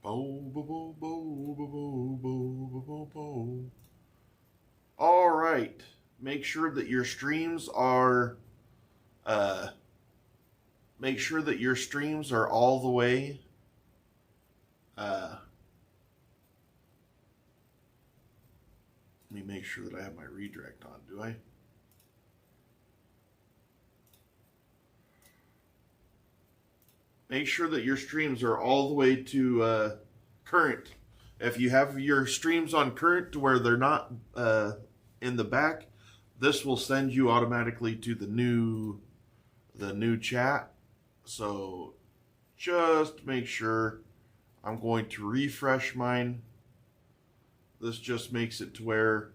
Bo, bo, bo, bo, bo, bo, bo, bo, bo. All right. Make sure that your streams are uh make sure that your streams are all the way let me make sure that I have my redirect on, do I? Make sure that your streams are all the way to current. If you have your streams on current to where they're not in the back, this will send you automatically to the new chat. So just make sure. I'm going to refresh mine. This just makes it to where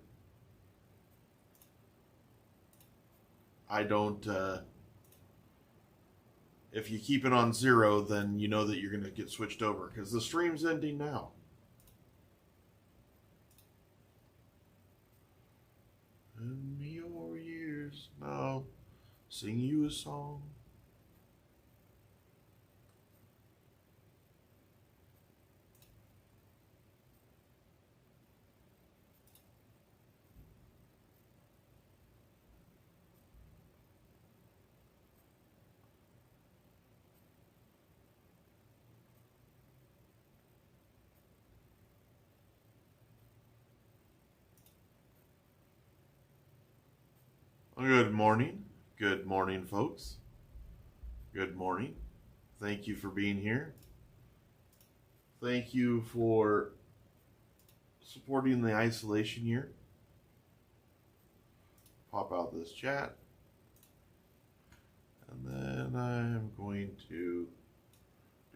I don't if you keep it on 0, then you know that you're going to get switched over because the stream's ending now. In your years now, sing you a song. Good morning. Good morning, folks. Good morning. Thank you for being here. Thank you for supporting the isolation year. Pop out this chat. And then I'm going to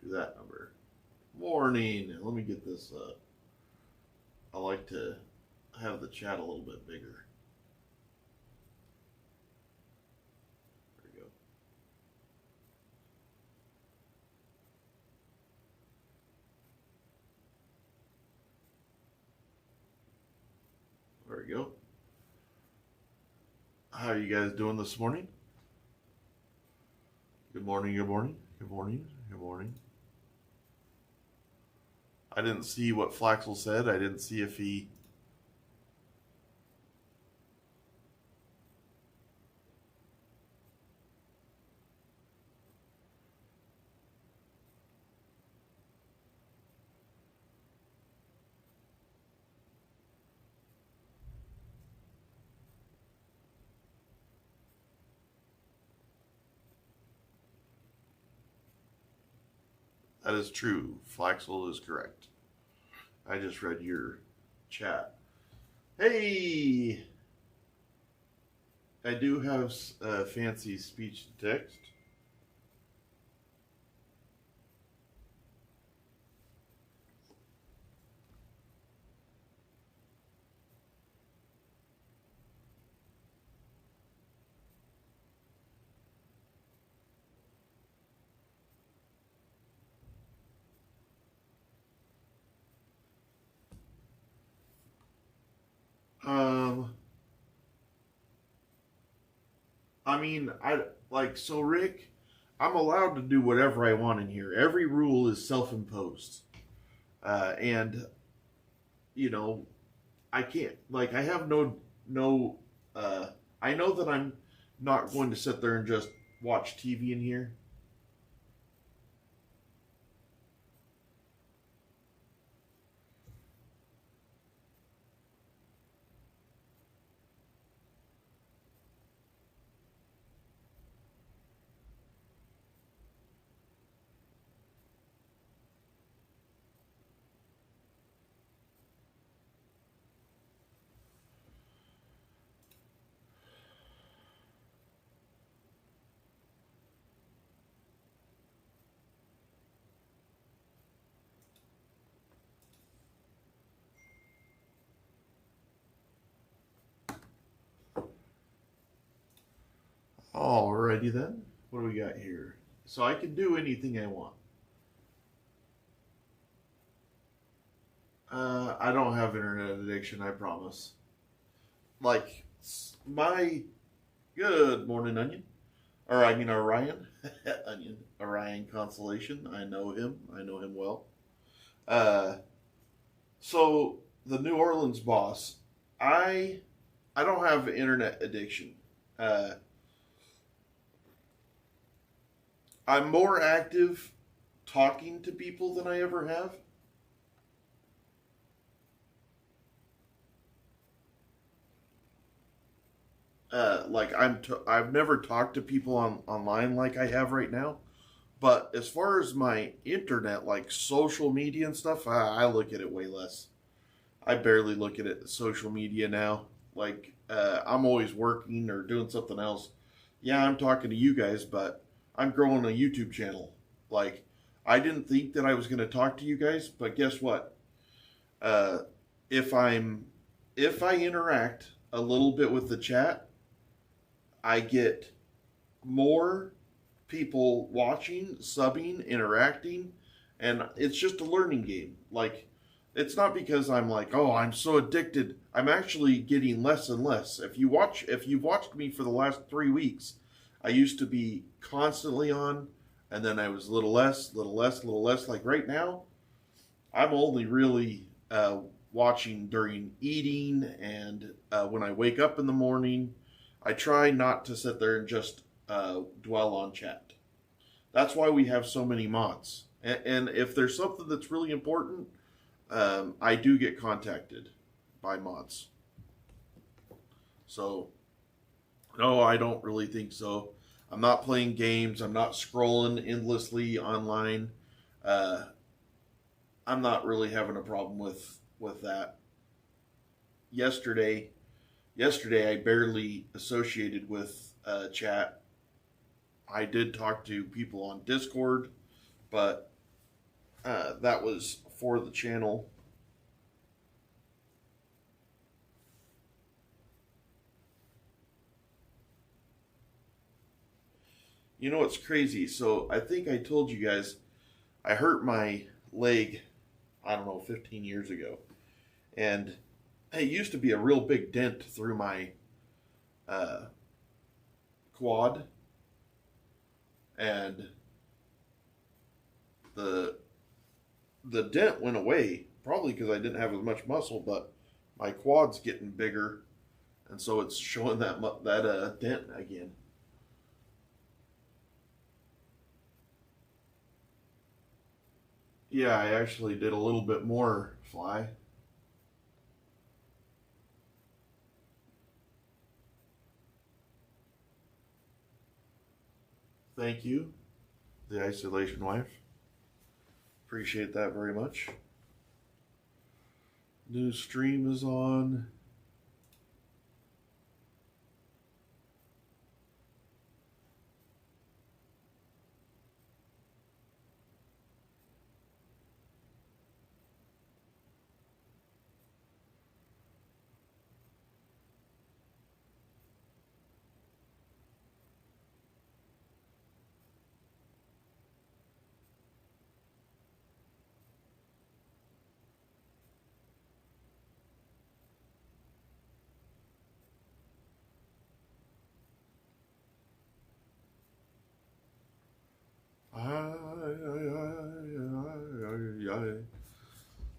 do that number. Morning. Let me get this. I like to have the chat a little bit bigger. There we go. There we go. How are you guys doing this morning? Good morning, good morning, good morning, good morning. I didn't see what Flaxel said. I didn't see if he... That is true. Flaxel is correct. I just read your chat. Hey! I do have fancy speech to text. I mean, so Rick, I'm allowed to do whatever I want in here. Every rule is self-imposed. And, you know, I can't, like, I have I know that I'm not going to sit there and just watch TV in here. Alrighty then. What do we got here? So I can do anything I want. I don't have internet addiction, I promise. Like, my... Good morning, Onion. Or, I mean, Orion. Onion. Orion Constellation. I know him. I know him well. Uh, so the New Orleans boss, I I don't have internet addiction. Uh, I'm more active talking to people than I ever have. Like I've never talked to people online like I have right now. But as far as my internet, like social media and stuff, I look at it way less. I barely look at it social media now. Like I'm always working or doing something else. Yeah, I'm talking to you guys, but I'm growing a YouTube channel. Like I didn't think that I was going to talk to you guys, but guess what? Uh, if I'm if I interact a little bit with the chat, I get more people watching, subbing, interacting, and it's just a learning game. Like, it's not because I'm like, oh, I'm so addicted. I'm actually getting less and less. If you've watched me for the last 3 weeks, I used to be constantly on, and then I was a little less, little less, little less. Like right now, I'm only really watching during eating and when I wake up in the morning. I try not to sit there and just dwell on chat. That's why we have so many mods. And if there's something that's really important, I do get contacted by mods. So, no, I don't really think so. I'm not playing games. I'm not scrolling endlessly online. Uh, I'm not really having a problem with that. Yesterday, yesterday I barely associated with chat. I did talk to people on Discord, but that was for the channel. You know what's crazy? So I think I told you guys I hurt my leg, I don't know, 15 years ago. And it used to be a real big dent through my uh, quad. And the the dent went away, probably because I didn't have as much muscle, but my quad's getting bigger, and so it's showing that dent again. Yeah, I actually did a little bit more fly. Thank you, the isolation wife. Appreciate that very much. New stream is on.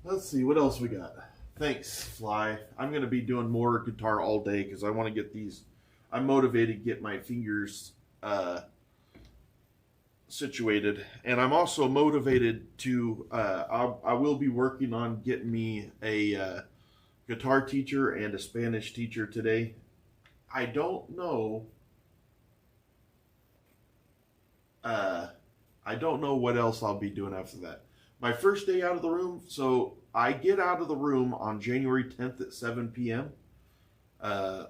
Let's see what else we got. Thanks, Fly. I'm going to be doing more guitar all day because I want to get these. I'm motivated to get my fingers situated, and I'm also motivated to. I will be working on getting me a guitar teacher and a Spanish teacher today. I don't know. Uh, I don't know what else I'll be doing after that. My first day out of the room, so I get out of the room on January 10th at 7 p.m. Uh,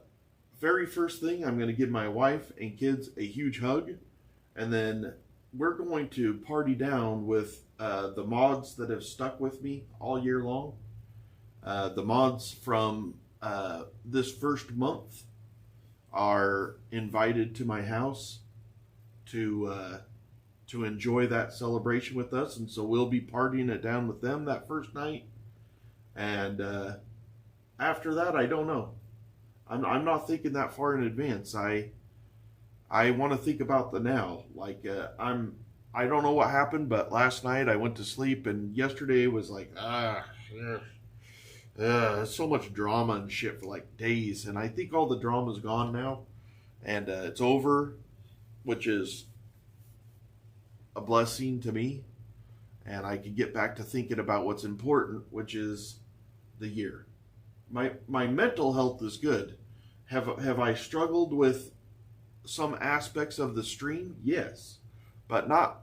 Very first thing, I'm going to give my wife and kids a huge hug, and then we're going to party down with the mods that have stuck with me all year long. The mods from this first month are invited to my house to enjoy that celebration with us, and so we'll be partying it down with them that first night. And after that, I don't know. I'm not thinking that far in advance. I want to think about the now. Like I don't know what happened, but last night I went to sleep, and yesterday was like, so much drama and shit for like days. And I think all the drama's gone now, and it's over, which is a blessing to me. And I can get back to thinking about what's important, which is the year. My mental health is good. Have I struggled with some aspects of the stream? Yes, but not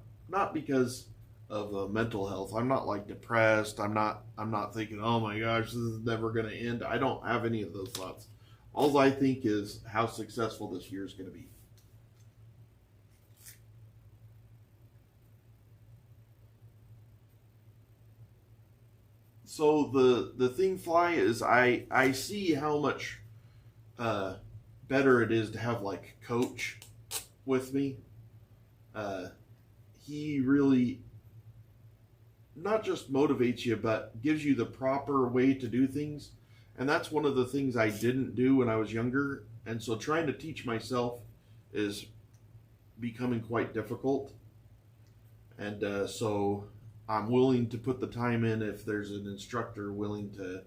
because of mental health. I'm not like depressed. I'm not thinking, oh my gosh, this is never going to end. I don't have any of those thoughts. All I think is how successful this year is going to be. So the thing, Fly, is I see how much better it is to have like Coach with me. He really not just motivates you, but gives you the proper way to do things. And that's one of the things I didn't do when I was younger. And so trying to teach myself is becoming quite difficult. And so I'm willing to put the time in if there's an instructor willing to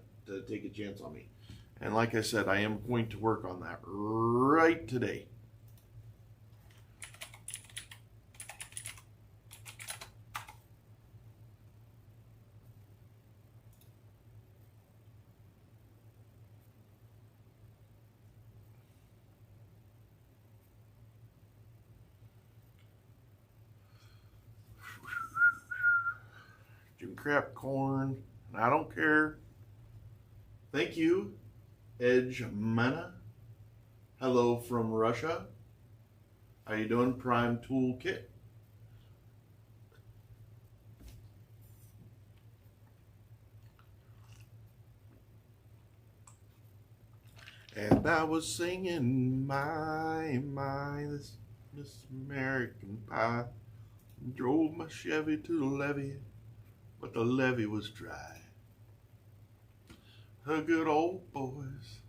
take a chance on me. And like I said, I am going to work on that right today. Jim Crap Corn. I don't care. Thank you, Edge Mana. Hello from Russia. How you doing, Prime Toolkit? And I was singing this American Pie. Drove my Chevy to the levee, but the levee was dry. The good old boys.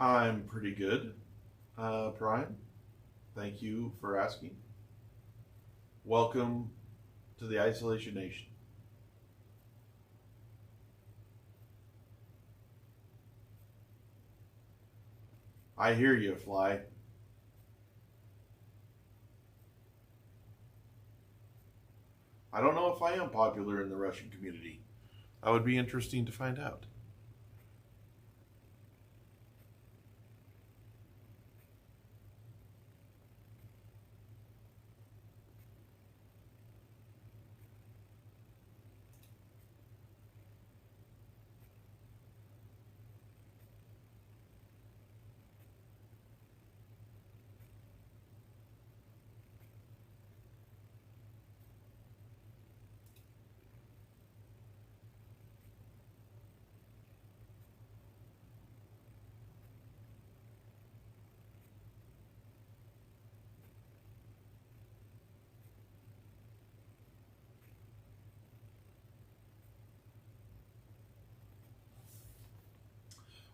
I'm pretty good, Prime. Thank you for asking. Welcome to the Isolation Nation. I hear you, Fly. I don't know if I am popular in the Russian community. That would be interesting to find out.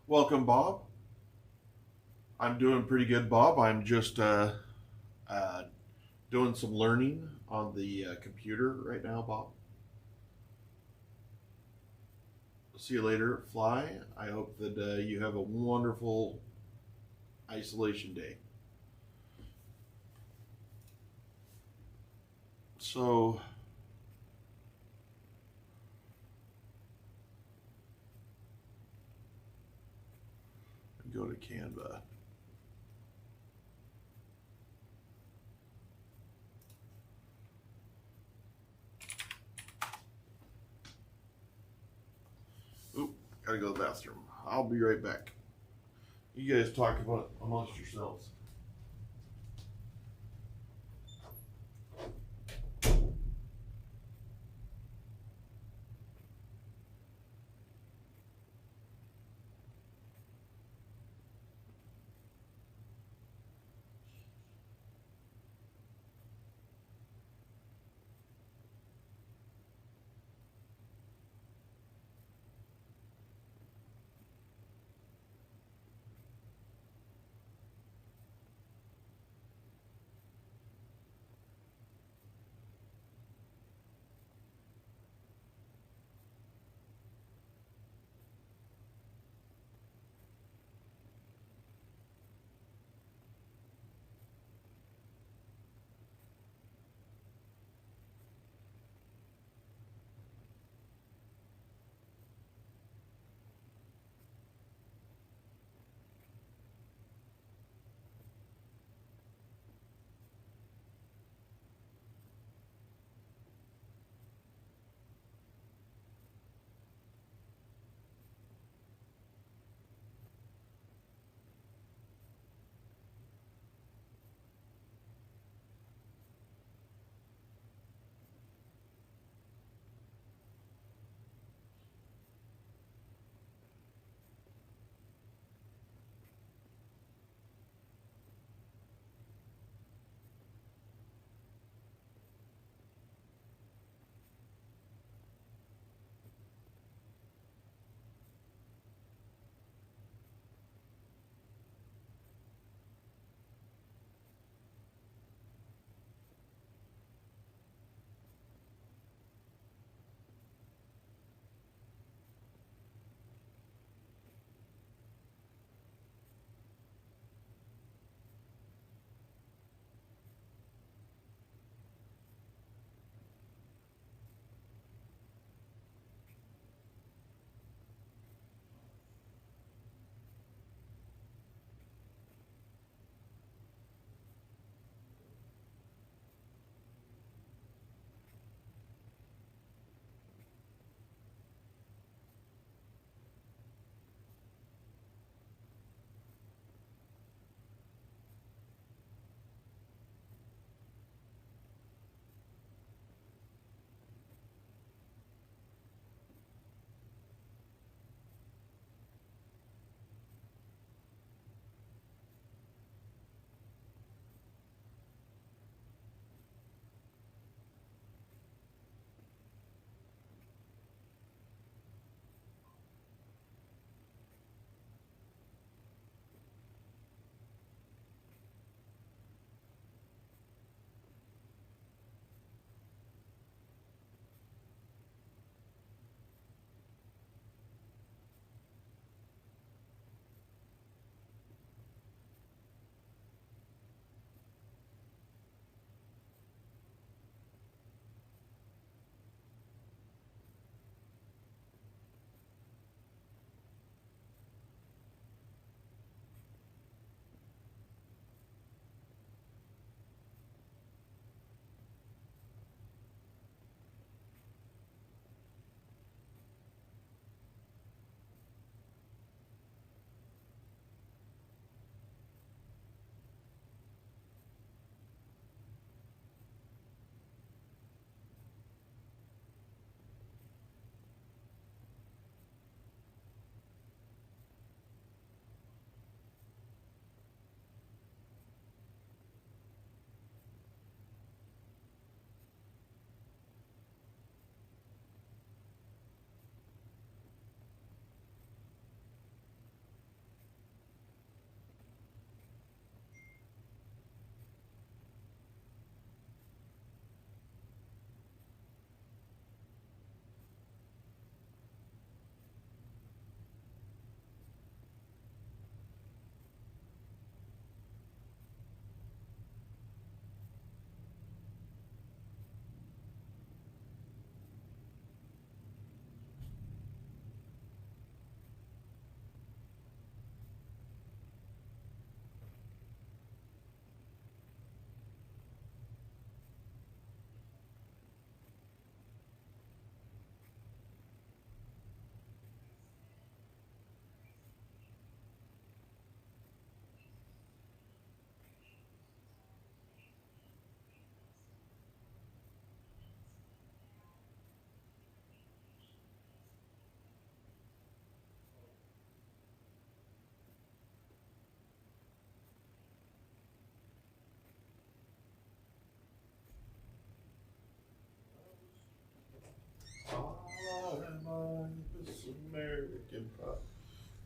Welcome, Bob. I'm doing pretty good, Bob. I'm just doing some learning on the computer right now, Bob. See you later, Fly. I hope that you have a wonderful isolation day. So, go to Canva. Oop, gotta go to the bathroom. I'll be right back. You guys talk about it amongst yourselves.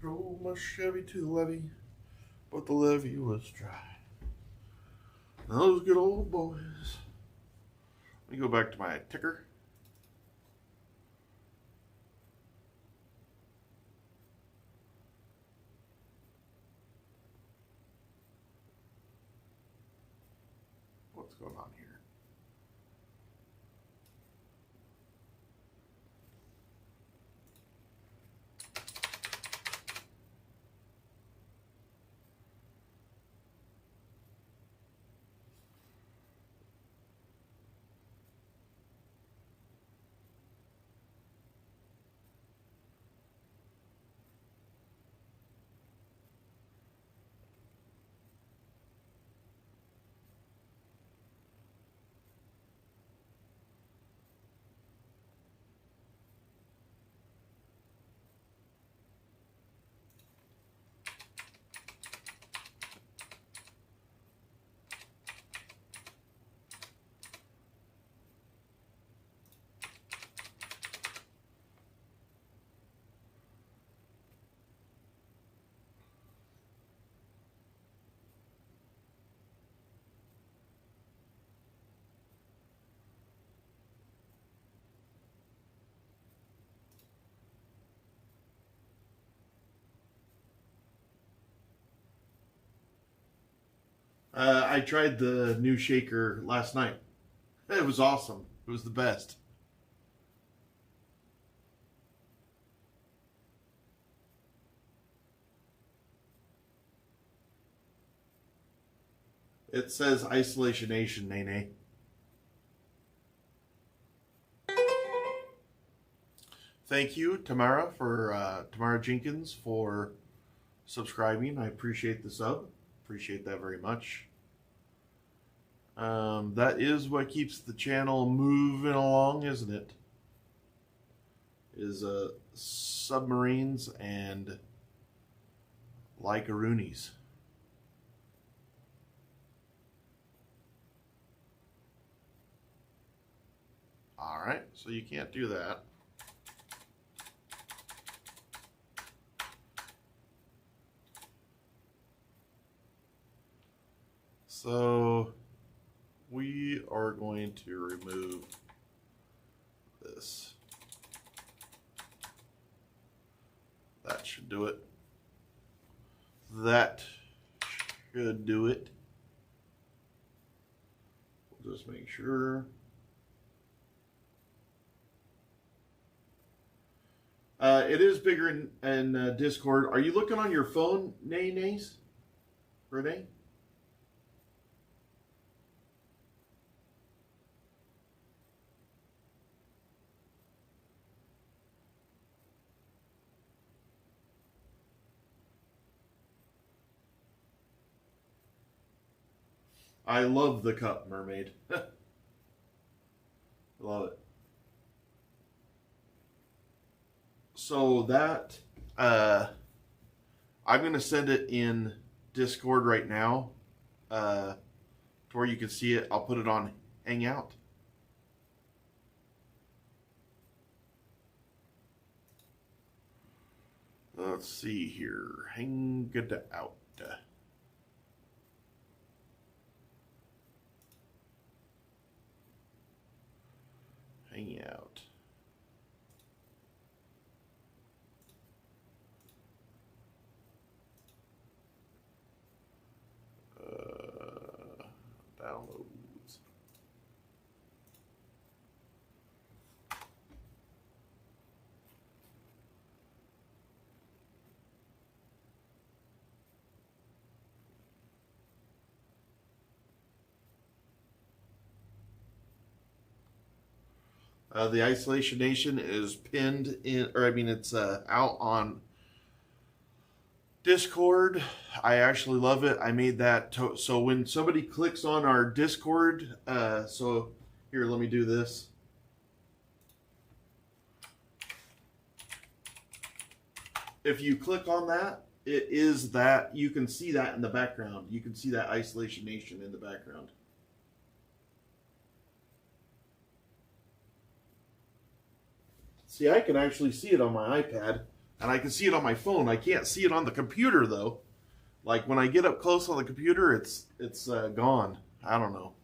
Drove my Chevy to the levee, but the levee was dry. Those good old boys. Let me go back to my ticker. What's going on here? I tried the new shaker last night. It was awesome. It was the best. It says Isolation Nation, Nene. Thank you, Tamara, for Tamara Jenkins, for subscribing. I appreciate the sub. Appreciate that very much. That is what keeps the channel moving along, isn't it? Is submarines and like-a-roonies. All right, so you can't do that. So we are going to remove this. That should do it. That should do it. We'll just make sure. It is bigger in Discord. Are you looking on your phone, Nays? Renee? I love the cup, Mermaid. Love it. So that, I'm going to send it in Discord right now, to where you can see it. I'll put it on Hangout. Let's see here. Hang it out. Hang out. Downloads. The Isolation Nation is pinned in, or I mean, it's out on Discord. I actually love it. I made that so when somebody clicks on our Discord, so here, let me do this. If you click on that, it is that, you can see that in the background. You can see that Isolation Nation in the background. See, I can actually see it on my iPad. And I can see it on my phone. I can't see it on the computer though. Like when I get up close on the computer, it's gone. I don't know.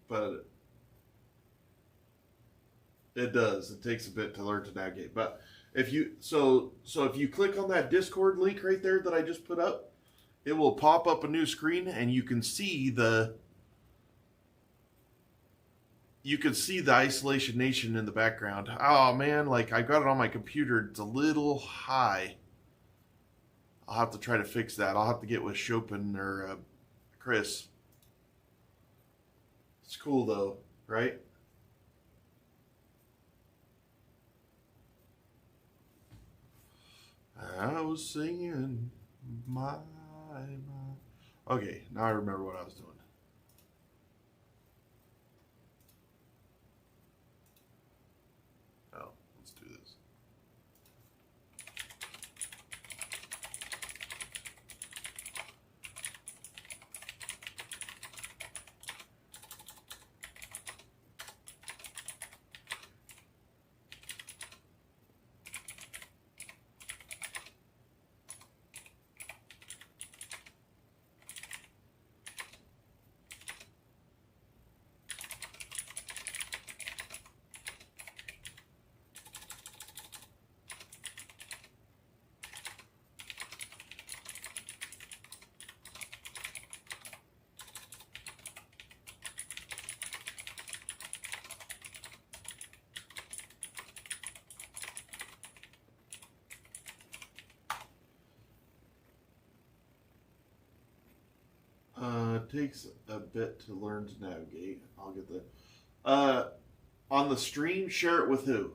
But it does. It takes a bit to learn to navigate. But if you if you click on that Discord link right there that I just put up, it will pop up a new screen and you can see the Isolation Nation in the background. Oh man, like I got it on my computer. It's a little high. I'll have to try to fix that. I'll have to get with Chopin or Chris. It's cool though, right? I was singing my. Okay, now I remember what I was doing. Oh, let's do this. It takes a bit to learn to navigate. I'll get the on the stream. Share it with who?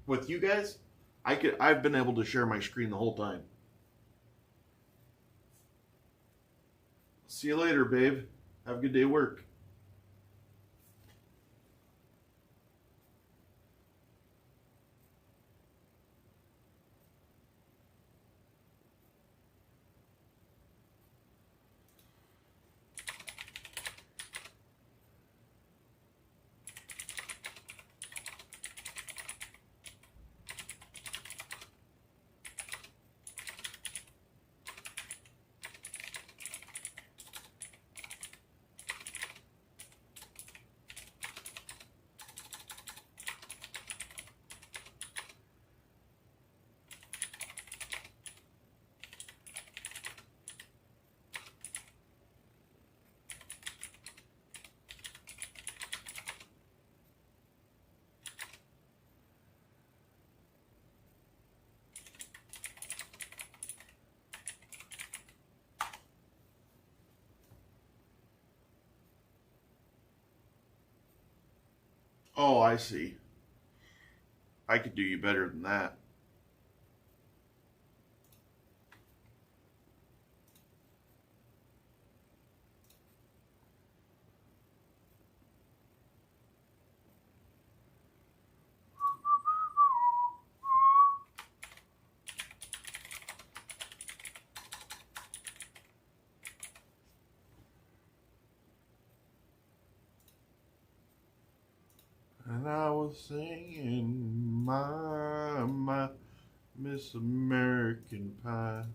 With you guys? I've been able to share my screen the whole time. See you later, babe. Have a good day at work. Oh, I see. I could do you better than that. And I was singing my Miss American Pie.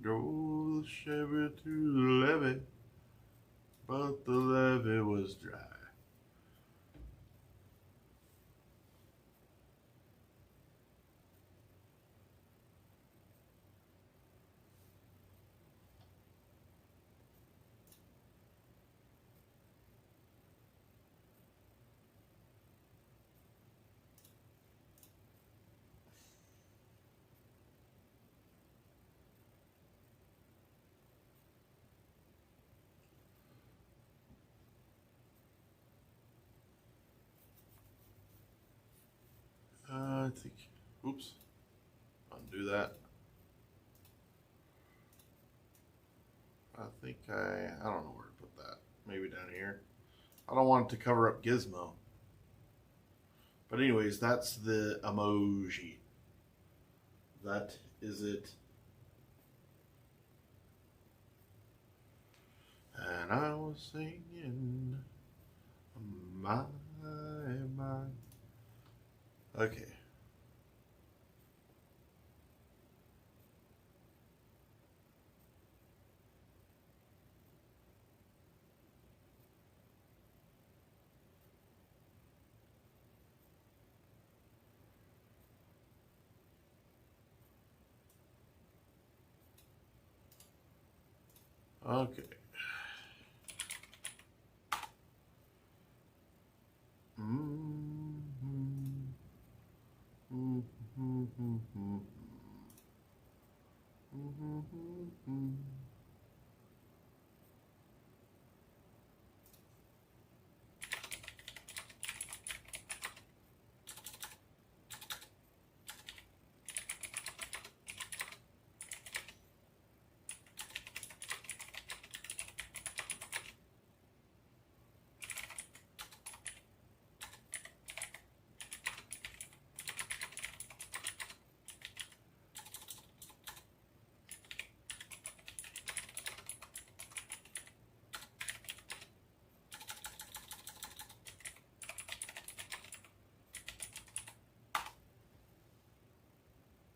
Drove the Chevy to the levee, but the levee was dry. I think, oops, undo that. I think I don't know where to put that. Maybe down here. I don't want it to cover up Gizmo. But anyways, that's the emoji. That is it. And I was singing my my. Okay. Okay.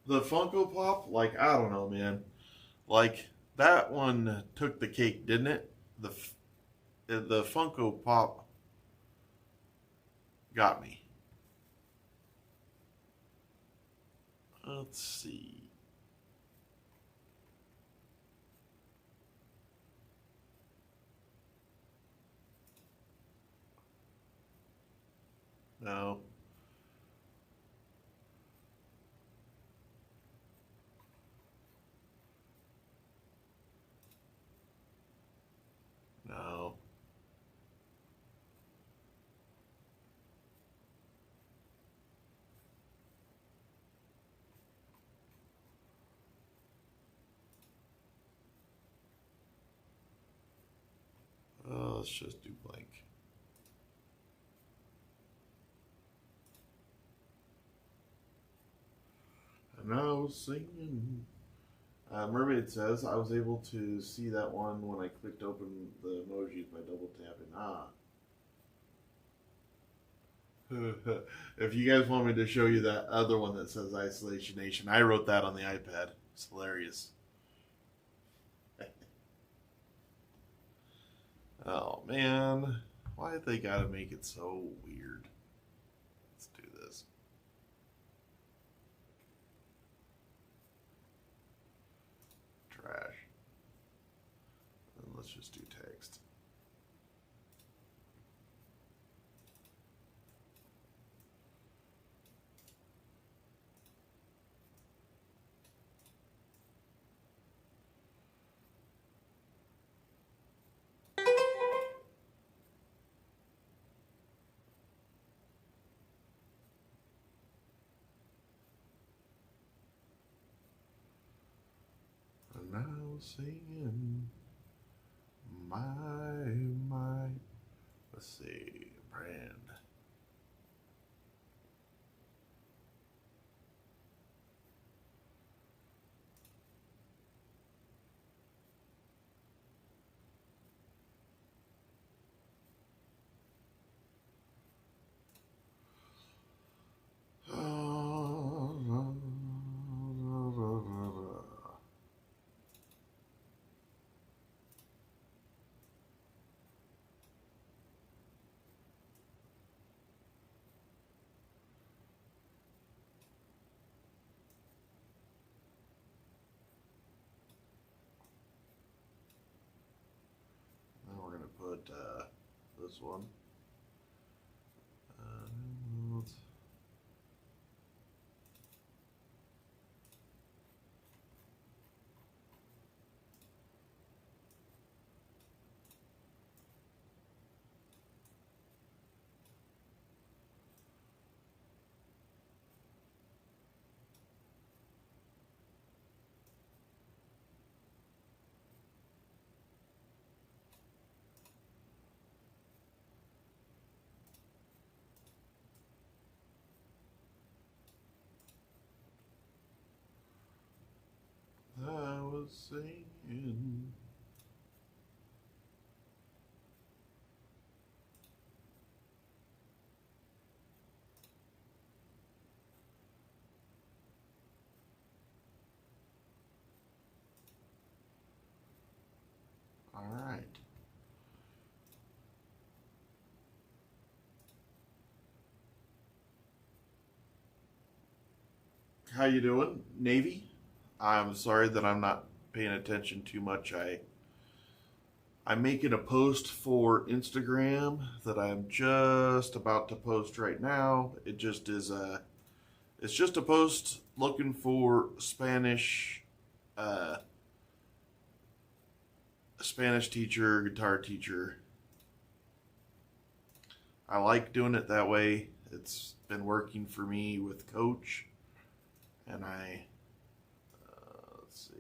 The Funko Pop, like, I don't know, man. Like, that one took the cake, didn't it? The Funko Pop got me. Let's see. No. No. Let's just do blank. And I was singing. Mermaid says, I was able to see that one when I clicked open the emojis by double tapping. If you guys want me to show you that other one that says Isolation Nation, I wrote that on the iPad. It's hilarious. Oh, man. Why have they got to make it so weird? Let's do this. Trash. And let's just do text. And now singing my, let's see, brand. Now we're going to put this one. Let's I was singing. how you doing, Navy? I'm sorry that I'm not paying attention too much. I'm making a post for Instagram that I'm just about to post right now. It just is it's just a post looking for uh, Spanish teacher, guitar teacher. I like doing it that way. It's been working for me with Coach, and let's see.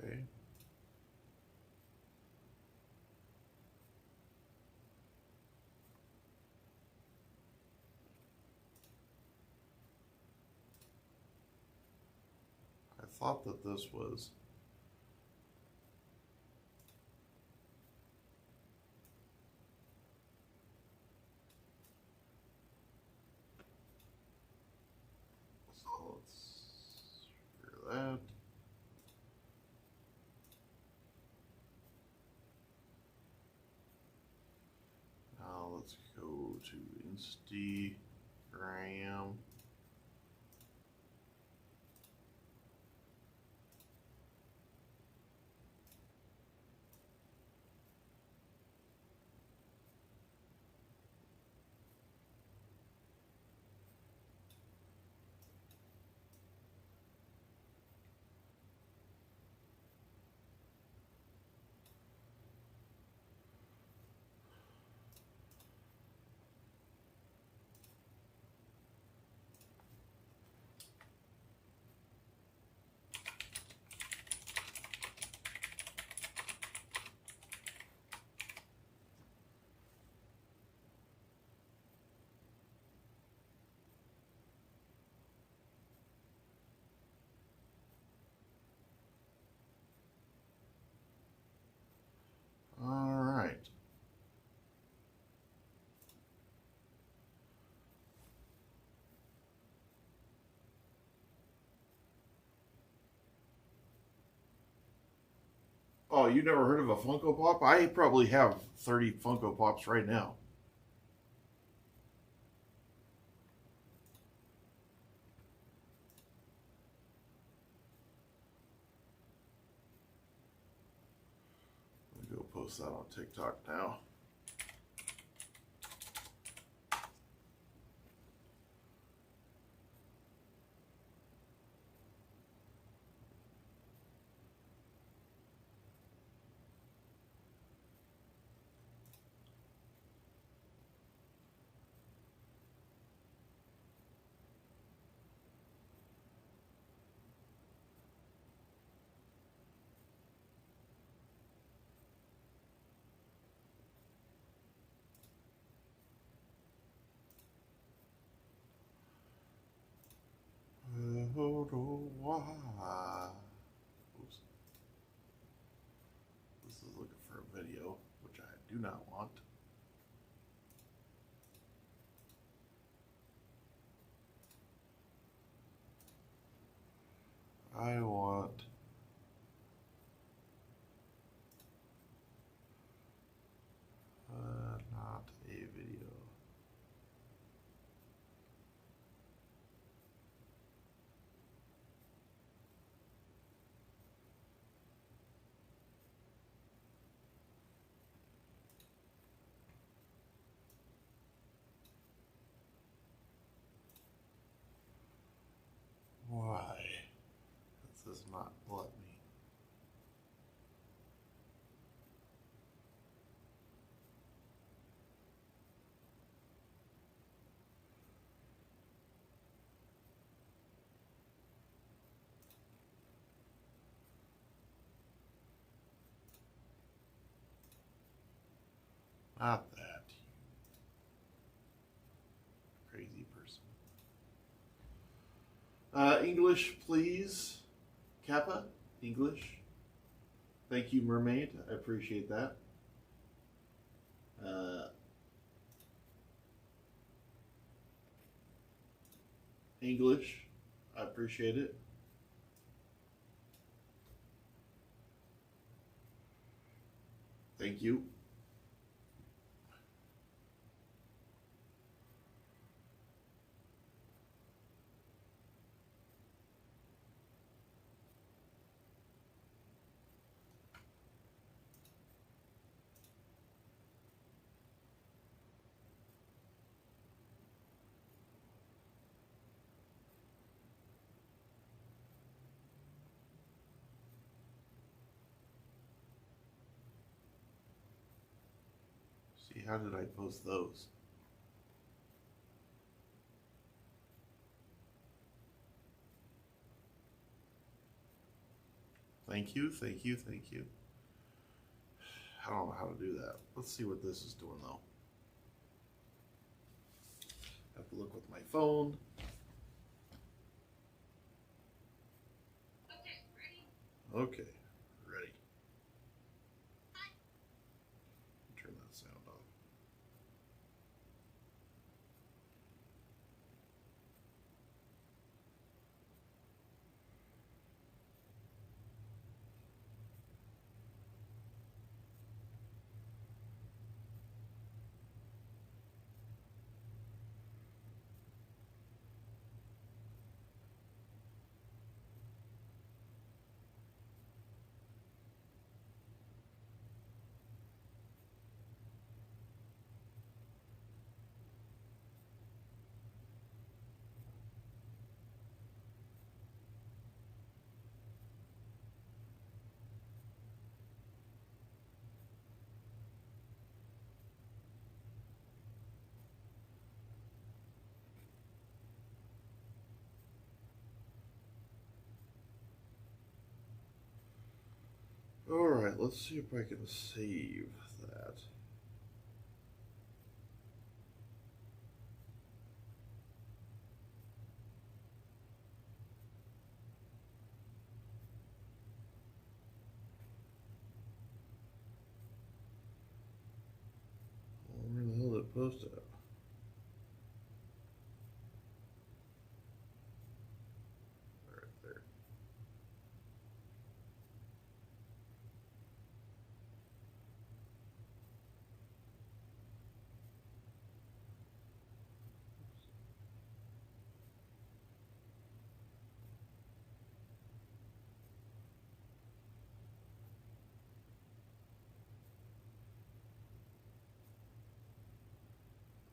Okay. I thought that this was. So let's figure that. Now let's go to Instagram. All right. Oh, you never heard of a Funko Pop? I probably have 30 Funko Pops right now. Let me go post that on TikTok now. Oops. This is looking for a video, which I do not want. I want not a video. Why? This is Not that. Crazy person. English, please. Kappa, English. Thank you, Mermaid. I appreciate that. English, I appreciate it. Thank you. See, how did I post those? Thank you, thank you, thank you. I don't know how to do that. Let's see what this is doing though. I have to look with my phone. Okay, ready. Turn that sound off. All right, let's see if I can save that. Where the hell did it post at? Right there.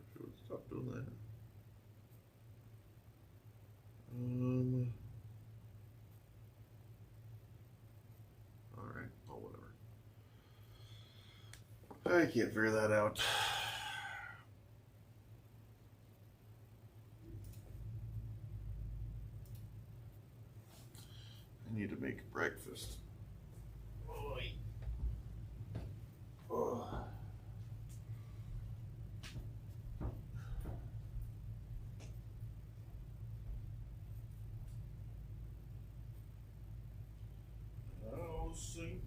If it would stop doing that. All right. Oh, whatever. I can't figure that out. I need to make breakfast. Oh. I'll sing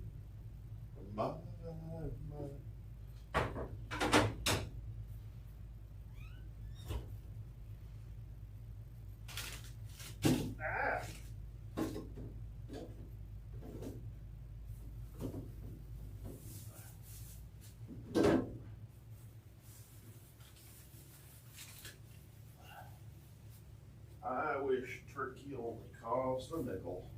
my. Ah. I wish turkey only cost a nickel.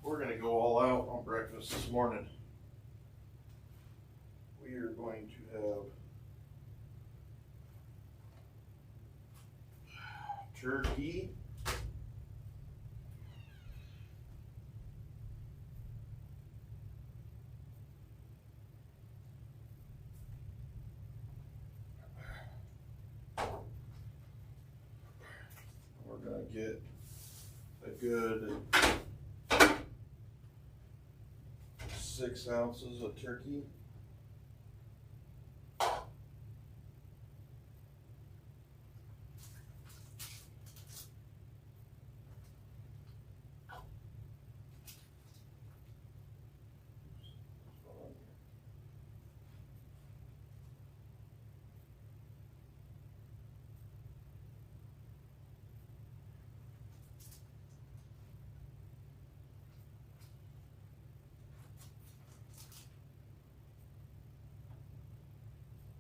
We're gonna go all out on breakfast this morning. We are going to have turkey, we're gonna get a good 6 ounces of turkey.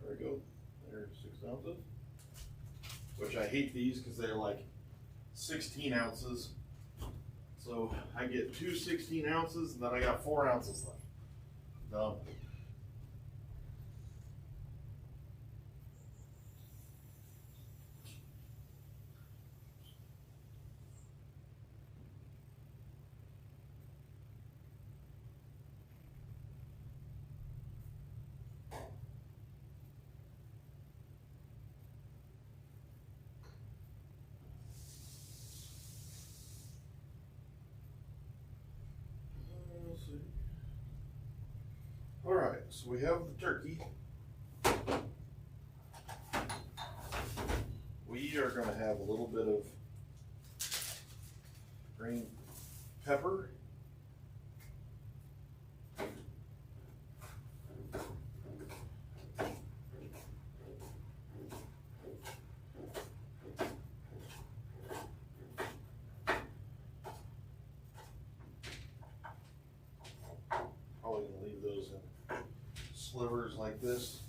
There we go. There's 6 ounces. Which I hate these because they're like 16 ounces. So I get 2 16 ounces and then I got 4 ounces left. Done. All right, so we have the turkey. We are going to have a little bit of green pepper. Probably going to leave those in slivers like this.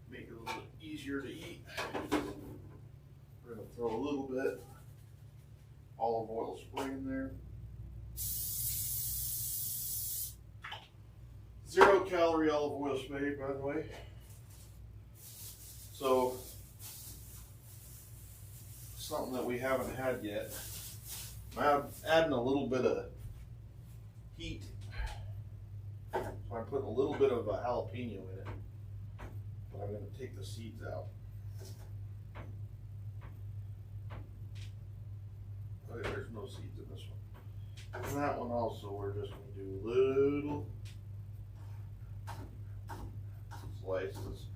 Make it a little bit easier to eat. We're going to throw a little bit olive oil spray in there. 0 calorie olive oil spray, by the way. So, something that we haven't had yet. I'm adding a little bit of heat. So I'm putting a little bit of a jalapeno in it. But I'm going to take the seeds out. Okay, there's no seeds in this one. And that one also, we're just going to do little slices.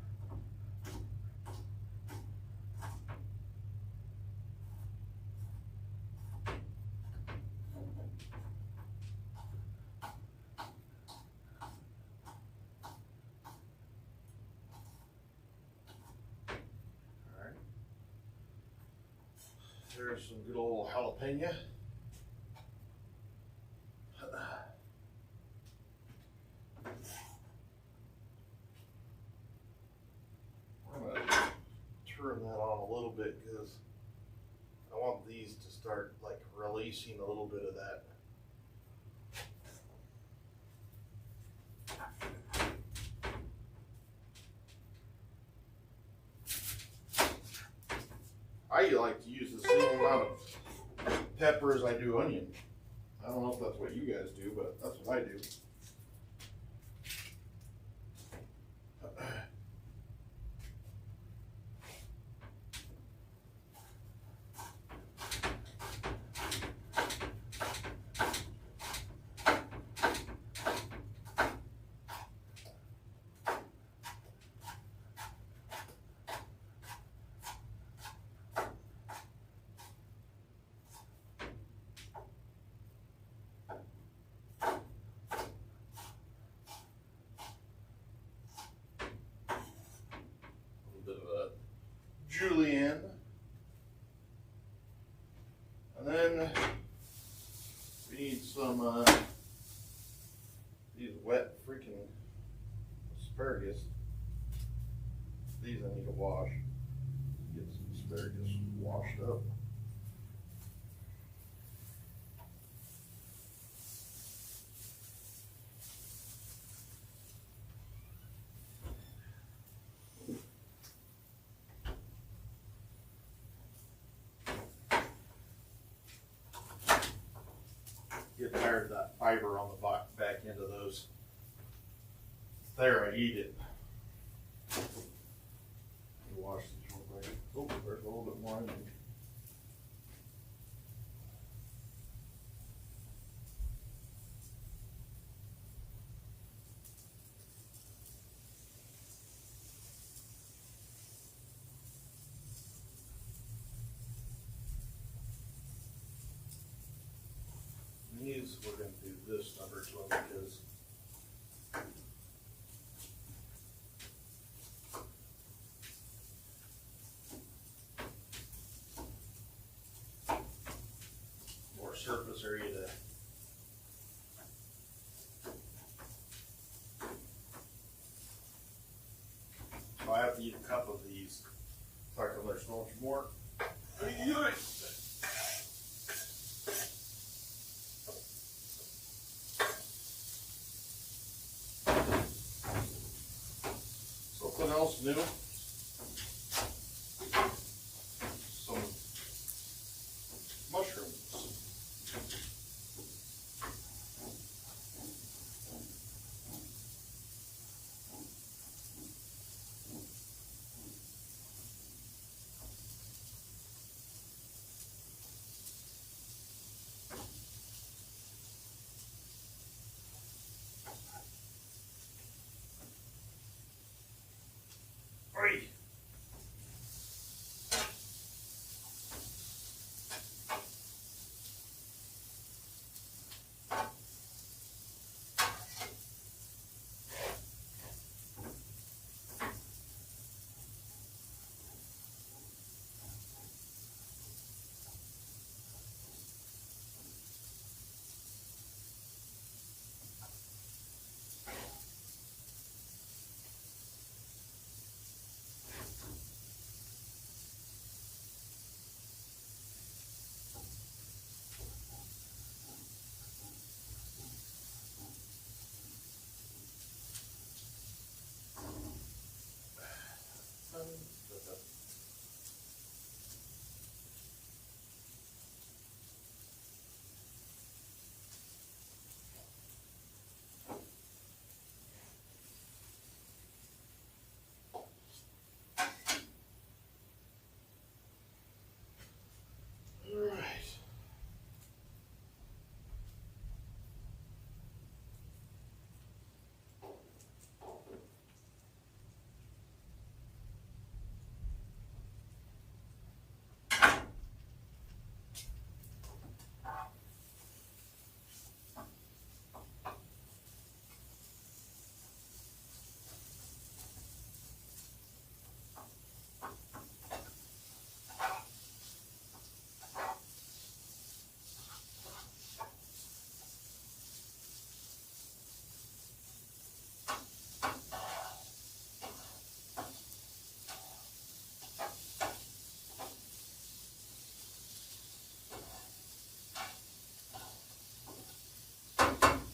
There's some good old jalapeno. I'm going to turn that on a little bit because I want these to start like releasing a little bit of that. I like to use the same amount of pepper as I do onion. I don't know if that's what you guys do, but that's what I do. Julienne, and then we need some these wet freaking asparagus. These I need to wash. Get some asparagus washed up. Get tired of that fiber on the back end of those. There, I eat it. Wash these real quick. Oh, there's a little bit more in there. These, we're going to do this number 12 because more surface area to. So I have to eat a cup of these so I can let so much more. Something else new. Some mushrooms. Oi.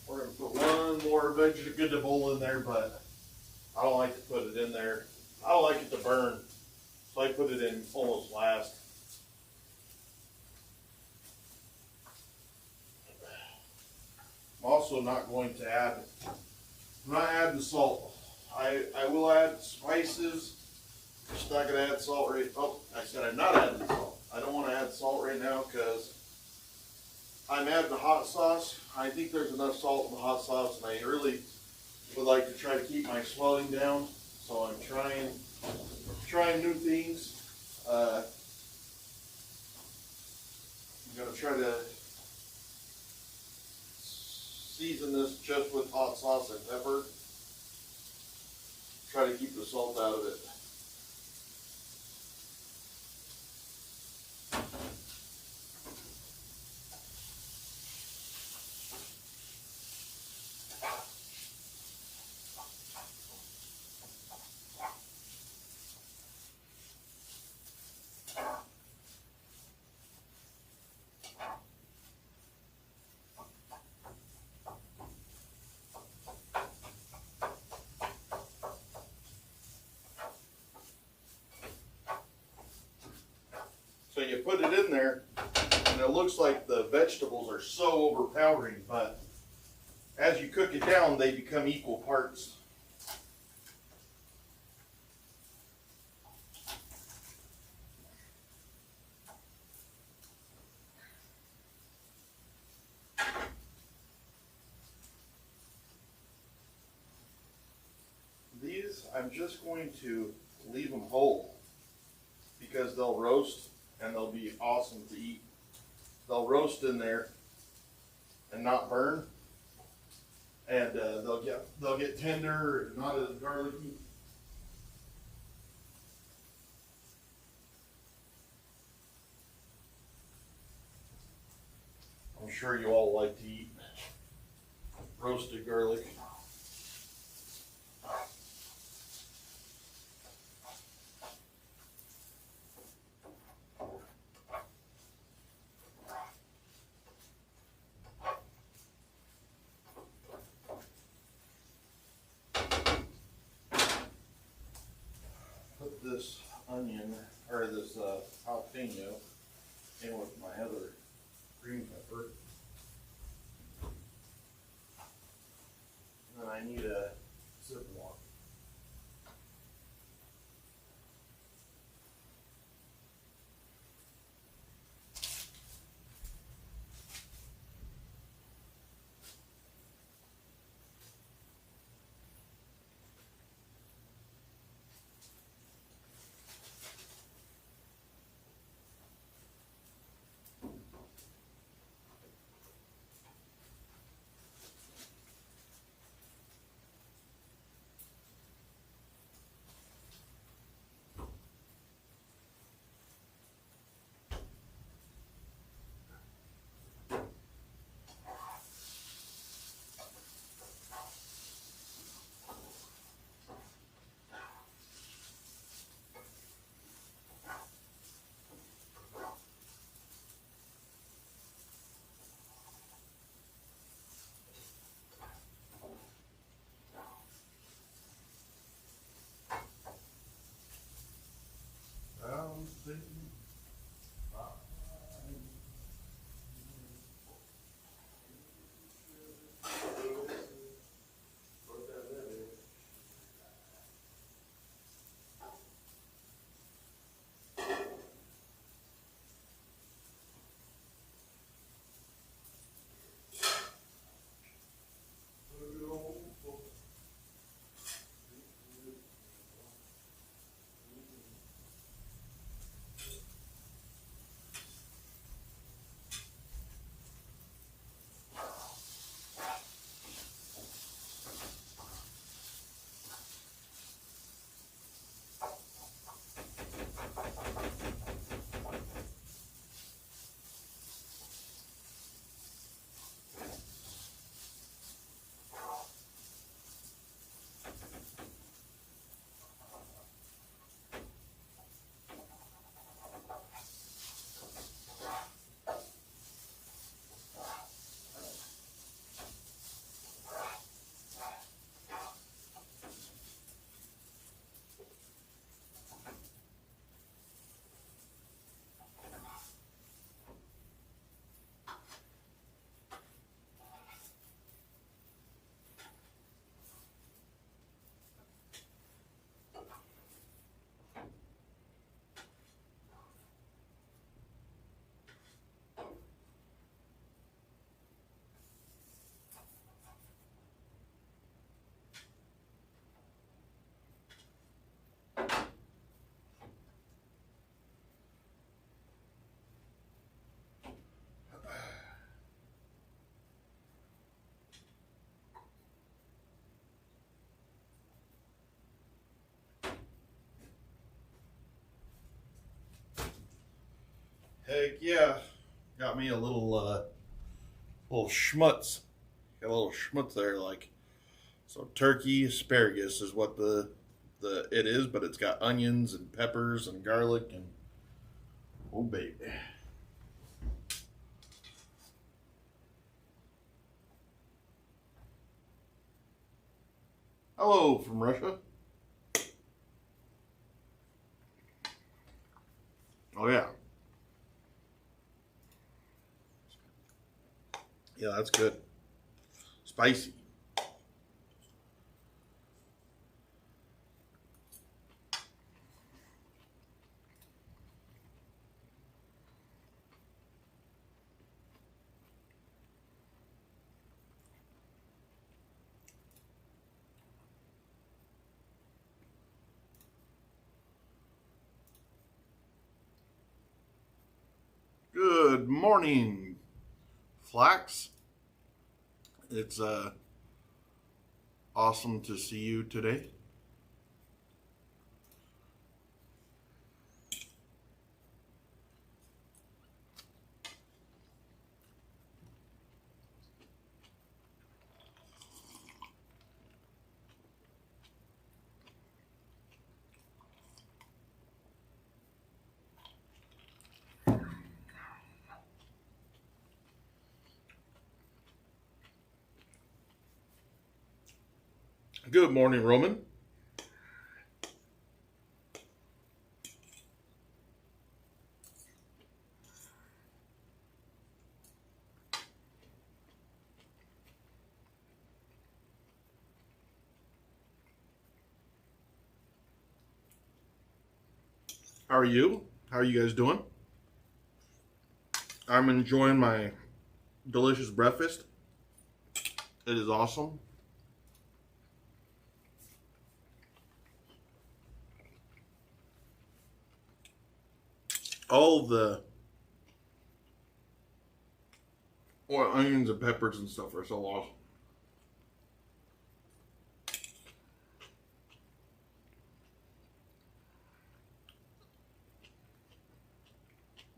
We're going to put one more vegetable in there, but I don't like to put it in there. I don't like it to burn, so I put it in almost last. I'm also not going to add, I'm not adding salt. I will add spices. Just not going to add salt right. Oh, I said I'm not adding salt. I don't want to add salt right now because I'm adding the hot sauce. I think there's enough salt in the hot sauce, and I really would like to try to keep my swelling down. So I'm trying new things. I'm gonna try to season this just with hot sauce and pepper. Try to keep the salt out of it. So you put it in there, and it looks like the vegetables are so overpowering, but as you cook it down, they become equal parts. These, I'm just going to leave them whole because they'll roast and they'll be awesome to eat. They'll roast in there and not burn, and they'll get tender and not as garlicky. I'm sure you all like to eat roasted garlic. Put this onion, or this jalapeno, in with my other green pepper. And then I need a sip of water. Heck yeah. Got me a little schmutz. Got a little schmutz there, like so turkey asparagus is what the it is, but it's got onions and peppers and garlic and oh baby. Hello from Russia. Oh yeah. Yeah, that's good. Spicy. Good morning, Flax. It's awesome to see you today. Good morning, Roman. How are you? How are you guys doing? I'm enjoying my delicious breakfast. It is awesome. All the onions and peppers and stuff are so awesome.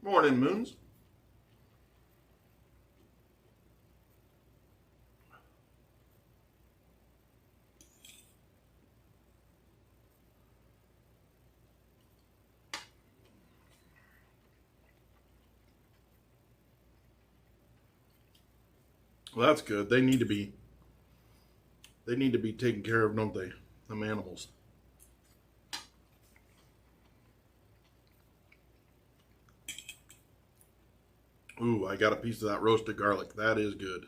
Morning, Moons. Well, that's good. They need to be taken care of, don't they? Them animals. Ooh, I got a piece of that roasted garlic. That is good.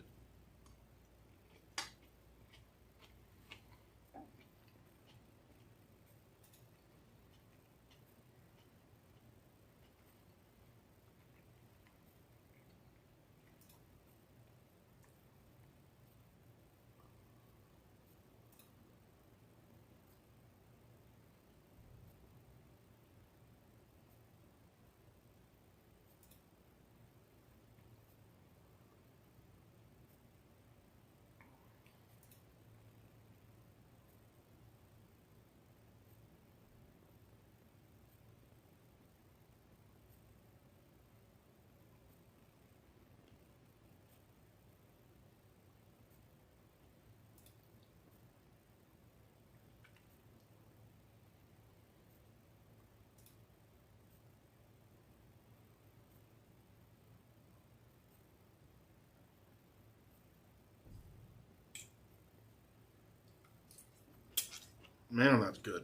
Man, that's good.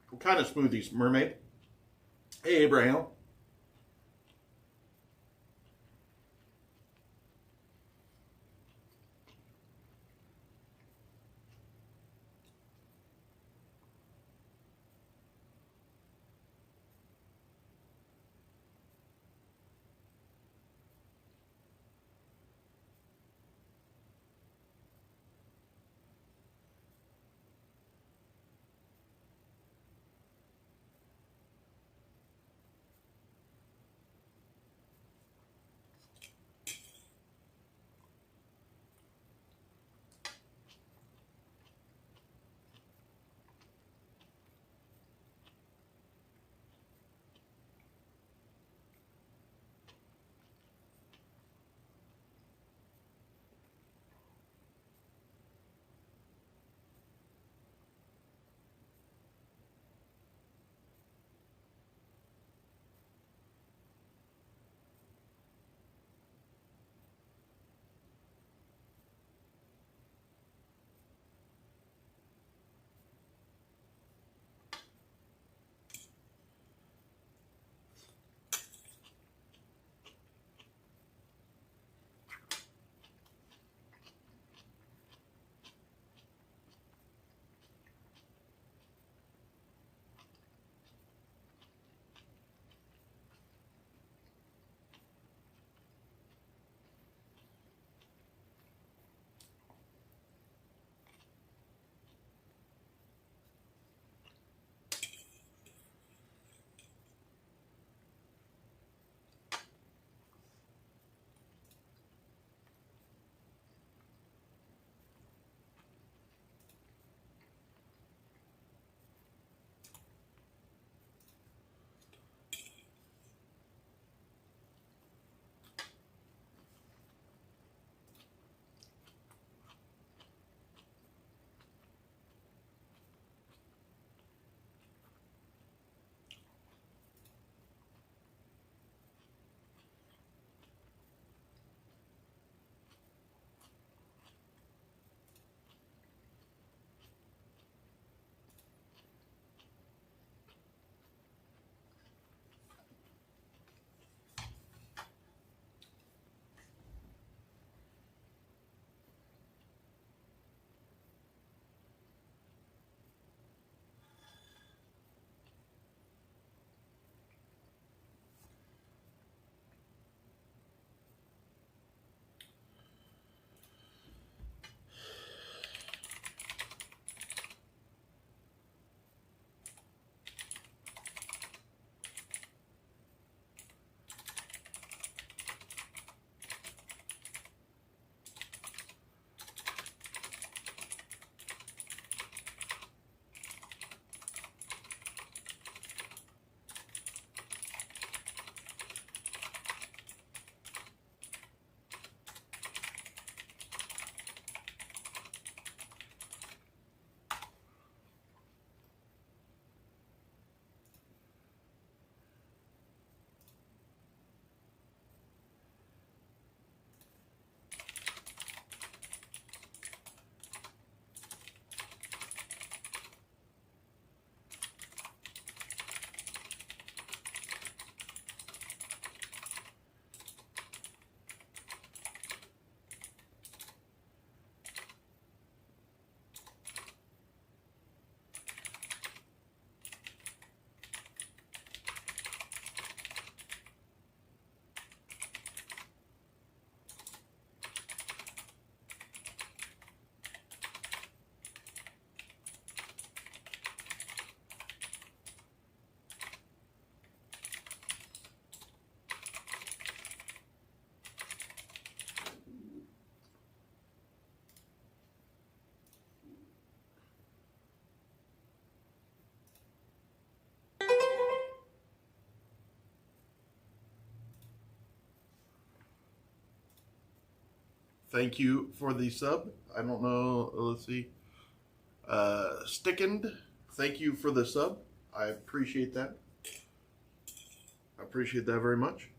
What kind of smoothies, Mermaid? Hey, Abraham. thank you for the sub. I don't know. Let's see. Stickened, thank you for the sub. I appreciate that. I appreciate that very much.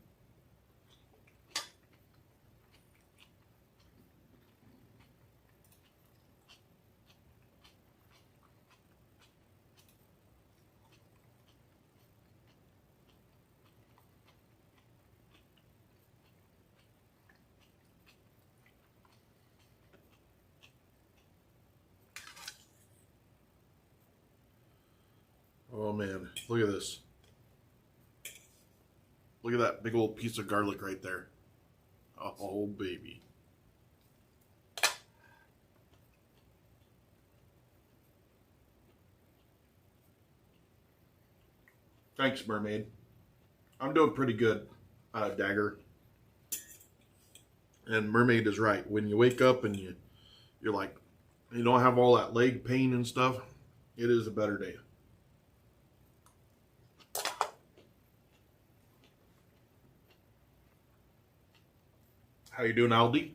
Oh man, look at this. Look at that big old piece of garlic right there. Oh, baby. Thanks, Mermaid. I'm doing pretty good, Dagger. And Mermaid is right. When you wake up and you're like, you don't have all that leg pain and stuff, it is a better day. How you doing, Aldi?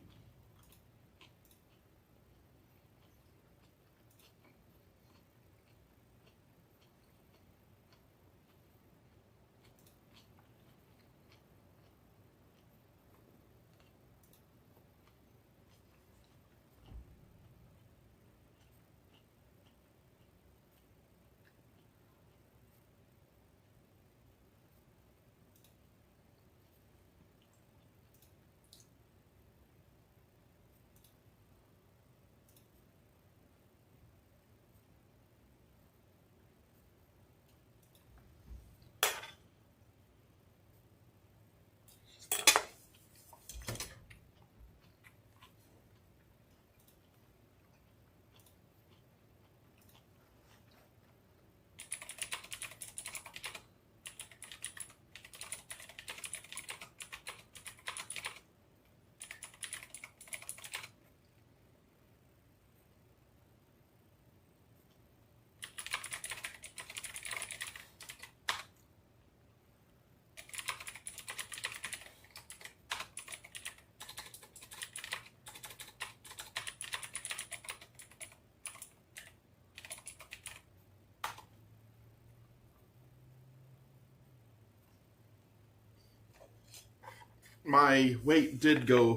My weight did go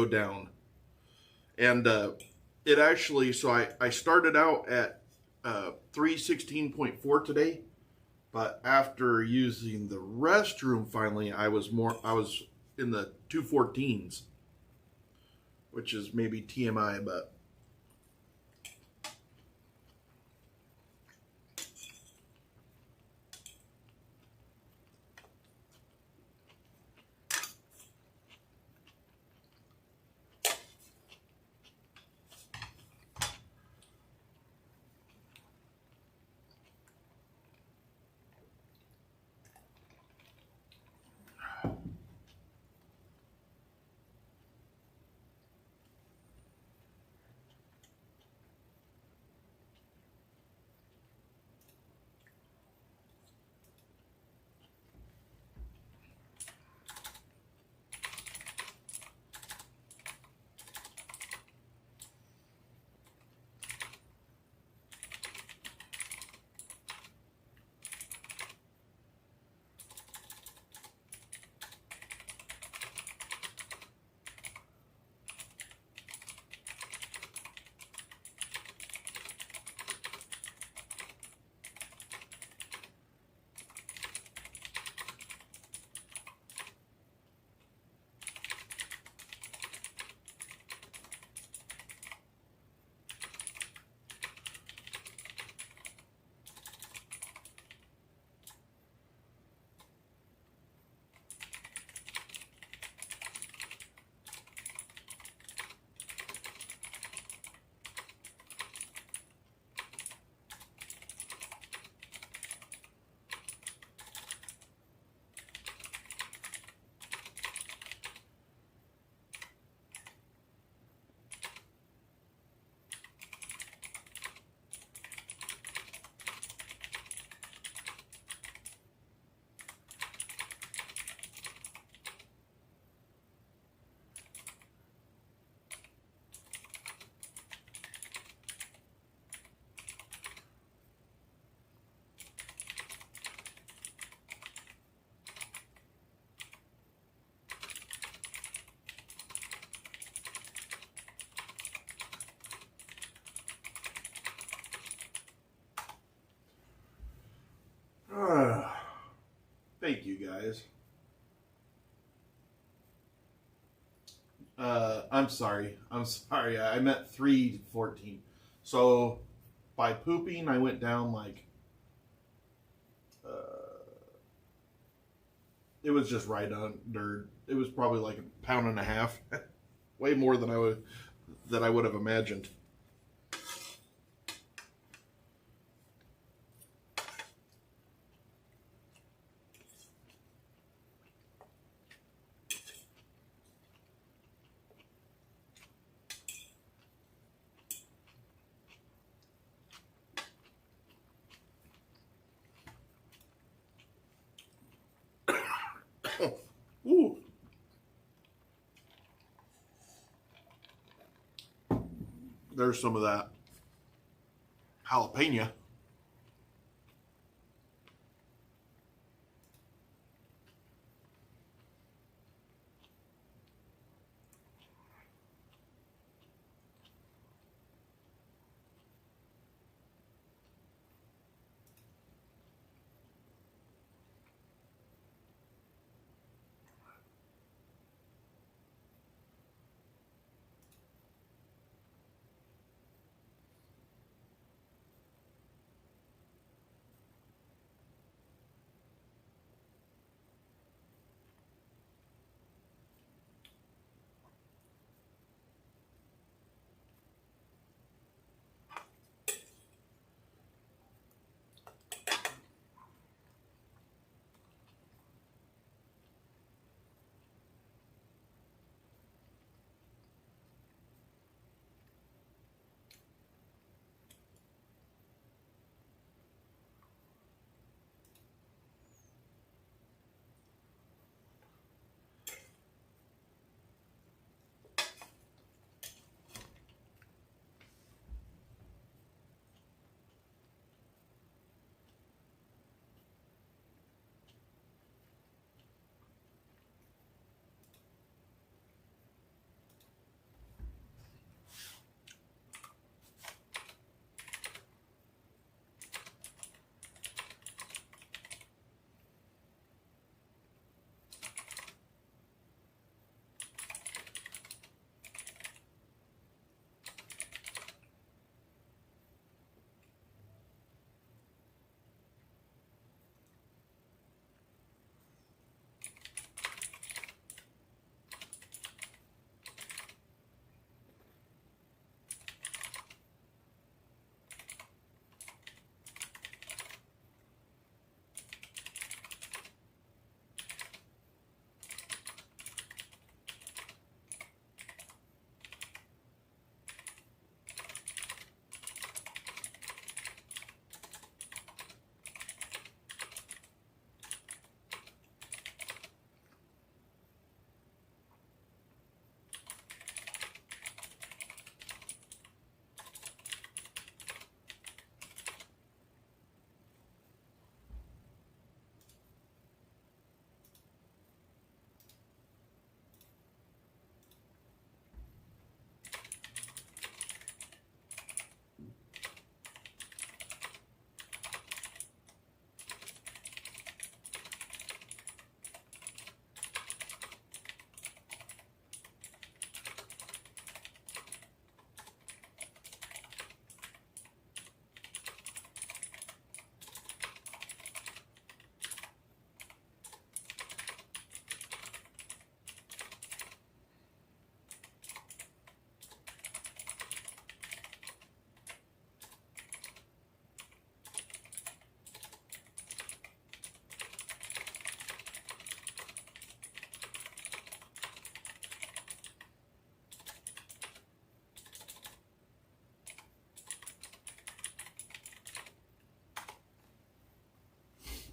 down, and it actually, so I started out at 316.4 today, but after using the restroom finally, I was in the 214s, which is maybe TMI, but Thank you, guys. I'm sorry. I meant 3:14. So by pooping, I went down like it was just right under. It was probably like a pound and a half, way more than I would have imagined. Ooh. There's some of that jalapeno.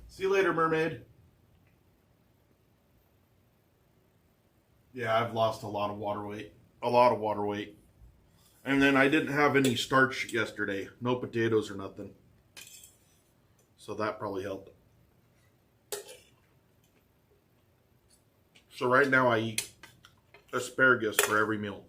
See you later, mermaid. Yeah, I've lost a lot of water weight. A lot of water weight. And then I didn't have any starch yesterday. No potatoes or nothing. So that probably helped. So right now I eat asparagus for every meal.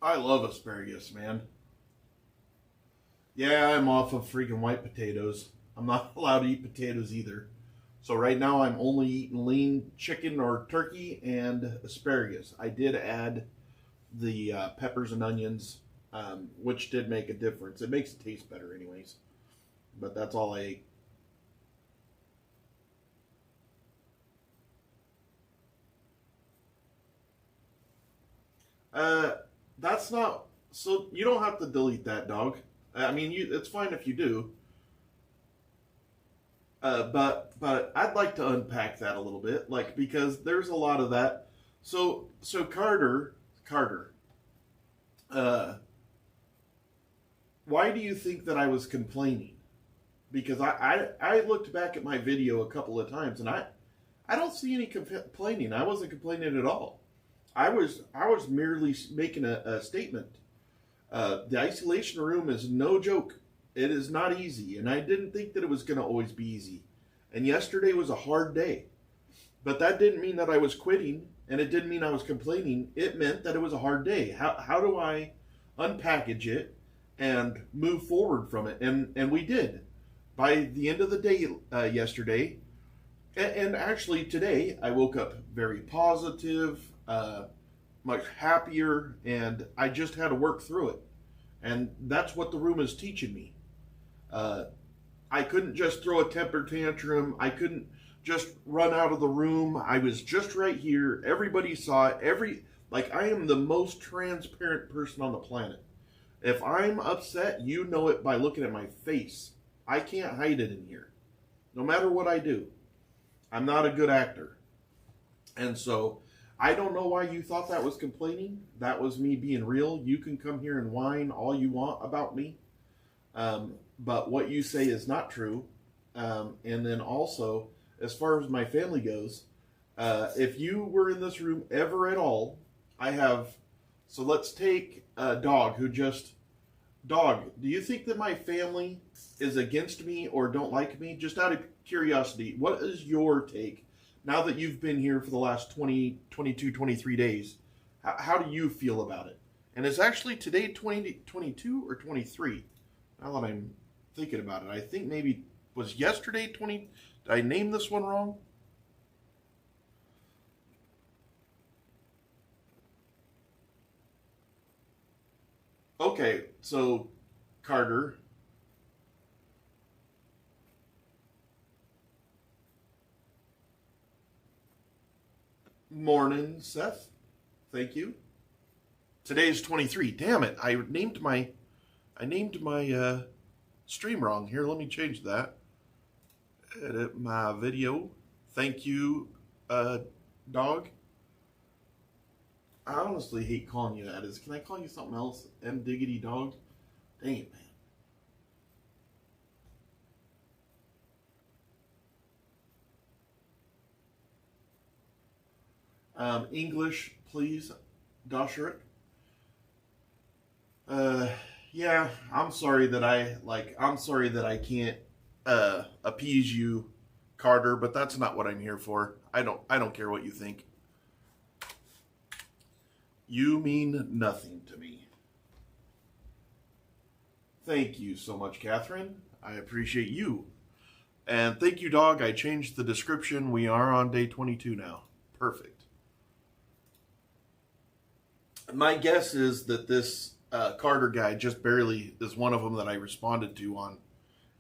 I love asparagus, man. Yeah, I'm off of freaking white potatoes. I'm not allowed to eat potatoes either. So right now I'm only eating lean chicken or turkey and asparagus. I did add the peppers and onions, which did make a difference. It makes it taste better, anyways. But that's all I ate. Uh, that's not. So you don't have to delete that, dog. I mean, it's fine if you do. But I'd like to unpack that a little bit, like because there's a lot of that. So Carter, uh, why do you think that I was complaining? Because I looked back at my video a couple of times and I don't see any complaining. I wasn't complaining at all. I was merely making a statement. The isolation room is no joke. It is not easy, and I didn't think that it was going to always be easy. And yesterday was a hard day, but that didn't mean that I was quitting, and it didn't mean I was complaining. It meant that it was a hard day. How do I unpackage it and move forward from it? And we did. By the end of the day yesterday, and actually today, I woke up very positive, much happier, and I just had to work through it. And that's what the room is teaching me. Uh, I couldn't just throw a temper tantrum. I couldn't just run out of the room. I was just right here. Everybody saw it. Like I am the most transparent person on the planet. If I'm upset, you know it by looking at my face. I can't hide it in here. No matter what I do. I'm not a good actor. And so I don't know why you thought that was complaining. That was me being real. You can come here and whine all you want about me. But what you say is not true. And then also, as far as my family goes, if you were in this room ever at all, I have. So let's take Dog, Dog, do you think that my family is against me or don't like me? Just out of curiosity, what is your take now that you've been here for the last 20, 22, 23 days? How do you feel about it? And is actually today 2022 or 23? Now that I'm thinking about it, I think maybe was yesterday 20. Did I name this one wrong? Okay, so Carter. Morning, Seth. Thank you. Today's 23. Damn it! I named my stream wrong. Here, let me change that. Edit my video. Thank you, Dog. I honestly hate calling you that. Can I call you something else? M Diggity Dog? Dang it, man. English, please, Dosherick. Uh, yeah, I'm sorry that I can't appease you, Carter, but that's not what I'm here for. I don't care what you think. You mean nothing to me. Thank you so much, Catherine. I appreciate you. And thank you, Dog. I changed the description. We are on day 22 now. Perfect. My guess is that this Carter guy just barely is one of them that I responded to on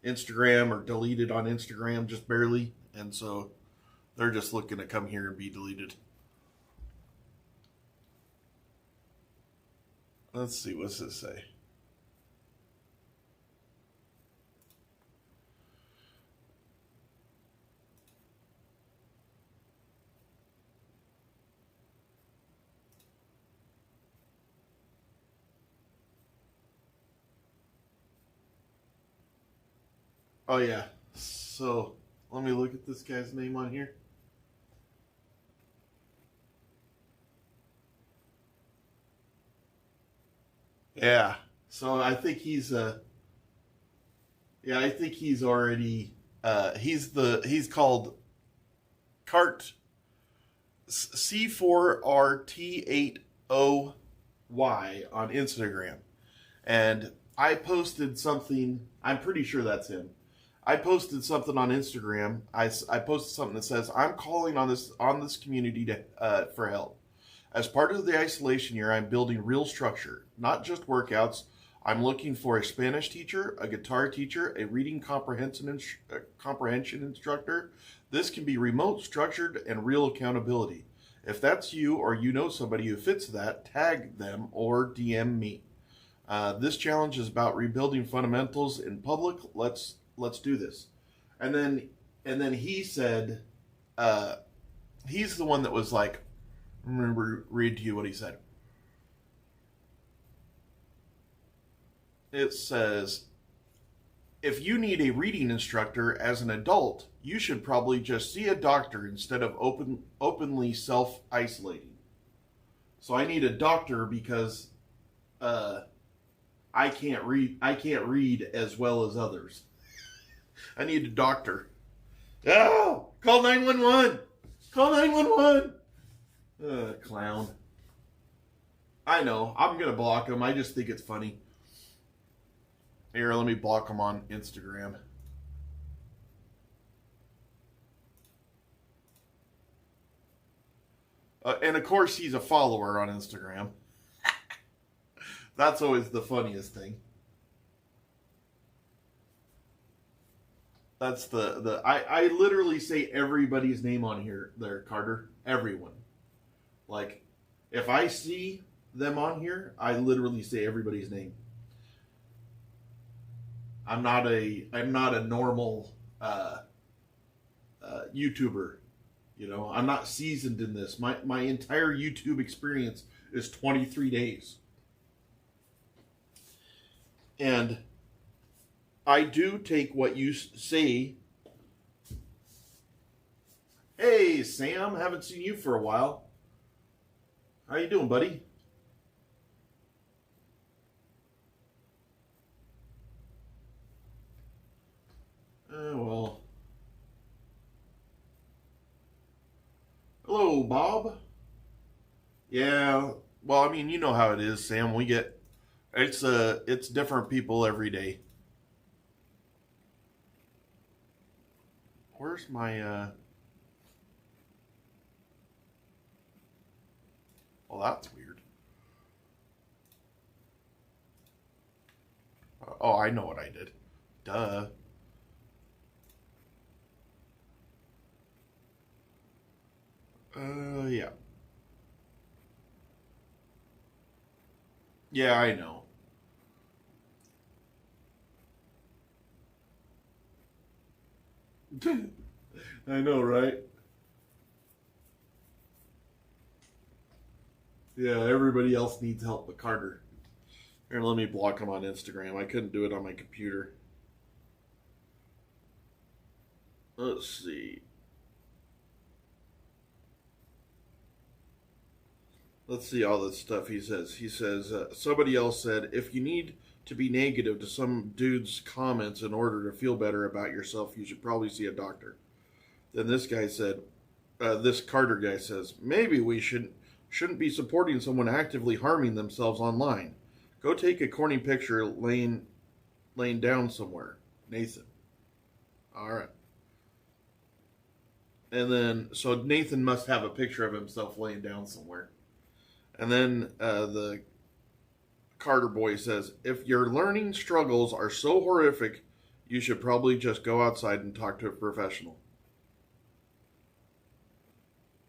Instagram or deleted on Instagram, just barely. And so they're just looking to come here and be deleted. Let's see, what's this say? Oh, yeah. So let me look at this guy's name on here. Yeah. So I think I think he's already he's called Cart C4RT80 Y on Instagram. And I posted something, I'm pretty sure that's him. I posted something on Instagram. I posted something that says, I'm calling on this community for help. As part of the isolation year, I'm building real structure, not just workouts. I'm looking for a Spanish teacher, a guitar teacher, a reading comprehension instructor. This can be remote, structured, and real accountability. If that's you or you know somebody who fits that, tag them or DM me. This challenge is about rebuilding fundamentals in public. Let's do this. And then he said, he's the one that was like, remember, read to you what he said. It says, if you need a reading instructor as an adult, you should probably just see a doctor instead of openly self-isolating. So I need a doctor because I can't read as well as others. I need a doctor. Oh, call 911. Call 911. Clown. I know. I'm going to block him. I just think it's funny. Here, let me block him on Instagram. And of course, he's a follower on Instagram. That's always the funniest thing. That's I literally say everybody's name on here there, Carter. Everyone. Like, if I see them on here, I literally say everybody's name. I'm not a normal YouTuber. You know, I'm not seasoned in this. My entire YouTube experience is 23 days. And I do take what you say. Hey, Sam, haven't seen you for a while. How you doing, buddy? Well. Hello, Bob. Yeah, well, I mean, you know how it is, Sam. It's different people every day. Where's my well, that's weird. Oh, I know what I did. Duh. Yeah. Yeah, I know. I know, right? Yeah, everybody else needs help but Carter. Here, let me block him on Instagram. I couldn't do it on my computer. Let's see. Let's see all this stuff he says. He says, somebody else said, if you need to be negative to some dude's comments in order to feel better about yourself, you should probably see a doctor. Then this guy said, this Carter guy says, maybe we shouldn't be supporting someone actively harming themselves online. Go take a corny picture laying down somewhere. Nathan. All right. And then, so Nathan must have a picture of himself laying down somewhere. And then the Carter boy says, if your learning struggles are so horrific, you should probably just go outside and talk to a professional.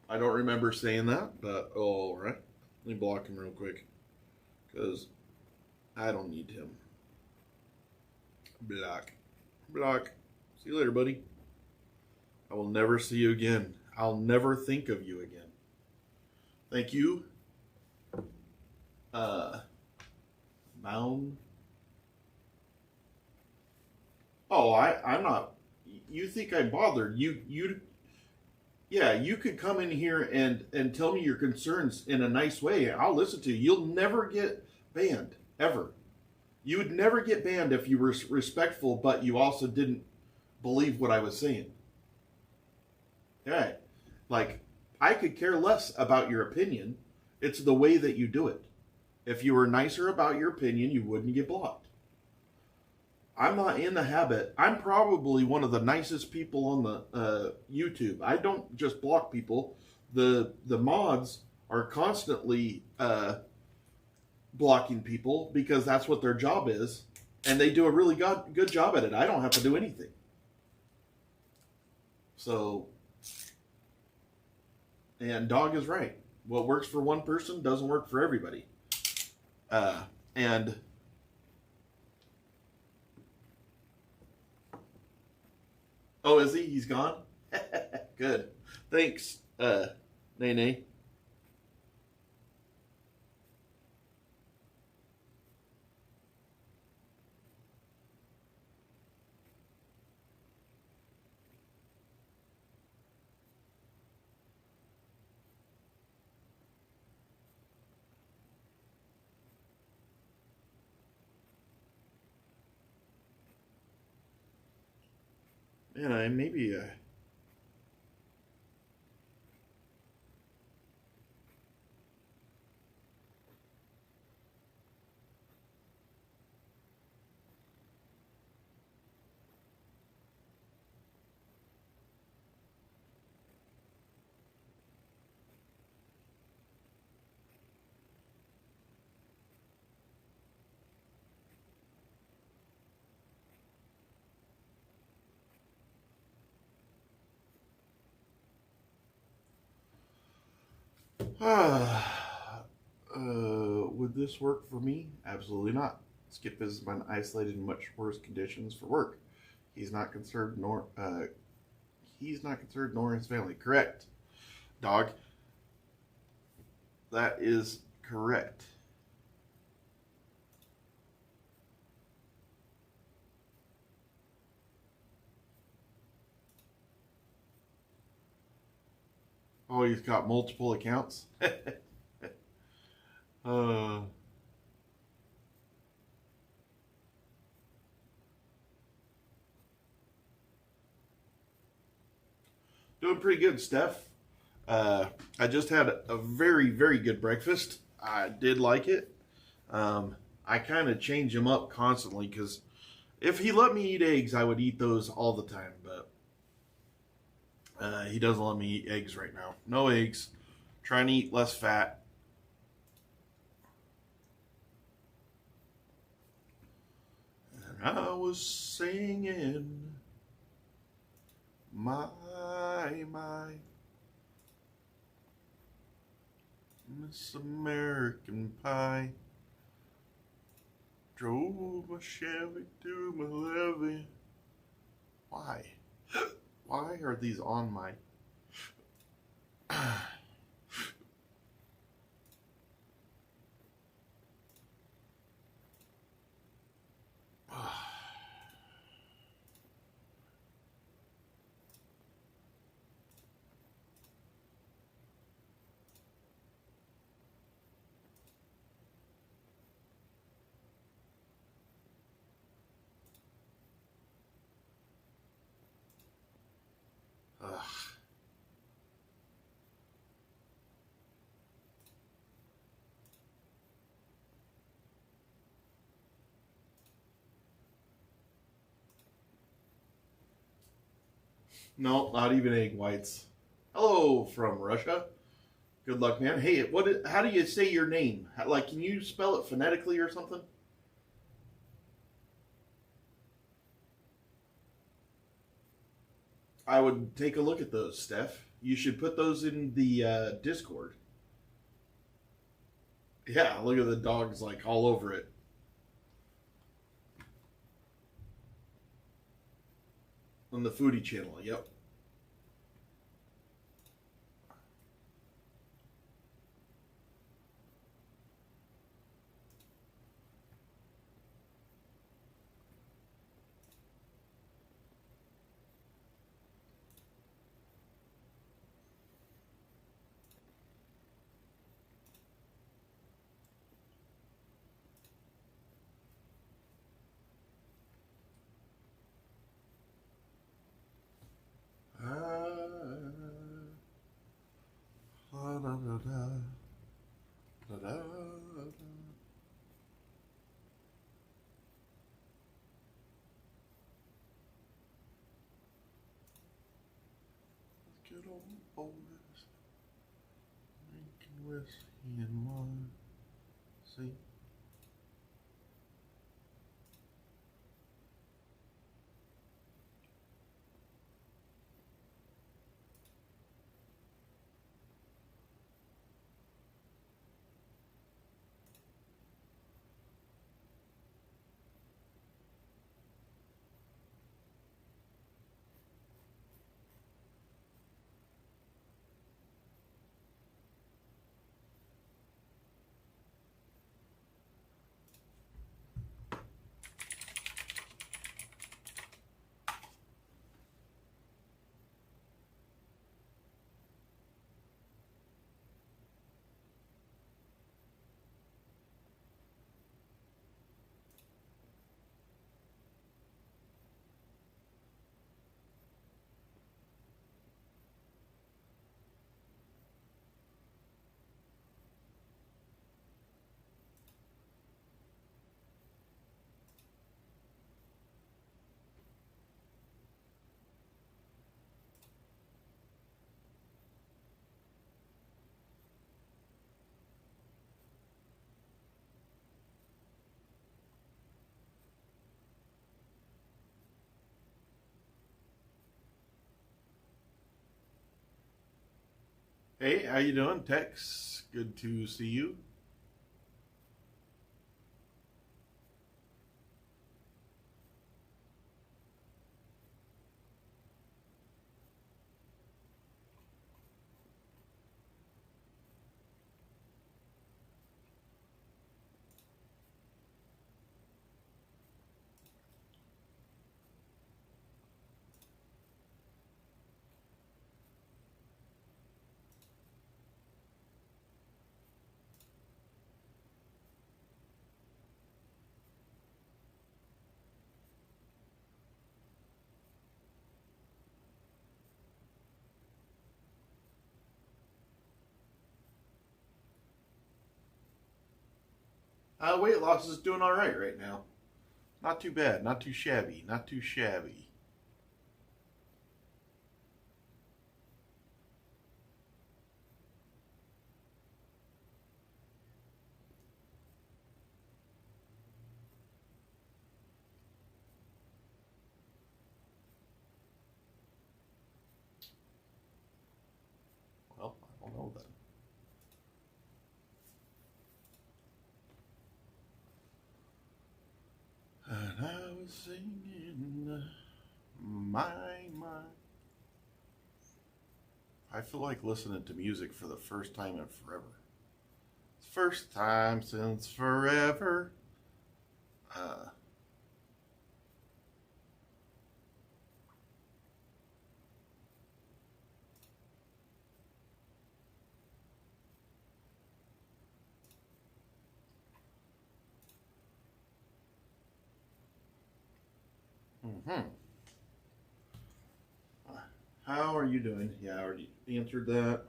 I don't remember saying that, but all right. Let me block him real quick, because I don't need him. Block. Block. See you later, buddy. I will never see you again. I'll never think of you again. Thank you. Bound. Oh, I'm not. You think I'm bothered? Yeah, you could come in here and tell me your concerns in a nice way. I'll listen to you. You'll never get banned, ever. You would never get banned if you were respectful, but you also didn't believe what I was saying. Okay. Like, I could care less about your opinion. It's the way that you do it. If you were nicer about your opinion, you wouldn't get blocked. I'm not in the habit. I'm probably one of the nicest people on the YouTube. I don't just block people. The mods are constantly blocking people because that's what their job is, and they do a really good job at it. I don't have to do anything. So, and Dog is right. What works for one person doesn't work for everybody. And oh, is he? He's gone? Good. Thanks, Nene. Yeah, maybe would this work for me? Absolutely not. Skip has been isolated in much worse conditions for work. He's not concerned, nor his family. Correct, Dog. That is correct. Oh, he's got multiple accounts. uh, Doing pretty good, Steph. I just had a very, very good breakfast. I did like it. I kind of change them up constantly because if he let me eat eggs, I would eat those all the time. But he doesn't let me eat eggs right now. No eggs. Trying to eat less fat. And I was singing, my, Miss American Pie. Drove my Chevy to my levee. Why? Why are these on my... No, not even egg whites. Hello from Russia. Good luck, man. Hey, how do you say your name? Like, can you spell it phonetically or something? I would take a look at those, Steph. You should put those in the Discord. Yeah, look at the dogs like all over it. On the foodie channel, yep. Da, da, da, da, da, da, da. boys drinking whiskey and wine. See? Hey, how you doing, Tex? Good to see you. Weight loss is doing all right now. Not too bad, not too shabby, not too shabby. Well, I don't know then. And I was singing my mind. I feel like listening to music for the first time in forever. First time since forever. Uh, mhm. How are you doing? Yeah, I already answered that.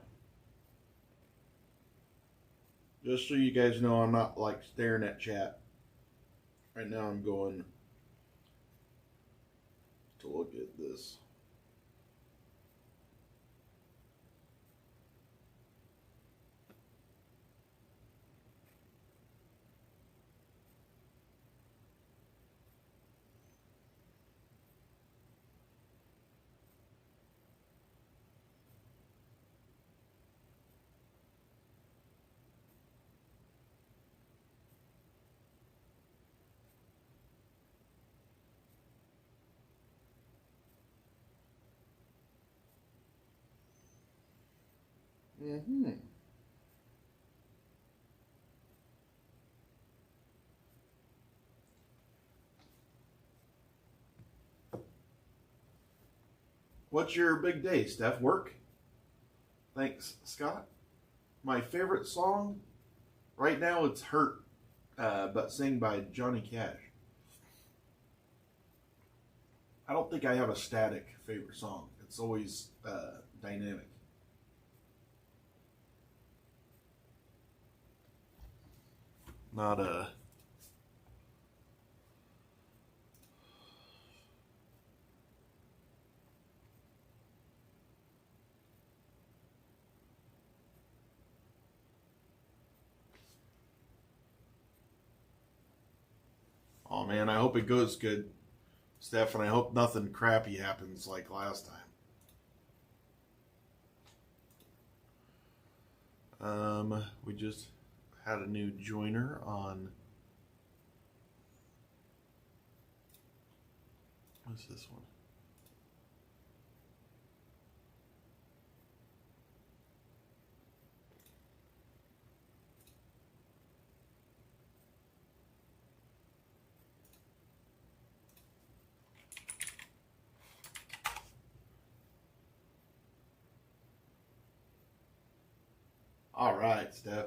Just so you guys know, I'm not like staring at chat. Right now I'm going to look at this. Mm-hmm. What's your big day, Steph? Work? Thanks, Scott. My favorite song right now it's "Hurt," but sing by Johnny Cash. I don't think I have a static favorite song. It's always dynamic. Not a. man. I hope it goes good, Steph, and I hope nothing crappy happens like last time. We just had a new joiner on. What's this one? All right, Steph.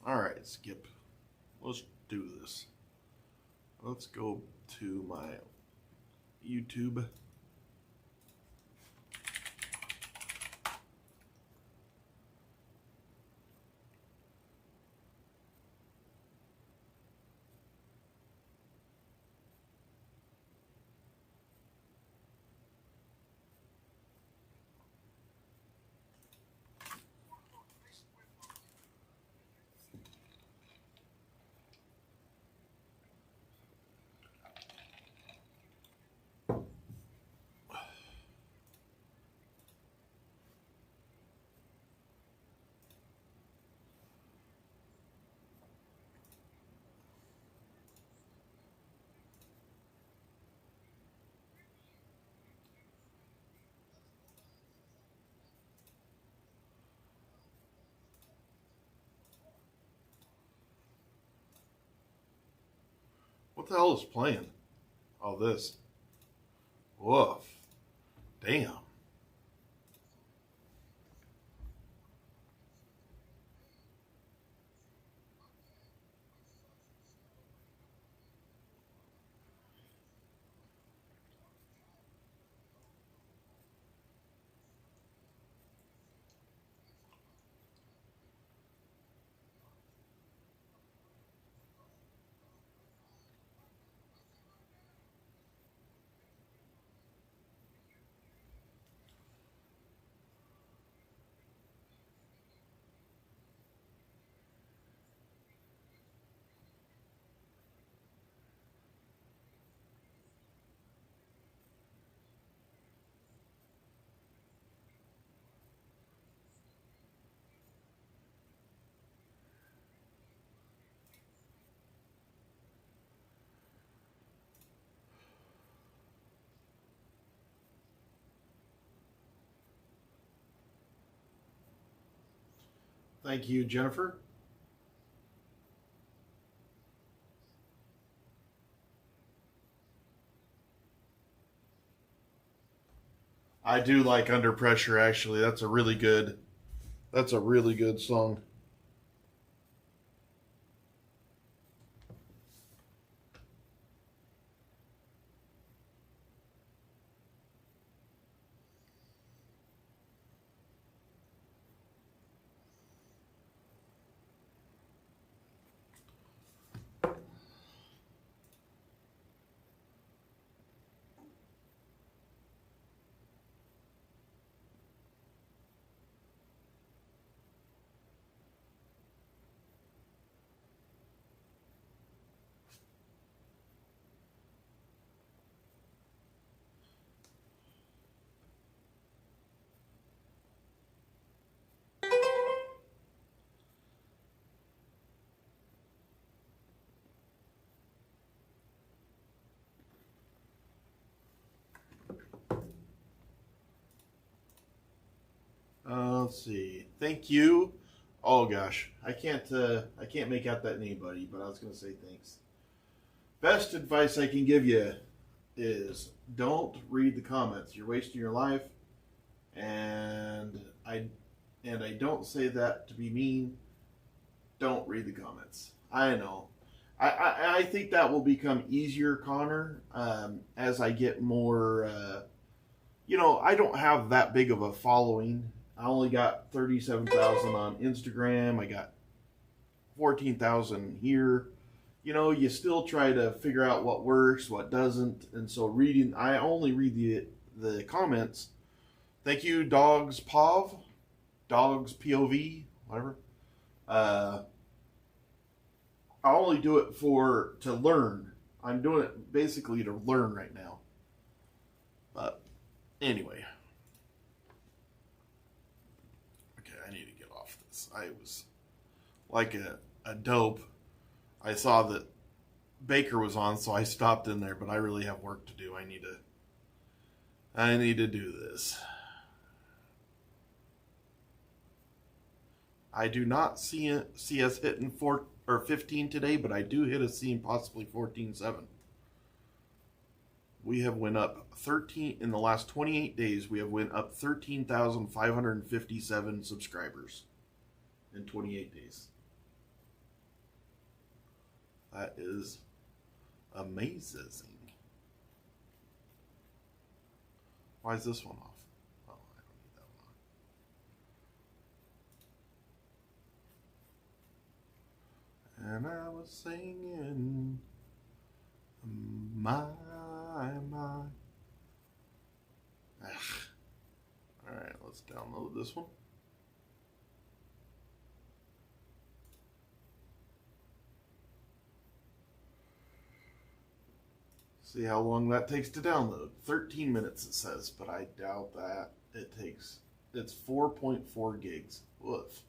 All right, Skip. Let's do this. Let's go to my YouTube. What the hell is playing? All this. Woof. Damn. Thank you, Jennifer. I do like Under Pressure, actually. That's a really good song. Let's see. Thank you. Oh gosh, I can't make out that name, buddy. But I was gonna say thanks. Best advice I can give you is don't read the comments. You're wasting your life, and I don't say that to be mean. Don't read the comments. I know. I think that will become easier, Connor, as I get more. I don't have that big of a following. I only got 37,000 on Instagram. I got 14,000 here. You know, you still try to figure out what works, what doesn't, and so reading. I only read the comments. Thank you, Dogs Pov, Dogs POV, whatever. I only do it to learn. I'm doing it basically to learn right now. But anyway. Okay, I need to get off this. I was like a dope. I saw that Baker was on, so I stopped in there, but I really have work to do. I need to do this. I do not see us hitting 4 or 15 today, but I do hit a scene possibly 14.7. We have went up 13 in the last 28 days. We have went up 13,557 subscribers in 28 days. That is amazing. Why is this one off? Oh, I don't need that one. And I was singing, my. Alright, let's download this one. See how long that takes to download. 13 minutes it says, but I doubt that it takes. It's 4.4 gigs. Woof.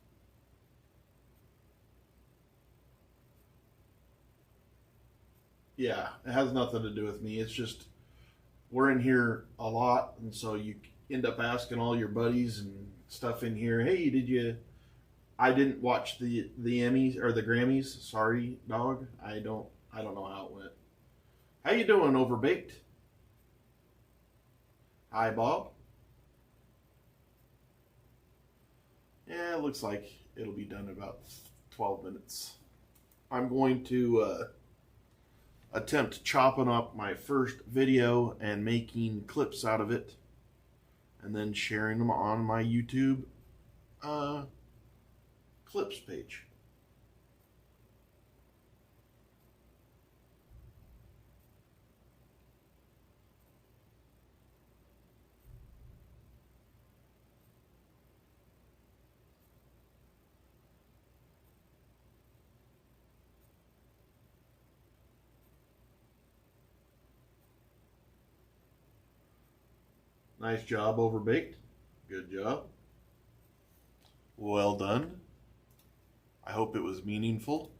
Yeah, it has nothing to do with me. It's just we're in here a lot, and so you end up asking all your buddies and stuff in here. Hey, I didn't watch the Emmys or the Grammys. Sorry, dog. I don't know how it went. How you doing, Overbaked? Hi, Bob. Yeah, it looks like it'll be done in about 12 minutes. I'm going to attempt chopping up my first video and making clips out of it, and then sharing them on my YouTube clips page. Nice job, Overbaked. Good job. Well done. I hope it was meaningful.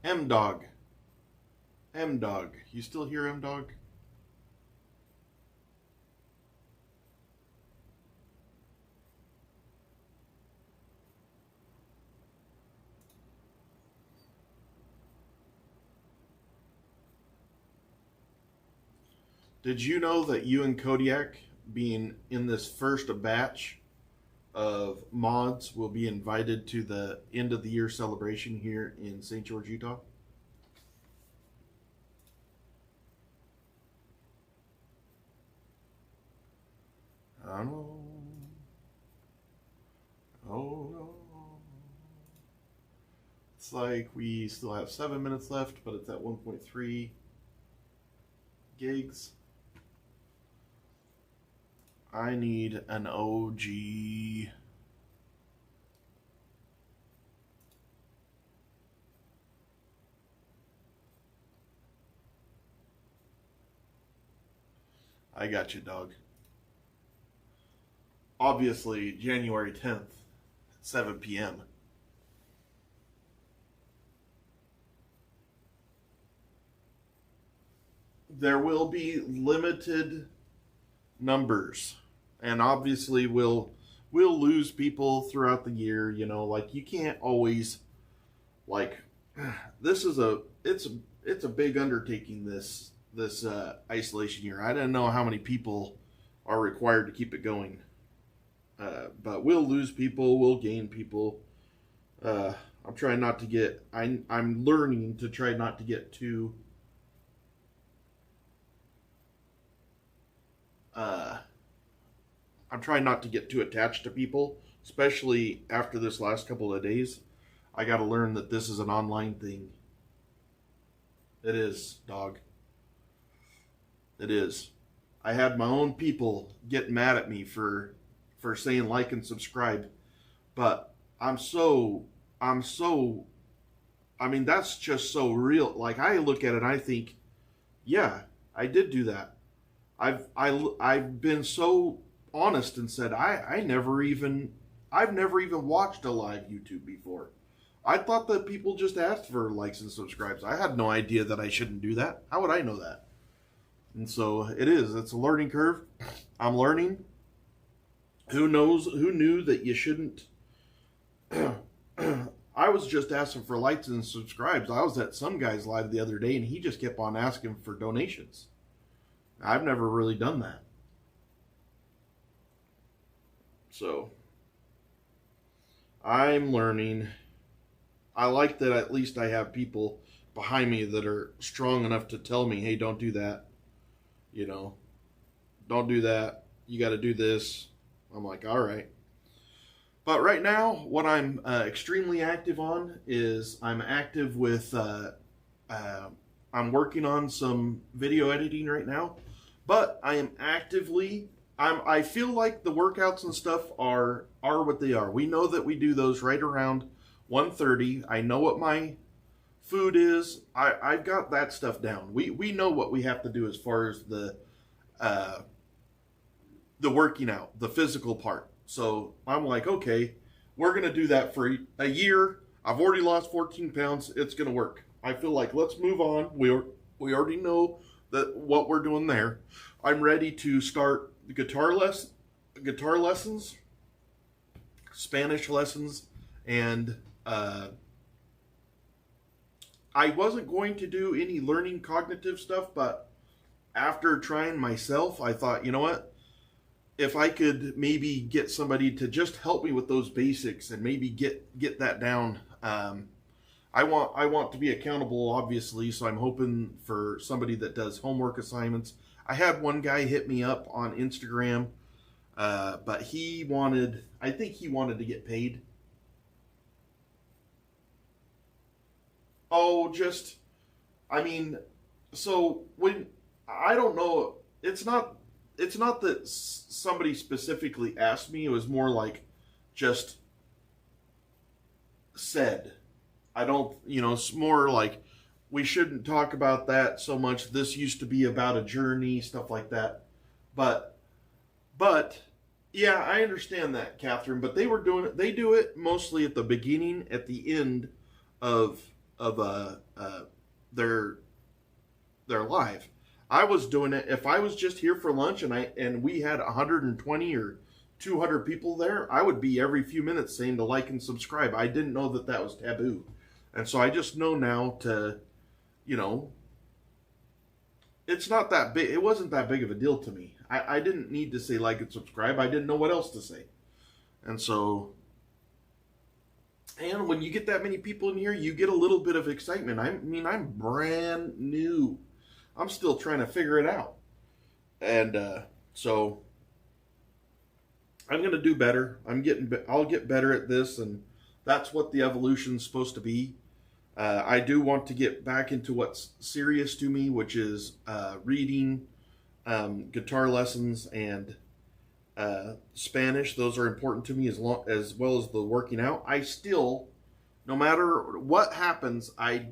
M-Dog. M-Dog. You still hear M-Dog? Did you know that you and Kodiak, being in this first batch of mods, will be invited to the end of the year celebration here in St. George, Utah? I know. Oh no. It's like we still have 7 minutes left, but it's at 1.3 gigs. I need an OG. I got you, dog. Obviously, January 10th, 7 p.m. There will be limited numbers, and obviously we'll lose people throughout the year. You know, like you can't always like this is it's a big undertaking. This isolation year. I don't know how many people are required to keep it going, but we'll lose people, we'll gain people. I'm trying not to get. I'm learning to try not to get too. I'm trying not to get too attached to people, especially after this last couple of days. I got to learn that this is an online thing. It is, dog. It is. I had my own people get mad at me for saying like and subscribe, but I mean, that's just so real. Like I look at it, and I think, yeah, I did do that. I've been so honest and said I've never even watched a live YouTube before. I thought that people just asked for likes and subscribes. I had no idea that I shouldn't do that. How would I know that? And so it's a learning curve. I'm learning. Who knew that you shouldn't? I was just asking for likes and subscribes. I was at some guy's live the other day and he just kept on asking for donations. I've never really done that. So, I'm learning. I like that at least I have people behind me that are strong enough to tell me, hey, don't do that. You know, don't do that. You got to do this. I'm like, all right. But right now, what I'm extremely active on is I'm active with, I'm working on some video editing right now. But I am actively, I feel like the workouts and stuff are what they are. We know that we do those right around 1:30. I know what my food is. I've got that stuff down. We know what we have to do as far as the working out, the physical part. So I'm like, okay, we're going to do that for a year. I've already lost 14 pounds. It's going to work. I feel like let's move on. We already know that what we're doing there. I'm ready to start guitar lessons, Spanish lessons, and I wasn't going to do any learning cognitive stuff, but after trying myself, I thought, you know what? If I could maybe get somebody to just help me with those basics and maybe get that down. I want to be accountable, obviously, so I'm hoping for somebody that does homework assignments. I had one guy hit me up on Instagram, but I think he wanted to get paid. Oh, so when, I don't know, it's not that somebody specifically asked me, it was more like just said. I don't, it's more like we shouldn't talk about that so much. This used to be about a journey, stuff like that. But yeah, I understand that, Catherine. But they were doing it. They do it mostly at the beginning, at the end of their live. I was doing it if I was just here for lunch and we had 120 or 200 people there. I would be every few minutes saying to like and subscribe. I didn't know that was taboo. And so I just know now to, it's not that big. It wasn't that big of a deal to me. I didn't need to say like and subscribe. I didn't know what else to say. And so, and when you get that many people in here, you get a little bit of excitement. I'm brand new. I'm still trying to figure it out. And so I'm going to do better. I'll get better at this, and that's what the evolution's supposed to be. I do want to get back into what's serious to me, which is reading, guitar lessons, and Spanish. Those are important to me as well as the working out. I still, no matter what happens, I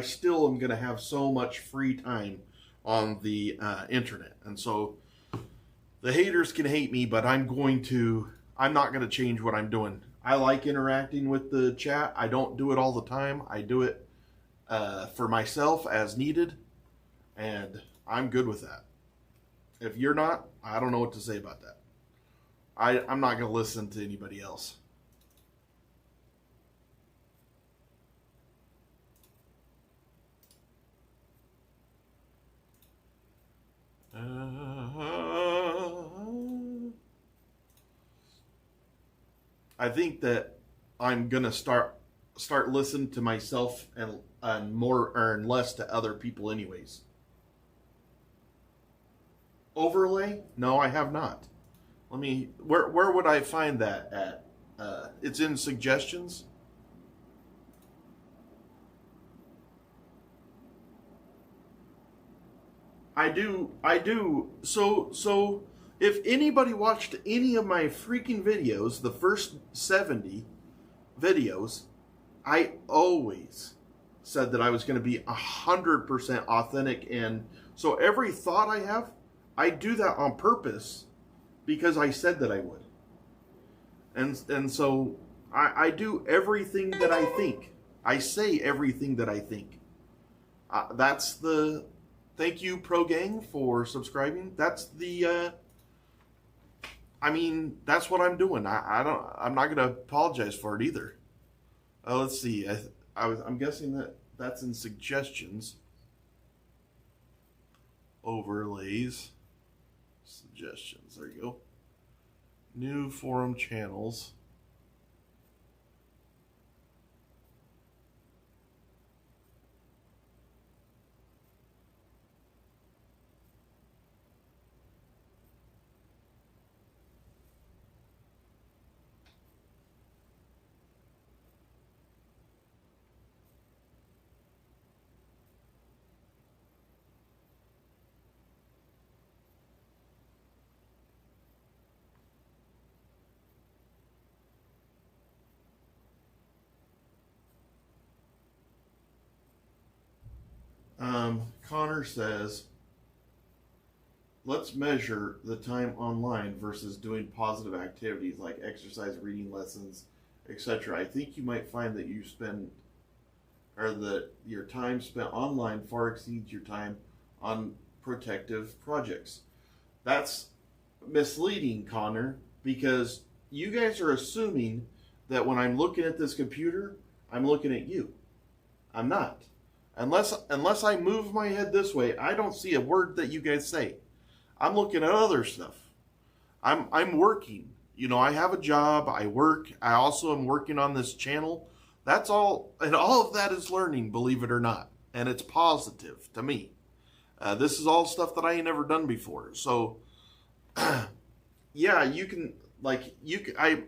still am going to have so much free time on the internet. And so the haters can hate me, but I'm not going to change what I'm doing. I like interacting with the chat. I don't do it all the time. I do it for myself as needed, and I'm good with that. If you're not, I don't know what to say about that. I'm not going to listen to anybody else. I think that I'm gonna start listening to myself and more and less to other people, anyways. Overlay? No, I have not. Let me. Where would I find that at? It's in suggestions. I do. So if anybody watched any of my freaking videos, the first 70 videos, I always said that I was going to be 100% authentic, and so every thought I have, I do that on purpose because I said that I would. And so I do everything that I think. I say everything that I think. That's the. Thank you, Pro Gang, for subscribing. That's the. I mean, that's what I'm doing. I'm not gonna apologize for it either. Let's see. I'm guessing that that's in suggestions. Overlays. Suggestions. There you go. New forum channels. Connor says, let's measure the time online versus doing positive activities like exercise, reading lessons, etc. I think you might find that you spend, or that your time spent online far exceeds your time on protective projects. That's misleading, Connor, because you guys are assuming that when I'm looking at this computer, I'm looking at you. I'm not. Unless I move my head this way, I don't see a word that you guys say. I'm looking at other stuff. I'm working. You know, I have a job, I work, I also am working on this channel. That's all, and all of that is learning, believe it or not. And it's positive to me. This is all stuff that I ain't never done before. So, yeah, you can,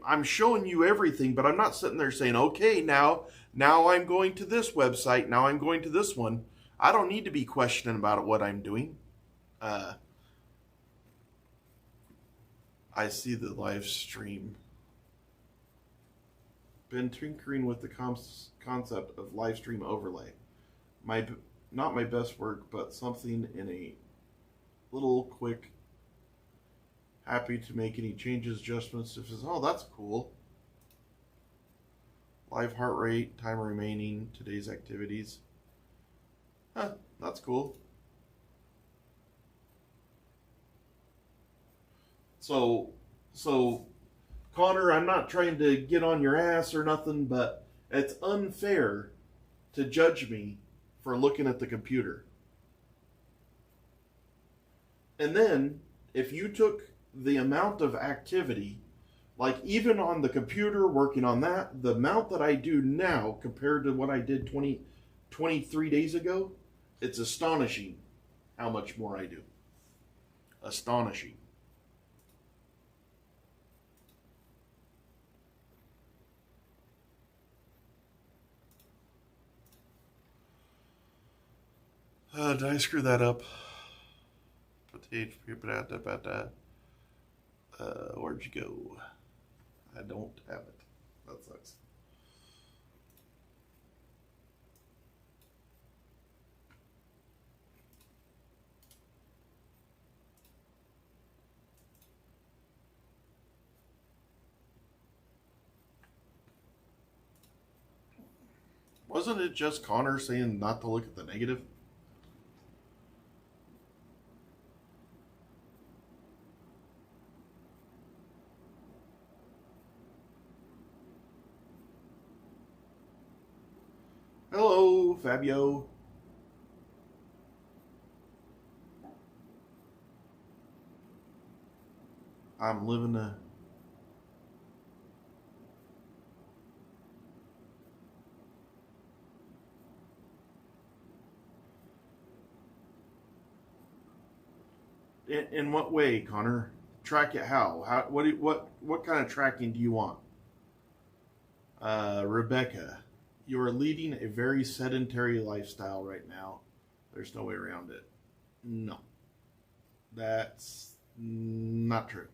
I'm showing you everything, but I'm not sitting there saying, okay, now I'm going to this website, now I'm going to this one. I don't need to be questioning about what I'm doing. I see the live stream. Been tinkering with the concept of live stream overlay. Not my best work, but something in a little quick. Happy to make any changes, adjustments. If it's, oh, that's cool. Live heart rate, time remaining, today's activities. Huh, that's cool. So, Connor, I'm not trying to get on your ass or nothing, but it's unfair to judge me for looking at the computer. And then, if you took the amount of activity, like even on the computer working on that, the amount that I do now compared to what I did 23 days ago, it's astonishing how much more I do. Astonishing. Did I screw that up? Where'd you go? I don't have it. That sucks. Wasn't it just Connor saying not to look at the negative? Hello, Fabio. I'm living a... In what way, Connor? Track it how? What kind of tracking do you want? Rebecca, you are leading a very sedentary lifestyle right now. There's no way around it. No, that's not true.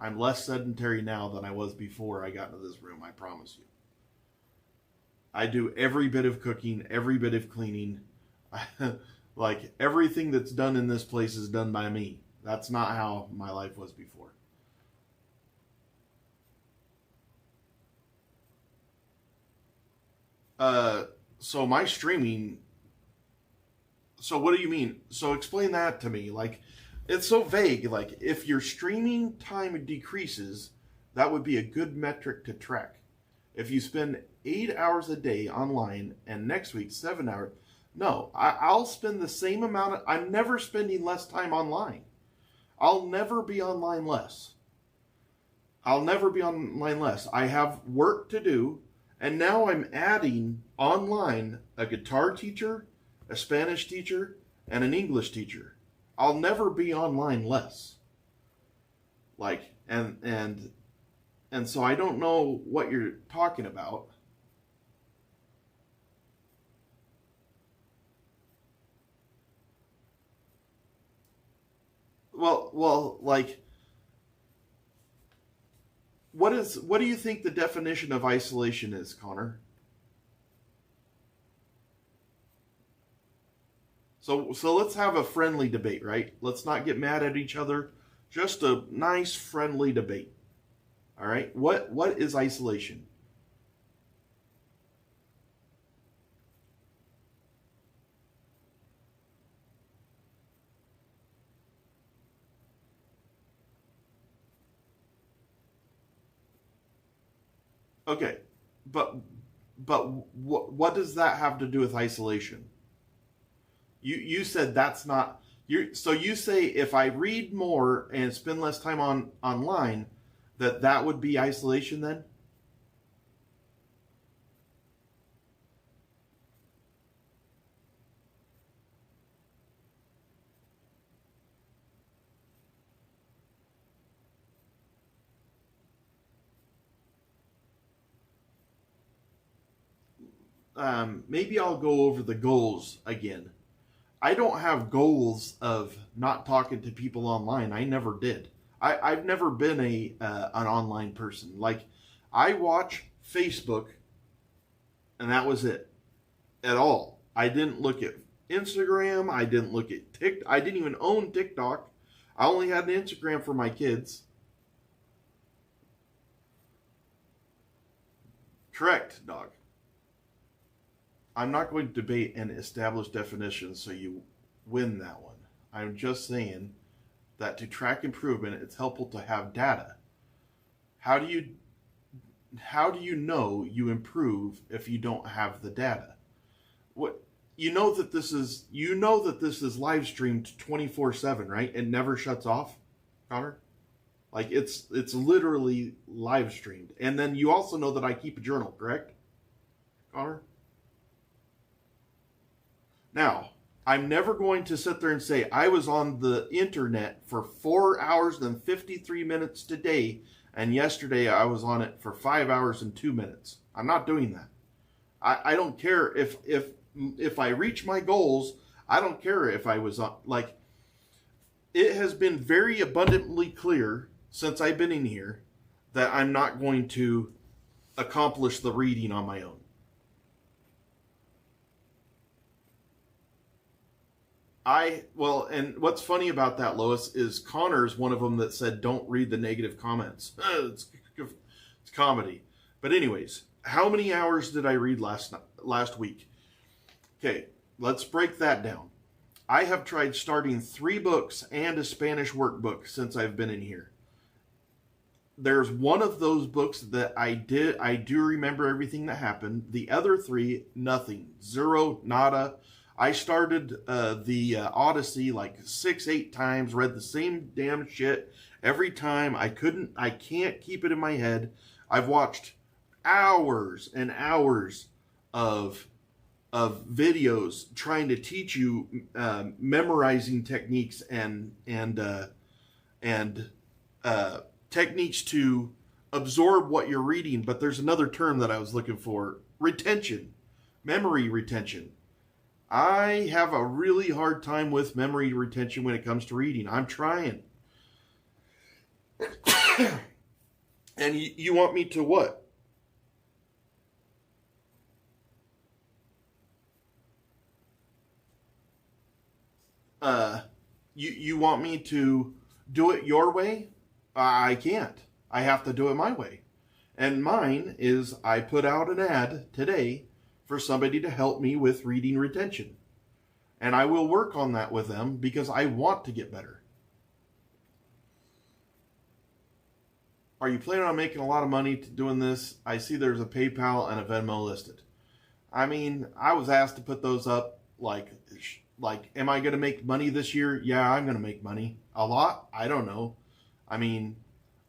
I'm less sedentary now than I was before I got into this room, I promise you. I do every bit of cooking, every bit of cleaning. Like, everything that's done in this place is done by me. That's not how my life was before. So my streaming... So what do you mean? So explain that to me. Like, it's so vague. Like, if your streaming time decreases, that would be a good metric to track. If you spend 8 hours a day online and next week 7 hours... No, I'll spend the same amount of... I'm never spending less time online. I'll never be online less. I'll never be online less. I have work to do, and now I'm adding online a guitar teacher, a Spanish teacher, and an English teacher. I'll never be online less. Like, and so I don't know what you're talking about. Well, like, what do you think the definition of isolation is, Connor? So let's have a friendly debate, right? Let's not get mad at each other. Just a nice, friendly debate. All right? What is isolation? Okay, but what does that have to do with isolation? You said that's not you. So you say if I read more and spend less time online, that would be isolation then? Maybe I'll go over the goals again. I don't have goals of not talking to people online. I never did. I've never been an online person. Like, I watch Facebook, and that was it. At all. I didn't look at Instagram. I didn't look at TikTok. I didn't even own TikTok. I only had an Instagram for my kids. Correct, dog. I'm not going to debate an established definition so you win that one. I'm just saying that to track improvement, it's helpful to have data. How do you know you improve if you don't have the data? What you know that this is live streamed 24/7, right? It never shuts off, Connor? Like, it's literally live streamed. And then you also know that I keep a journal, correct, Connor? Now, I'm never going to sit there and say I was on the internet for 4 hours and 53 minutes today, and yesterday I was on it for 5 hours and 2 minutes. I'm not doing that. I don't care if I reach my goals. I don't care if I was on, like, it has been very abundantly clear since I've been in here that I'm not going to accomplish the reading on my own. And what's funny about that, Lois, is Connor's one of them that said, don't read the negative comments. It's comedy. But anyways, How many hours did I read last week? Okay, let's break that down. I have tried starting 3 books and a Spanish workbook since I've been in here. There's one of those books that I do remember everything that happened. The other 3, nothing. Zero, nada. I started the Odyssey like 6-8 times, read the same damn shit every time. I can't keep it in my head. I've watched hours and hours of videos trying to teach you memorizing techniques and techniques to absorb what you're reading. But there's another term that I was looking for: retention, memory retention. I have a really hard time with memory retention when it comes to reading. I'm trying. And you want me to what? You want me to do it your way? I can't. I have to do it my way. And mine is, I put out an ad today for somebody to help me with reading retention. And I will work on that with them because I want to get better. Are you planning on making a lot of money doing this? I see there's a PayPal and a Venmo listed. I mean, I was asked to put those up like, am I going to make money this year? Yeah, I'm going to make money. A lot? I don't know. I mean,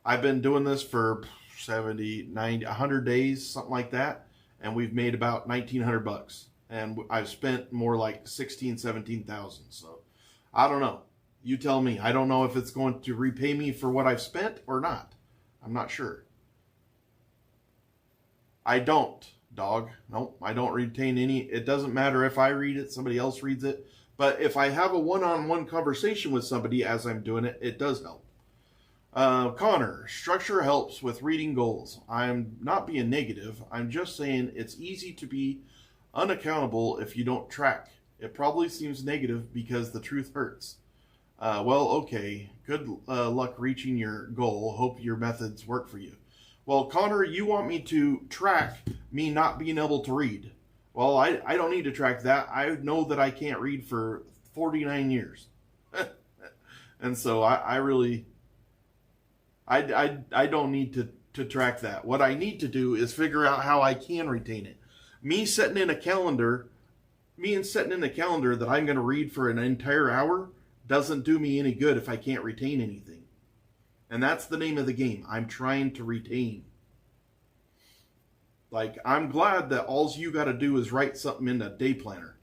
I've been doing this for 70, 90, 100 days, something like that. And we've made about $1,900. And I've spent more like 16, 17,000. So I don't know. You tell me. I don't know if it's going to repay me for what I've spent or not. I'm not sure. I don't, dog. Nope, I don't retain any. It doesn't matter if I read it, somebody else reads it. But if I have a one-on-one conversation with somebody as I'm doing it, it does help. Connor, structure helps with reading goals. I'm not being negative. I'm just saying it's easy to be unaccountable if you don't track. It probably seems negative because the truth hurts. Well, okay. Good luck reaching your goal. Hope your methods work for you. Well, Connor, you want me to track me not being able to read. Well, I don't need to track that. I know that I can't read for 49 years. And so I really, I don't need to track that. What I need to do is figure out how I can retain it. Me setting in a calendar that I'm going to read for an entire hour doesn't do me any good if I can't retain anything. And that's the name of the game. I'm trying to retain. Like, I'm glad that all you got to do is write something in a day planner.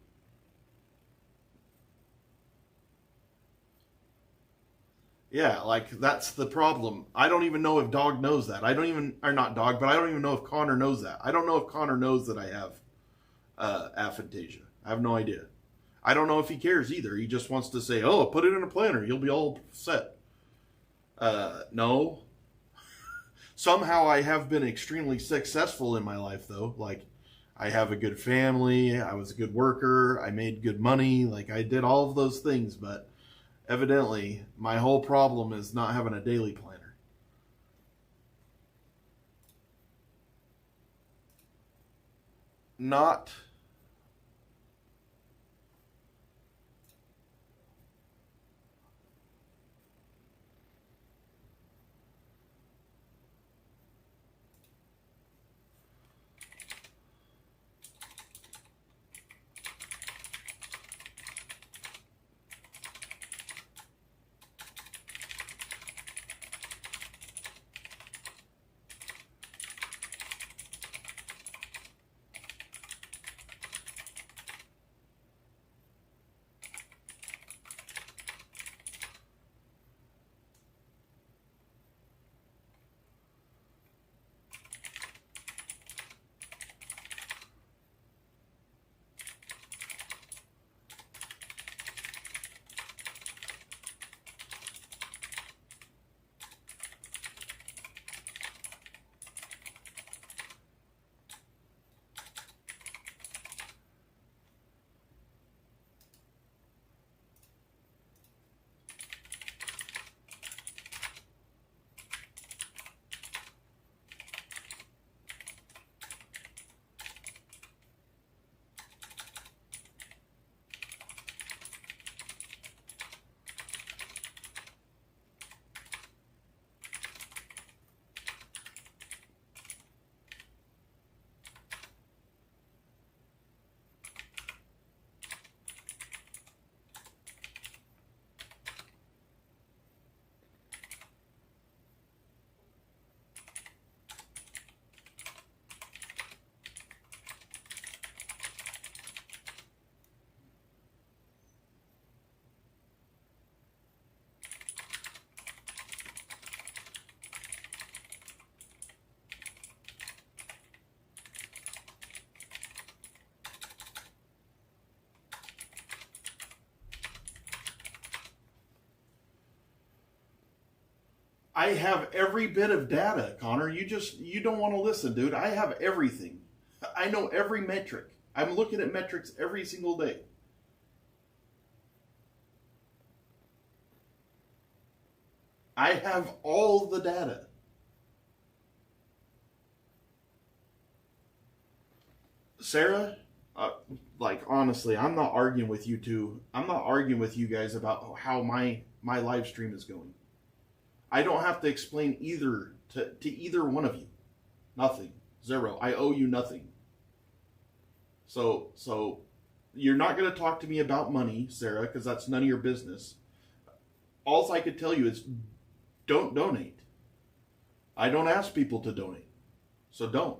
Yeah, like, that's the problem. I don't even know if Dog knows that. I don't even know if Connor knows that. I don't know if Connor knows that I have aphantasia. I have no idea. I don't know if he cares either. He just wants to say, oh, put it in a planner. You'll be all set. No. Somehow I have been extremely successful in my life, though. Like, I have a good family. I was a good worker. I made good money. Like, I did all of those things. But evidently, my whole problem is not having a daily planner. Not... I have every bit of data, Connor. You don't want to listen, dude. I have everything. I know every metric. I'm looking at metrics every single day. I have all the data. Sarah, like honestly, I'm not arguing with you two. I'm not arguing with you guys about how my live stream is going. I don't have to explain either to either one of you. Nothing. Zero. I owe you nothing. So you're not going to talk to me about money, Sarah, because that's none of your business. All I could tell you is don't donate. I don't ask people to donate. So don't.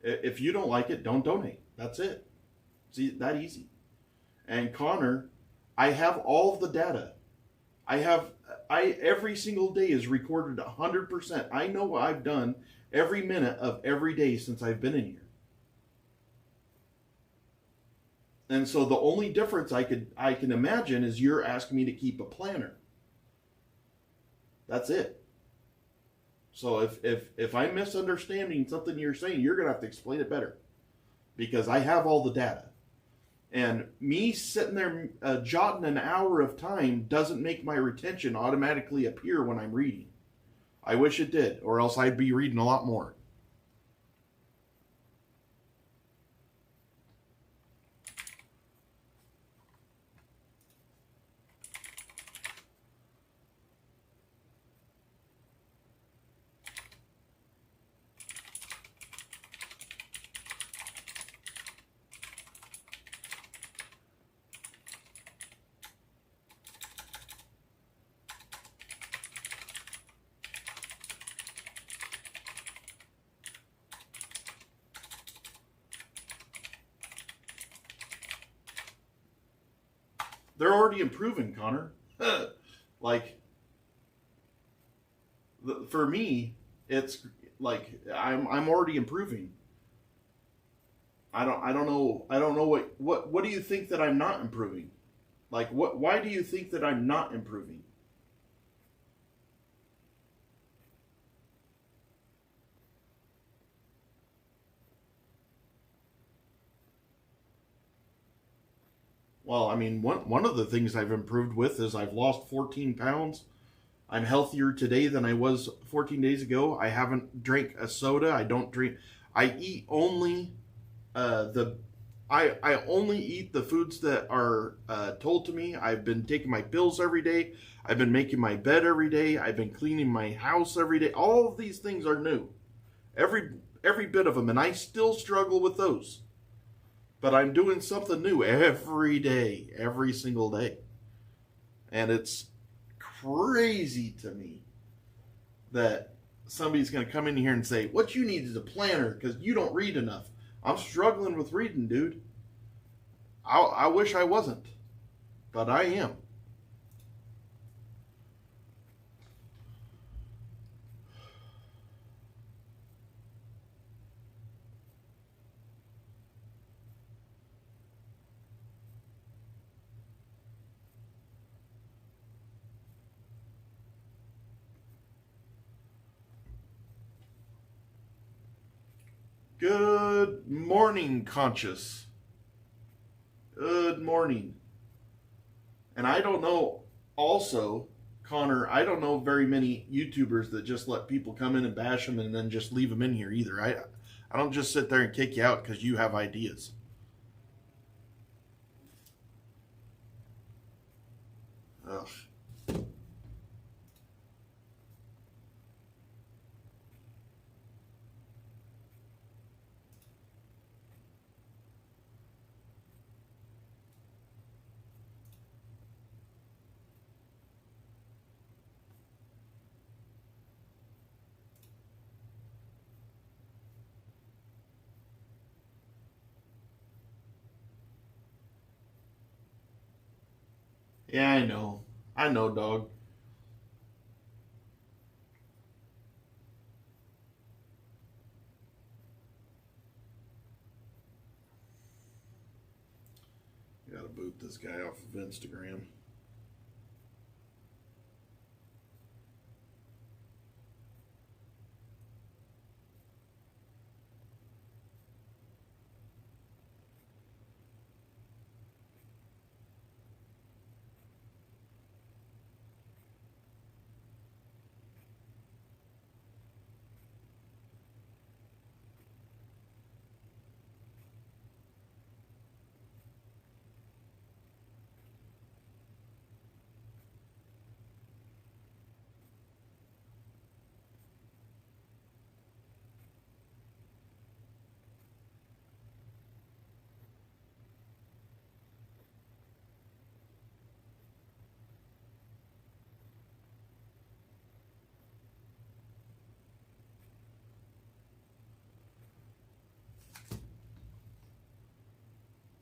If you don't like it, don't donate. That's it. See, that easy. And Connor, I have all of the data. Every single day is recorded 100%. I know what I've done every minute of every day since I've been in here. And so the only difference I can imagine is you're asking me to keep a planner. That's it. So if I'm misunderstanding something you're saying, you're going to have to explain it better. Because I have all the data. And me sitting there jotting an hour of time doesn't make my retention automatically appear when I'm reading. I wish it did, or else I'd be reading a lot more. They're already improving, Connor. Like, for me, it's like I'm already improving. I don't know what do you think that I'm not improving? Like why do you think that I'm not improving? Well, I mean, one of the things I've improved with is I've lost 14 pounds. I'm healthier today than I was 14 days ago. I haven't drank a soda. I don't drink. I eat only I only eat the foods that are told to me. I've been taking my pills every day. I've been making my bed every day. I've been cleaning my house every day. All of these things are new. Every bit of them, and I still struggle with those. But I'm doing something new every day, every single day. And it's crazy to me that somebody's going to come in here and say, what you need is a planner because you don't read enough. I'm struggling with reading, dude. I wish I wasn't, but I am. Good morning, Conscious. Good morning. And I don't know, also, Connor, I don't know very many YouTubers that just let people come in and bash them and then just leave them in here either. I don't just sit there and kick you out because you have ideas. Ugh. Yeah, I know. I know, dog. Gotta boot this guy off of Instagram.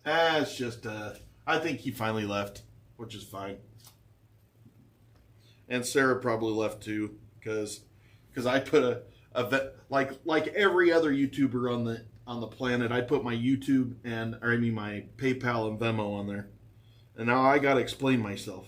It's just, I think he finally left, which is fine. And Sarah probably left too, because I put like every other YouTuber on the planet, I put my YouTube and or I mean my PayPal and Venmo on there, and now I got to explain myself.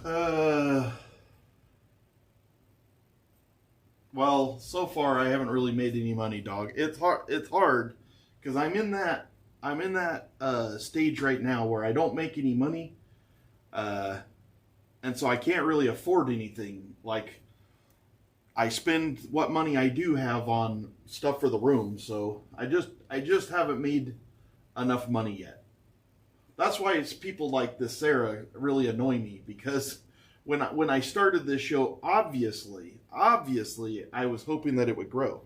Uh, well, so far I haven't really made any money, dog. It's hard. It's hard because I'm in that stage right now where I don't make any money, uh, and so I can't really afford anything. Like I spend what money I do have on stuff for the room, so I just haven't made enough money yet. That's why it's people like this Sarah really annoy me because when I started this show, obviously I was hoping that it would grow.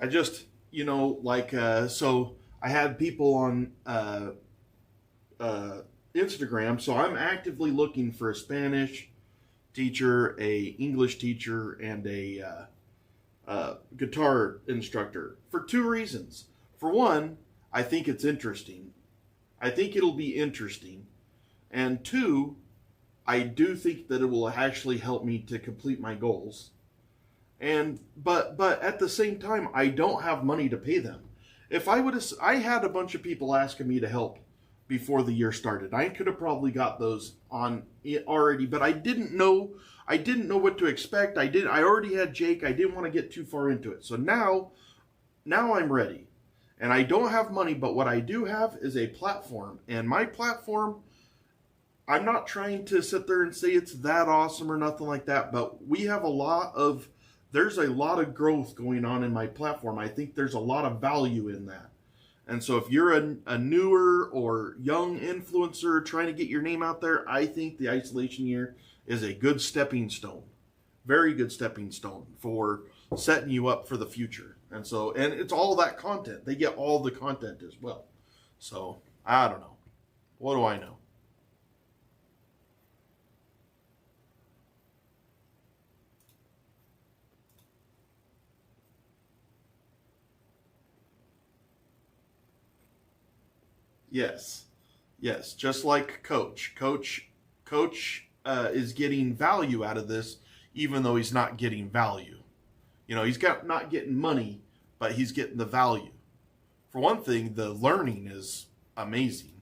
I just like so I had people on uh, Instagram, so I'm actively looking for a Spanish teacher, a English teacher, and a guitar instructor for two reasons. For one, I think it's interesting. I think it'll be interesting. And two, I do think that it will actually help me to complete my goals. And but at the same time, I don't have money to pay them. If I would have, I had a bunch of people asking me to help before the year started. I could have probably got those on it already, but I didn't know. I didn't know what to expect. I already had Jake. I didn't want to get too far into it. So now I'm ready. And I don't have money, but what I do have is a platform. And my platform, I'm not trying to sit there and say it's that awesome or nothing like that, but there's a lot of growth going on in my platform. I think there's a lot of value in that. And so if you're a newer or young influencer trying to get your name out there, I think the isolation year is a good stepping stone. Very good stepping stone for setting you up for the future. And it's all that content. They get all the content as well. So I don't know. What do I know? Yes. Yes. Just like Coach is getting value out of this, even though he's not getting value. He's got not getting money, but he's getting the value. For one thing, the learning is amazing.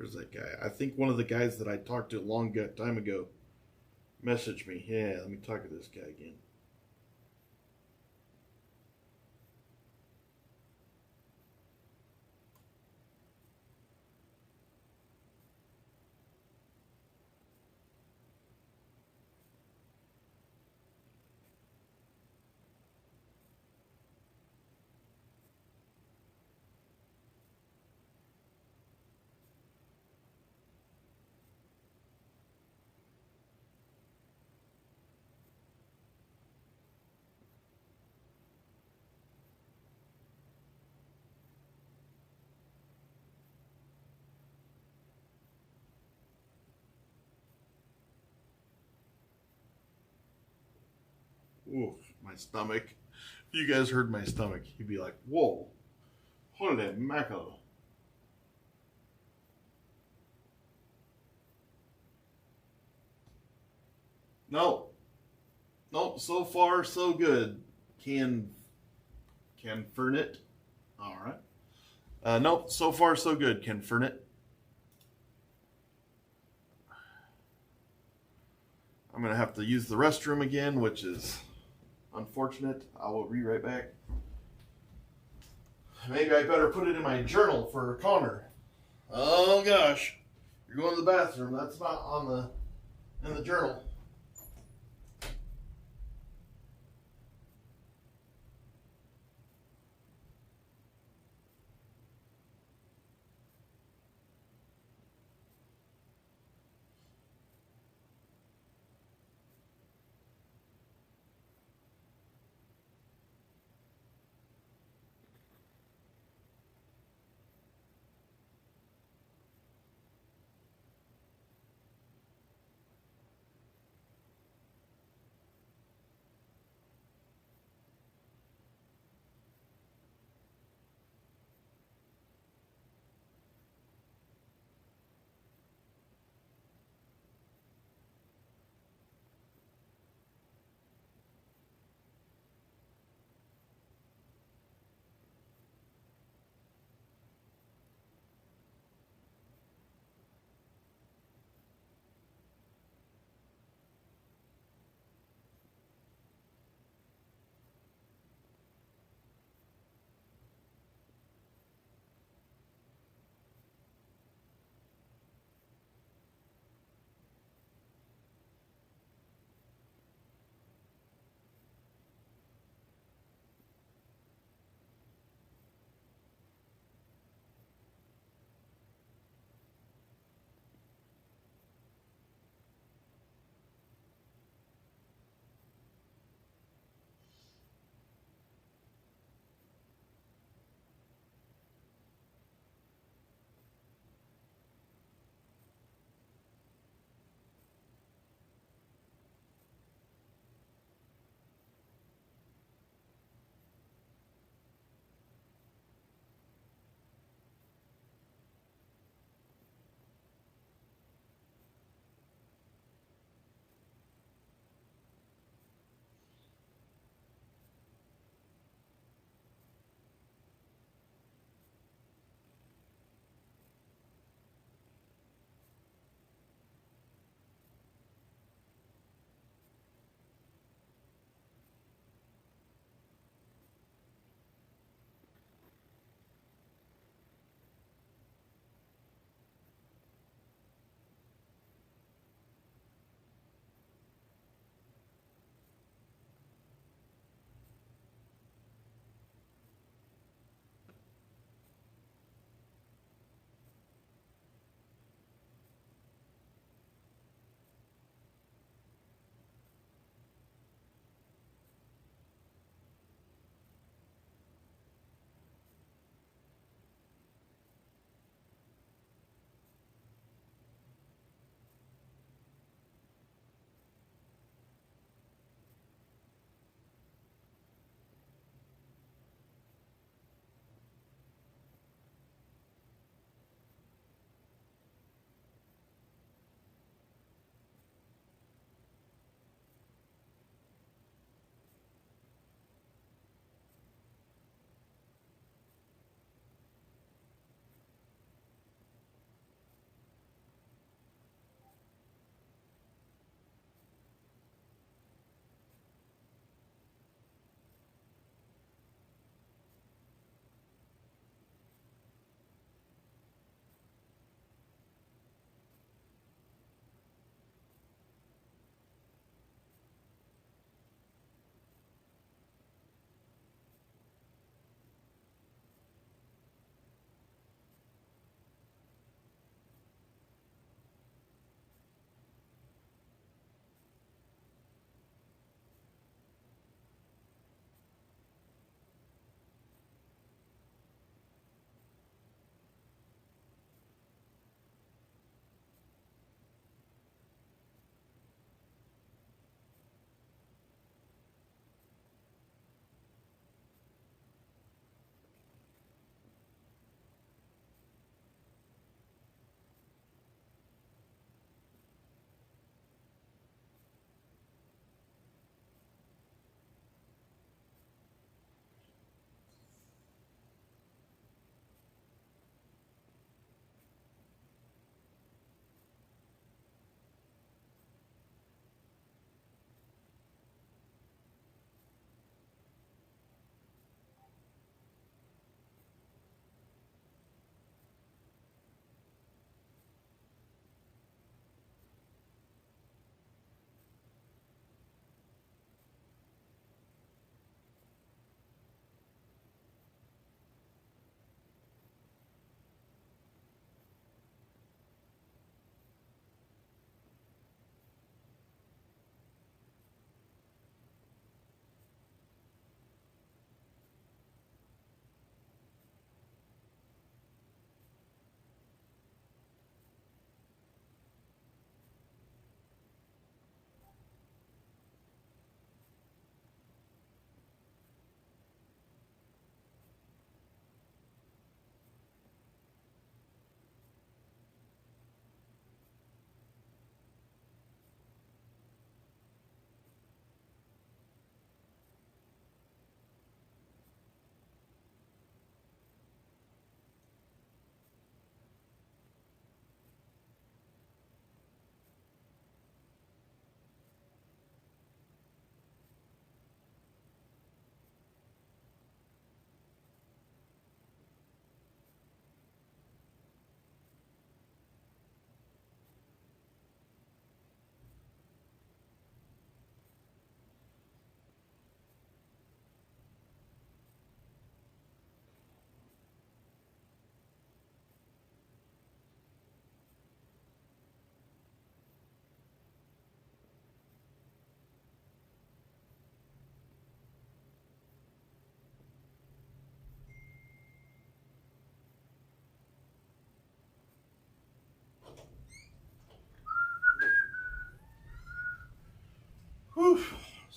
Where's that guy? I think one of the guys that I talked to a long time ago messaged me. Yeah, let me talk to this guy again. Oof, my stomach. If you guys heard my stomach, you'd be like, whoa, holy mackerel. No, nope, so far so good. Can Fernet. All right. Nope, so far so good. Can Fernet. I'm going to have to use the restroom again, which is unfortunate. I will be right back. Maybe I better put it in my journal for Connor. Oh gosh, you're going to the bathroom. That's not in the journal.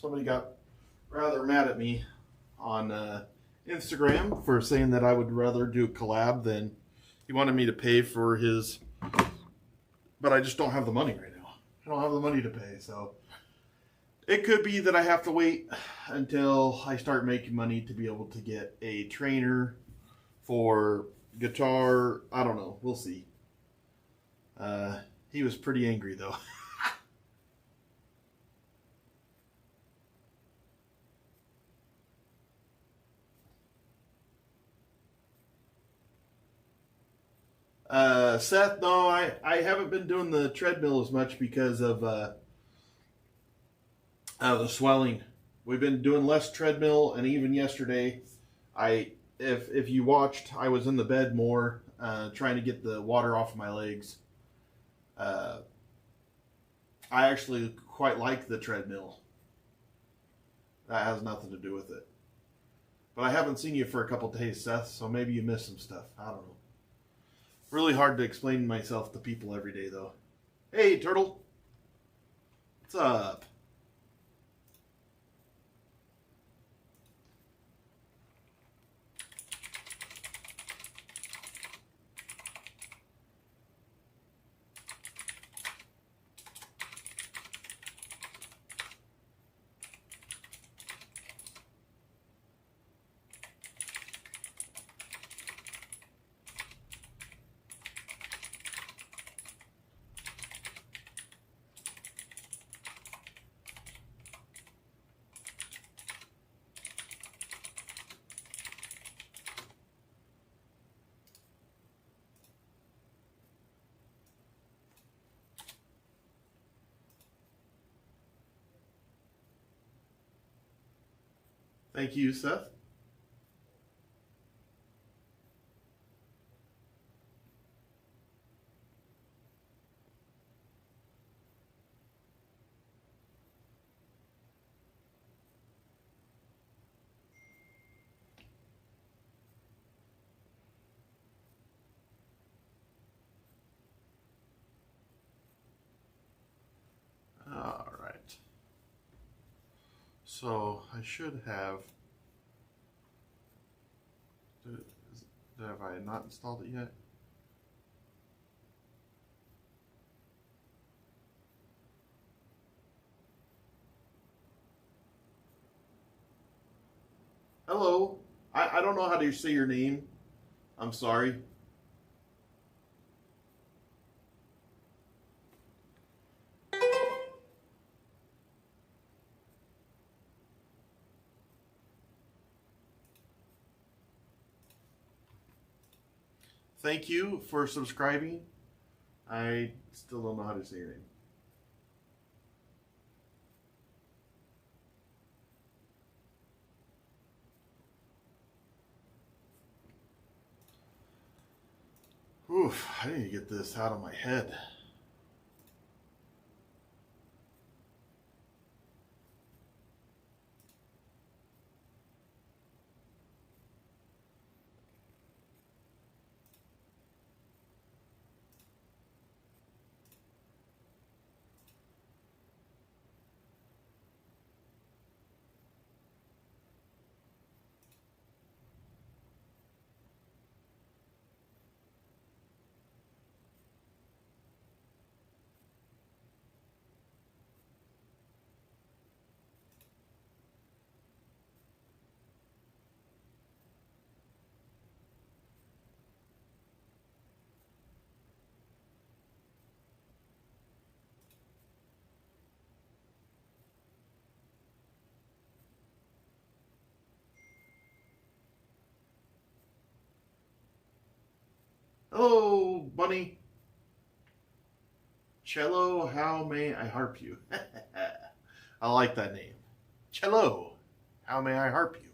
somebody got rather mad at me on Instagram for saying that I would rather do a collab than he wanted me to pay for his, but I just don't have the money right now. I don't have the money to pay, so it could be that I have to wait until I start making money to be able to get a trainer for guitar. I don't know. We'll see. He was pretty angry though. Seth, no, I haven't been doing the treadmill as much because of the swelling. We've been doing less treadmill, and even yesterday, if you watched, I was in the bed more, trying to get the water off of my legs. I actually quite like the treadmill. That has nothing to do with it. But I haven't seen you for a couple days, Seth, so maybe you missed some stuff. I don't know. Really hard to explain myself to people every day, though. Hey, Turtle. What's up? Thank you, Seth. All right. So I should have. Have I not installed it yet? Hello. I don't know how to say your name. I'm sorry. Thank you for subscribing. I still don't know how to say your name. Oof, I need to get this out of my head. Hello, Bunny. Cello, how may I harp you? I like that name. Cello, how may I harp you?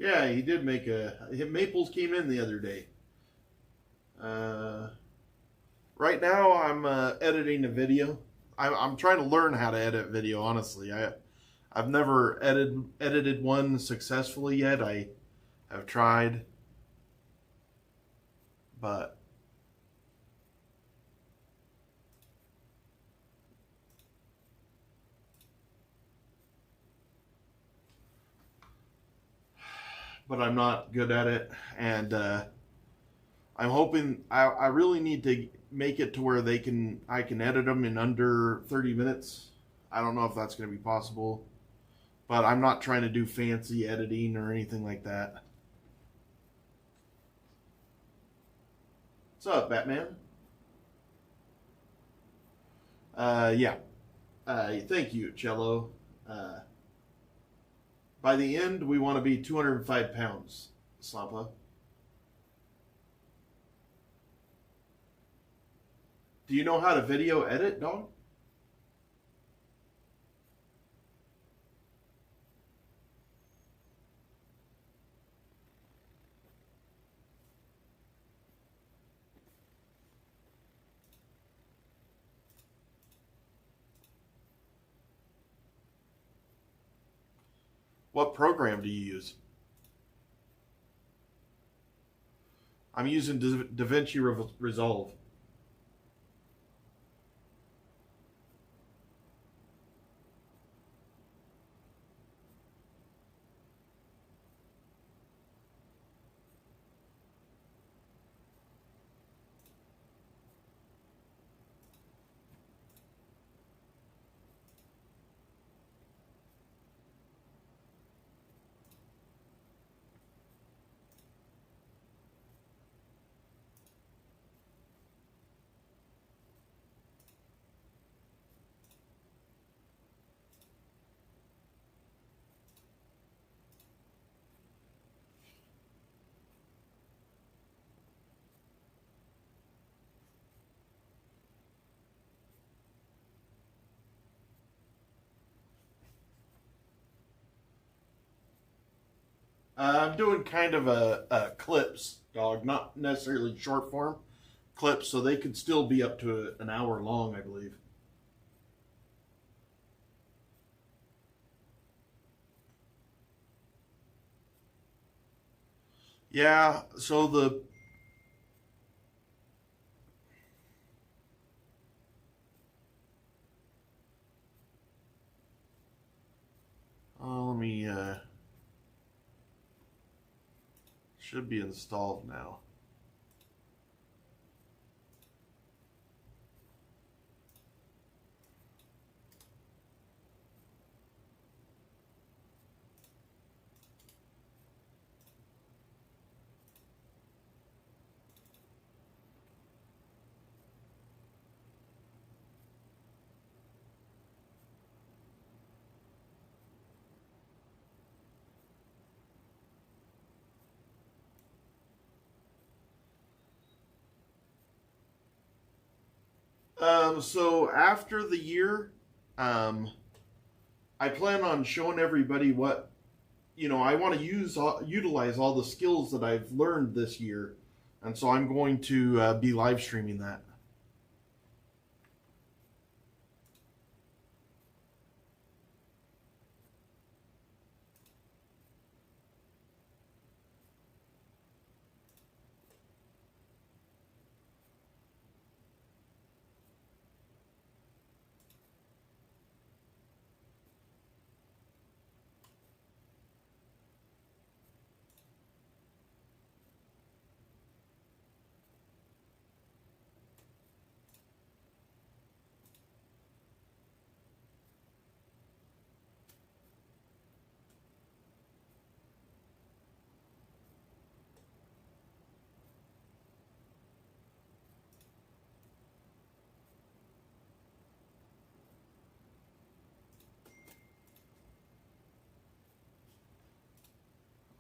Yeah, he did make Maples came in the other day. Right now, I'm editing a video. I'm trying to learn how to edit video. Honestly, I've never edited one successfully yet. I have tried, but I'm not good at it, and I'm hoping I really need to make it to where I can edit them in under 30 minutes. I don't know if that's going to be possible, but I'm not trying to do fancy editing or anything like that. What's up, Batman? Yeah. Thank you, Cello. By the end, we want to be 205 pounds, Slappa. Do you know how to video edit, dog? What program do you use? I'm using DaVinci Resolve. I'm doing kind of a clips, dog, not necessarily short form clips, so they could still be up to an hour long, I believe. Yeah, so let me should be installed now. So after the year, um, I plan on showing everybody what I want to utilize all the skills that I've learned this year, and so I'm going to be live streaming that.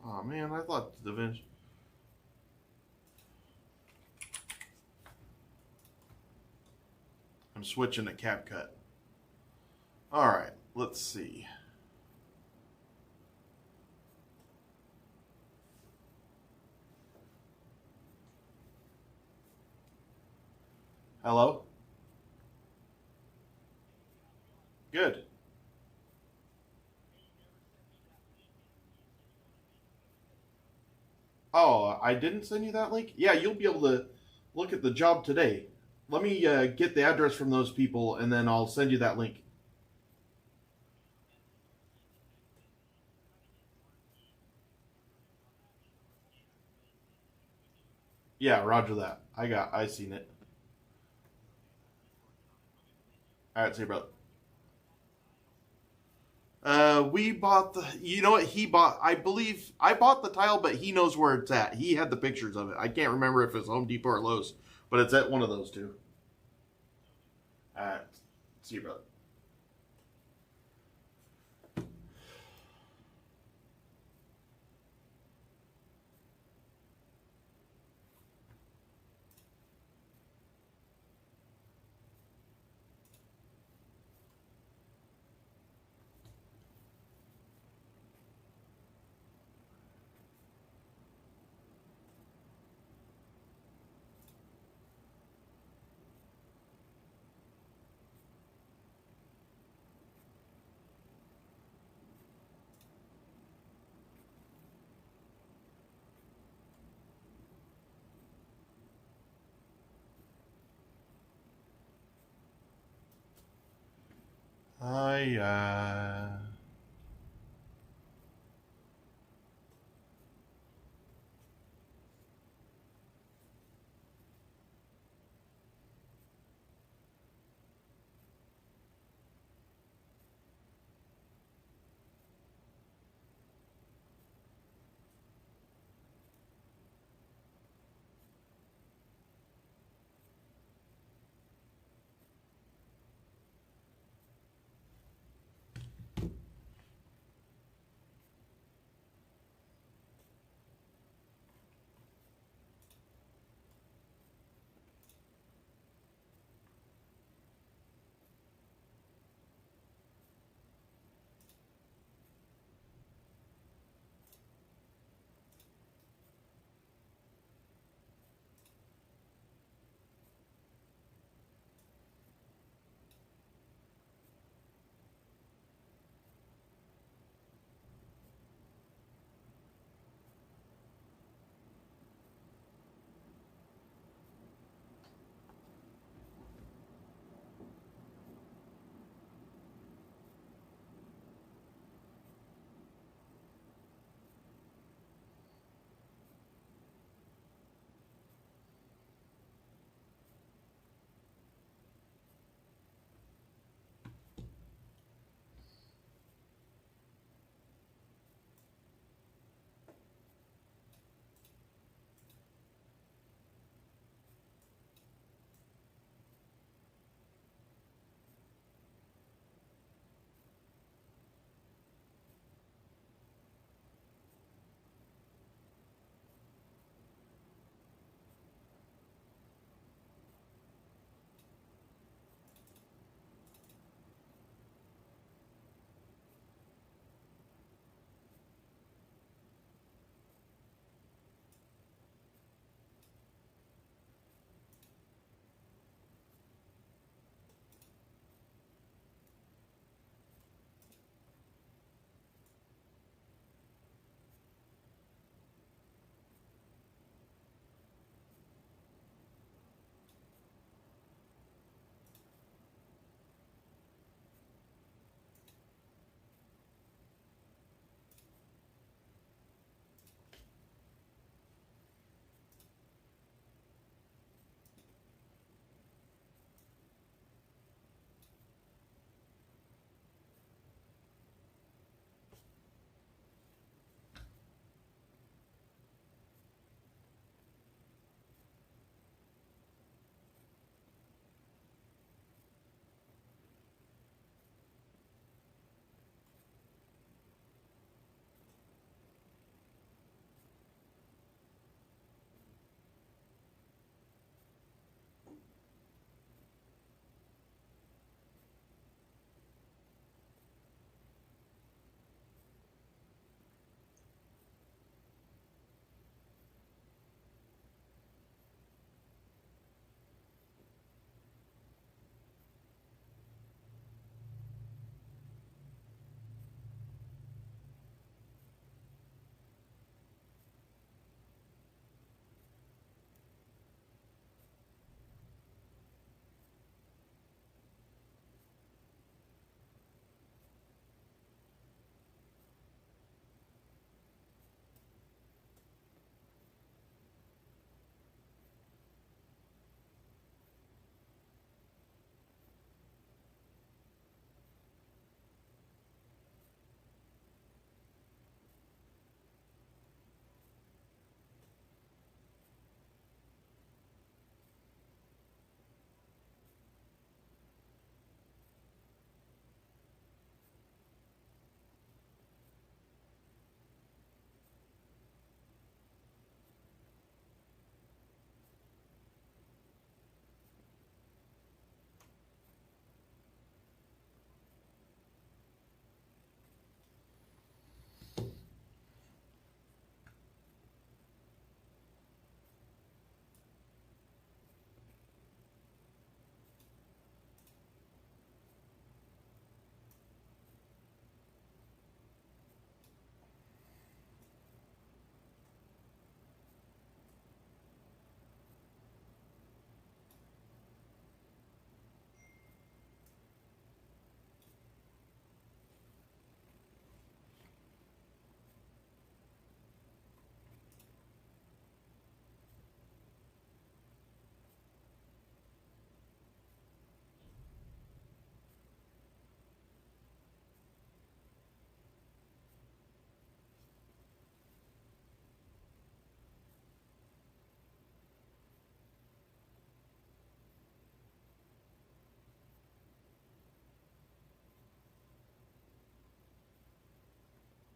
Oh man, I thought DaVinci. I'm switching to CapCut. All right, let's see. Hello? Good. Oh, I didn't send you that link? Yeah, you'll be able to look at the job today. Let me get the address from those people and then I'll send you that link. Yeah, roger that. I seen it. All right, see you, brother. We bought the. You know what he bought? I believe I bought the tile, but he knows where it's at. He had the pictures of it. I can't remember if it's Home Depot or Lowe's, but it's at one of those two. All right, see you, brother. I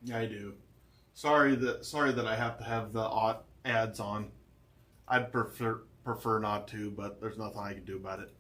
Yeah, I do. Sorry that I have to have the ads on. I'd prefer not to, but there's nothing I can do about it.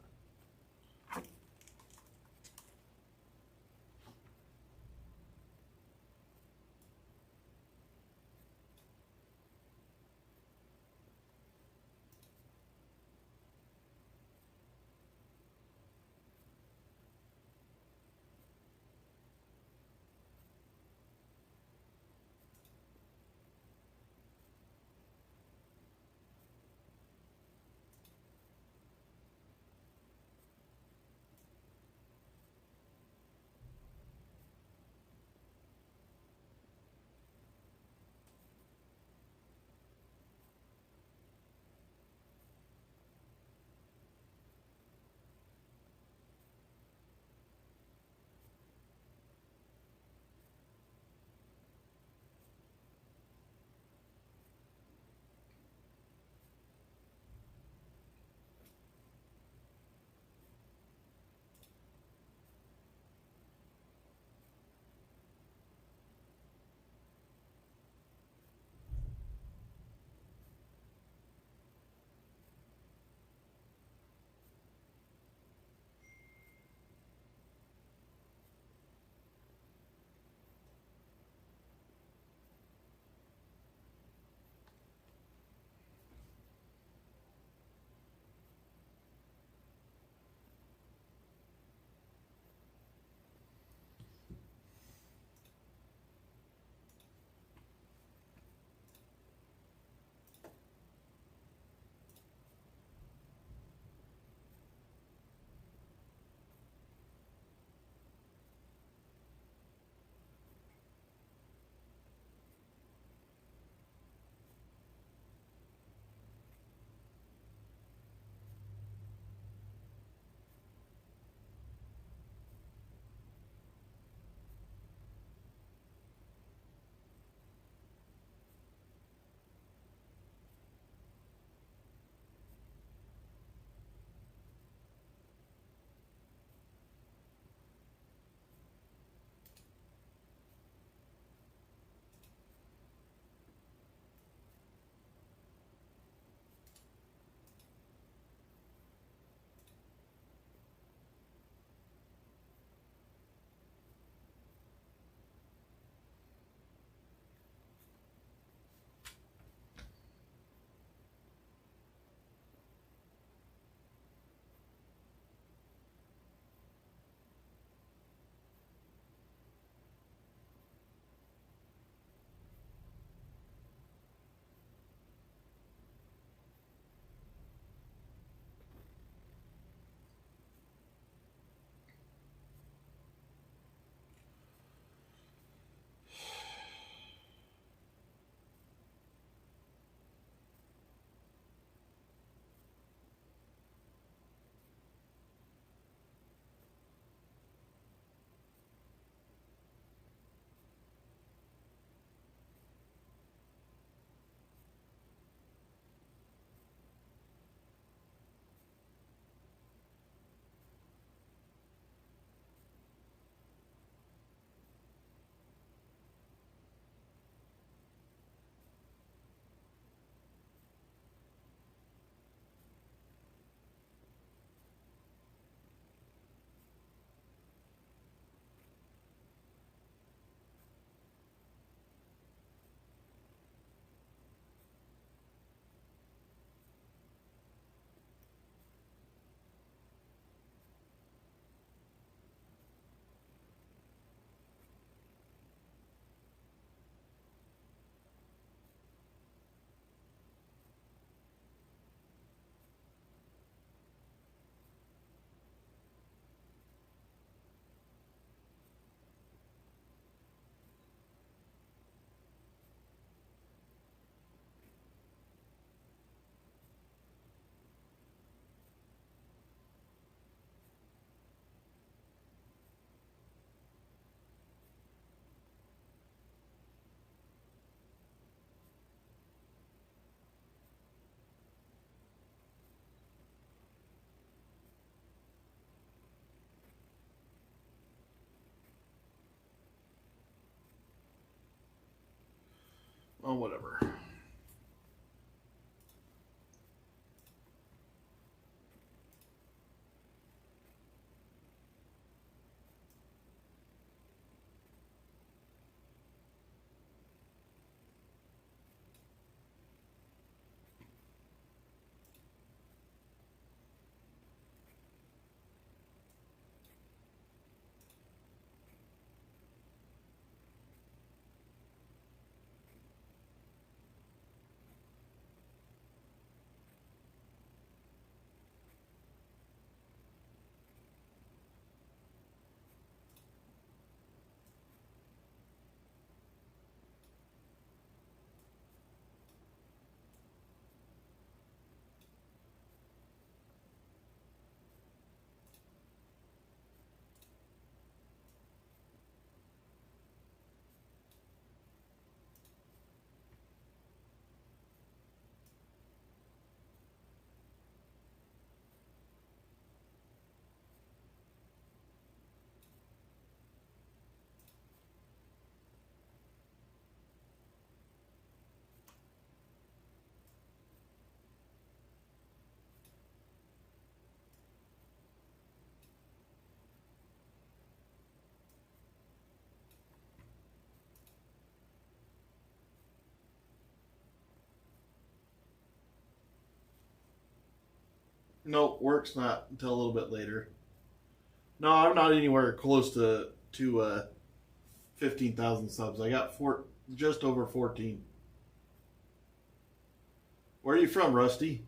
Oh, whatever. Nope, work's not until a little bit later. No, I'm not anywhere close to 15,000 subs. I got just over 14. Where are you from, Rusty?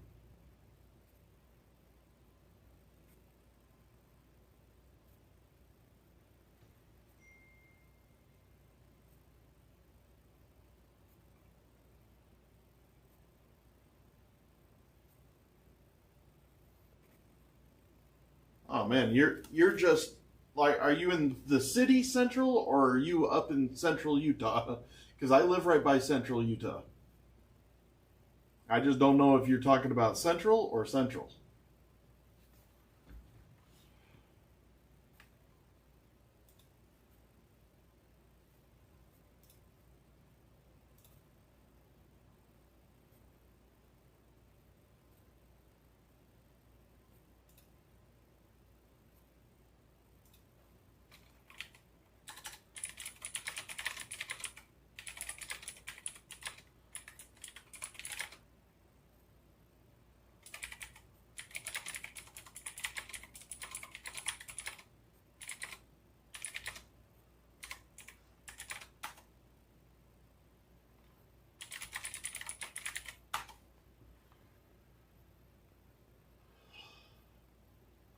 Oh man, you're just like, are you in the city central or are you up in central Utah? Because I live right by central Utah. I just don't know if you're talking about central or central.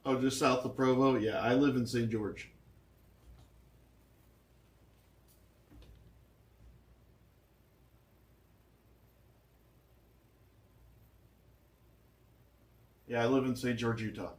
Oh, just south of Provo? Yeah, I live in St. George. Yeah, I live in St. George, Utah.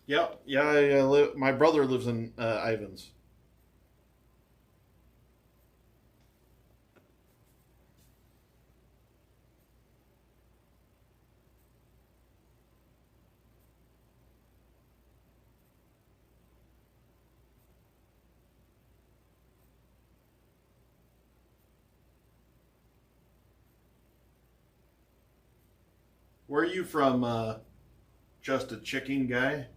Yep. Yeah, my brother lives in Ivins. Where are you from? Just a chicken guy?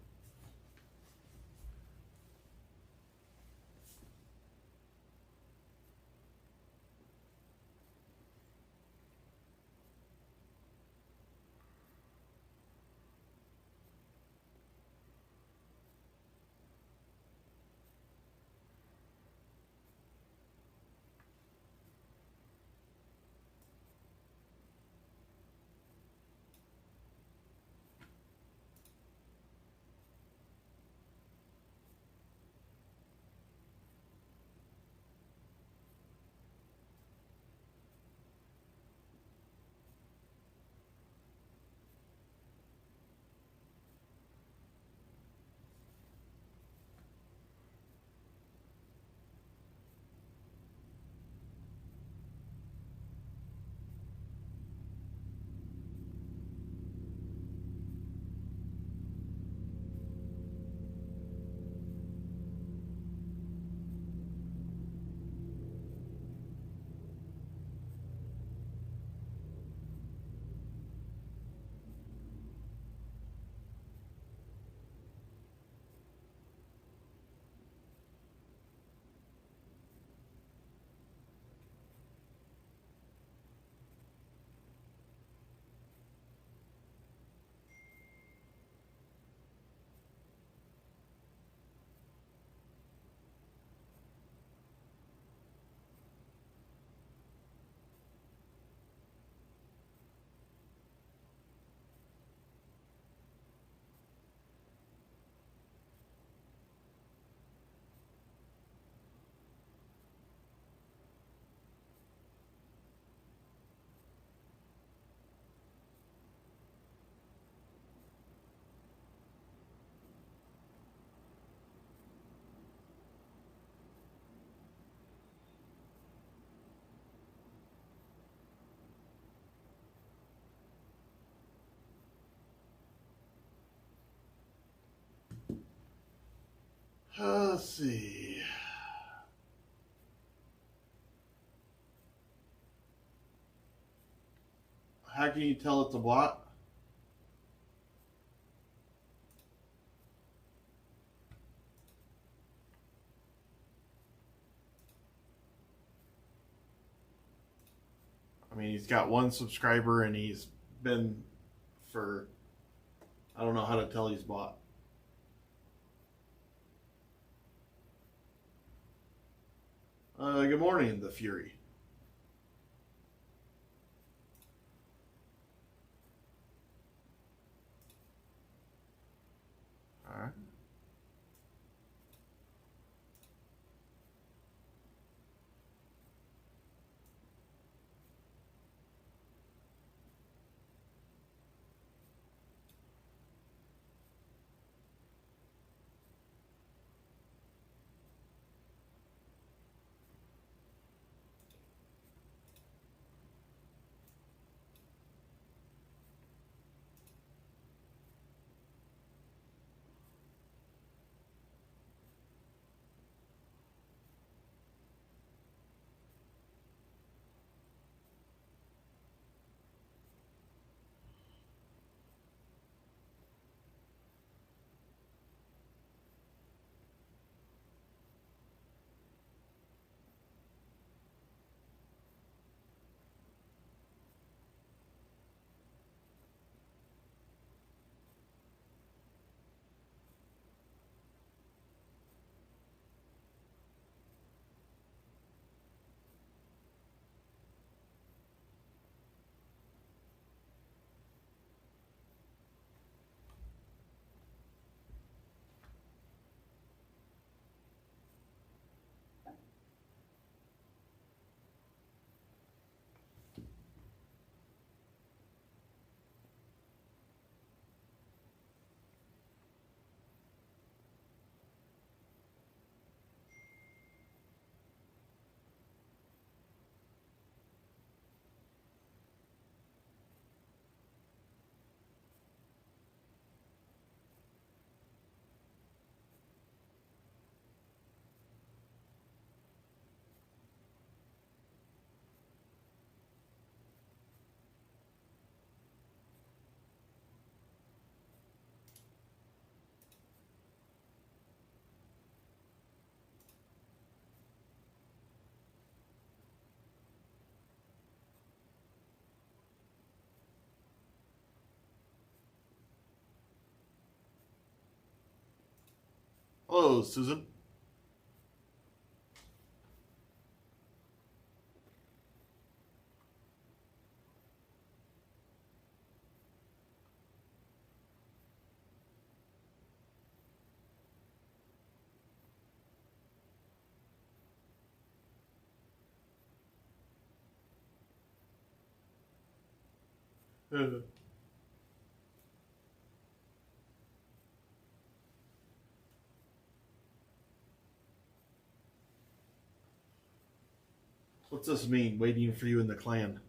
Let's see. How can you tell it's a bot? I mean, he's got one subscriber and he's been for, I don't know how to tell he's bot. Good morning, the Fury. All right. Hello, Susan. What's this mean? Waiting for you in the clan.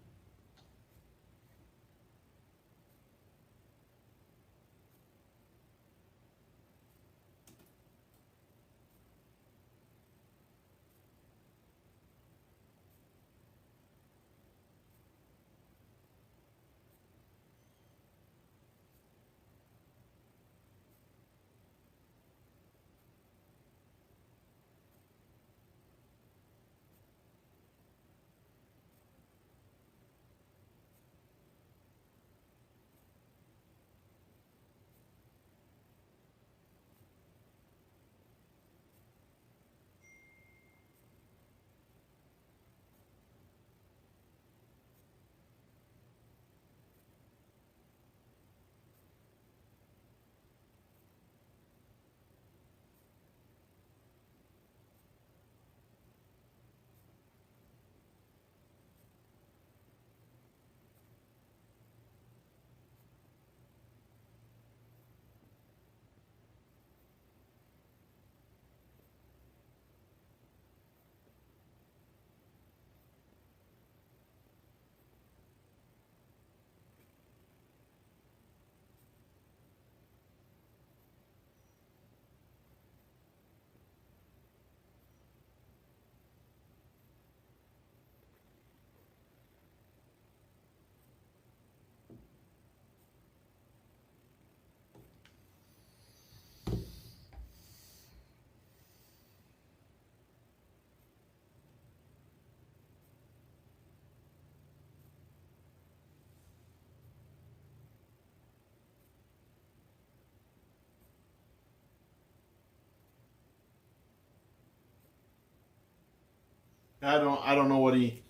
I don't know what he.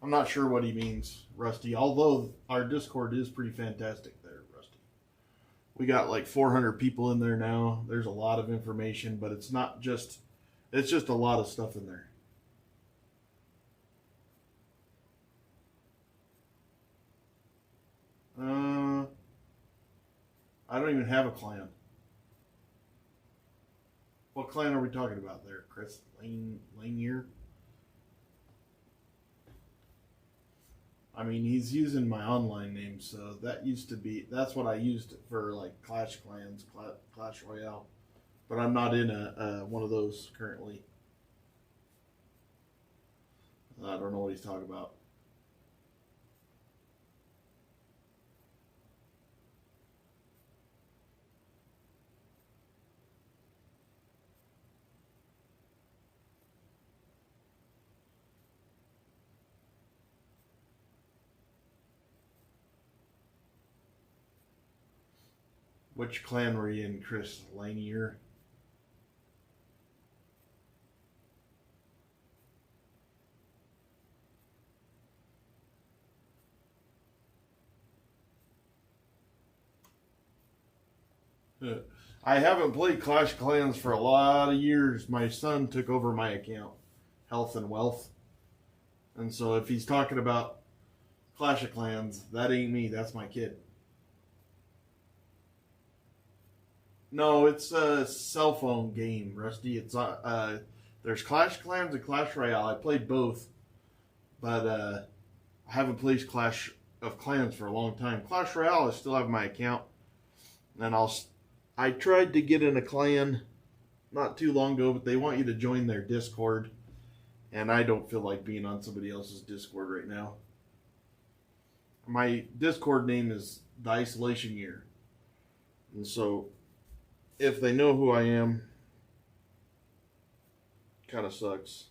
I'm not sure what he means, Rusty. Although our Discord is pretty fantastic there, Rusty. We got like 400 people in there now. There's a lot of information, but it's not just. It's just a lot of stuff in there. I don't even have a clan. What clan are we talking about there, Chris? Lanier? I mean, he's using my online name, so that used to be. That's what I used for like Clash Clans, Clash Royale. But I'm not in a one of those currently. I don't know what he's talking about. Which clan were you in, Chris? Lanier? I haven't played Clash Clans for a lot of years. My son took over my account, Health and Wealth. And so if he's talking about Clash of Clans, that ain't me. That's my kid. No, it's a cell phone game, Rusty. It's there's Clash Clans and Clash Royale. I played both, but I haven't played Clash of Clans for a long time. Clash Royale, I still have my account, and I tried to get in a clan not too long ago, but they want you to join their Discord, and I don't feel like being on somebody else's Discord right now. My Discord name is The Isolation Year, and so if they know who I am, kind of sucks.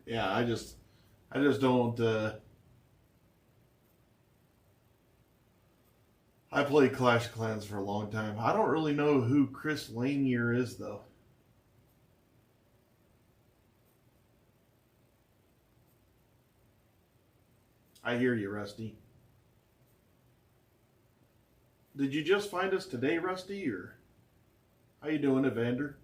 Yeah, I just don't. I played Clash Clans for a long time. I don't really know who Chris Lanier is, though. I hear you, Rusty. Did you just find us today, Rusty, or how you doing, Evander?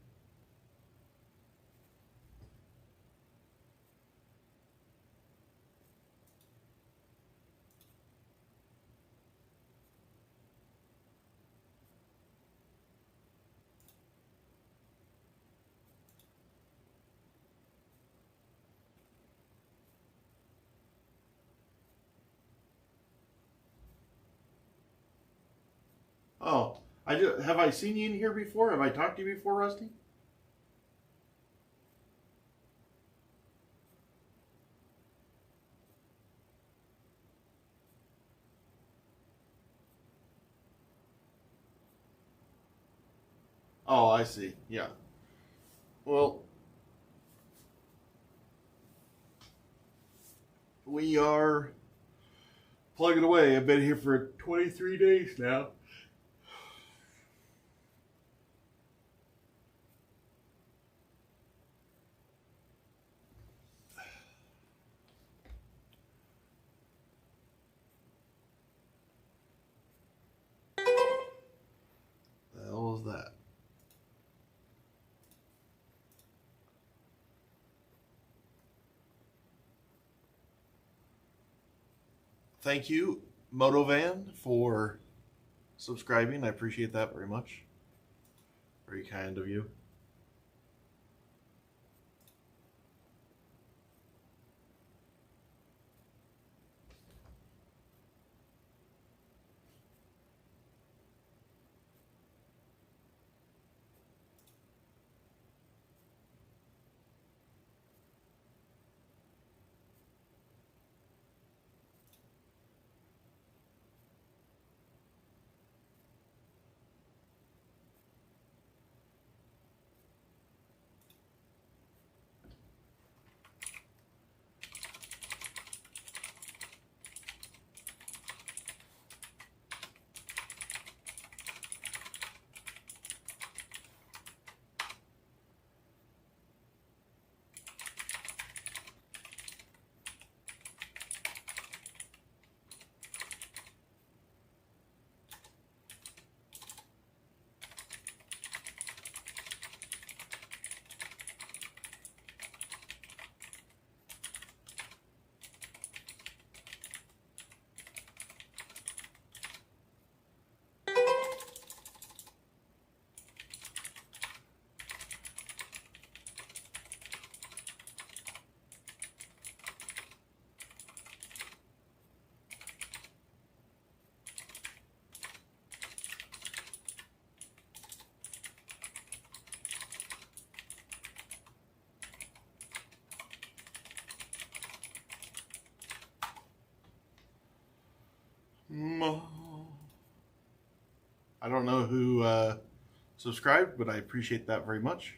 Oh, have I seen you in here before? Have I talked to you before, Rusty? Oh, I see. Yeah. Well, we are plugging away. I've been here for 23 days now. The hell was that? Thank you, Motovan, for subscribing. I appreciate that very much. Very kind of you. Mm, I don't know who subscribed, but I appreciate that very much.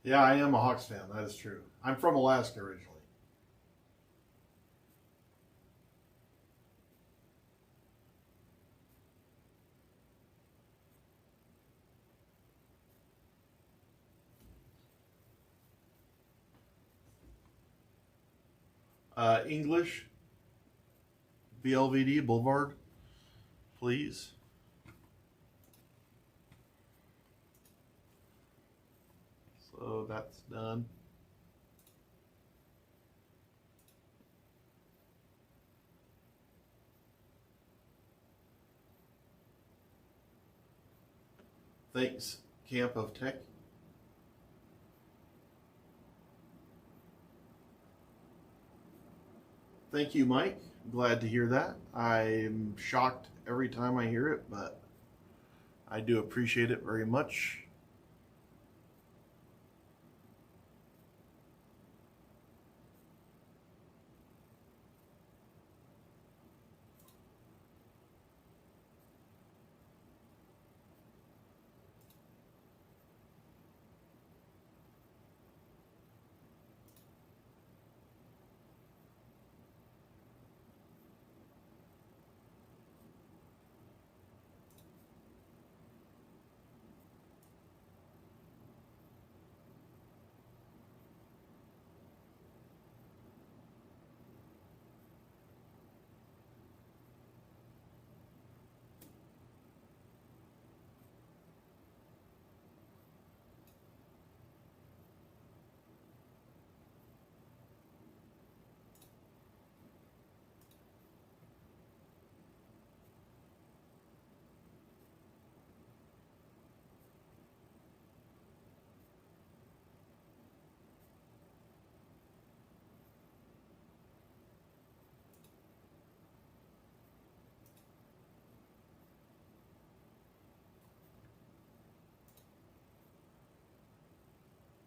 Yeah, I am a Hawks fan. That is true. I'm from Alaska originally. English, BLVD, Boulevard, please. So that's done. Thanks, Camp of Tech. Thank you, Mike. Glad to hear that. I'm shocked every time I hear it, but I do appreciate it very much.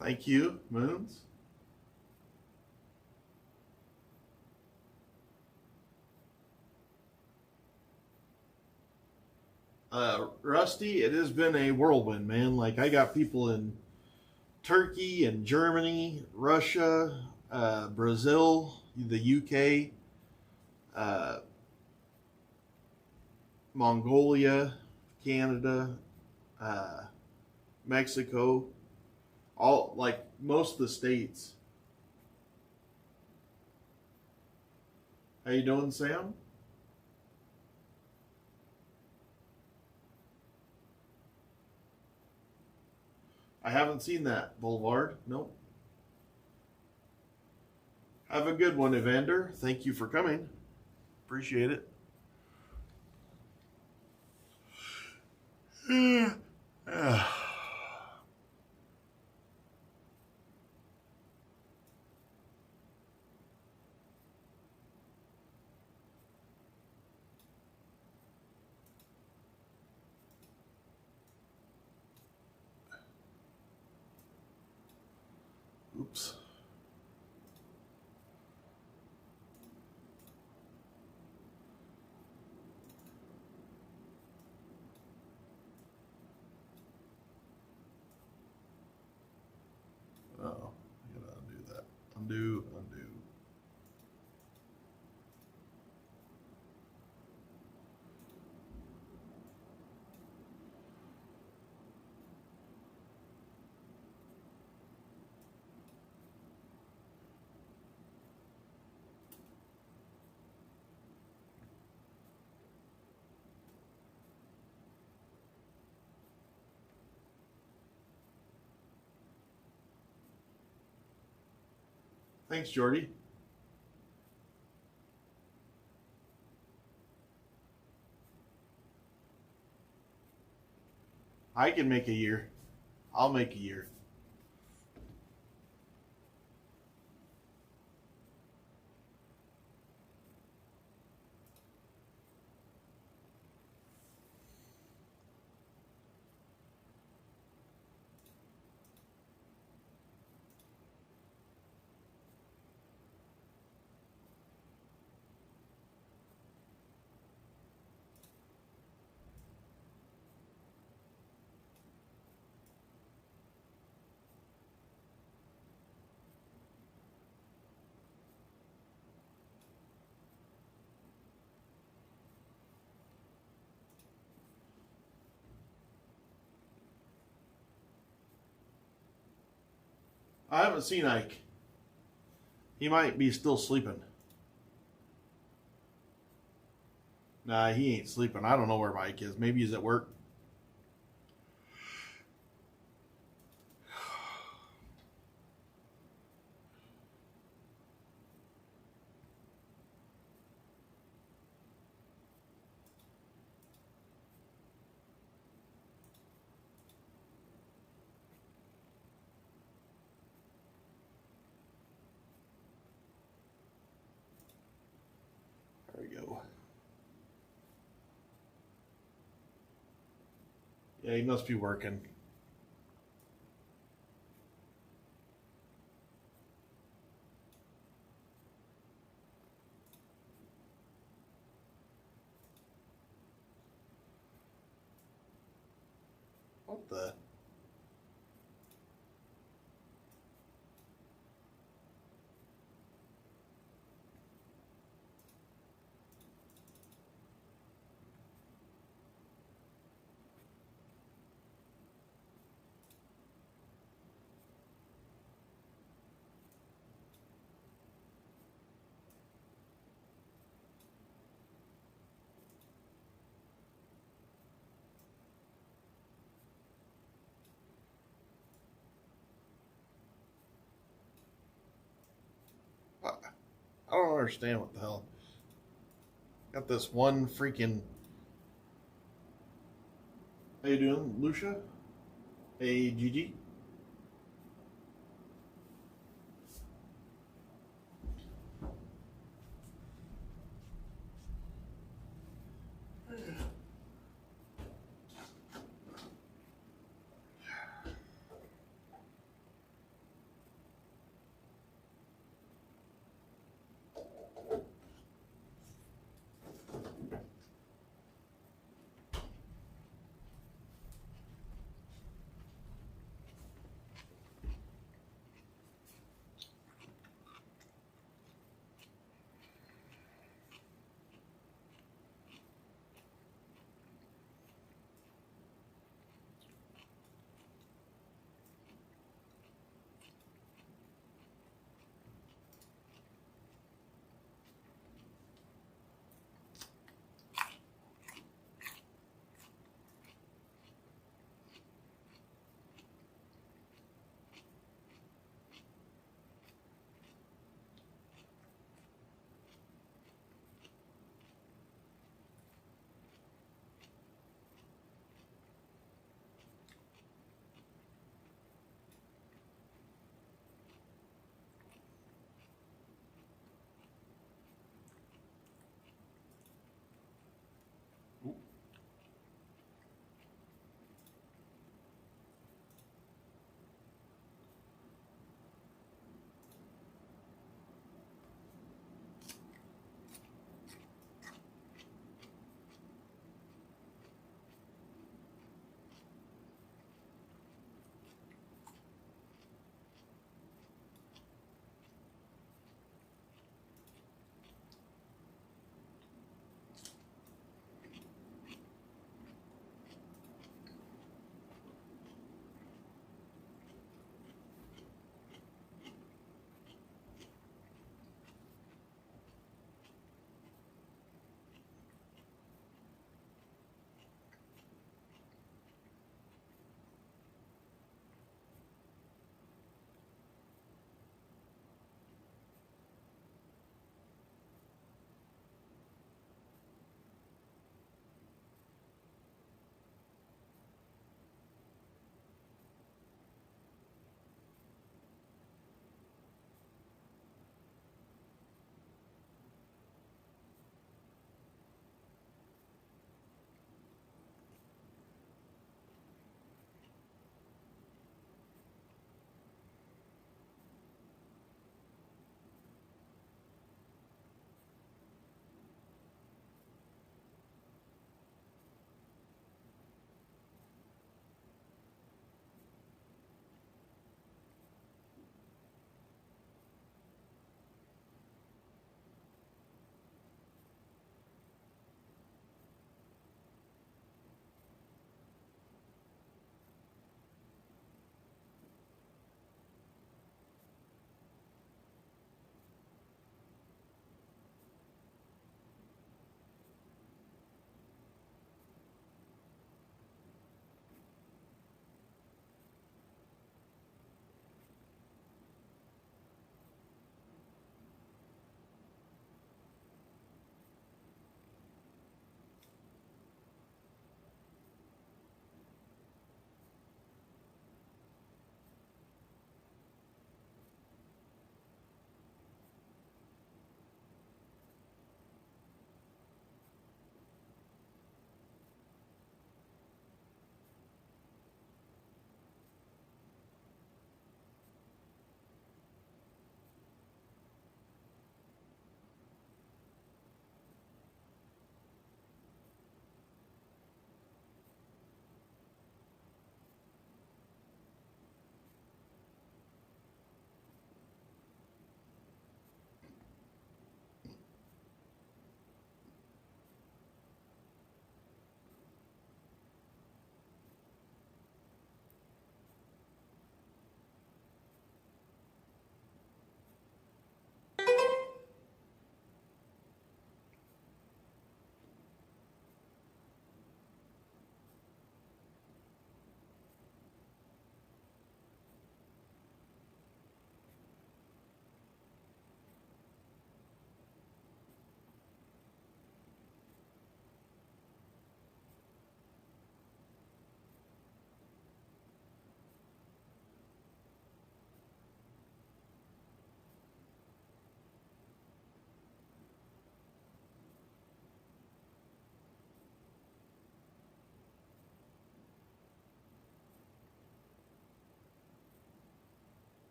Thank you, Moons. Rusty, it has been a whirlwind, man. Like, I got people in Turkey and Germany, Russia, Brazil, the UK, uh, Mongolia, Canada, uh, Mexico, all like most of the states. How you doing, Sam? I haven't seen that Boulevard. Nope. Have a good one, Evander. Thank you for coming. Appreciate it. Oops. Oh, I gotta undo that. Undo, undo. Thanks, Jordy. I can make a year. I'll make a year. I haven't seen Ike. He might be still sleeping. Nah, he ain't sleeping. I don't know where Mike is. Maybe he's at work. There we go. Yeah, he must be working. What the? I don't understand what the hell. Got this one freaking. How you doing, Lucia? Hey, Gigi.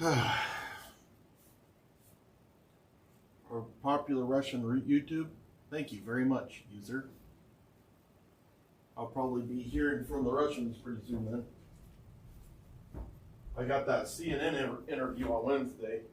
Or popular Russian YouTube. Thank you very much, user. I'll probably be hearing from the Russians pretty soon then. I got that CNN interview on Wednesday.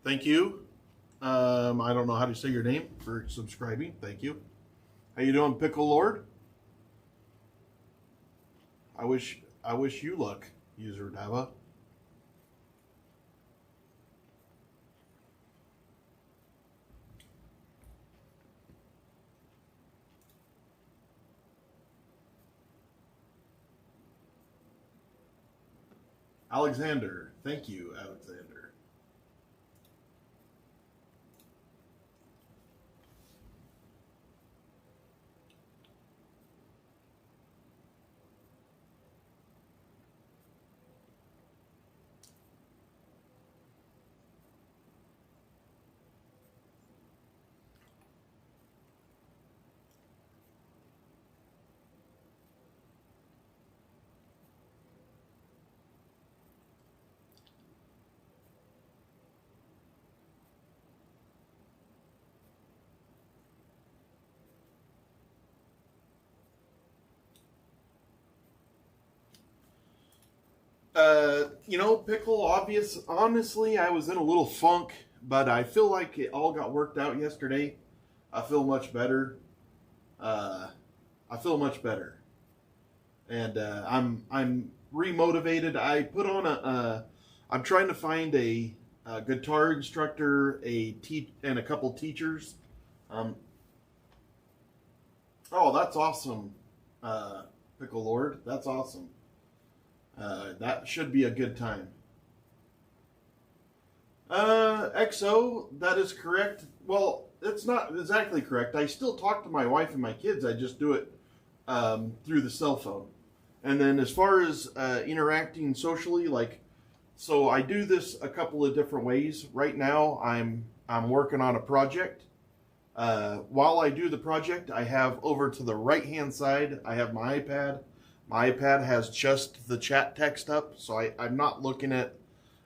Thank you. I don't know how to say your name for subscribing. Thank you. How you doing, Pickle Lord? I wish you luck, user Dava. Alexander. Thank you, Alexander. Pickle, honestly, I was in a little funk, but I feel like it all got worked out yesterday. I feel much better. And I'm remotivated. I put on I'm trying to find a guitar instructor, and a couple teachers. Oh, that's awesome, Pickle Lord. That's awesome. That should be a good time. XO, that is correct. Well, it's not exactly correct. I still talk to my wife and my kids. I just do it through the cell phone. And then as far as interacting socially, so I do this a couple of different ways. Right now, I'm working on a project. While I do the project, I have over to the right-hand side, I have my iPad. My iPad has just the chat text up, so I'm not looking at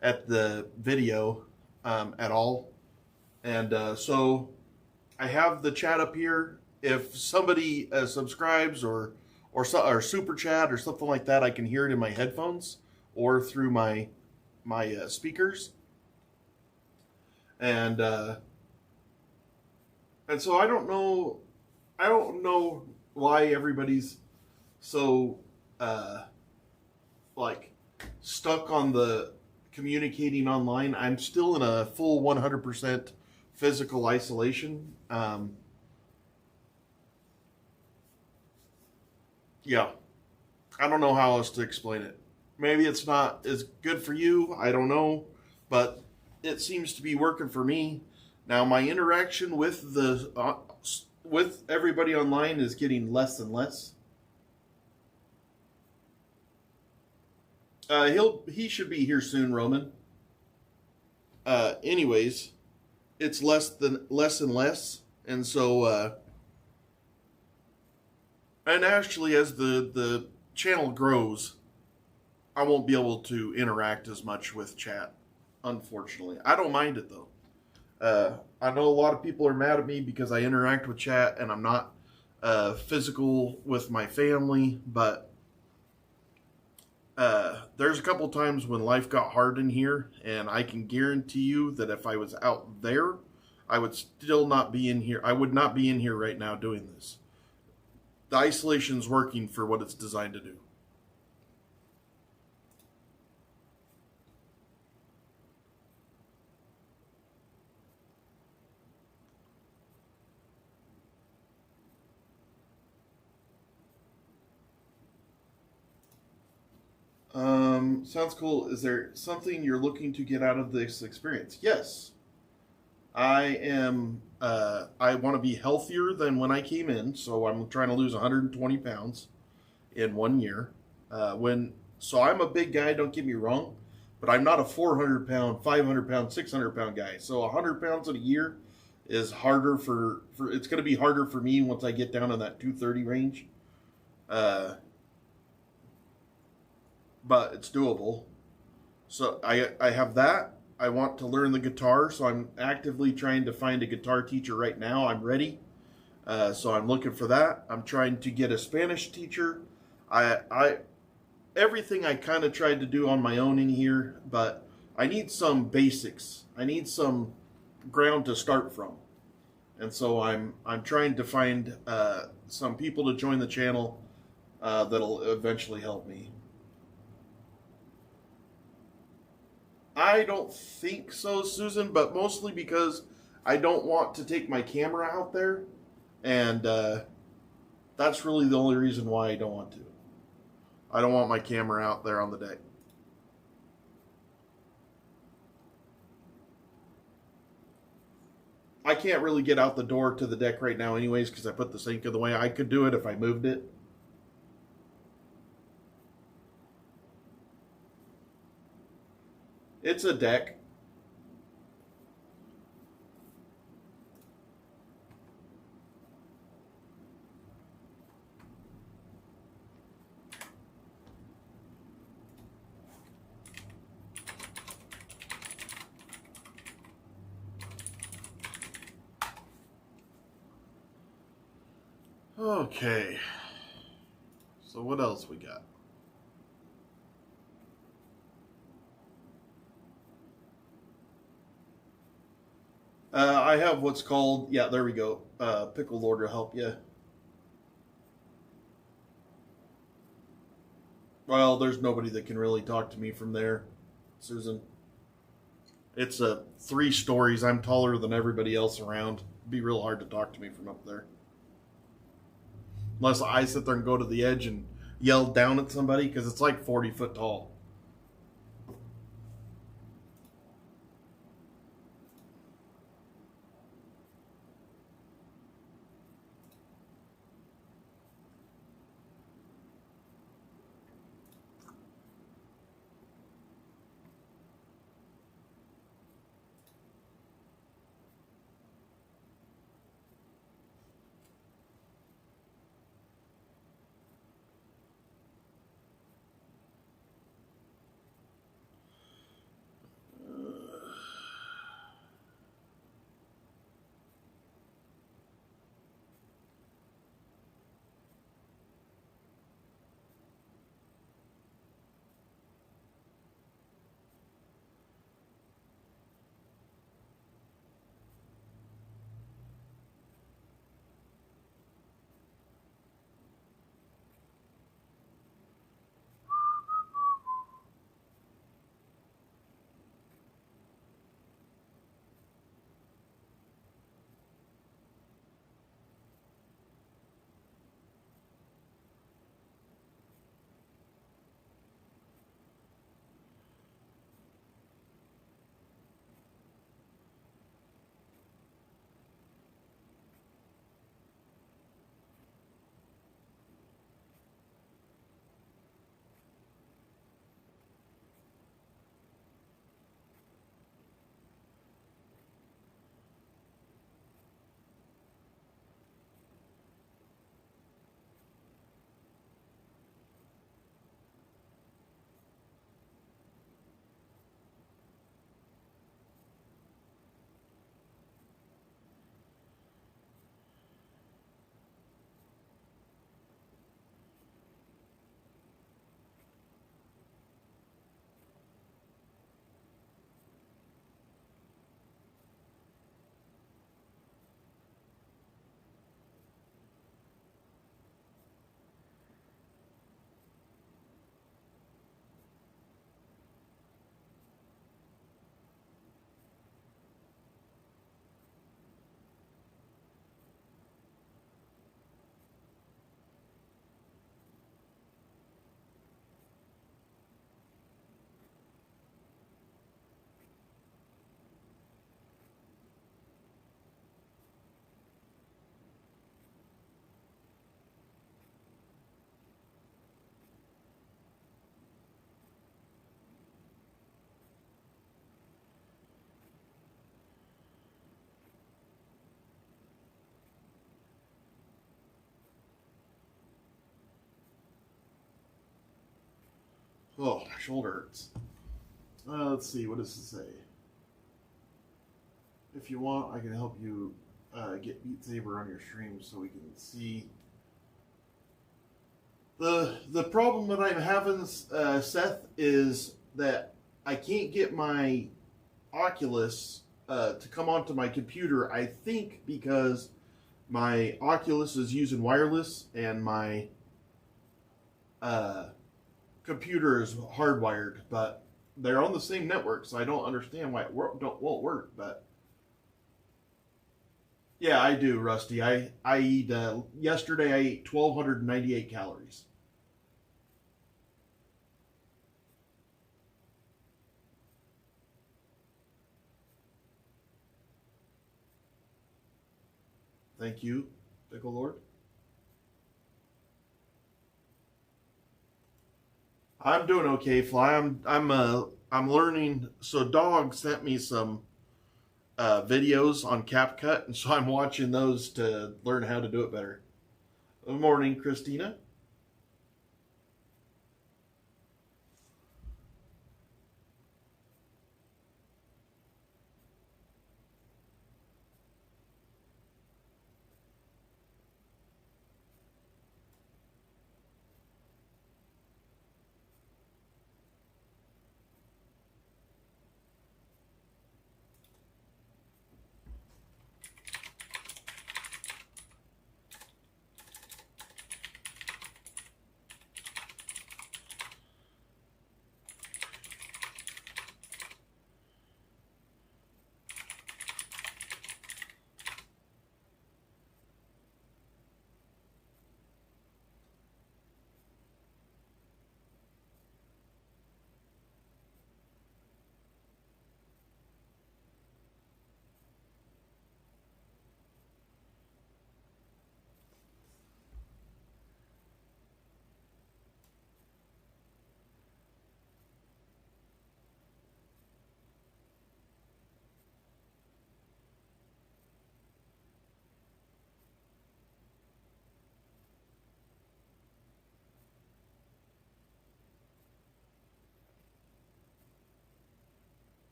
the video at all. And so I have the chat up here. If somebody subscribes or super chat or something like that, I can hear it in my headphones or through my speakers. And so I don't know why everybody's so stuck on the communicating online. I'm still in a full 100% physical isolation. Yeah, I don't know how else to explain it. Maybe it's not as good for you, I don't know, but it seems to be working for me. Now my interaction with the with everybody online is getting less and less. He should be here soon, Roman. Anyways, it's less and less, and so and actually, as the channel grows, I won't be able to interact as much with chat. Unfortunately, I don't mind it though. I know a lot of people are mad at me because I interact with chat and I'm not physical with my family, but there's a couple times when life got hard in here, and I can guarantee you that if I was out there, I would still not be in here. I would not be in here right now doing this. The isolation's working for what it's designed to do. Sounds cool. Is there something you're looking to get out of this experience? Yes. I am, I want to be healthier than when I came in, so I'm trying to lose 120 pounds in 1 year. So I'm a big guy, don't get me wrong, but I'm not a 400 pound, 500 pound, 600 pound guy. So 100 pounds in a year is harder it's going to be harder for me once I get down in that 230 range. But it's doable. So I have that. I want to learn the guitar, so I'm actively trying to find a guitar teacher right now. I'm ready. So I'm looking for that. I'm trying to get a Spanish teacher. Everything I kind of tried to do on my own in here, but I need some basics. I need some ground to start from. And so I'm trying to find some people to join the channel that'll eventually help me. I don't think so, Susan, but mostly because I don't want to take my camera out there, and that's really the only reason why I don't want to. I don't want my camera out there on the deck. I can't really get out the door to the deck right now anyways because I put the sink in the way. I could do it if I moved it. It's a deck. Okay. So what else we got? I have what's called, yeah, there we go. Pickle Lord will help you. Well, there's nobody that can really talk to me from there, Susan. It's 3 stories. I'm taller than everybody else around. It'd be real hard to talk to me from up there. Unless I sit there and go to the edge and yell down at somebody, because it's like 40 foot tall. Oh, my shoulder hurts. Let's see. What does it say? If you want, I can help you get Beat Saber on your stream so we can see. The problem that I'm having, Seth, is that I can't get my Oculus to come onto my computer. I think because my Oculus is using wireless and my computer is hardwired, but they're on the same network, so I don't understand why it won't work. But yeah, I do, Rusty. I eat. Yesterday I ate 1,298 calories. Thank you, Pickle Lord. I'm doing okay, Fly. I'm learning. So Dog sent me some videos on CapCut, and so I'm watching those to learn how to do it better. Good morning, Christina.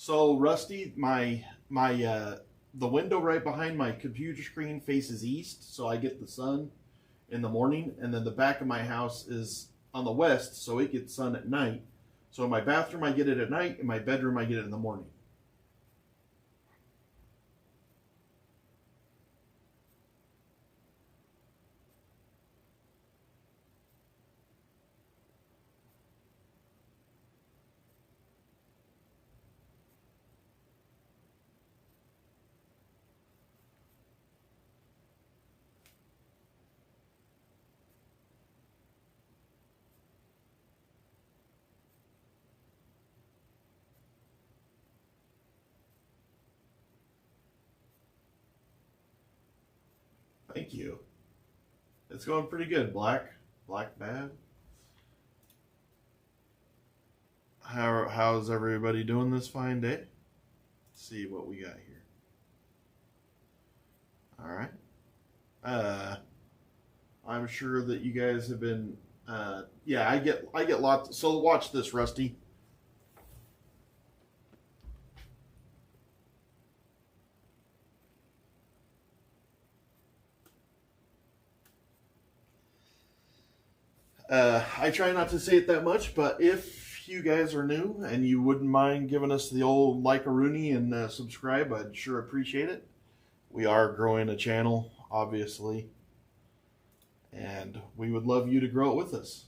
So Rusty, the window right behind my computer screen faces east, so I get the sun in the morning, and then the back of my house is on the west, so it gets sun at night. So in my bathroom I get it at night, in my bedroom I get it in the morning. Thank you. It's going pretty good, Black. Black Bad. How's everybody doing this fine day? Let's see what we got here. All right. I'm sure that you guys have been. Yeah, I get lots. So watch this, Rusty. I try not to say it that much, but if you guys are new and you wouldn't mind giving us the old like a Rooney and subscribe, I'd sure appreciate it. We are growing a channel, obviously, and we would love you to grow it with us.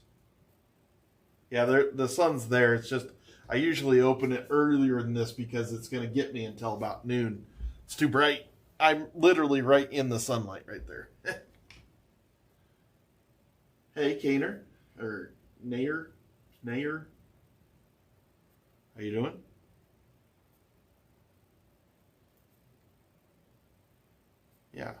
Yeah, the sun's there. It's just I usually open it earlier than this because it's going to get me until about noon. It's too bright. I'm literally right in the sunlight right there. Hey, Kaner. Or Nair. How you doing? Yeah.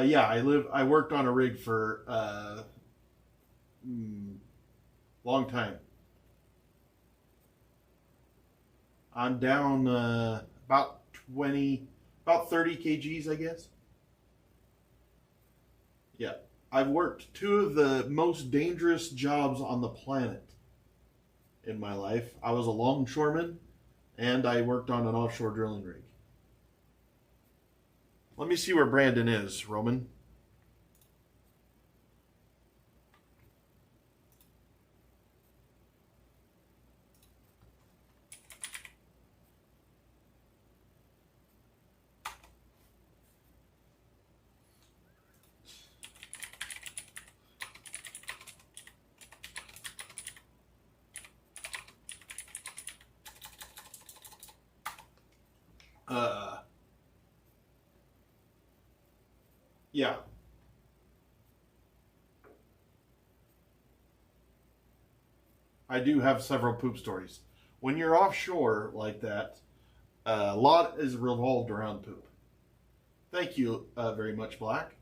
Yeah, I worked on a rig for long time. I'm down about 30 kgs, I guess. Yeah, I've worked two of the most dangerous jobs on the planet in my life. I was a longshoreman, and I worked on an offshore drilling rig. Let me see where Brandon is, Roman. Yeah. I do have several poop stories. When you're offshore like that, a lot is revolved around poop. Thank you very much, Black.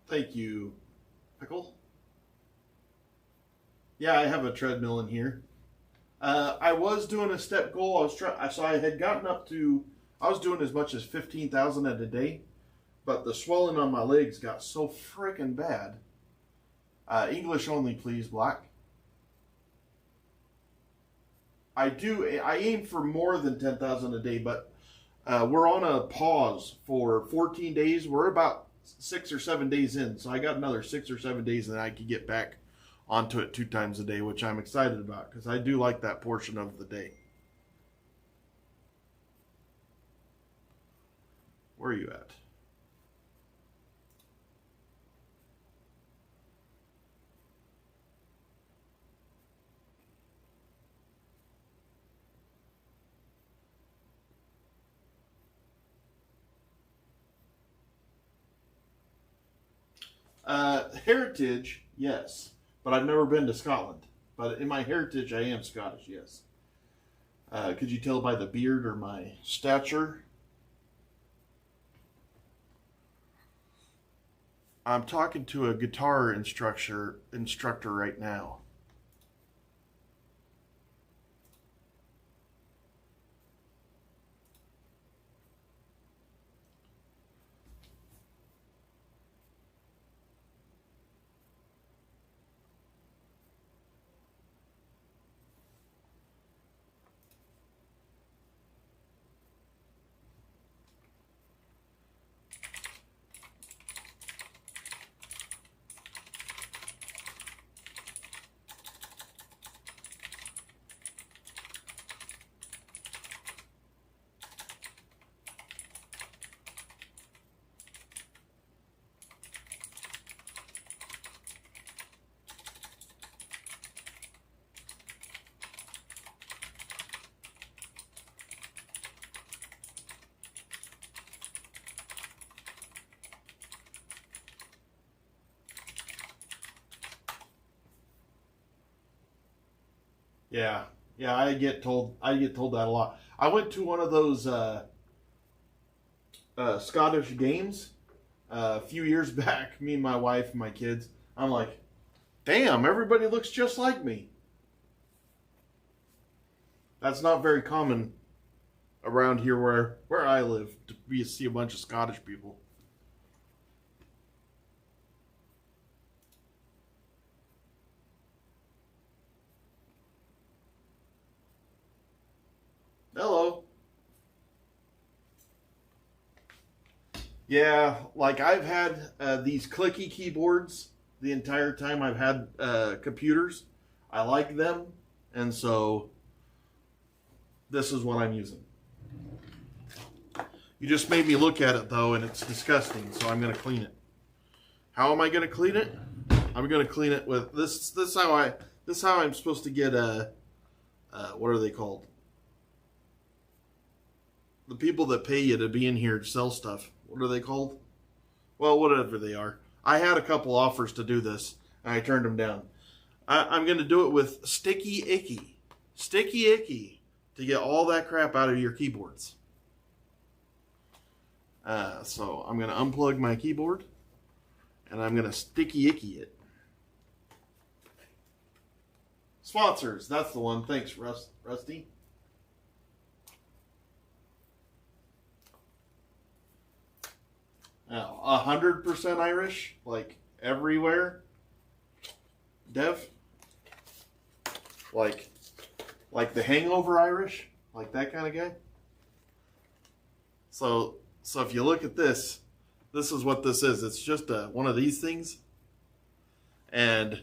Thank you, Pickle. Yeah, I have a treadmill in here. I was doing a step goal. So I had gotten up to. I was doing as much as 15,000 a day, but the swelling on my legs got so freaking bad. English only, please, Black. I aim for more than 10,000 a day, but we're on a pause for 14 days. We're about 6 or 7 days in, so I got another 6 or 7 days, and then I could get back onto it 2 times a day, which I'm excited about because I do like that portion of the day. Where are you at? Heritage, yes, but I've never been to Scotland. But in my heritage, I am Scottish, yes. Could you tell by the beard or my stature? I'm talking to a guitar instructor right now. Yeah, I get told that a lot. I went to one of those Scottish games a few years back. Me and my wife and my kids. I'm like, damn, everybody looks just like me. That's not very common around here where I live to see a bunch of Scottish people. Hello. Yeah, like I've had these clicky keyboards the entire time I've had computers. I like them, and so this is what I'm using. You just made me look at it though, and it's disgusting, so I'm going to clean it. How am I going to clean it? I'm going to clean it with this. This is how I'm supposed to get what are they called? The people that pay you to be in here to sell stuff. What are they called? Well, whatever they are. I had a couple offers to do this, and I turned them down. I'm going to do it with Sticky Icky. Sticky Icky to get all that crap out of your keyboards. So I'm going to unplug my keyboard, and I'm going to Sticky Icky it. Sponsors, that's the one. Thanks, Rusty. Now, 100% Irish, like everywhere. Dev, like the Hangover Irish, like that kind of guy. So if you look at this, this is what this is. It's just one of these things, and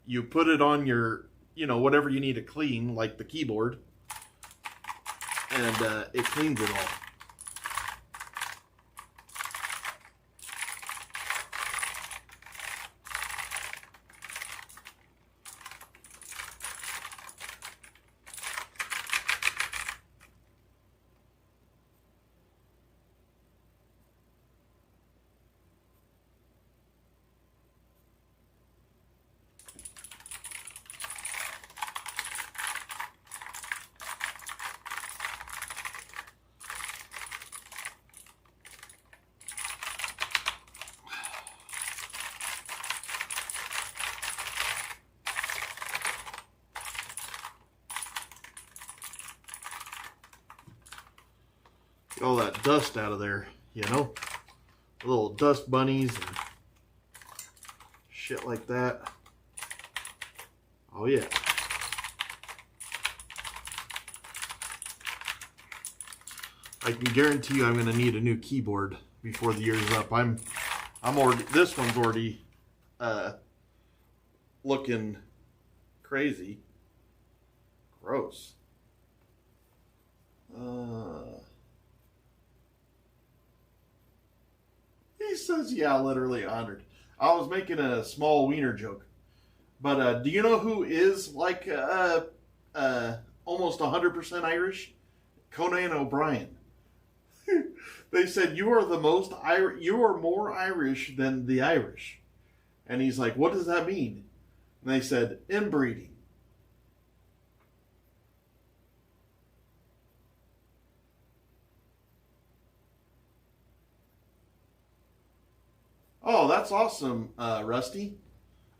you put it on your, whatever you need to clean, like the keyboard, and it cleans it all. all that dust out of there, you know? Little dust bunnies and shit like that. Oh yeah. I can guarantee you I'm going to need a new keyboard before the year's up. I'm already, this one's already looking crazy. Gross. He says, yeah, literally 100. I was making a small wiener joke. But do you know who is like almost 100% Irish? Conan O'Brien. They said, you are the most you are more Irish than the Irish. And he's like, what does that mean? And they said, inbreeding. Oh, that's awesome, Rusty.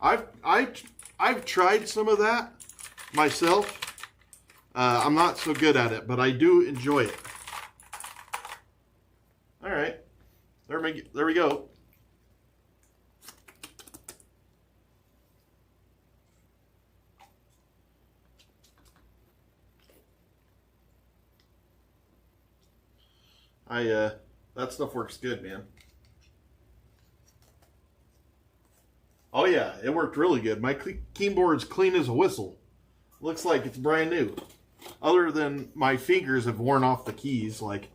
I've tried some of that myself. I'm not so good at it, but I do enjoy it. All right, there we go. That stuff works good, man. Oh yeah, it worked really good. My keyboard's clean as a whistle. Looks like it's brand new. Other than my fingers have worn off the keys. Like,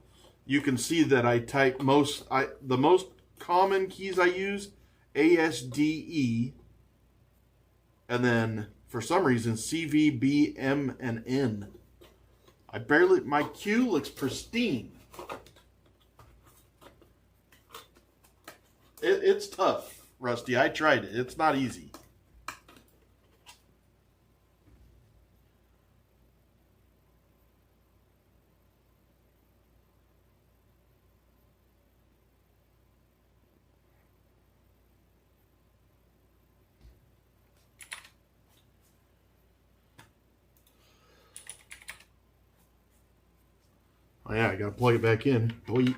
you can see that I type the most common keys I use, A, S, D, E. And then, for some reason, C, V, B, M, and N. My Q looks pristine. It's tough. Rusty, I tried it. It's not easy. Oh yeah, I gotta plug it back in. Boy.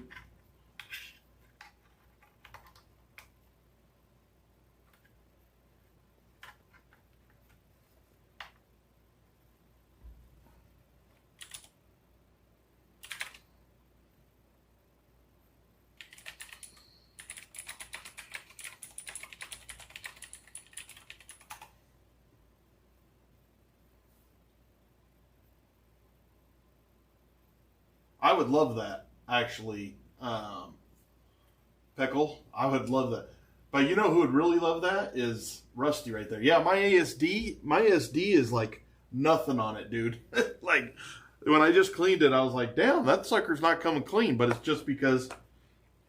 I would love that, actually, Pickle. I would love that. But you know who would really love that? Is Rusty right there. Yeah, my ASD is like nothing on it, dude. Like, when I just cleaned it, I was like, damn, that sucker's not coming clean. But it's just because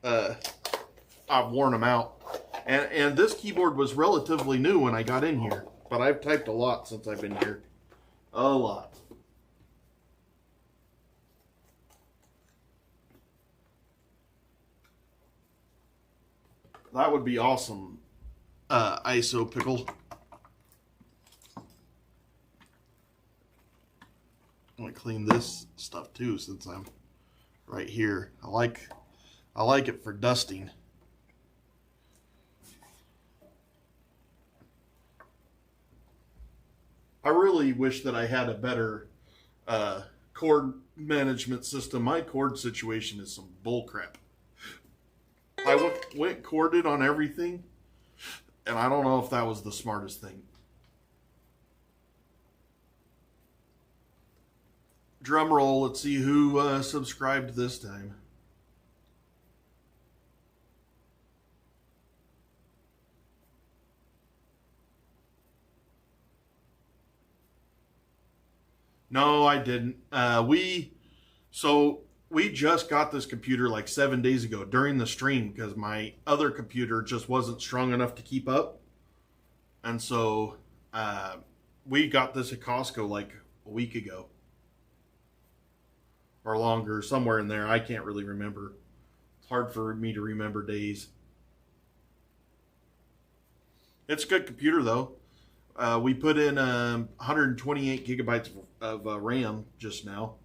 I've worn them out. And this keyboard was relatively new when I got in here. But I've typed a lot since I've been here. A lot. That would be awesome, ISO Pickle. I'm gonna clean this stuff too since I'm right here. I like it for dusting. I really wish that I had a better cord management system. My cord situation is some bullcrap. I went corded on everything, and I don't know if that was the smartest thing. Drum roll, let's see who subscribed this time. No, I didn't. We just got this computer like 7 days ago during the stream because my other computer just wasn't strong enough to keep up. And so we got this at Costco like a week ago. Or longer, somewhere in there. I can't really remember. It's hard for me to remember days. It's a good computer though. We put in 128 gigabytes of RAM just now.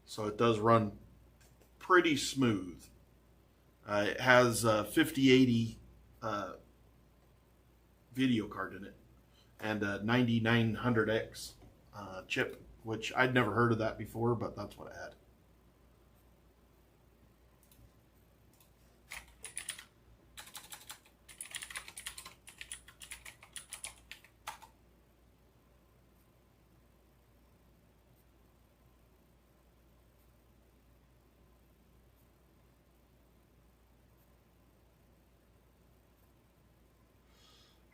So it does run pretty smooth. It has a 5080 video card in it and a 9900X chip, which I'd never heard of that before, but that's what it had.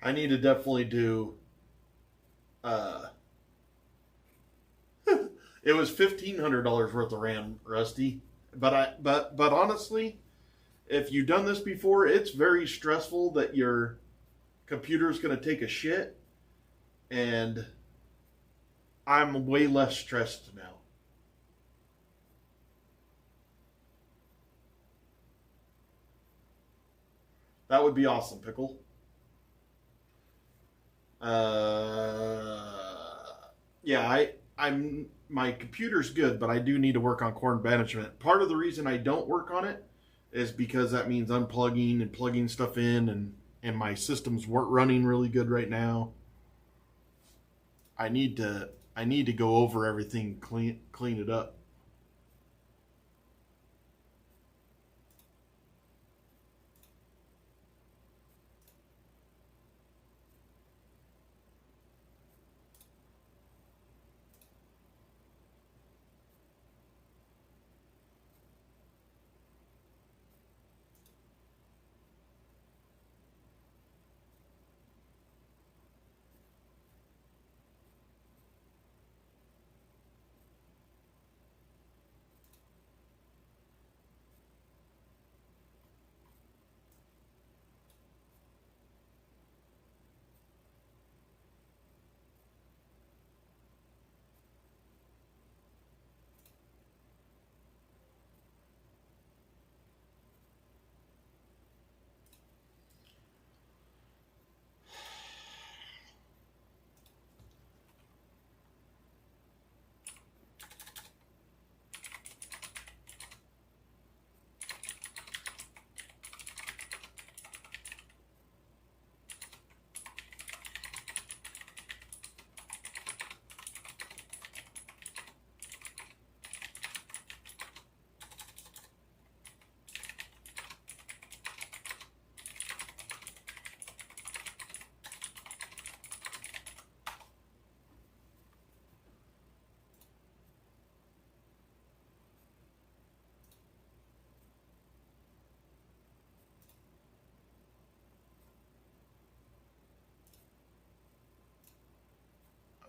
I need to definitely do. It was $1,500 worth of RAM, Rusty. But honestly, if you've done this before, it's very stressful that your computer's going to take a shit, and I'm way less stressed now. That would be awesome, Pickle. Yeah, I'm my computer's good, but I do need to work on core management. Part of the reason I don't work on it is because that means unplugging and plugging stuff in, and my system's running really good right now. I need to go over everything, clean it up.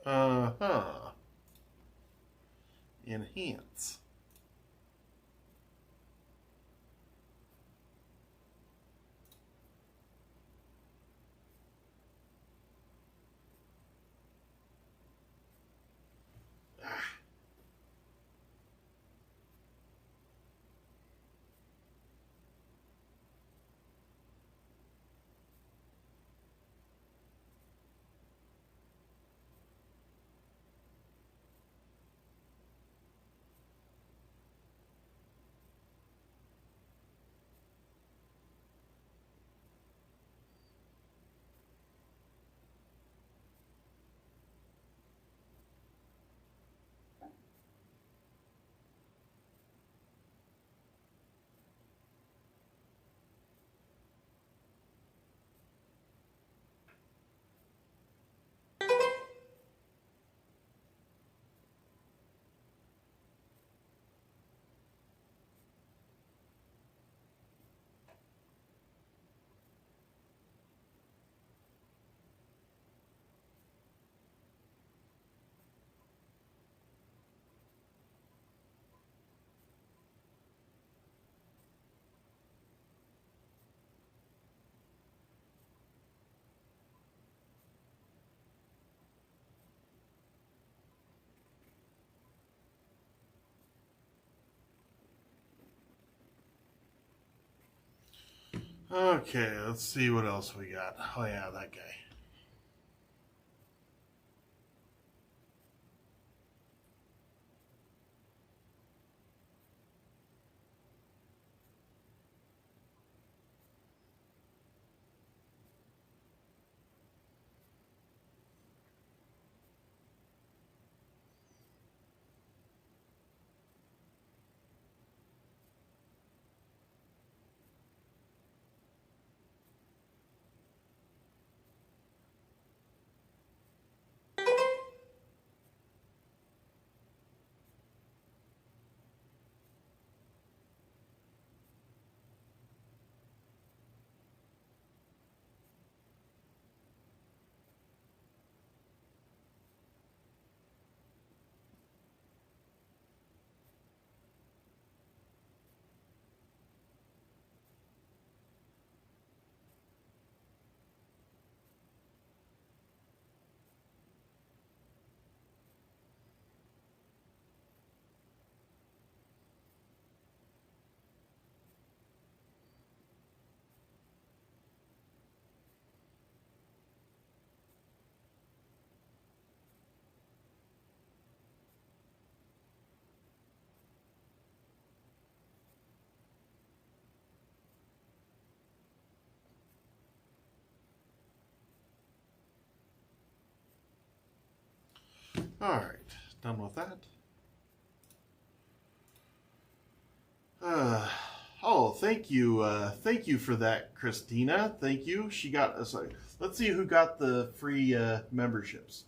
Uh-huh. Enhance. Okay, let's see what else we got. Oh yeah, that guy. All right, done with that. Oh, thank you for that, Christina. Thank you. She got us. Let's see who got the free memberships.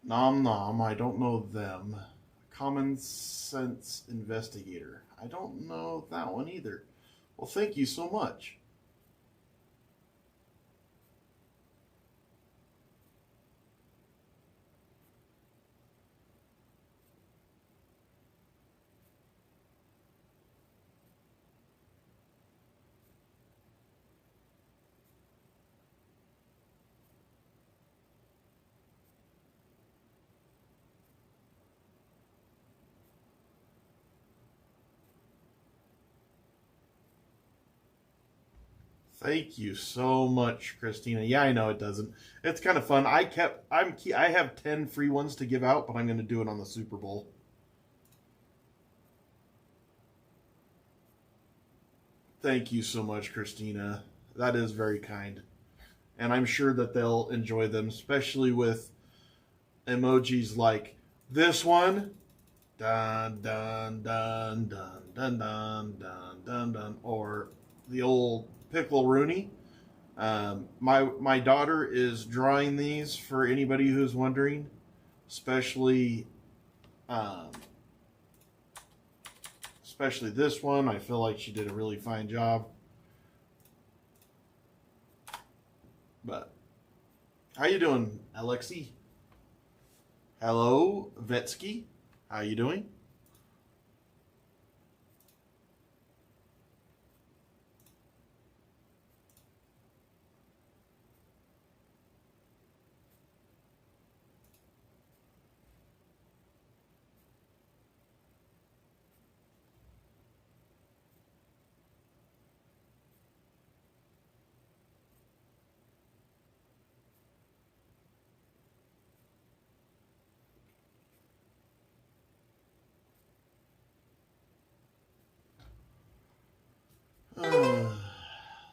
Nom nom. I don't know them. Common Sense Investigator. I don't know that one either. Well, thank you so much. Thank you so much, Christina. Yeah, I know it doesn't. It's kind of fun. I have 10 free ones to give out, but I'm going to do it on the Super Bowl. Thank you so much, Christina. That is very kind. And I'm sure that they'll enjoy them, especially with emojis like this one. Dun dun dun dun dun dun dun dun dun, or the old Pickle Rooney. My daughter is drawing these for anybody who's wondering, especially um, especially this one. I feel like she did a really fine job. But how you doing, Alexi? Hello, Vetsky. How you doing?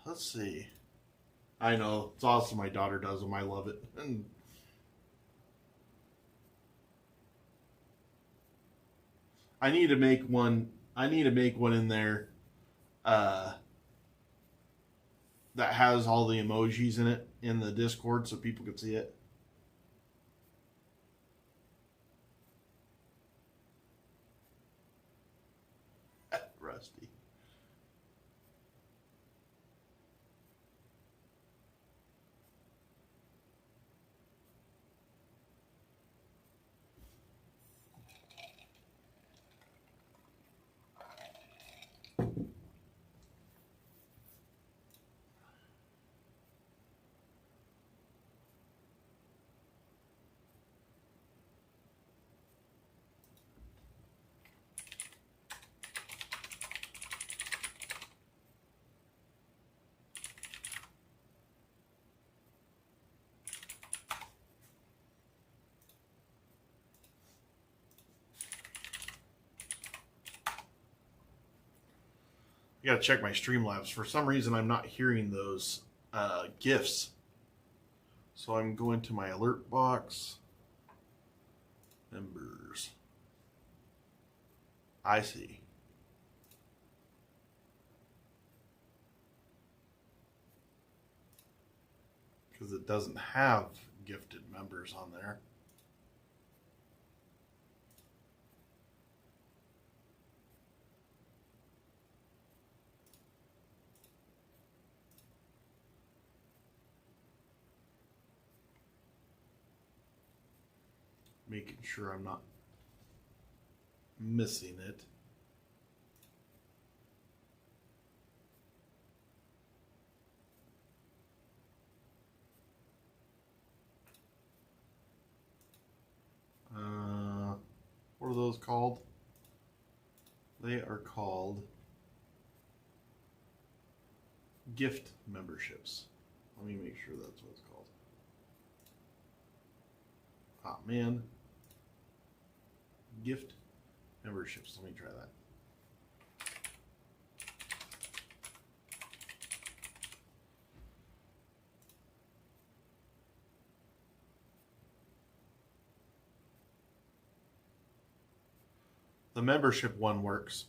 Let's see. I know it's awesome. My daughter does them. I love it. And I need to make one. I need to make one in there uh, that has all the emojis in it in the Discord so people can see it. Rusty. I gotta check my Streamlabs. For some reason, I'm not hearing those GIFs. So I'm going to my alert box. Members. I see. Because it doesn't have gifted members on there. Making sure I'm not missing it. What are those called? They are called gift memberships. Let me make sure that's what it's called. Ah, man. Gift memberships. Let me try that. The membership one works.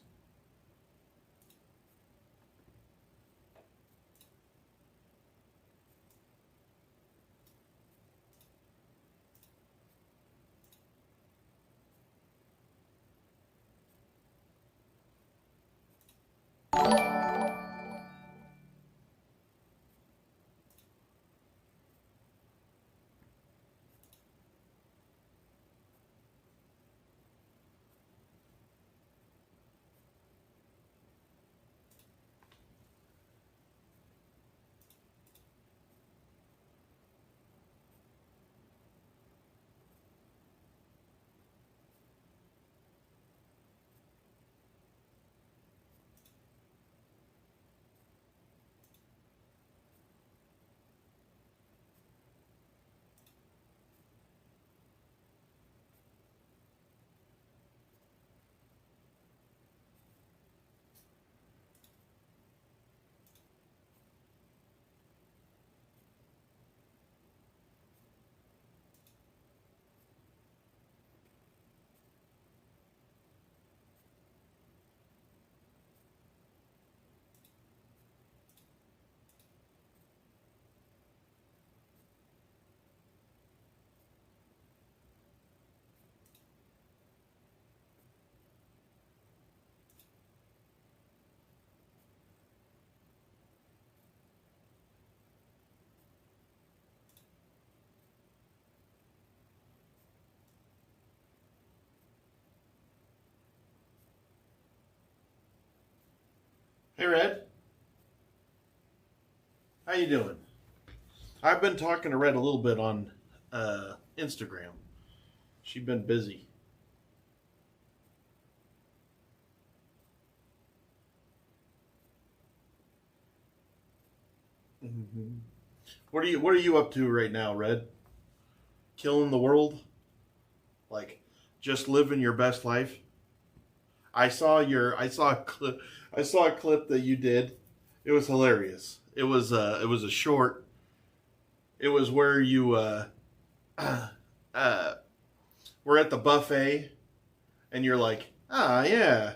Hey, Red. How you doing? I've been talking to Red a little bit on Instagram. She's been busy. Mm-hmm. What are you up to right now, Red? Killing the world? Like just living your best life? I saw a clip that you did. It was hilarious. It was a short. It was where you were at the buffet and you're like, "Ah, yeah.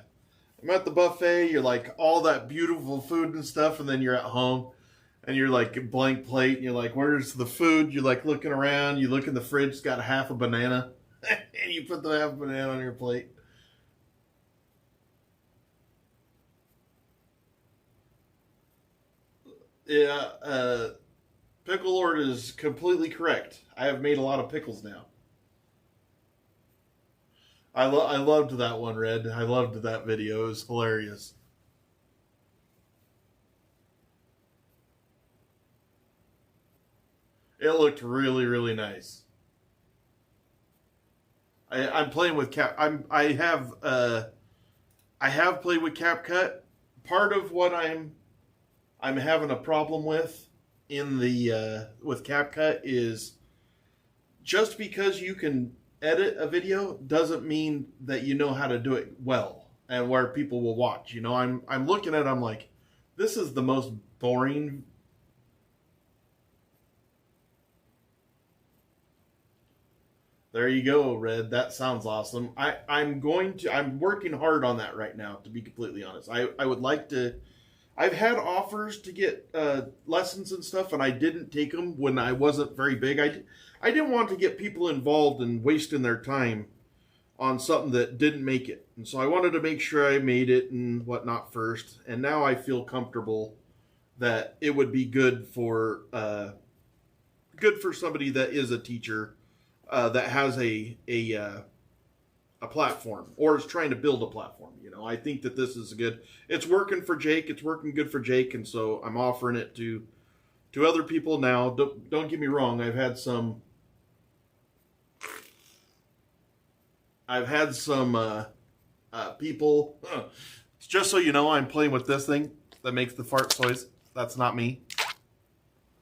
I'm at the buffet." You're like all that beautiful food and stuff, and then you're at home and you're like blank plate and you're like, "Where's the food?" You're like looking around, you look in the fridge, it's got half a banana. And you put the half a banana on your plate. Yeah, Pickle Lord is completely correct. I have made a lot of pickles now. I loved that one, Red. I loved that video. It was hilarious. It looked really, really nice. I'm playing with Cap. I have played with CapCut. Part of what I'm having a problem with in the with CapCut is just because you can edit a video doesn't mean that you know how to do it well and where people will watch. You know, I'm looking at it, I'm like, this is the most boring. There you go, Red. That sounds awesome. I'm working hard on that right now, to be completely honest. I would like to. I've had offers to get lessons and stuff, and I didn't take them when I wasn't very big. I didn't want to get people involved and wasting their time on something that didn't make it. And so I wanted to make sure I made it and whatnot first. And now I feel comfortable that it would be good for somebody that is a teacher that has a platform or is trying to build a platform. You know, I think that this is good. It's working for Jake. It's working good for Jake, and so I'm offering it to other people now. Don't get me wrong. I've had some people. Just so you know, I'm playing with this thing that makes the fart noise. That's not me.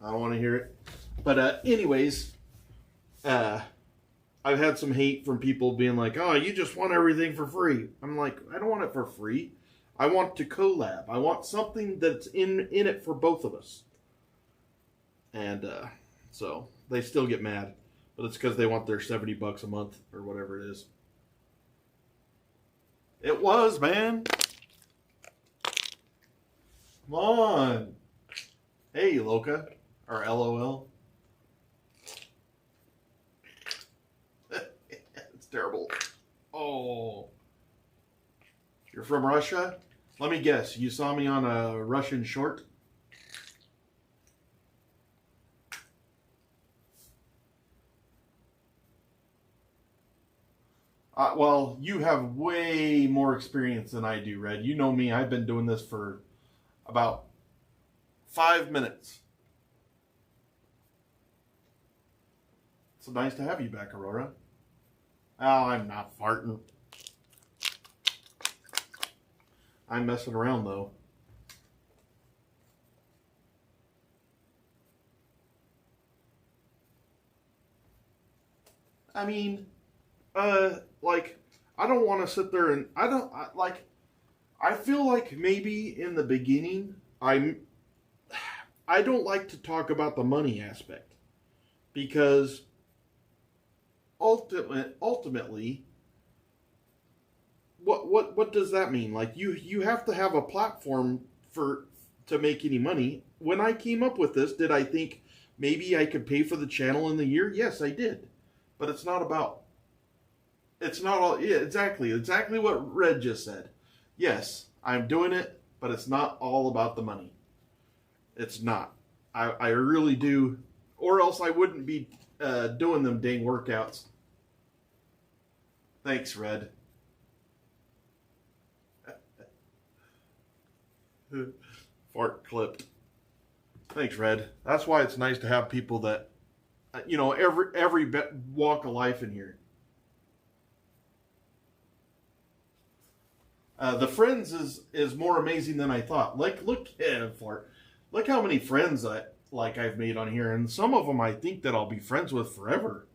I don't want to hear it. But anyways, I've had some hate from people being like, "Oh, you just want everything for free." I'm like, I don't want it for free. I want to collab. I want something that's in it for both of us. And so they still get mad, but it's because they want their $70 a month or whatever it is. It was, man. Come on. Hey, Loka. Or LOL. It's terrible. Oh. You're from Russia? Let me guess. You saw me on a Russian short? Well, you have way more experience than I do, Red. You know me. I've been doing this for about 5 minutes. It's nice to have you back, Aurora. Oh, I'm not farting. I'm messing around, though. I mean, like, I don't want to sit there and I feel like maybe in the beginning I don't like to talk about the money aspect because ultimately what does that mean? Like you have to have a platform to make any money. When I came up with this, did I think maybe I could pay for the channel in the year? Yes, I did. But it's not all, yeah, exactly what Red just said. Yes, I'm doing it, but it's not all about the money. It's not. I really do, or else I wouldn't be doing them dang workouts. Thanks, Red. Fart clipped. Thanks, Red. That's why it's nice to have people that, every walk of life in here. The friends is more amazing than I thought. Like, look how many friends I've made on here, and some of them I think that I'll be friends with forever.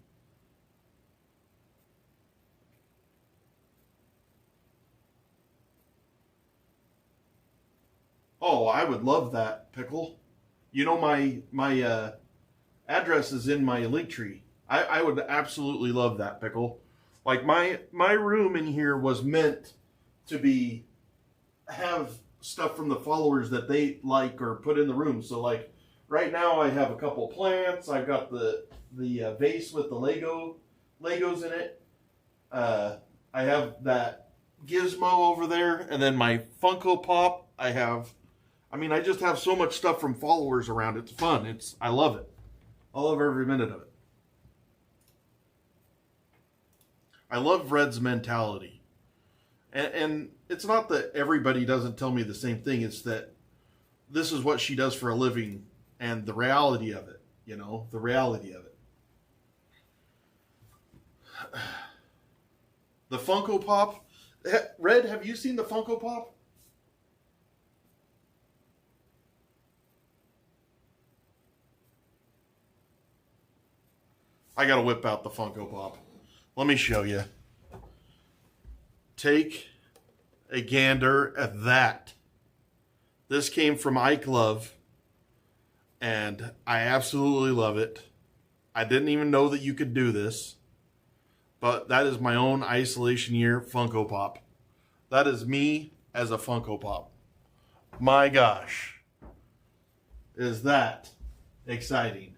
Oh, I would love that, Pickle. You know my address is in my link tree. I would absolutely love that, Pickle. Like my room in here was meant to have stuff from the followers that they like or put in the room. So like right now I have a couple plants. I've got the vase with the Legos in it. I have that gizmo over there, and then my Funko Pop. I just have so much stuff from followers around. It's fun. I love it. I love every minute of it. I love Red's mentality. And it's not that everybody doesn't tell me the same thing. It's that this is what she does for a living and the reality of it. The reality of it. The Funko Pop. Red, have you seen the Funko Pop? I gotta whip out the Funko Pop. Let me show you. Take a gander at that. This came from Ike Love, and I absolutely love it. I didn't even know that you could do this, but that is my own Isolation Year Funko Pop. That is me as a Funko Pop. My gosh. Is that exciting?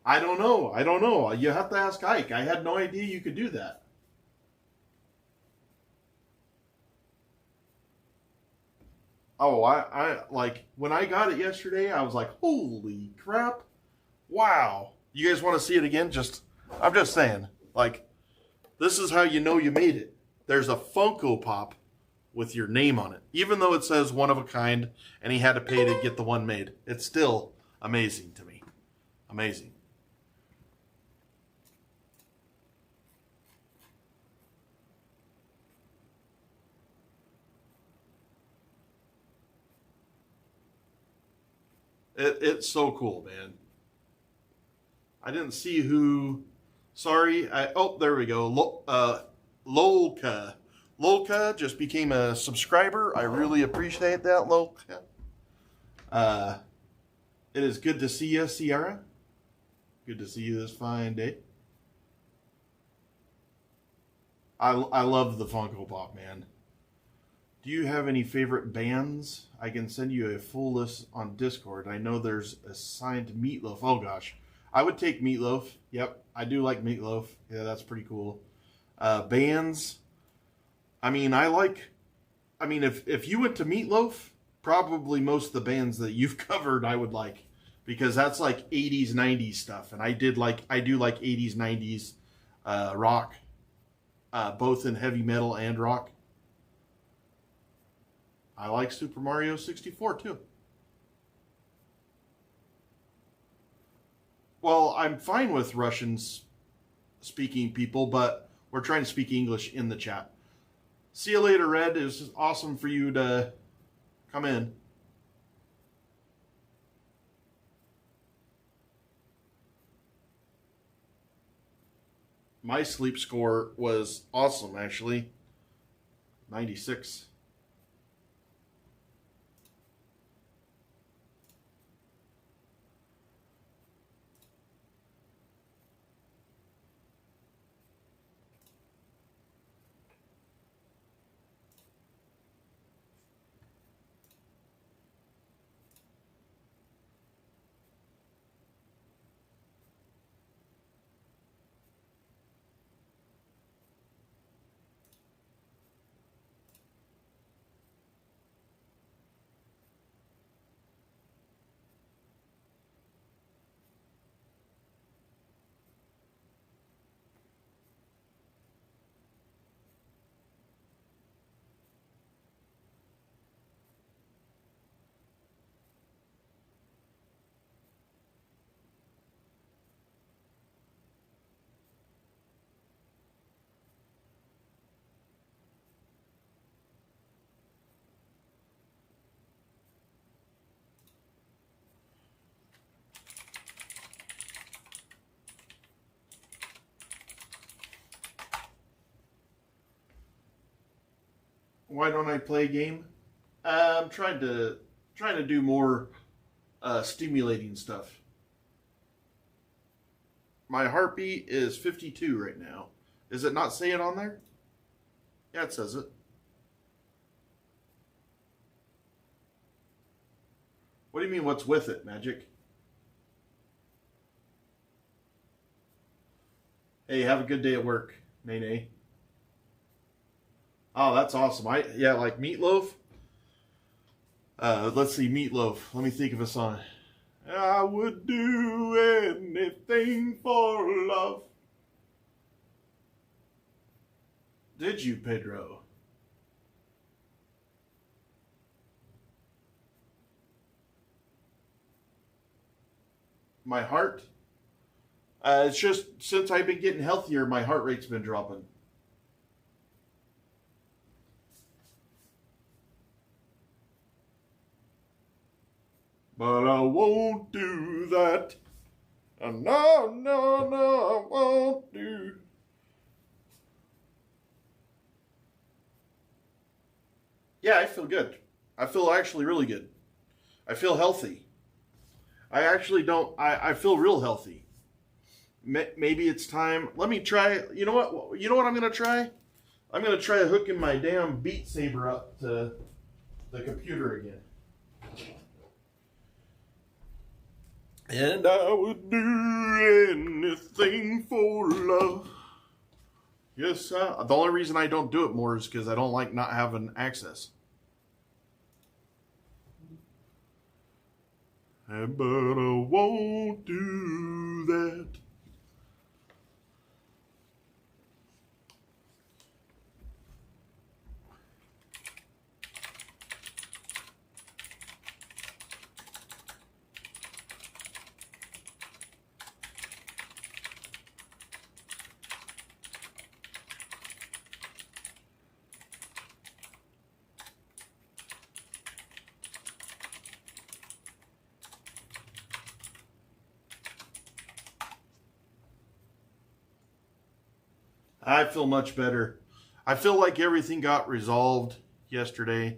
I don't know. You have to ask Ike. I had no idea you could do that. Oh, I like when I got it yesterday, I was like, holy crap. Wow. You guys want to see it again? I'm just saying, like, this is how you know you made it. There's a Funko Pop with your name on it. Even though it says one of a kind and he had to pay to get the one made. It's still amazing to me. Amazing. It's so cool, man. I didn't see who. Sorry. There we go. Lolka. Lolka just became a subscriber. I really appreciate that, Lolka. It is good to see you, Sierra. Good to see you this fine day. I love the Funko Pop, man. Do you have any favorite bands? I can send you a full list on Discord. I know there's a signed Meatloaf. Oh gosh, I would take Meatloaf. Yep, I do like Meatloaf. Yeah, that's pretty cool. Bands. I mean, if you went to Meatloaf, probably most of the bands that you've covered I would like, because that's like 80s 90s stuff, and I do like 80s 90s rock, both in heavy metal and rock. I like Super Mario 64 too. Well, I'm fine with Russians speaking people, but we're trying to speak English in the chat. See you later, Red. It was awesome for you to come in. My sleep score was awesome, actually. 96. Why don't I play a game? I'm trying to do more stimulating stuff. My heartbeat is 52 right now. Is it not saying on there? Yeah, it says it. What do you mean, what's with it, Magic? Hey, have a good day at work, Nene. Oh, that's awesome. Yeah, like Meatloaf. Let's see, Meatloaf. Let me think of a song. I would do anything for love. Did you, Pedro? My heart? It's just since I've been getting healthier, my heart rate's been dropping. But I won't do that. No, no, no, I won't do. Yeah, I feel good. I feel actually really good. I feel healthy. I actually don't. I feel real healthy. Maybe it's time. Let me try. You know what? You know what I'm gonna try? I'm gonna try hooking my damn Beat Saber up to the computer again. And I would do anything for love. Yes, the only reason I don't do it more is because I don't like not having access. But I won't do that. I feel much better. I feel like everything got resolved yesterday.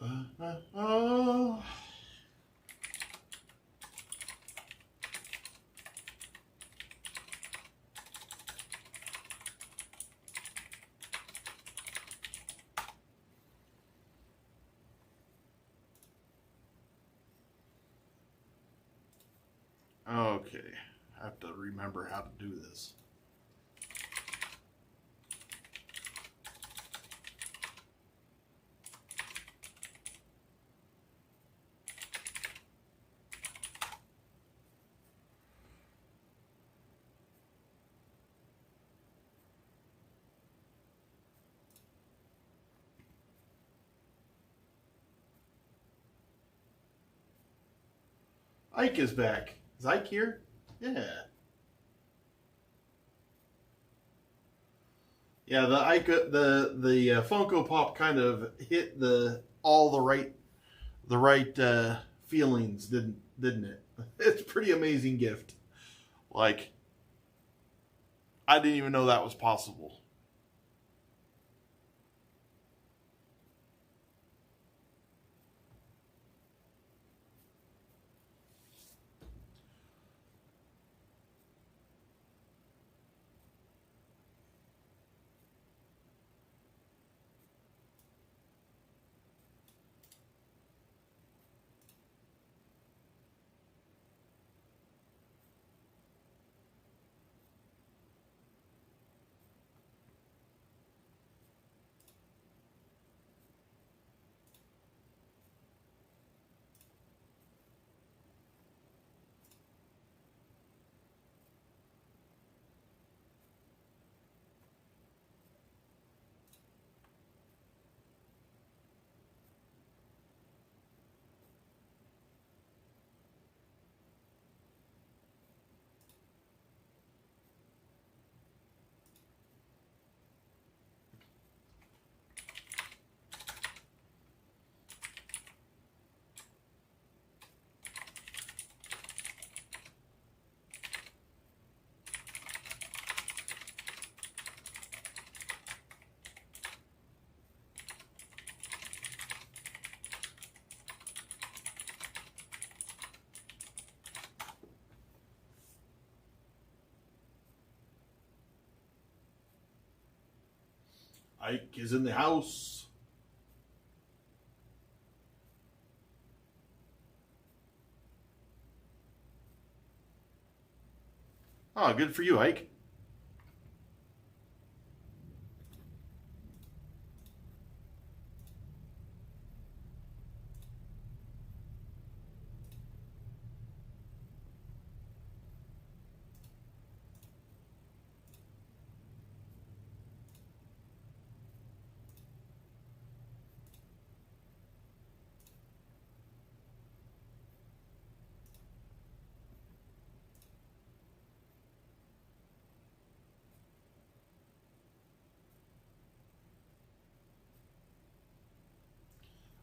Oh. Okay, I have to remember how to do this. Ike is back. Is Ike here? Yeah. Yeah, the Ike, the Funko Pop kind of hit all the right feelings, didn't it? It's a pretty amazing gift. Like, I didn't even know that was possible. Ike is in the house. Oh, good for you, Ike.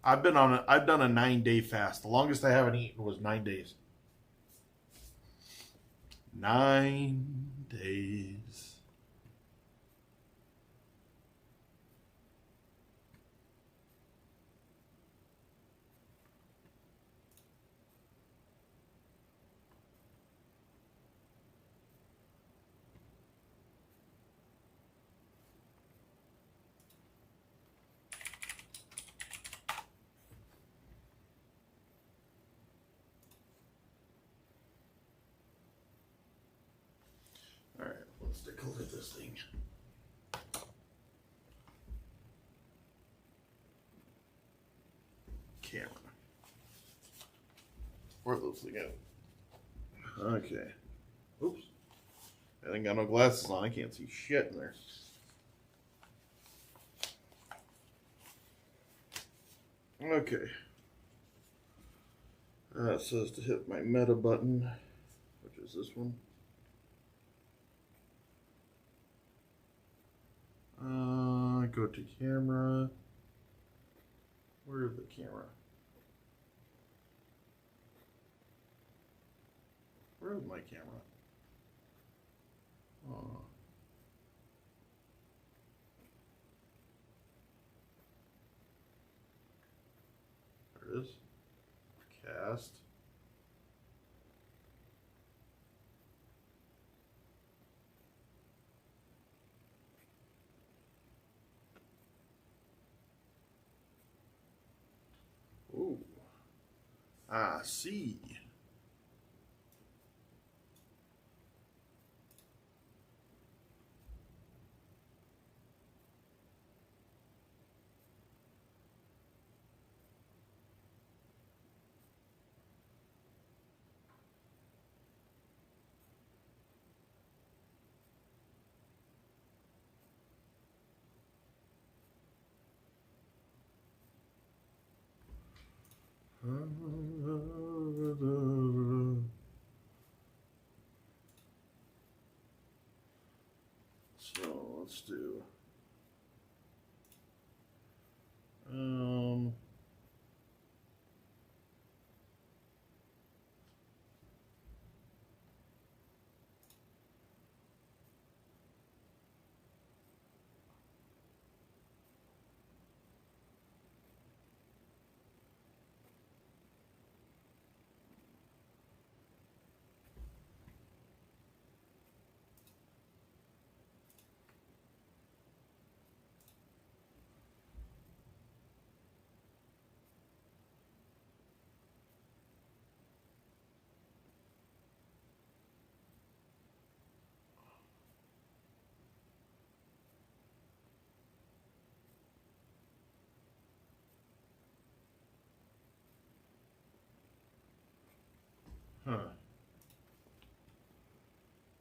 I've done a 9-day fast. The longest I haven't eaten was 9 days. 9 days. All right, let's take a look at this thing. Camera. Where those things go? Okay. Oops. I ain't got no glasses on. I can't see shit in there. Okay. It says to hit my meta button, which is this one. Go to camera. Where's the camera? Where's my camera? Oh. fast. Ooh. I see. So let's do um huh.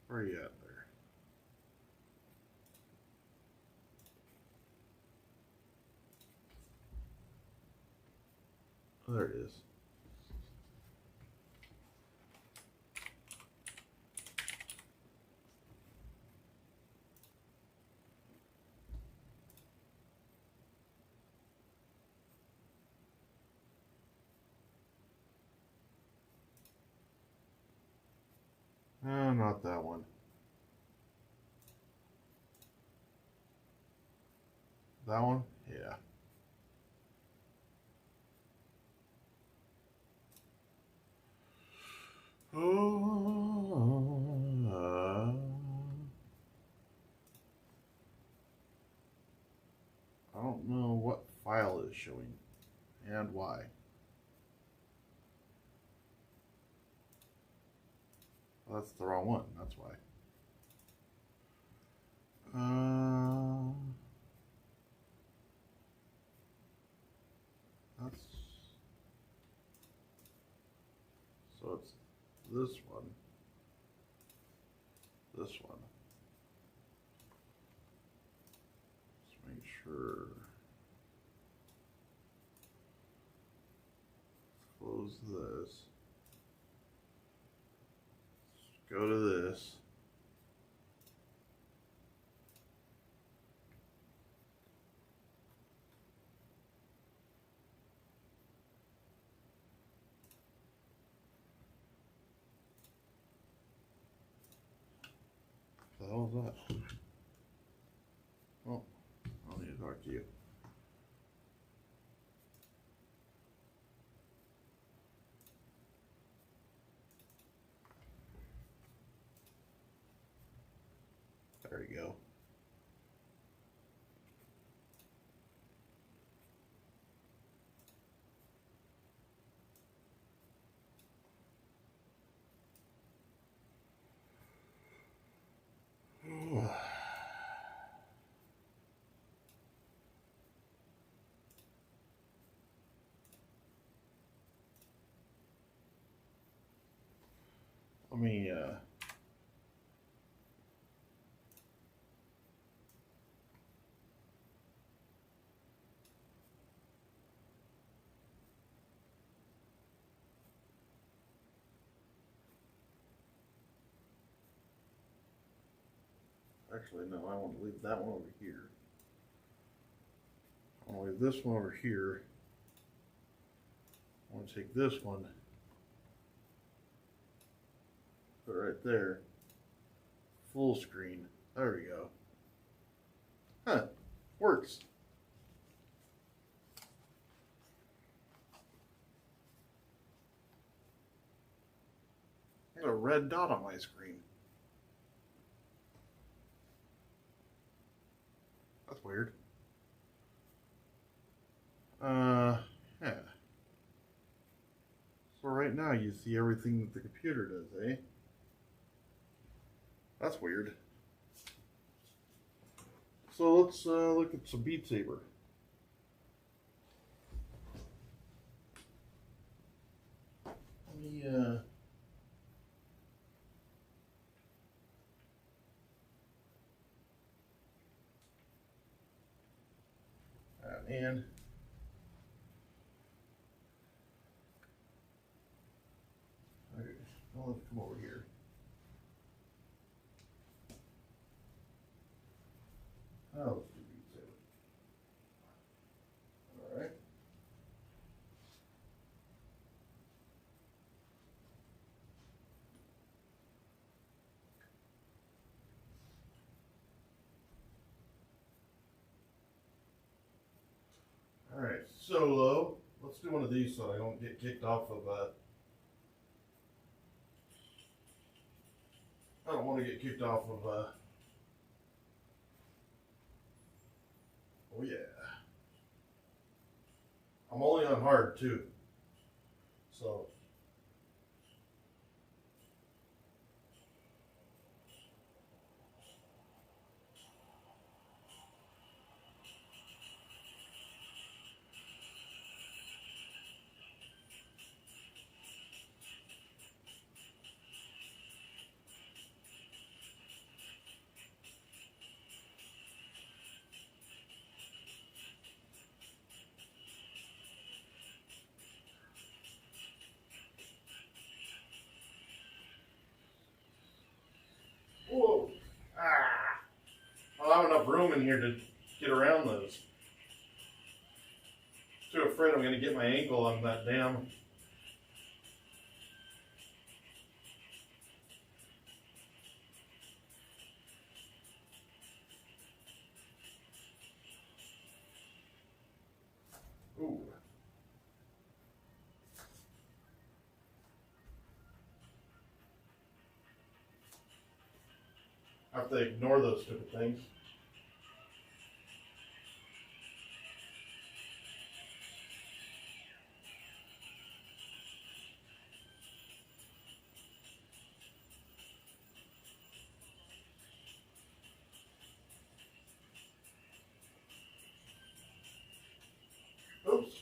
Where are you at there? Oh, there it is. Oh, not that one. That one? Yeah. Oh, I don't know what file is showing and why. Well, that's the wrong one. That's why. That's so it's this one. This one. Let's make sure. Let's close this. Let's go to this. What the hell is that? Oh, I'll need to talk to you. There you go. Let me actually no, I want to leave that one over here. I want to leave this one over here. I want to take this one, put it right there, full screen. There we go. Huh, works. red dot on my screen. That's weird. Yeah. So right now you see everything that the computer does, eh? That's weird. So let's look at some Beat Saber. Let me man. Alright, well, let's come over here. Oh, let's do Beat Saber. Alright. Alright, solo. Let's do one of these so I don't get kicked off of I don't want to get kicked off of oh yeah. I'm only on hard too. So whoa. Ah. I don't have enough room in here to get around those. Too afraid I'm gonna get my ankle on that damn. Ooh. I have to ignore those stupid things. Oops.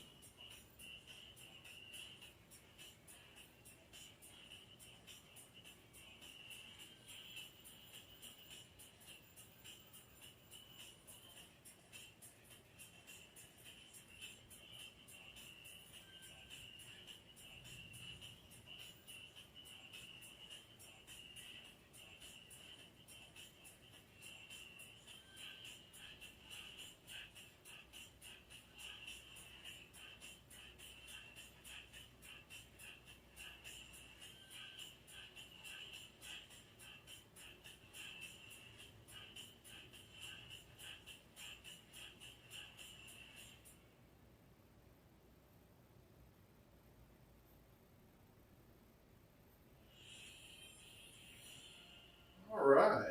All right.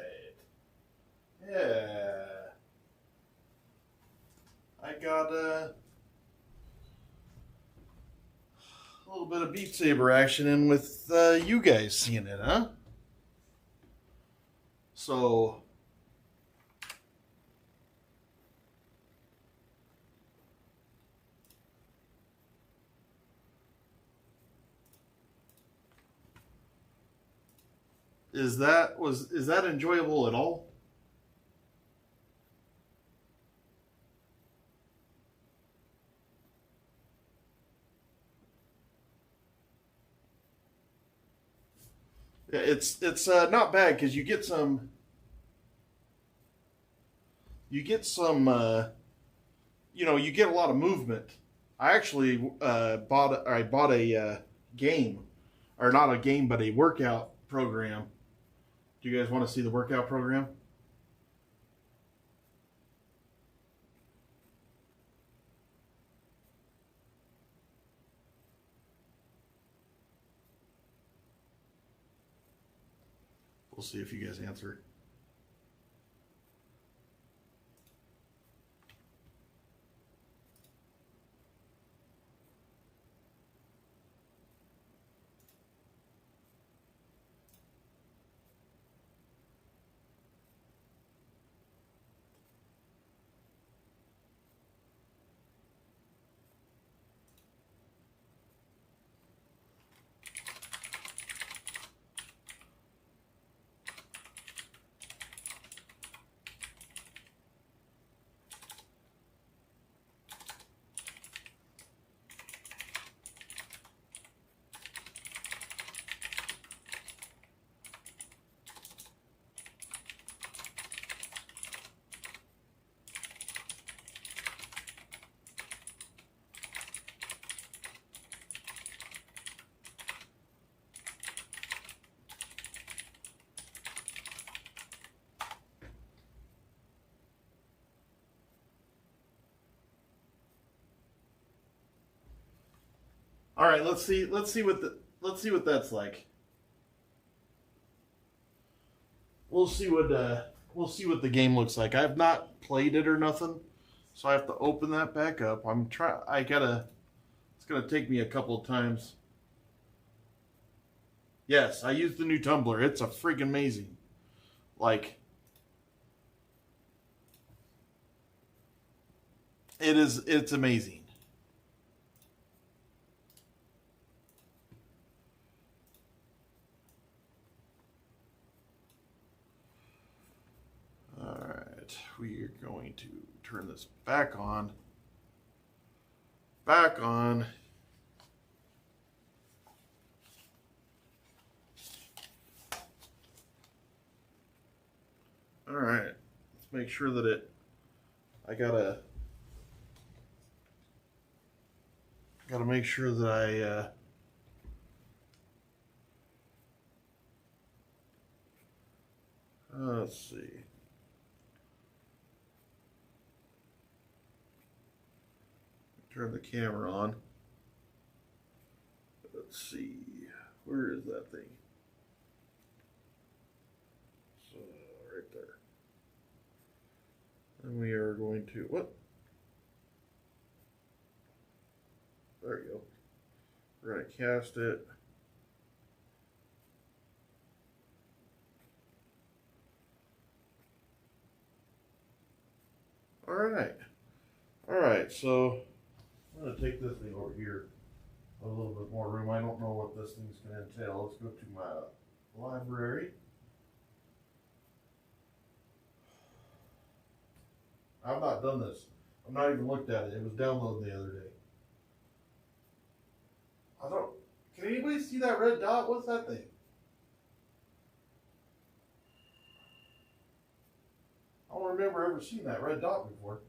Yeah. I got a little bit of Beat Saber action in with you guys seeing it, huh? So is that enjoyable at all? Yeah, it's not bad because you get some you get a lot of movement. I actually bought a game, or not a game, but a workout program. Do you guys want to see the workout program? We'll see if you guys answer. All right, let's see what that's like. We'll see what the game looks like. I have not played it or nothing, so I have to open that back up. It's gonna take me a couple of times. Yes, I used the new tumbler. It's a freaking amazing. Like, it's amazing. Alright, we are going to turn this back on. Back on. Alright, let's make sure that I gotta make sure that let's see. Turn the camera on. Let's see. Where is that thing? So, right there. And we are going to, what? There you go. We're going to cast it. All right. All right, so I'm going to take this thing over here. A little bit more room. I don't know what this thing's going to entail. Let's go to my library. I've not done this. I've not even looked at it. It was downloaded the other day. Can anybody see that red dot? What's that thing? I don't remember ever seeing that red dot before.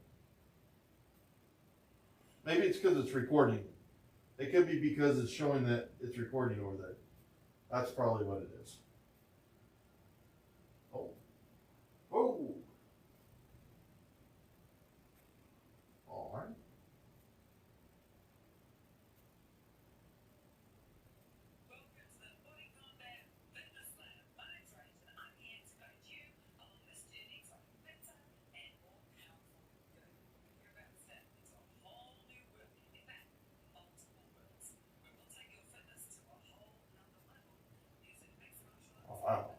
Maybe it's because it's recording. It could be because it's showing that it's recording over there. That's probably what it is. Oh. Whoa. All right. Oh, wow.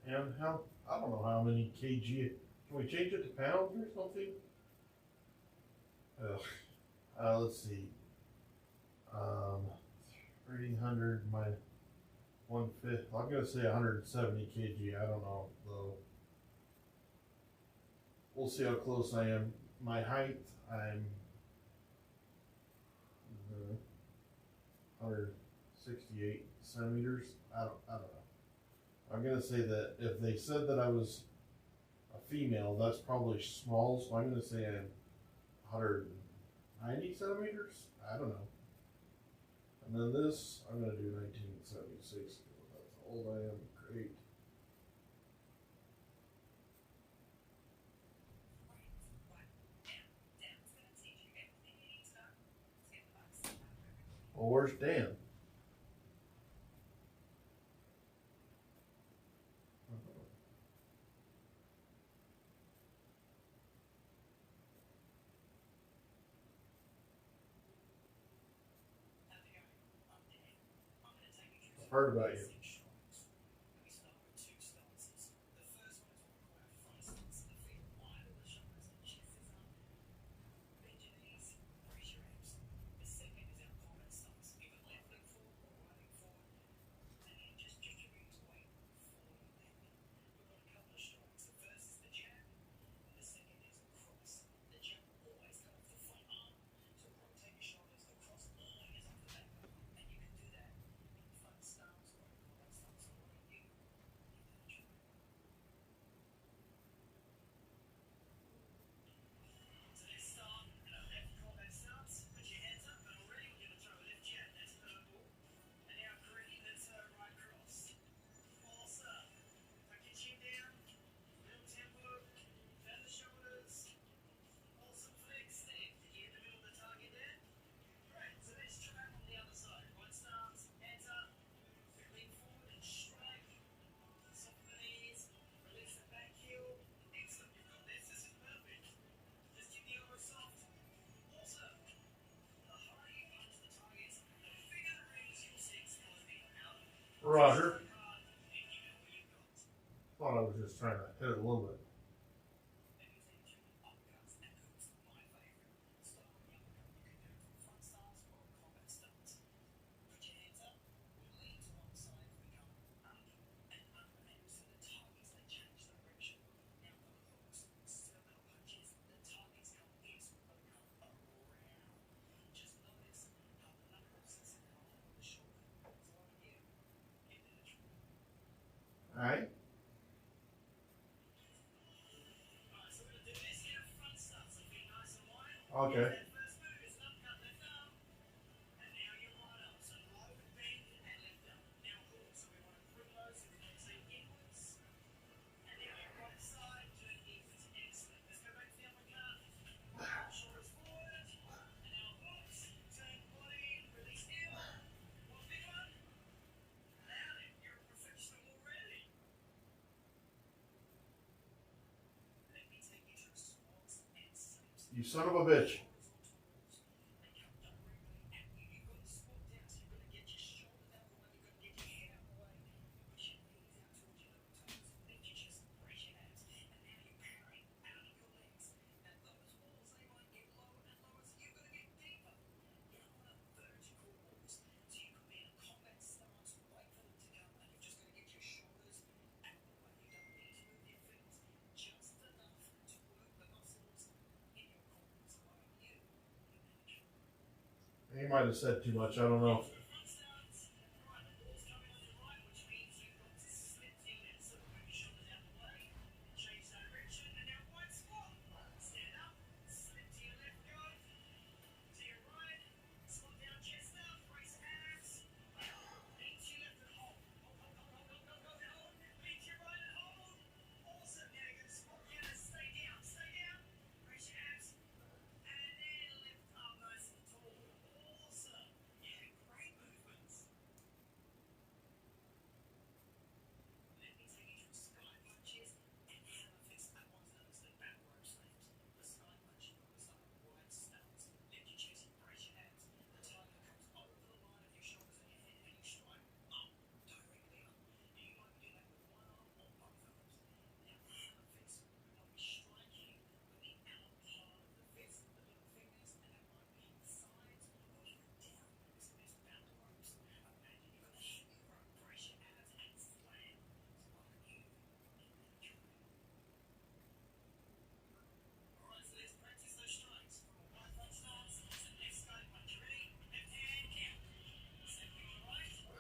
And how, I don't know how many kg, can we change it to pounds or something? Let's see. 300 minus 1/5. I'm going to say 170 kg. I don't know, though. We'll see how close I am. My height, I'm 168 centimeters. I don't know. I'm gonna say that if they said that I was a female. That's probably small, so I'm going to say 190 centimeters. I don't know. And then this, I'm going to do 1976 because that's how old I am. Great. Well, where's Dan? I've heard about you. Roger. Thought I was just trying to hit it a little bit. All right. Okay. You son of a bitch. He might have said too much. I don't know.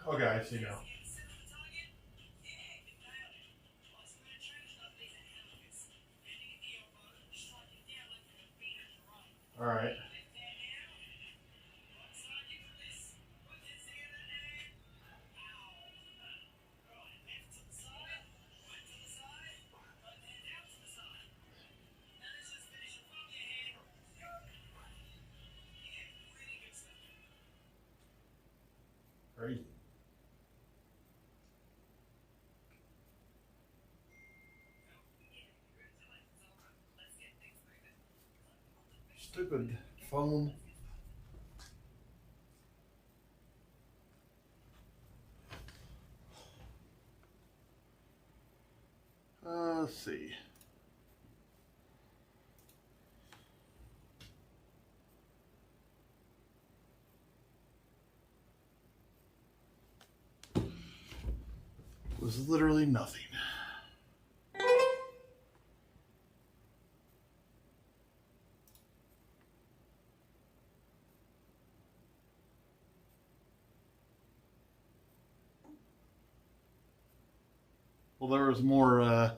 Okay, I see now. Crazy. Stupid phone. Let's see. Was literally nothing. Well, there was more. I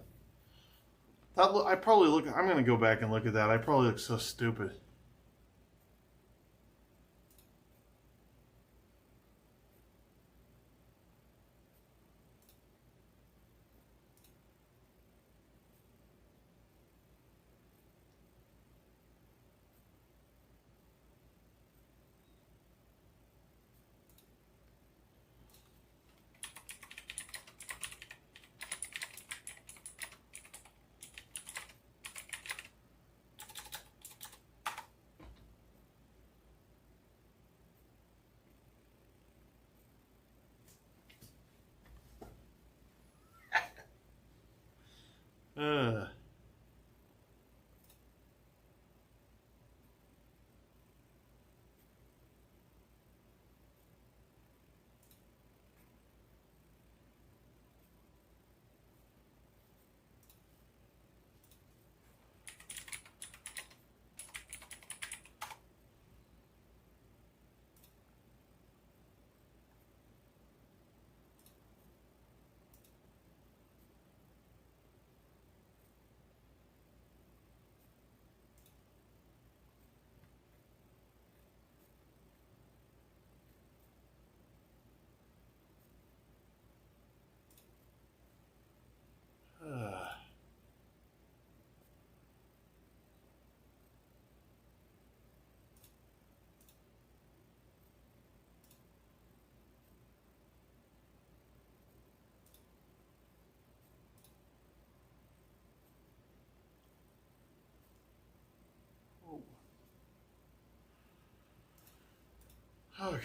probably look. I'm gonna go back and look at that. I probably look so stupid. Uh. Okay.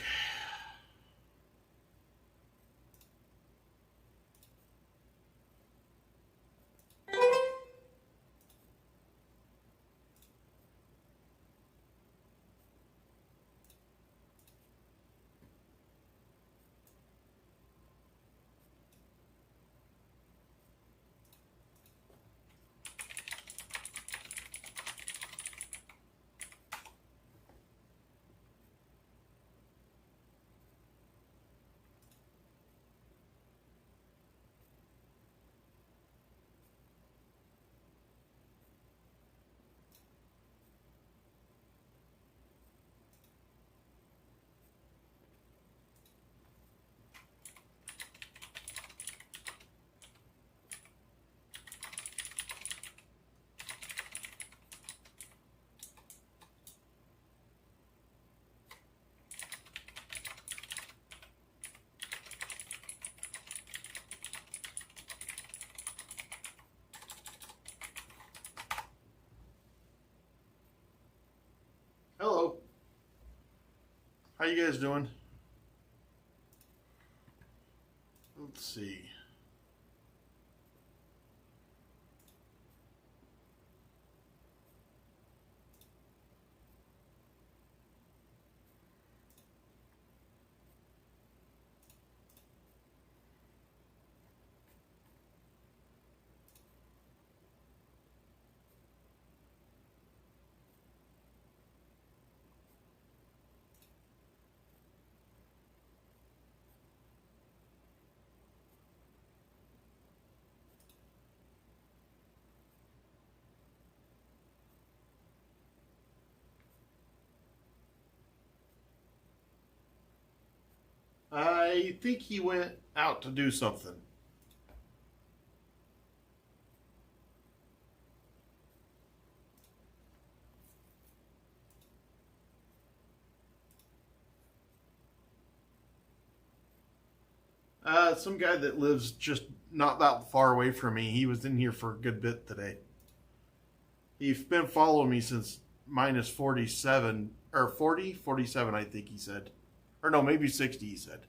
Hello. How you guys doing? Let's see. I think he went out to do something. Some guy that lives just not that far away from me. He was in here for a good bit today. He's been following me since minus 47, or 40? 47, I think he said. Or no, maybe 60, he said.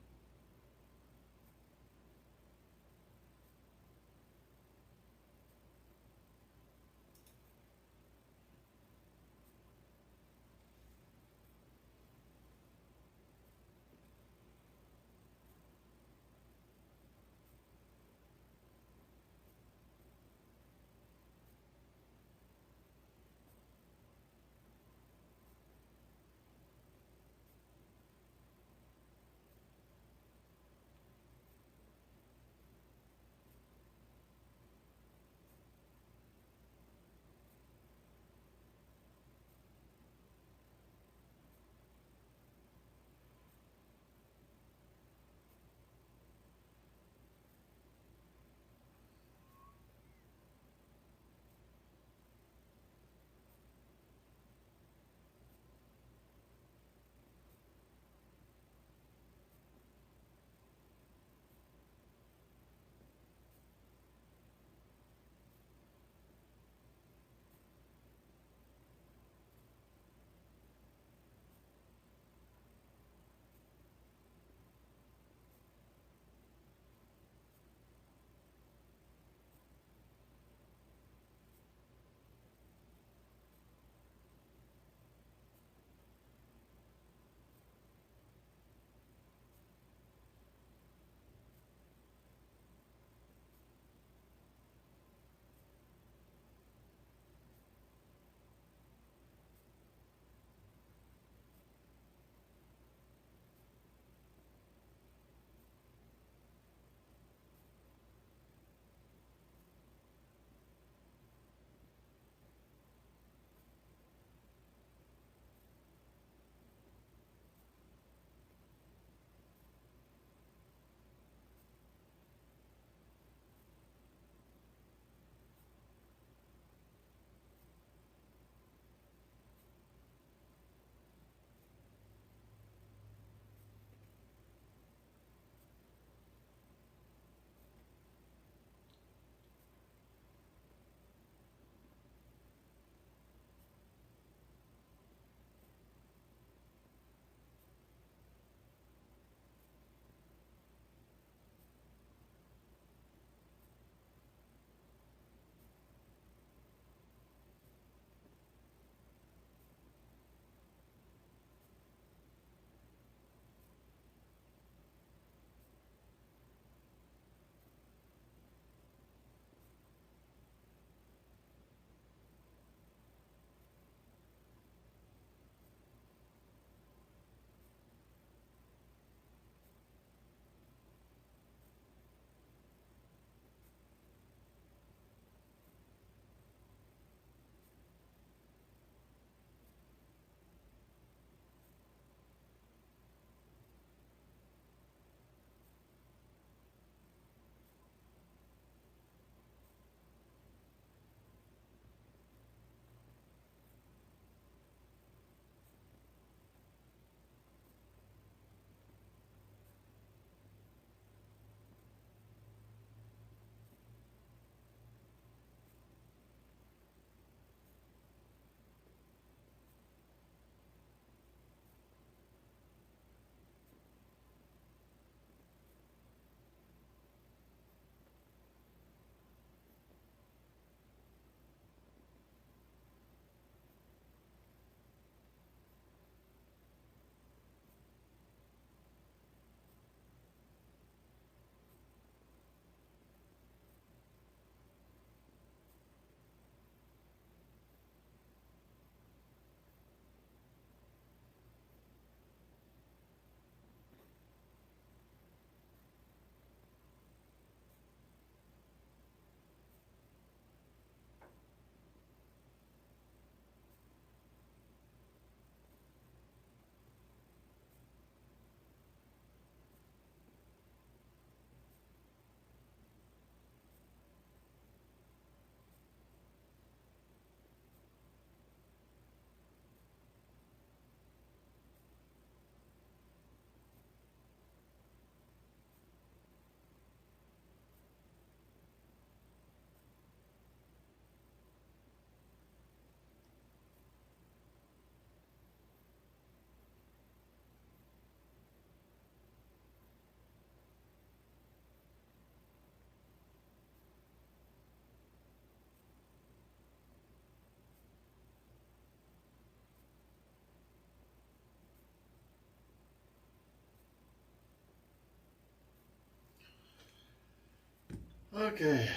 Okay.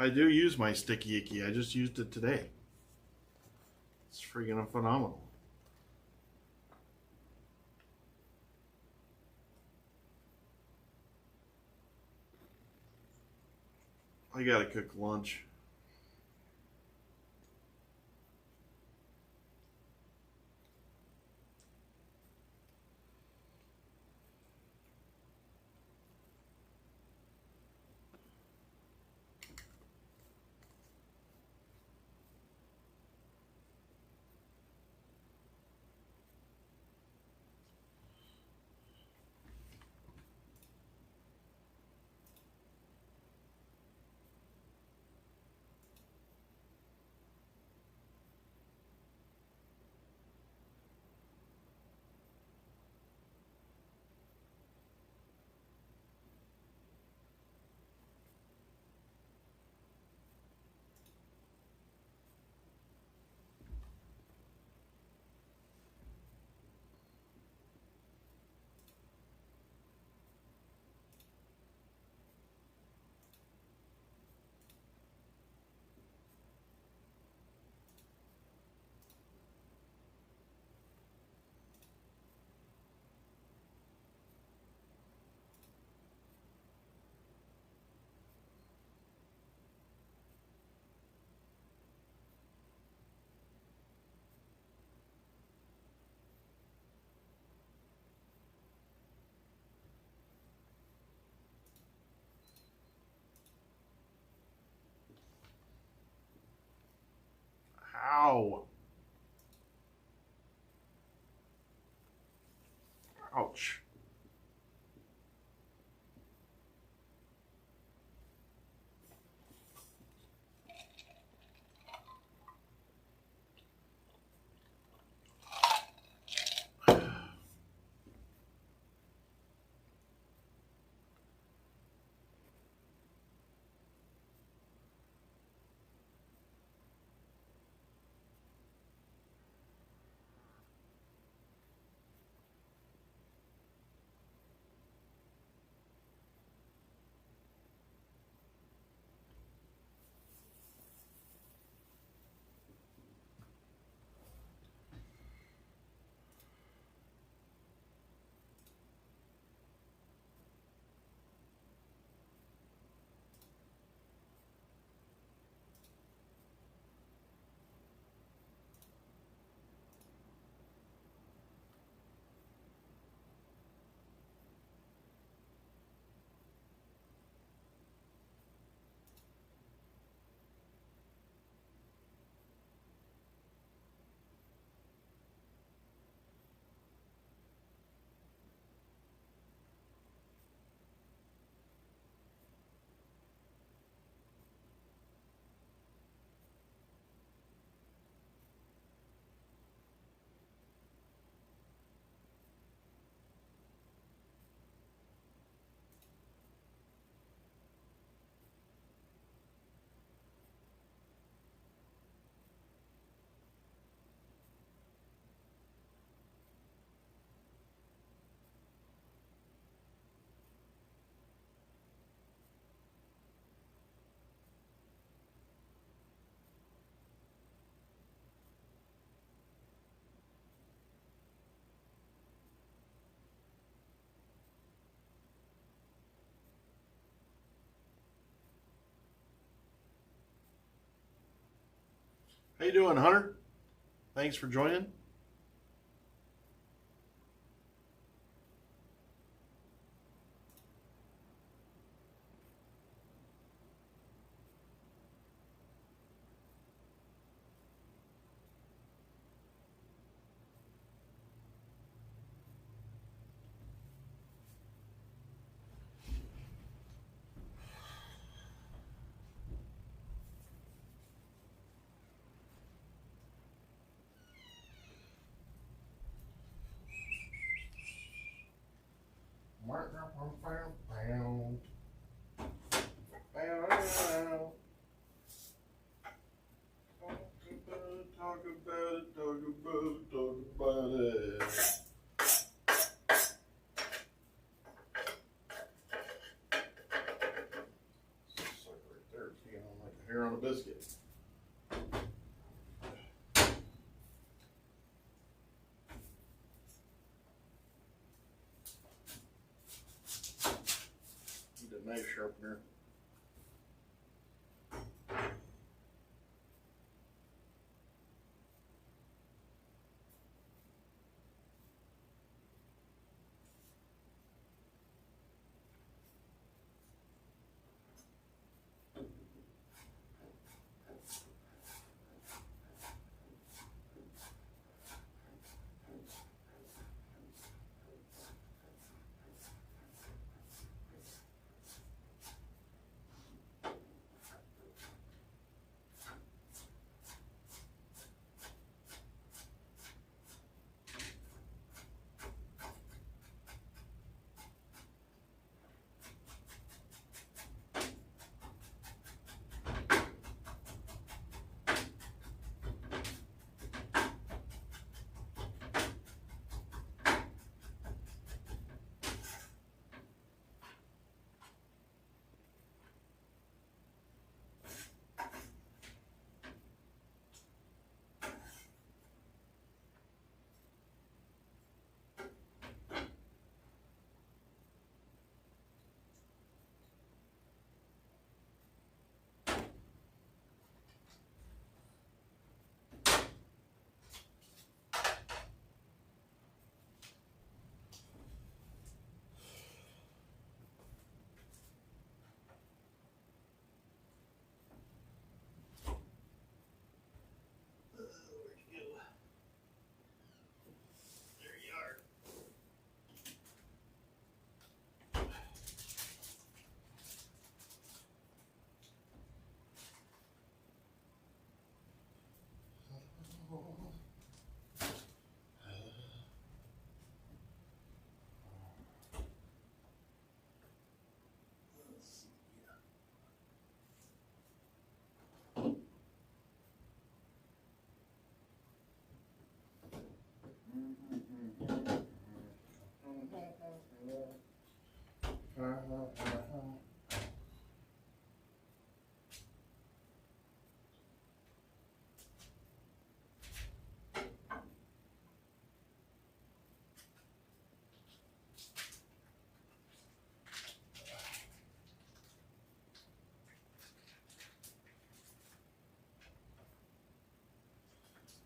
I do use my sticky icky. I just used it today. It's freaking phenomenal. I gotta cook lunch. Ow. Ouch. How you doing, Hunter? Thanks for joining. Talk about it, talk about it, talk about it. Sucker right there, it's getting on like a hair on a biscuit. Need a knife sharpener.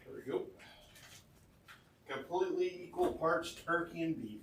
There we go. Completely equal parts turkey and beef.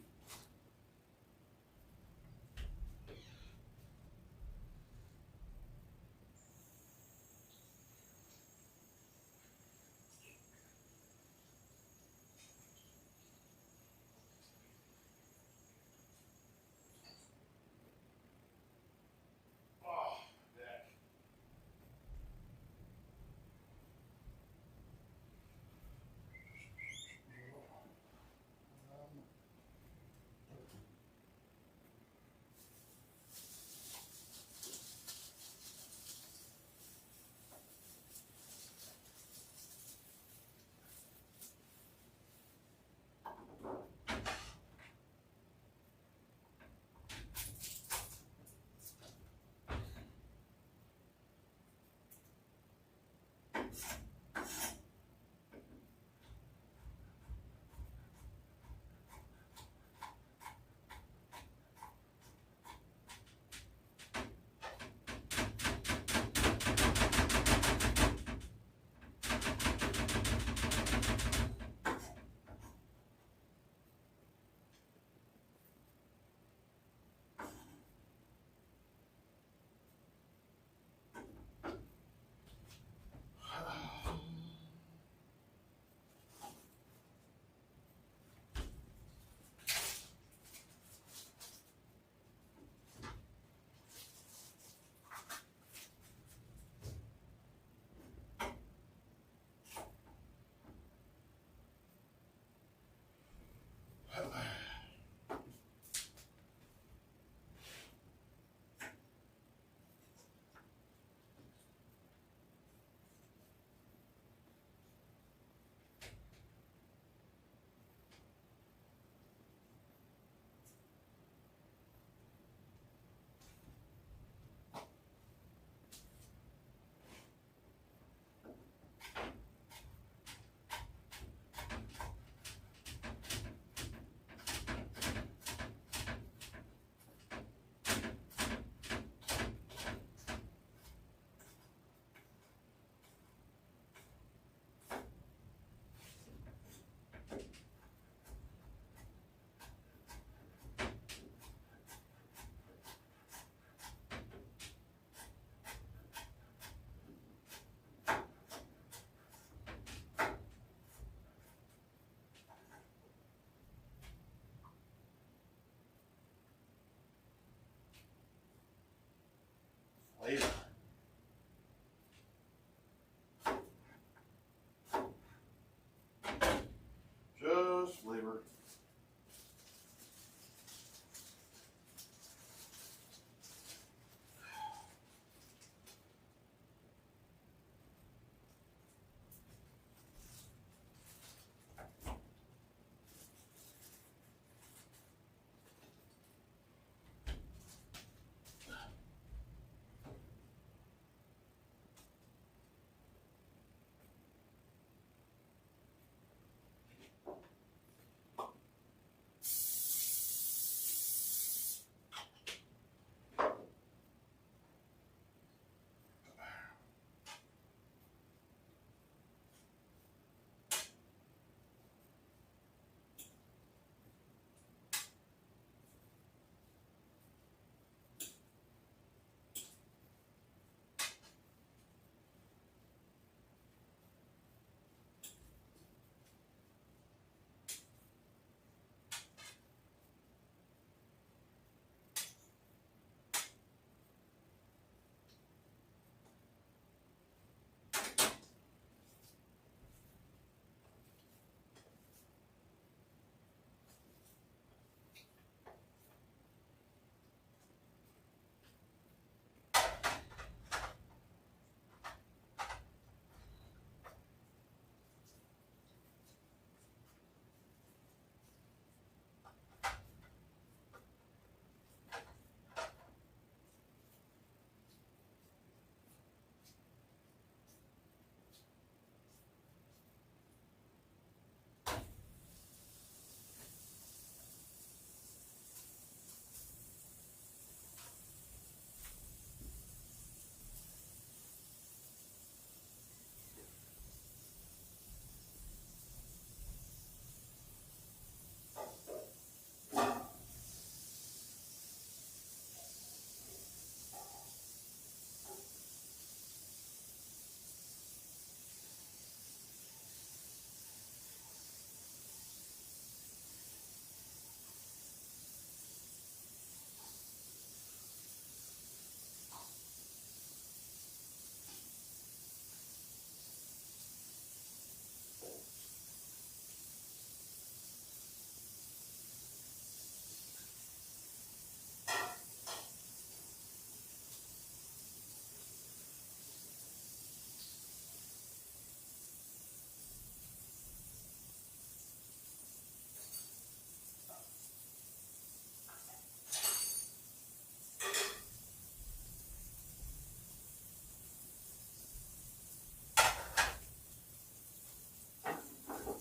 Later. Just flavor.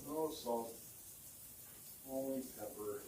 No salt, only pepper.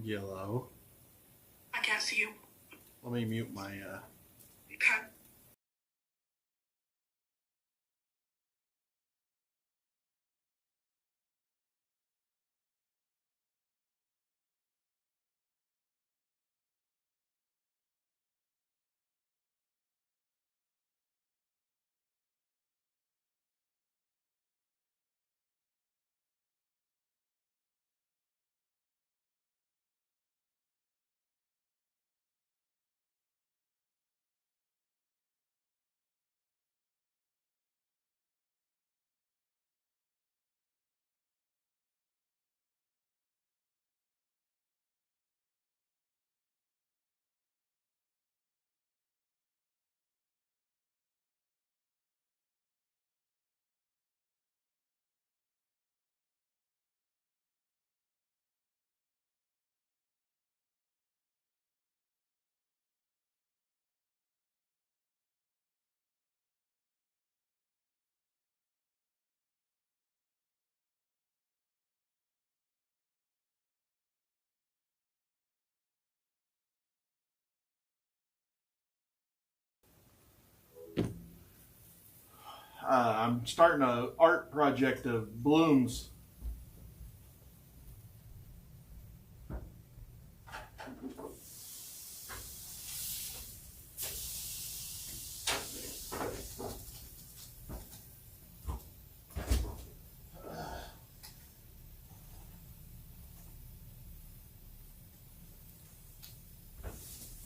Yellow. I can't see you. Let me mute my. Okay. I'm starting a art project of blooms.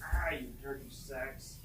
Ah, you dirty sacks.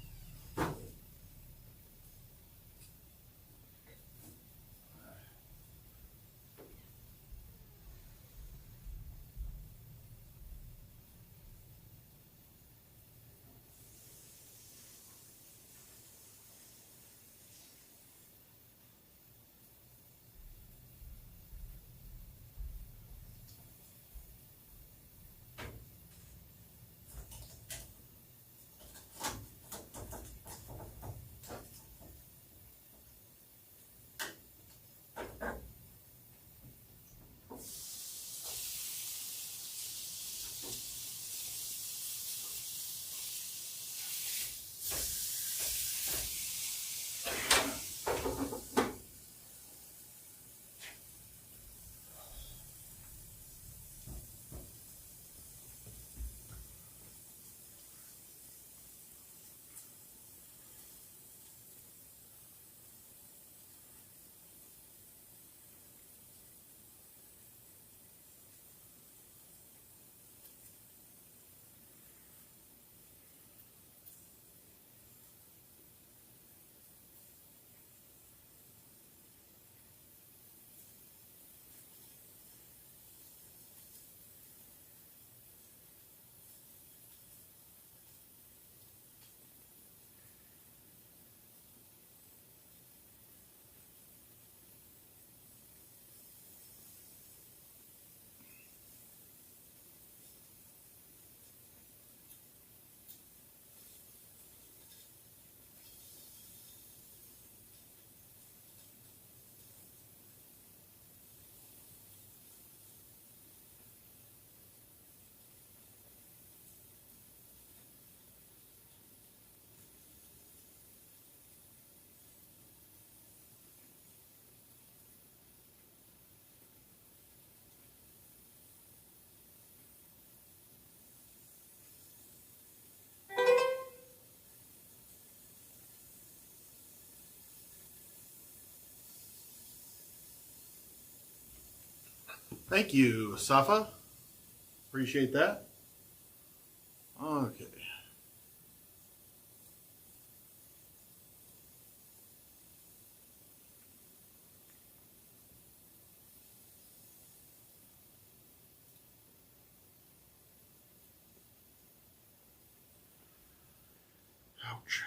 Thank you, Safa. Appreciate that. Okay. Ouch.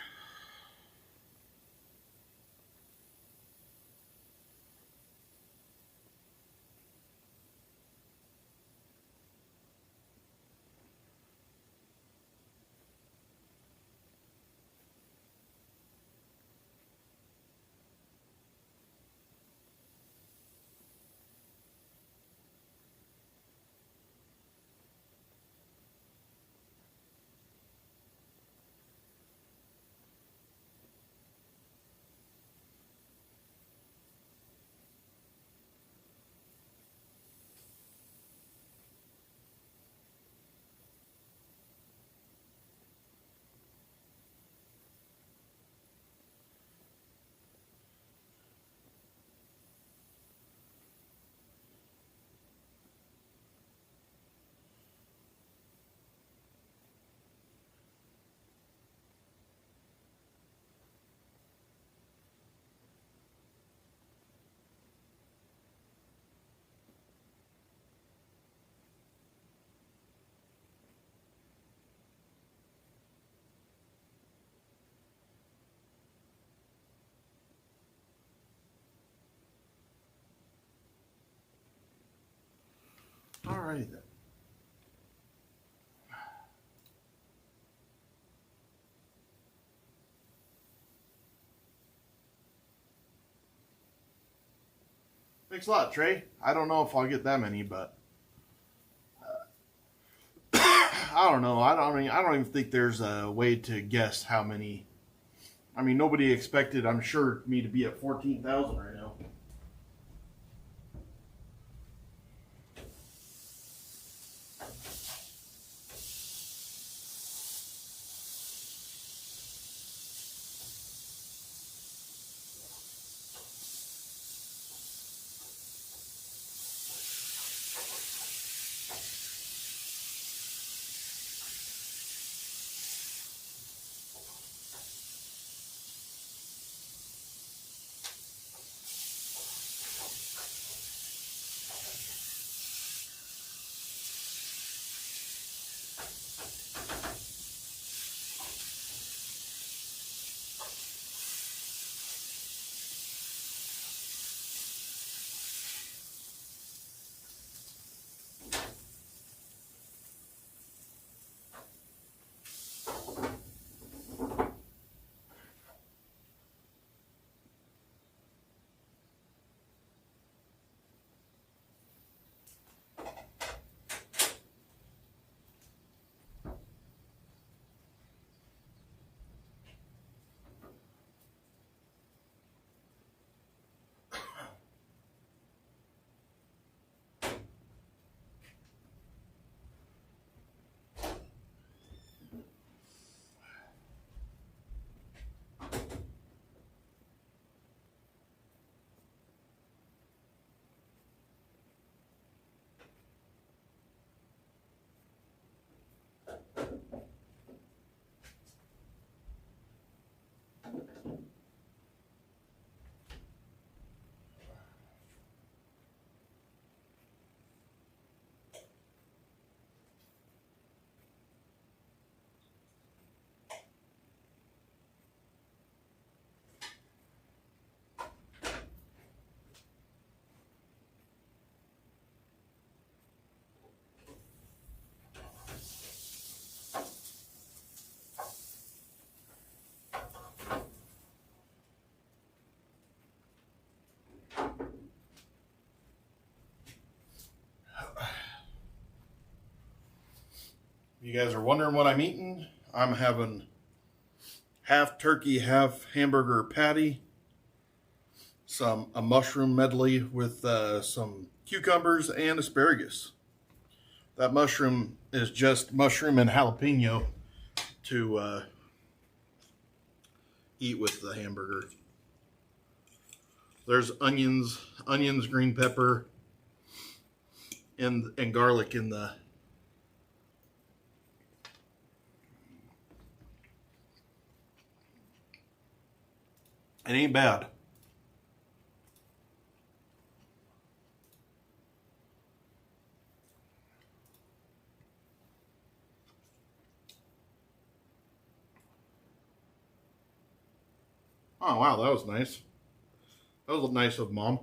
Alrighty then. Thanks a lot, Trey. I don't know if I'll get that many, but I don't know. I don't even think there's a way to guess how many. I mean, nobody expected, I'm sure, me to be at 14,000 right now. You guys are wondering what I'm eating? I'm having half turkey, half hamburger patty, a mushroom medley with some cucumbers and asparagus. That mushroom is just mushroom and jalapeno to eat with the hamburger. There's onions, green pepper, and garlic in the. It ain't bad. Oh, wow, that was nice. That was nice of Mom.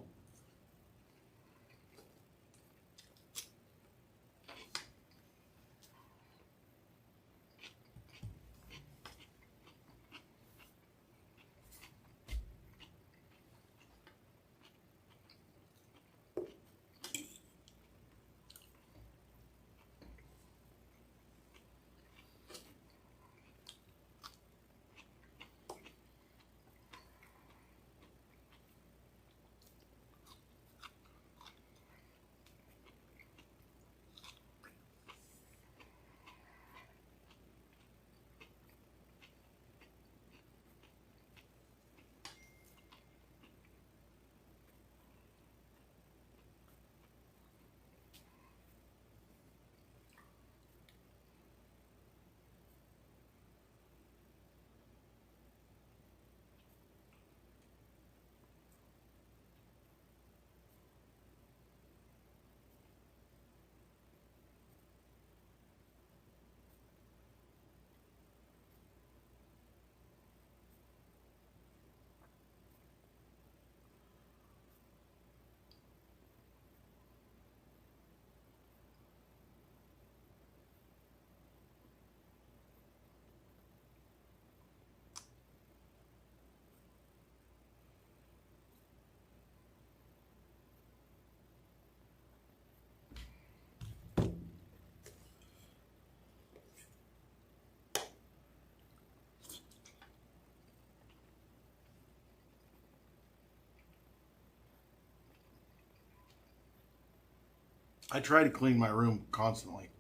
I try to clean my room constantly.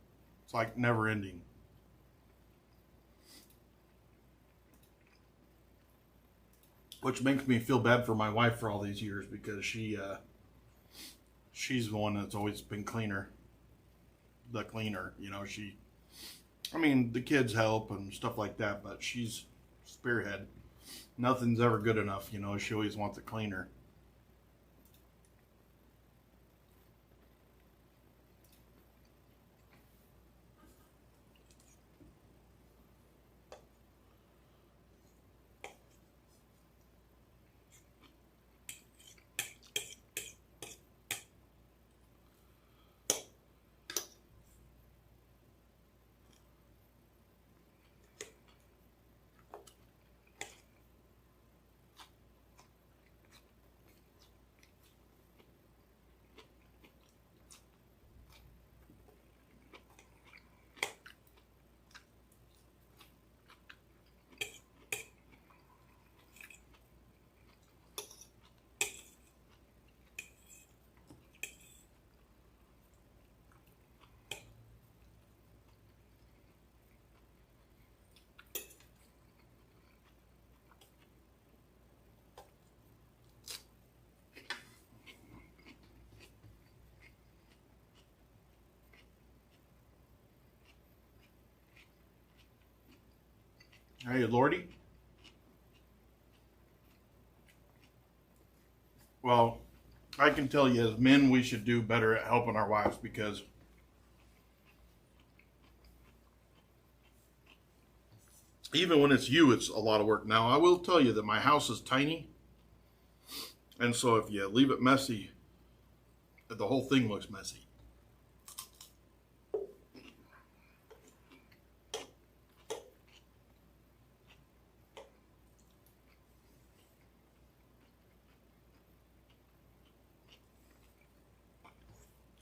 It's like never ending. Which makes me feel bad for my wife for all these years because she's the one that's always been cleaner. The cleaner, you know, I mean, the kids help and stuff like that, but she's spearhead. Nothing's ever good enough, you know, she always wants a cleaner. Hey, Lordy. Well, I can tell you as men, we should do better at helping our wives because even when it's you, it's a lot of work. Now, I will tell you that my house is tiny. And so if you leave it messy, the whole thing looks messy.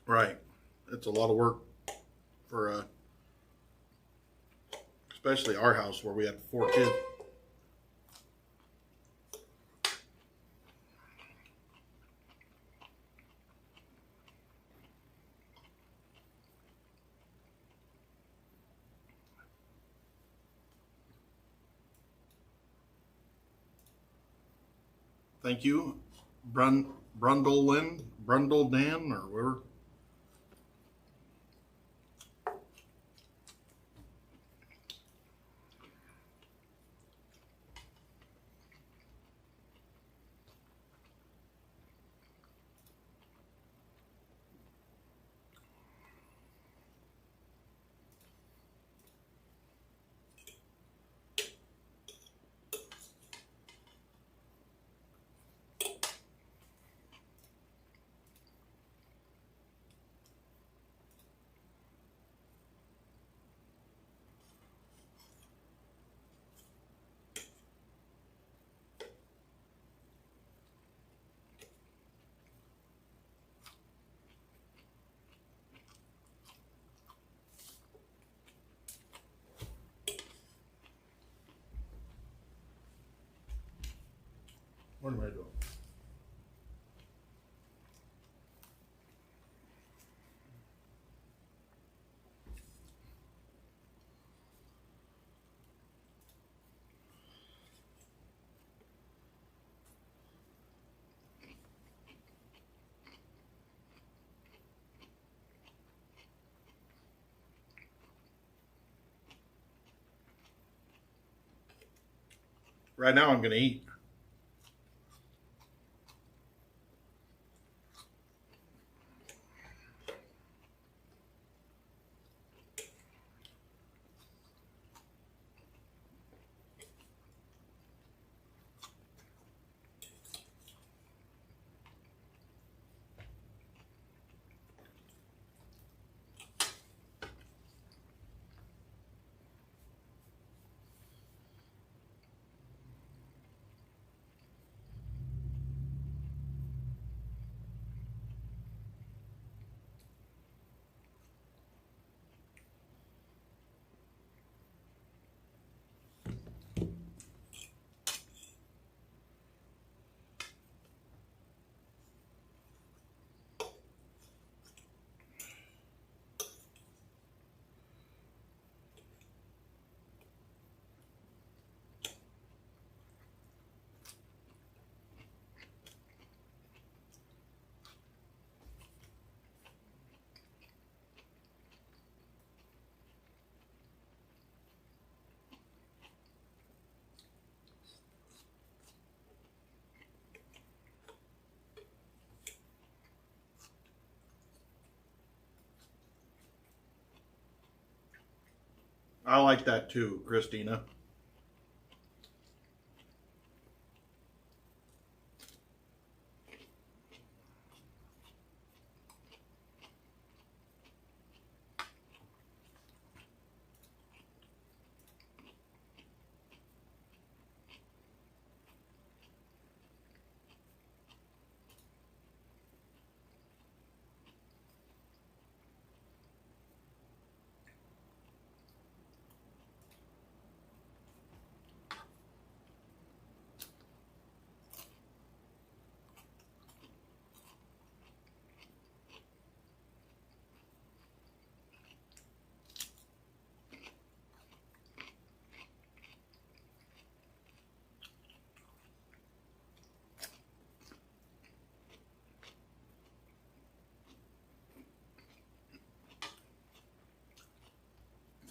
Right. It's a lot of work for especially our house where we had 4 kids. Thank you, Brundle Dan, or whatever. What am I doing? Right now I'm going to eat. I like that too, Christina.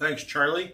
Thanks, Charlie.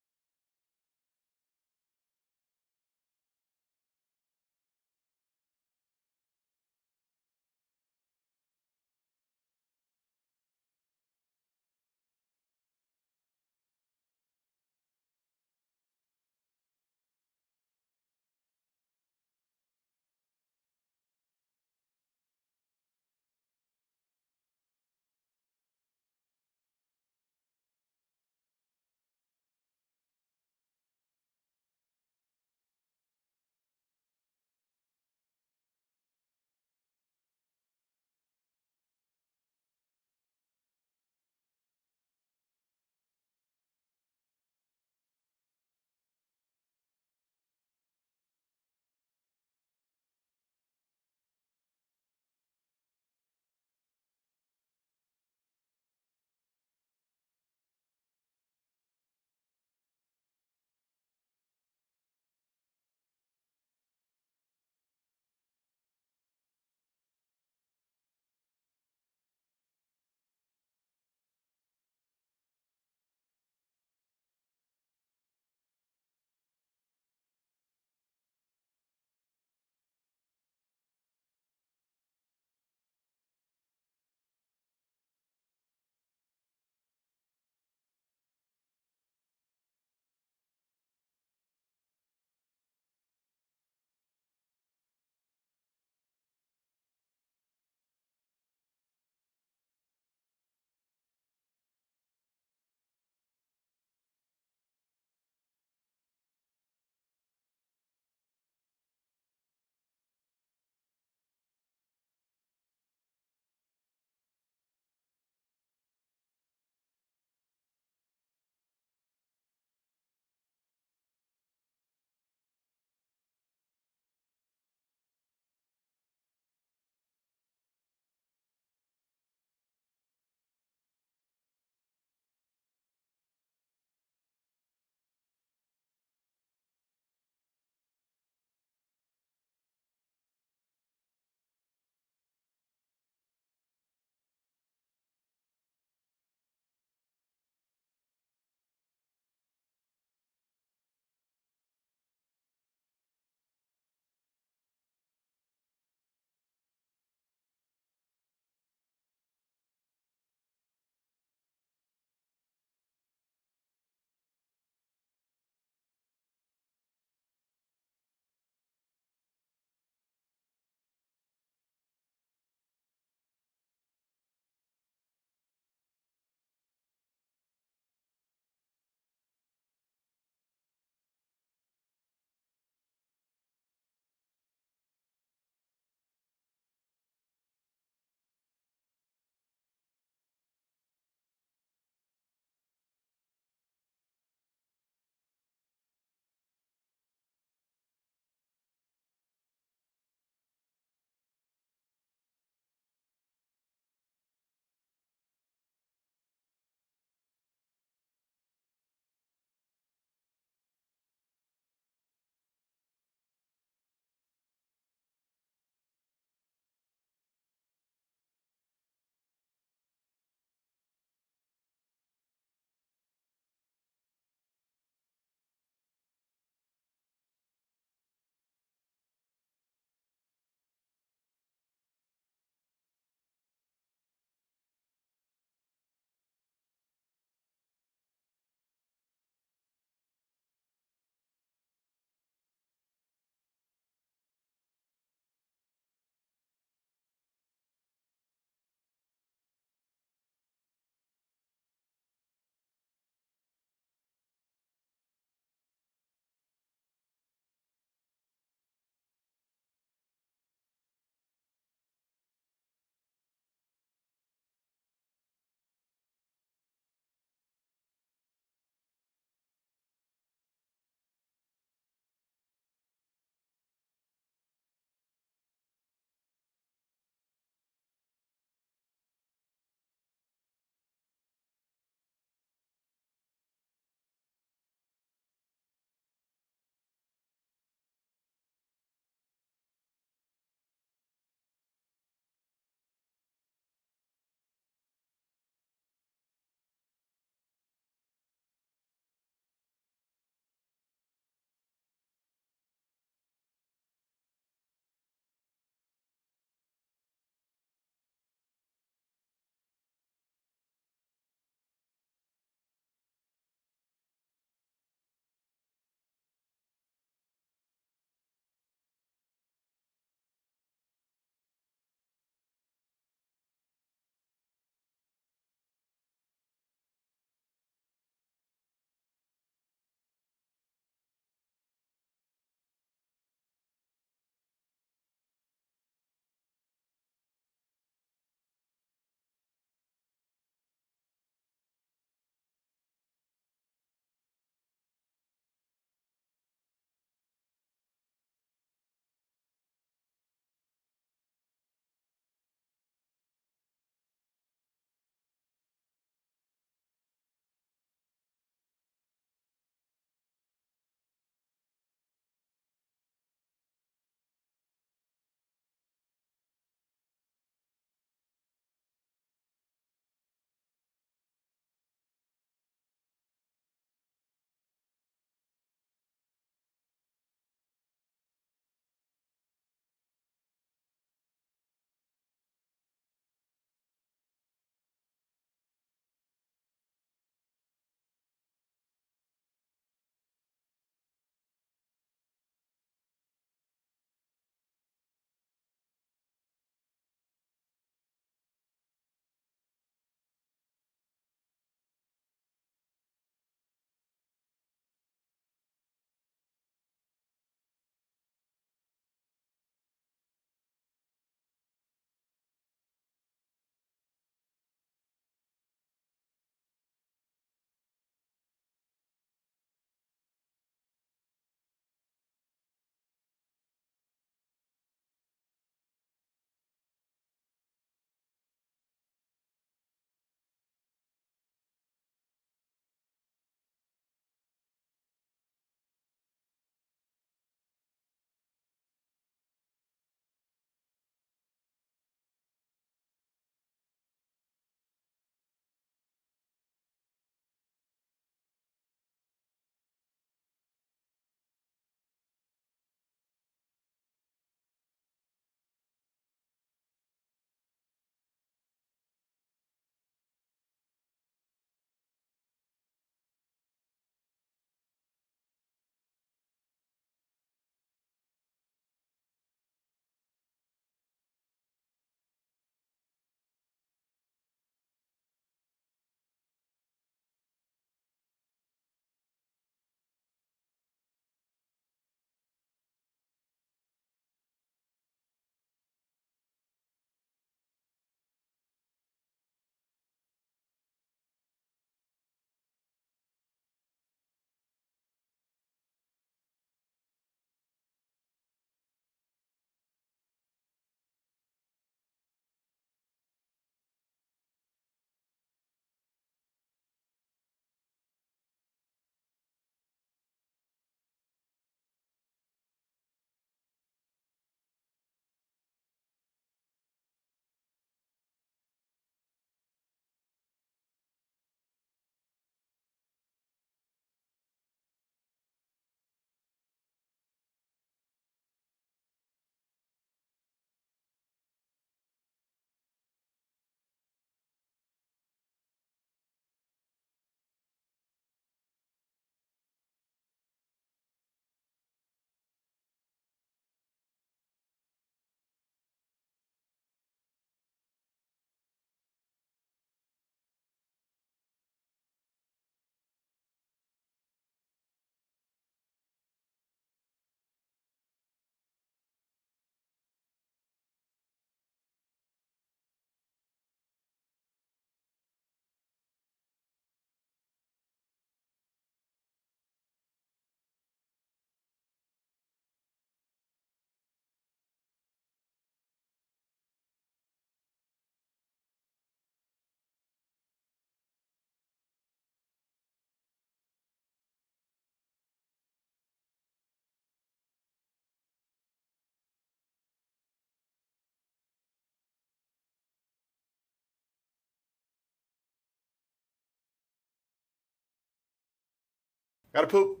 Gotta poop.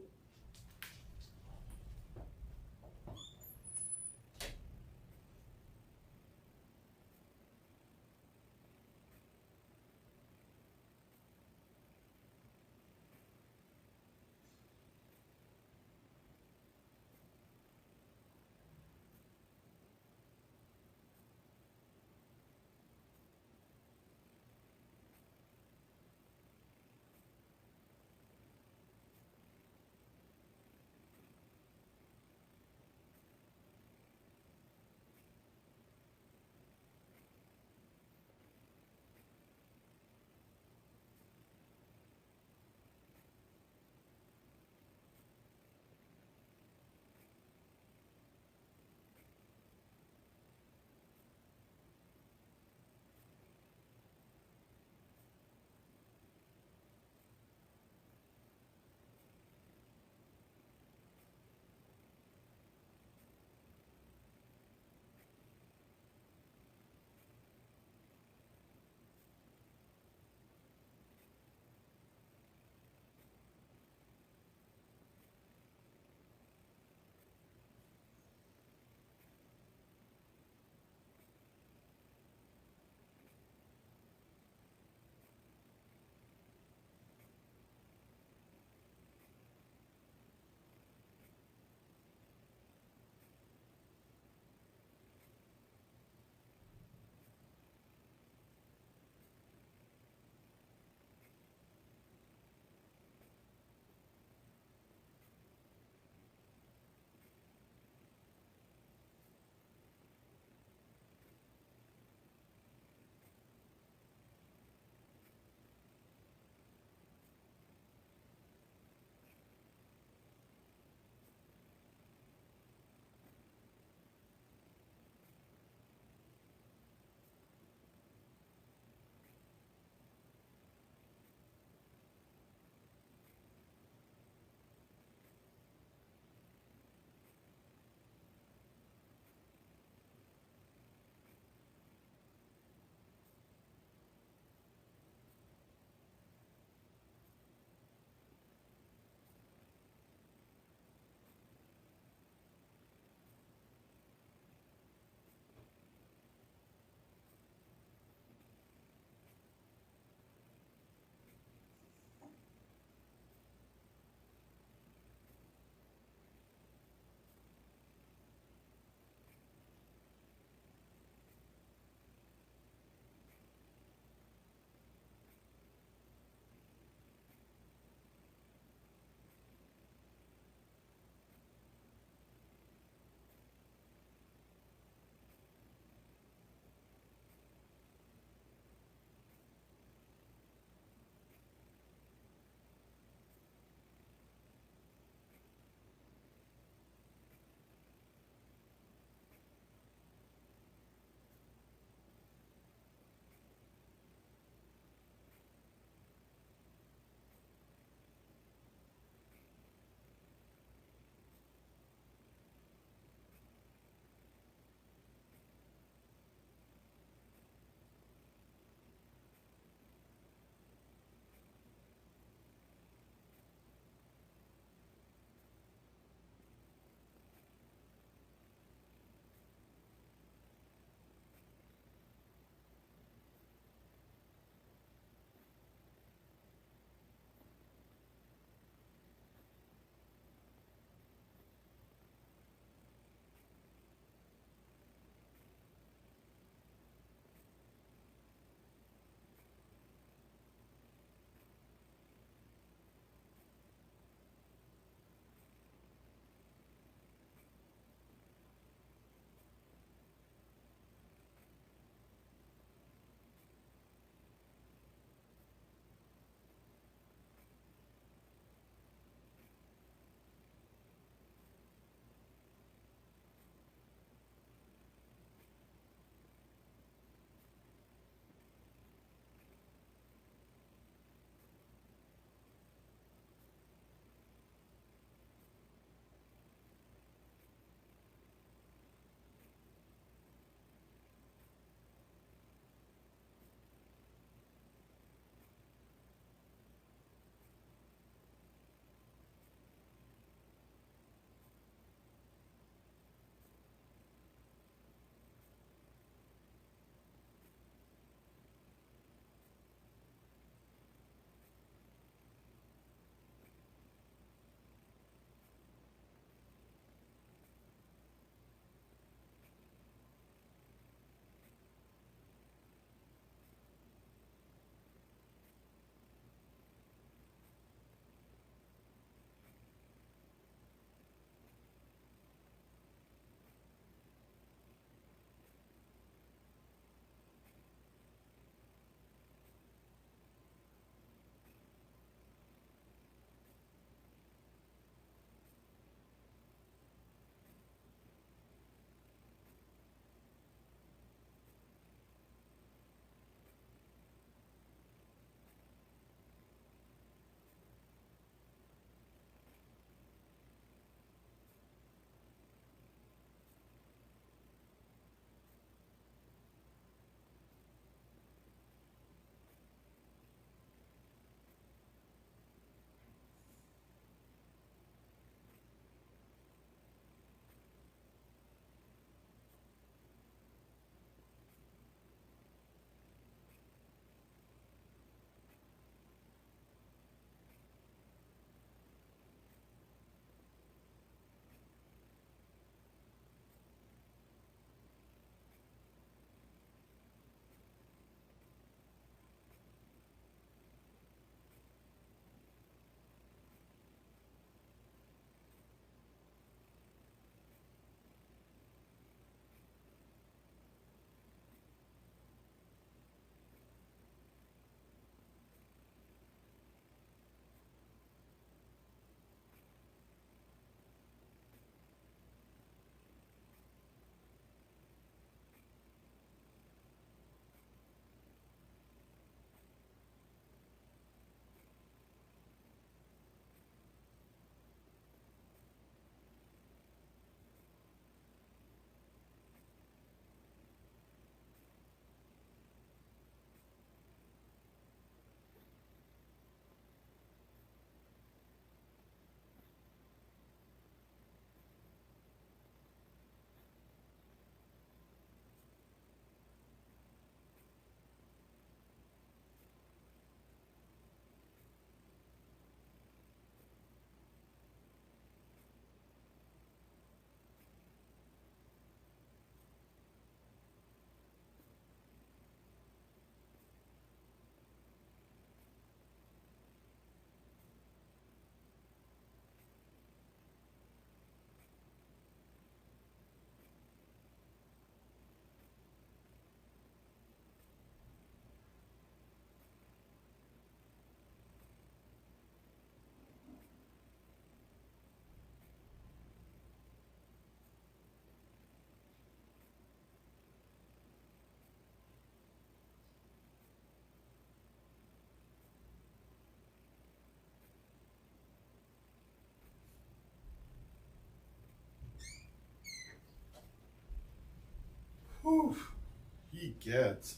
gets.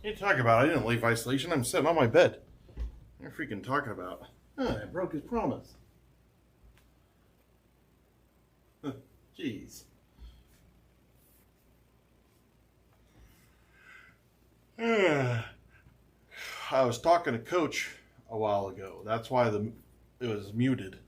What are you talking about? I didn't leave isolation. I'm sitting on my bed. What are you freaking talking about? I broke his promise. Jeez. I was talking to Coach a while ago. That's why it was muted.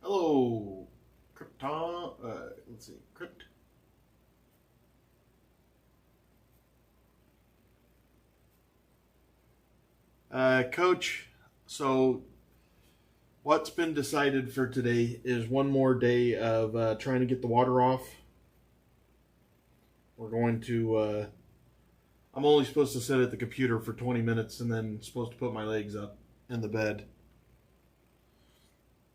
Hello, Krypton. Let's see, Crypt. Coach, so what's been decided for today is one more day of trying to get the water off. We're going to. I'm only supposed to sit at the computer for 20 minutes and then supposed to put my legs up in the bed.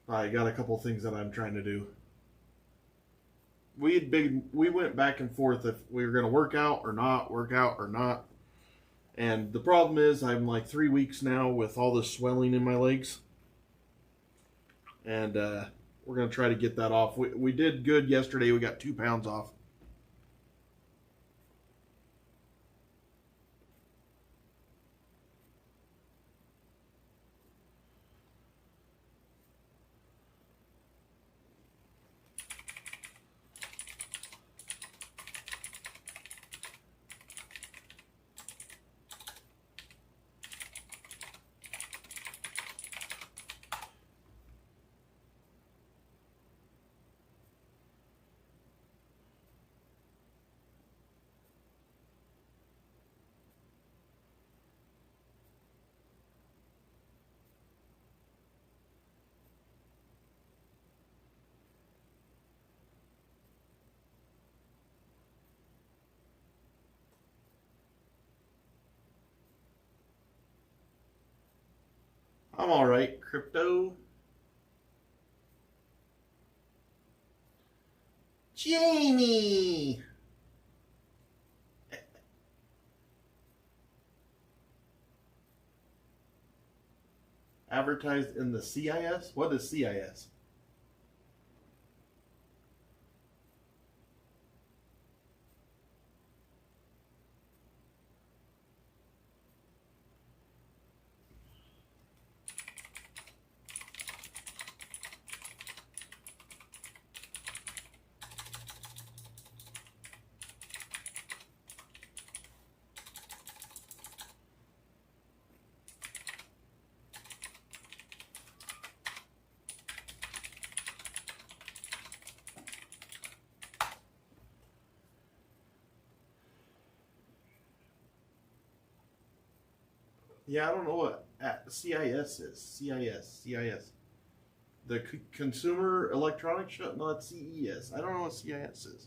I got a couple things that I'm trying to do. We went back and forth if we were going to work out or not, work out or not. And the problem is I'm like 3 weeks now with all this swelling in my legs. And we're going to try to get that off. We did good yesterday. We got 2 pounds off. I'm all right, Crypto. Jamie! Advertised in the CIS? What is CIS? Yeah, I don't know what CIS is. CIS. The Consumer Electronics Show? No, that's CES. I don't know what CIS is.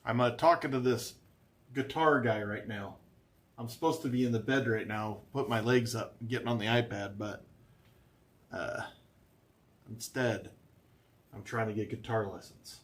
I'm talking to this guitar guy right now. I'm supposed to be in the bed right now, put my legs up, getting on the iPad, but instead, I'm trying to get guitar lessons.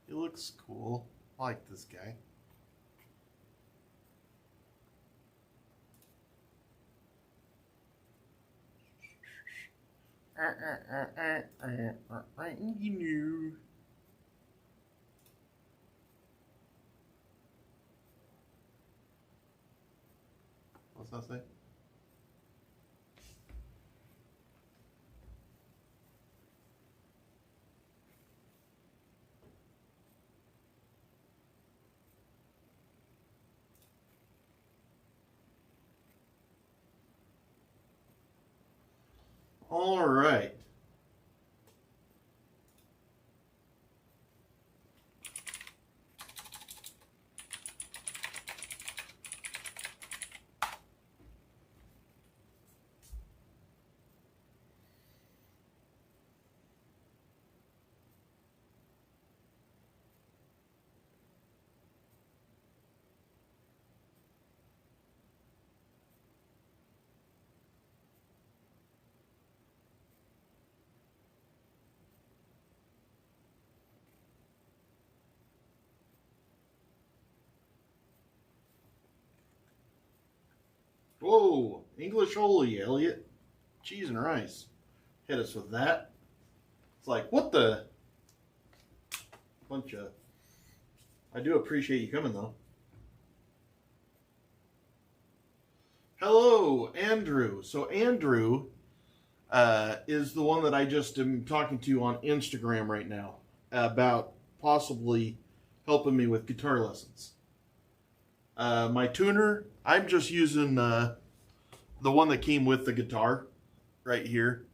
He looks cool. I like this guy. You knew. What's that say? All right. Whoa, English holy, Elliot. Cheese and rice. Hit us with that. It's like, what the? Bunch of. I do appreciate you coming, though. Hello, Andrew. So, Andrew is the one that I just am talking to on Instagram right now about possibly helping me with guitar lessons. My tuner, I'm just using the one that came with the guitar right here.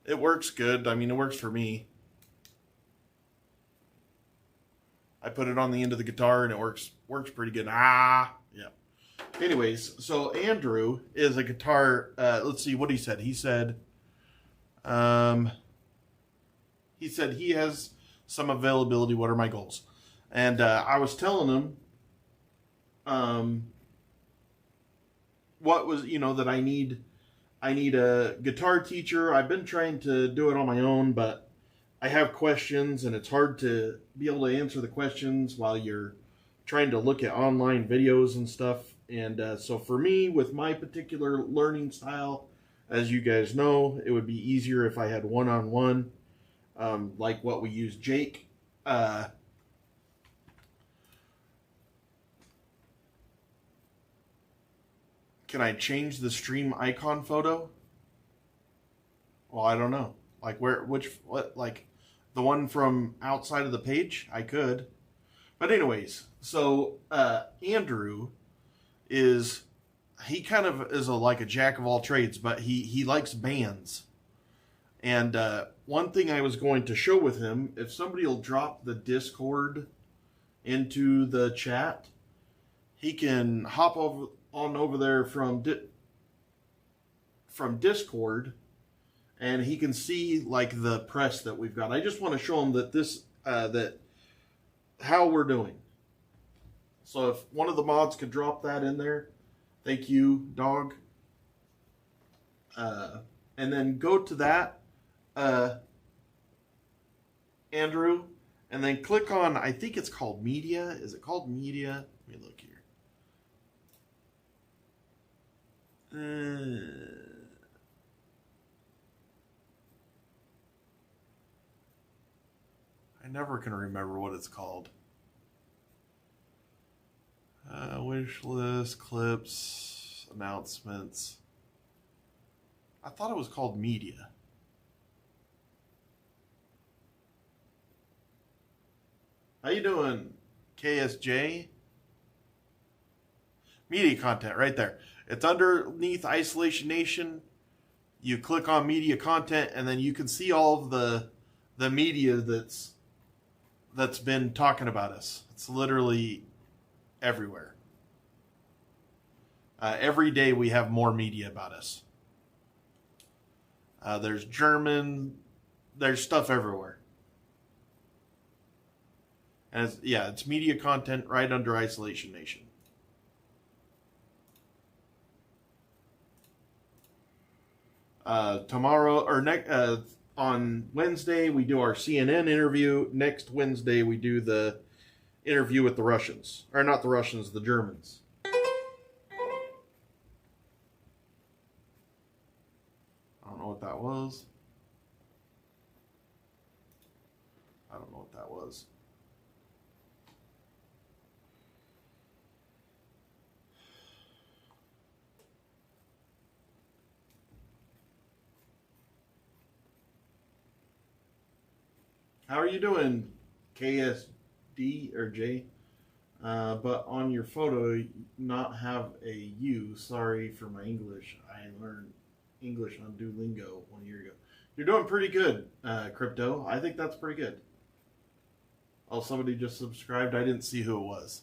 It works good. I mean, it works for me. I put it on the end of the guitar and it works pretty good. Yeah. Anyways, so Andrew is a guitar. Let's see what he said. He said he has some availability. What are my goals? And I was telling him what was, that I need a guitar teacher. I've been trying to do it on my own, but I have questions and it's hard to be able to answer the questions while you're trying to look at online videos and stuff. And so for me, with my particular learning style, as you guys know, it would be easier if I had one-on-one, like what we use Jake. Can I change the stream icon photo? Well, I don't know. Like like the one from outside of the page? I could. But anyways, so Andrew he kind of is like a jack of all trades, but he likes bands. And one thing I was going to show with him, if somebody will drop the Discord into the chat, he can hop over there from Discord, and he can see like the press that we've got. I just want to show him that that how we're doing. So if one of the mods could drop that in there, thank you, dog. And then go to that, Andrew, and then click on, I think it's called Media. Is it called Media? Let me look here. I never can remember what it's called. Wish list, clips, announcements. I thought it was called Media. How you doing, KSJ? Media content, right there. It's underneath Isolation Nation. You click on media content, and then you can see all of the media that's been talking about us. It's literally everywhere. Every day we have more media about us. There's German. There's stuff everywhere. And it's media content right under Isolation Nation. Tomorrow or on Wednesday, we do our CNN interview. Next Wednesday, we do the interview with the Russians. Or not the Russians, the Germans. I don't know what that was. I don't know what that was. How are you doing, KSD or J? But on your photo, not have a U. Sorry for my English. I learned English on Duolingo 1 year ago. You're doing pretty good, Crypto. I think that's pretty good. Oh, somebody just subscribed. I didn't see who it was.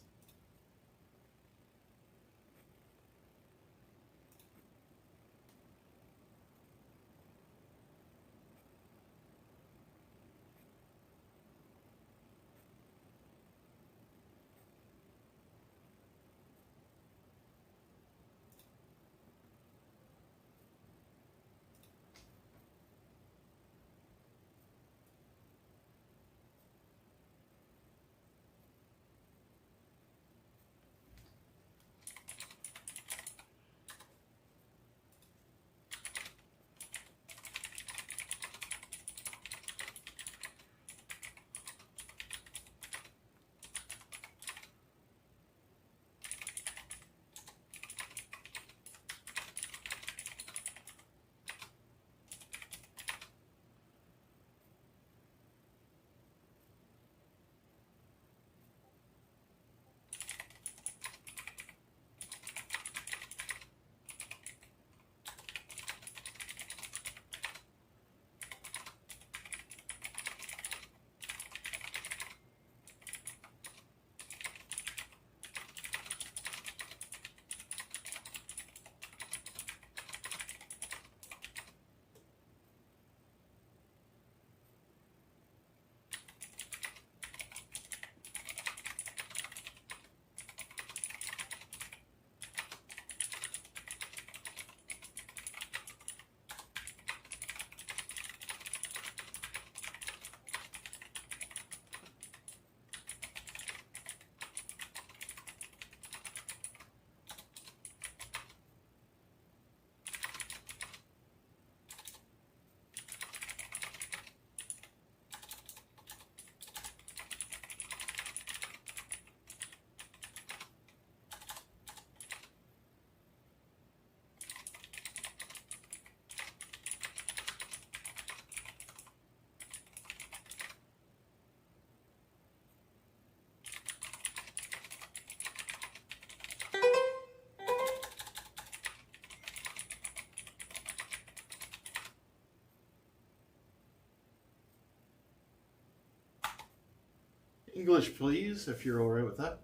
English, please, if you're all right with that.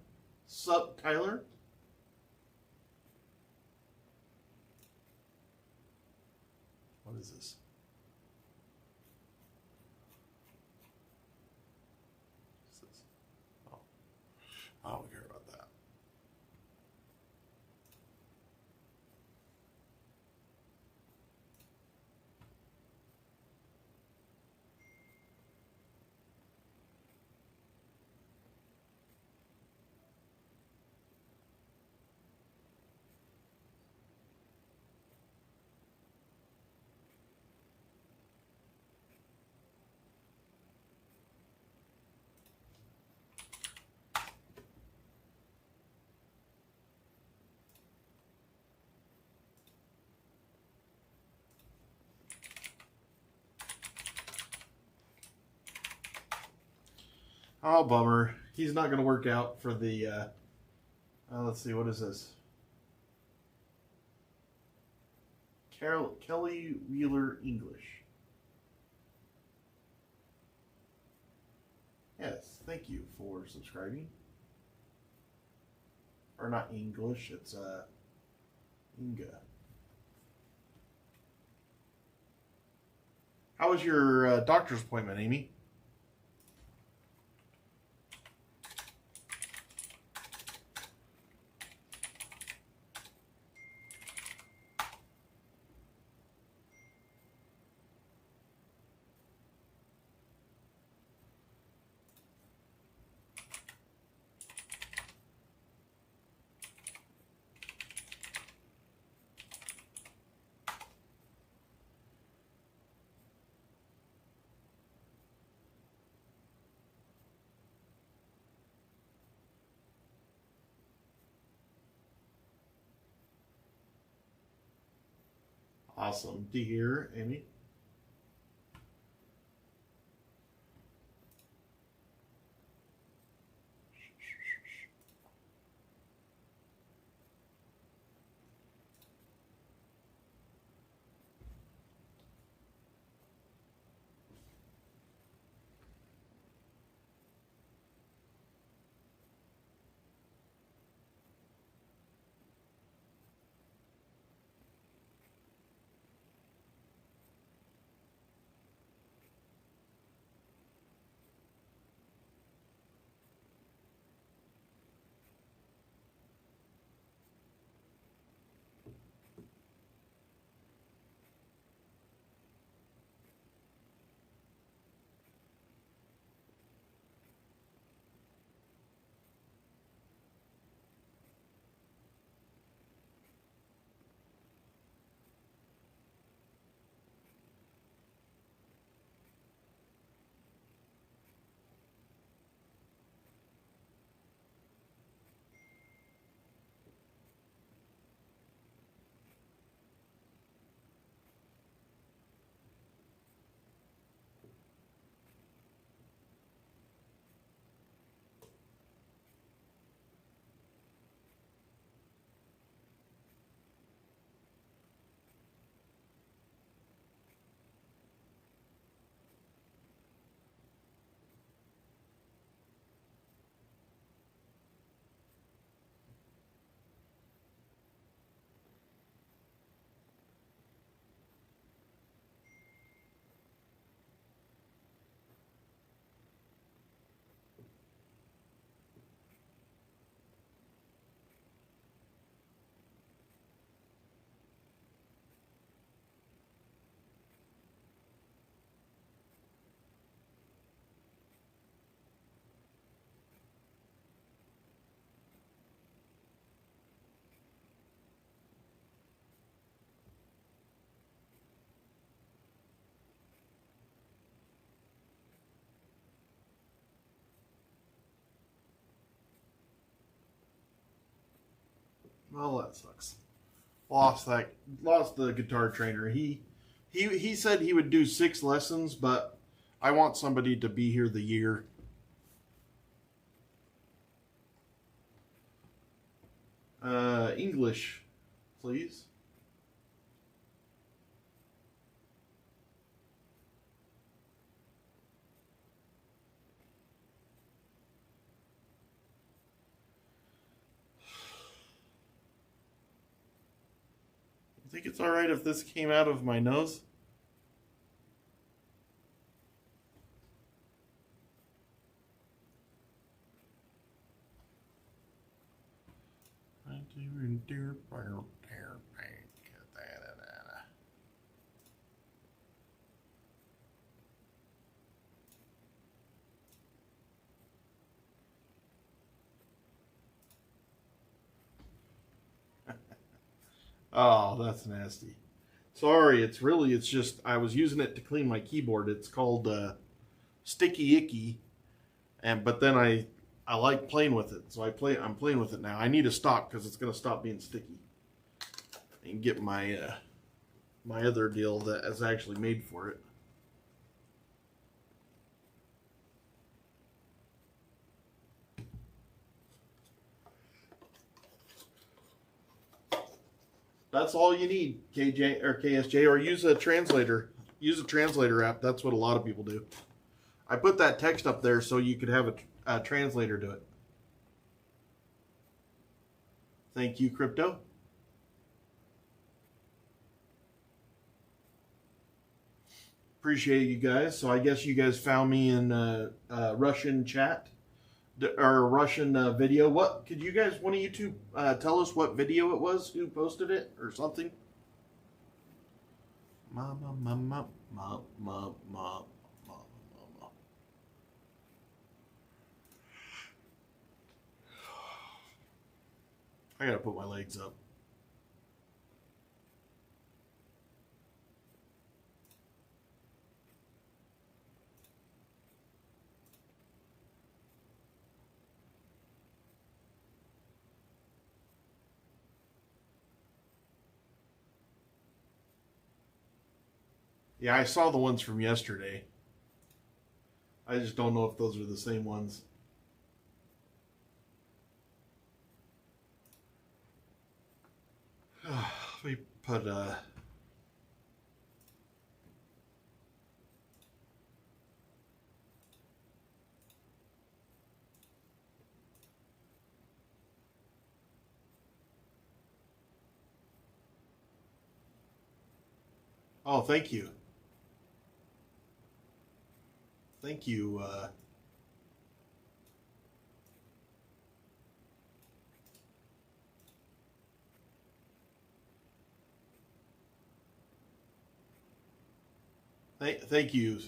Sup, Tyler? What is this? What's this? Oh, I don't care about that. Oh, bummer. He's not going to work out for the, let's see, what is this? Kelly Wheeler English. Yes, thank you for subscribing. Or not English, it's, Inga. How was your doctor's appointment, Amy? Awesome to hear, Amy. Well, that sucks. Lost the guitar trainer. He said he would do 6 lessons, but I want somebody to be here the year. English, please. I think it's all right if this came out of my nose. Oh, that's nasty. Sorry, it's just I was using it to clean my keyboard. It's called Sticky Icky, but then I like playing with it, so I'm playing with it now. I need to stop because it's gonna stop being sticky. And get my my other deal that is actually made for it. That's all you need, KJ or KSJ, or use a translator. Use a translator app. That's what a lot of people do. I put that text up there so you could have a translator do it. Thank you, Crypto. Appreciate you guys. So I guess you guys found me in Russian chat or Russian video. What could you guys? One of you two tell us what video it was? Who posted it or something? Mama, mama, mama, mama, mama, mama. I gotta put my legs up. Yeah, I saw the ones from yesterday. I just don't know if those are the same ones. Let me put oh, thank you. Thank you. Thank you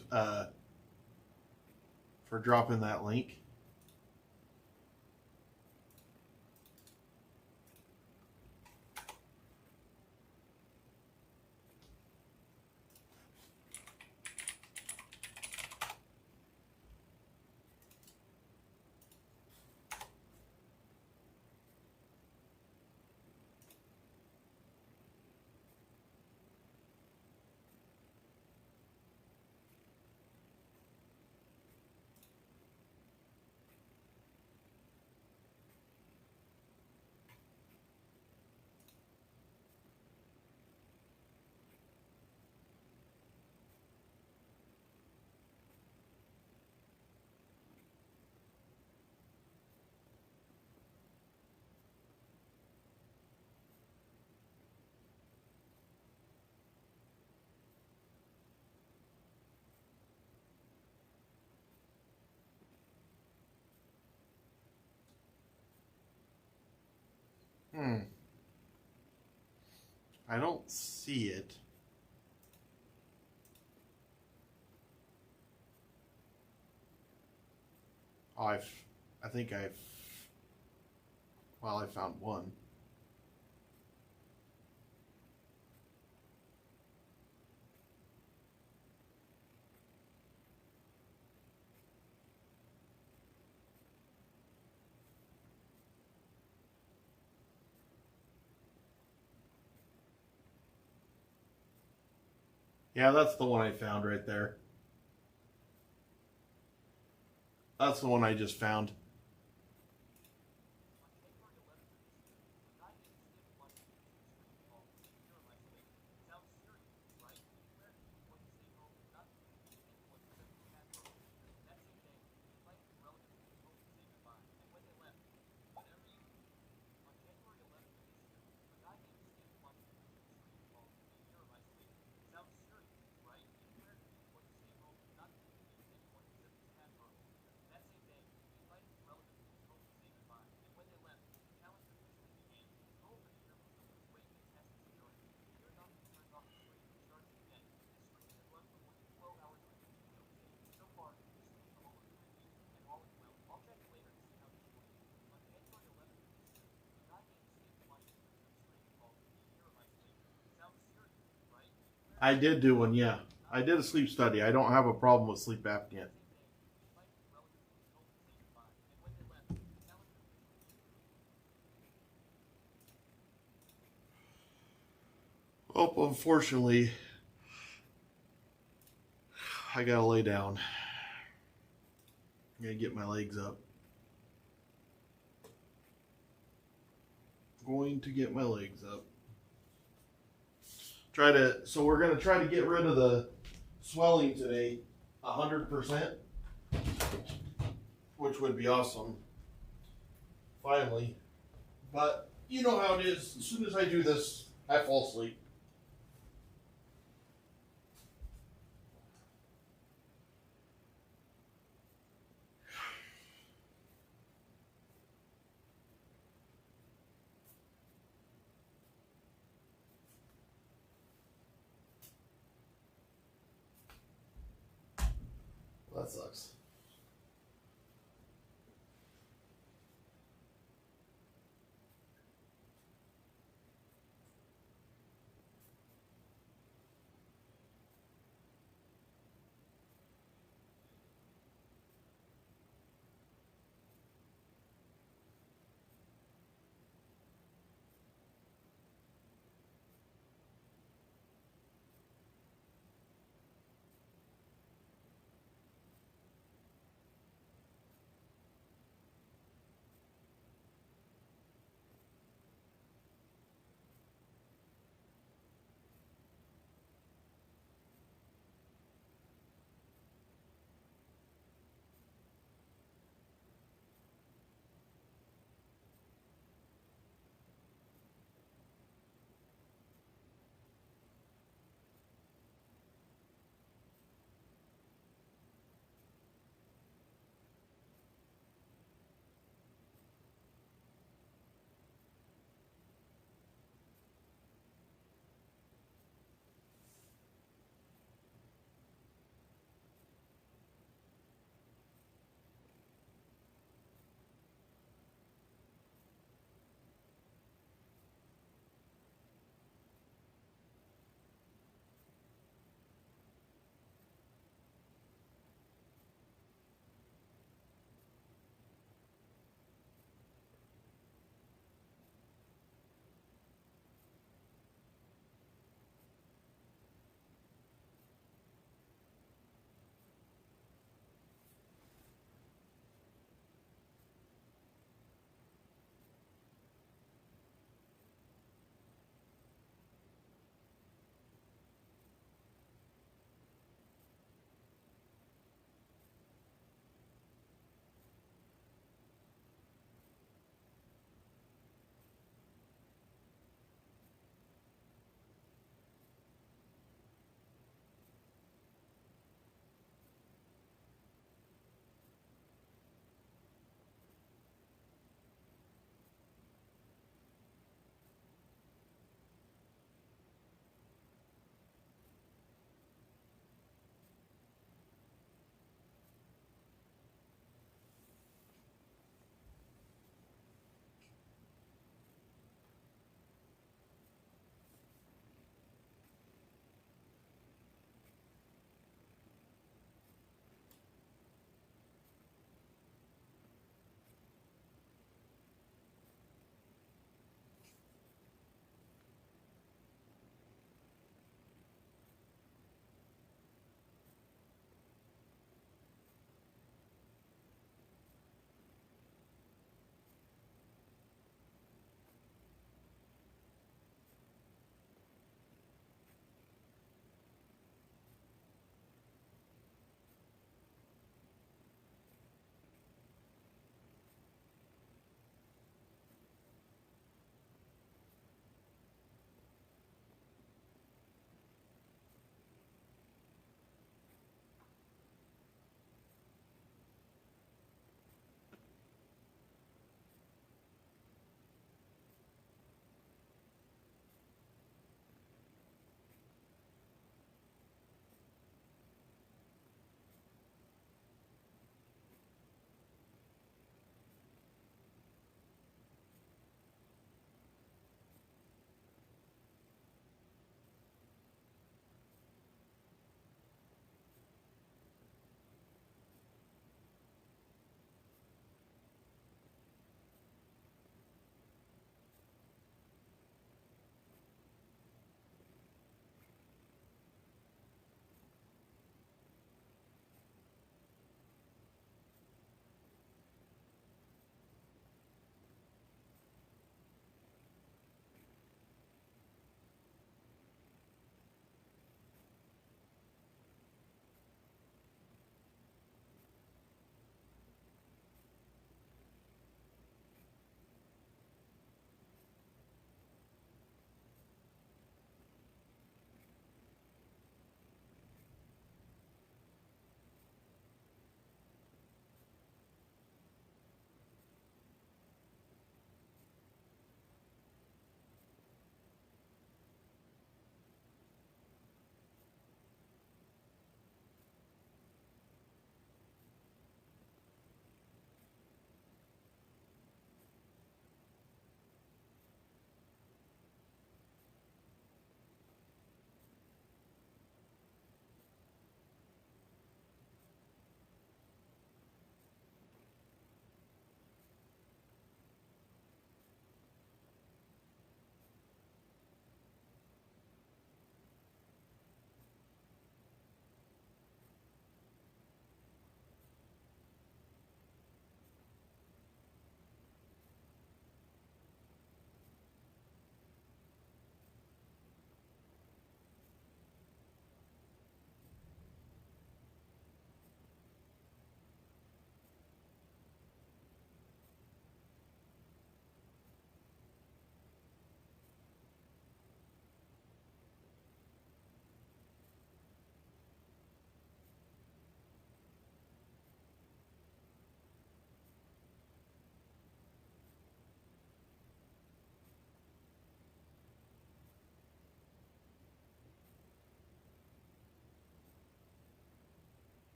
for dropping that link. I don't see it. Oh, I think well, I found one. Yeah, that's the one I found right there. That's the one I just found. I did do one, yeah. I did a sleep study. I don't have a problem with sleep apnea. Oh, unfortunately, I gotta lay down. I gotta get my legs up. Going to get my legs up. So we're gonna try to get rid of the swelling today, 100%, which would be awesome. Finally, but you know how it is. As soon as I do this, I fall asleep. Well, that sucks.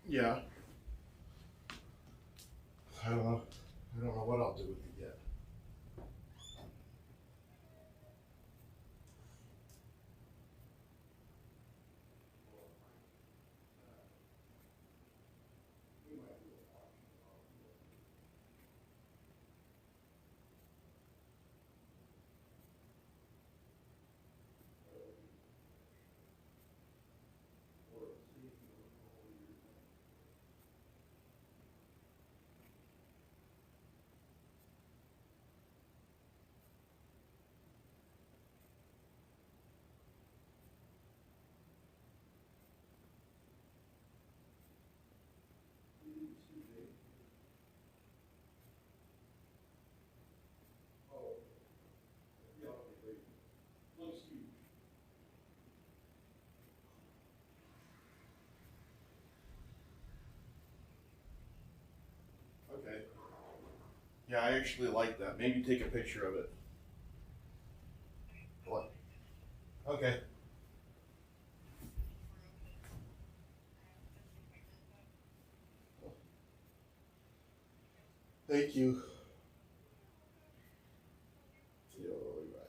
Yeah. I don't know. I don't know what I'll do with it yet. Okay. Yeah, I actually like that. Maybe take a picture of it. What? Okay. Thank you. You're right.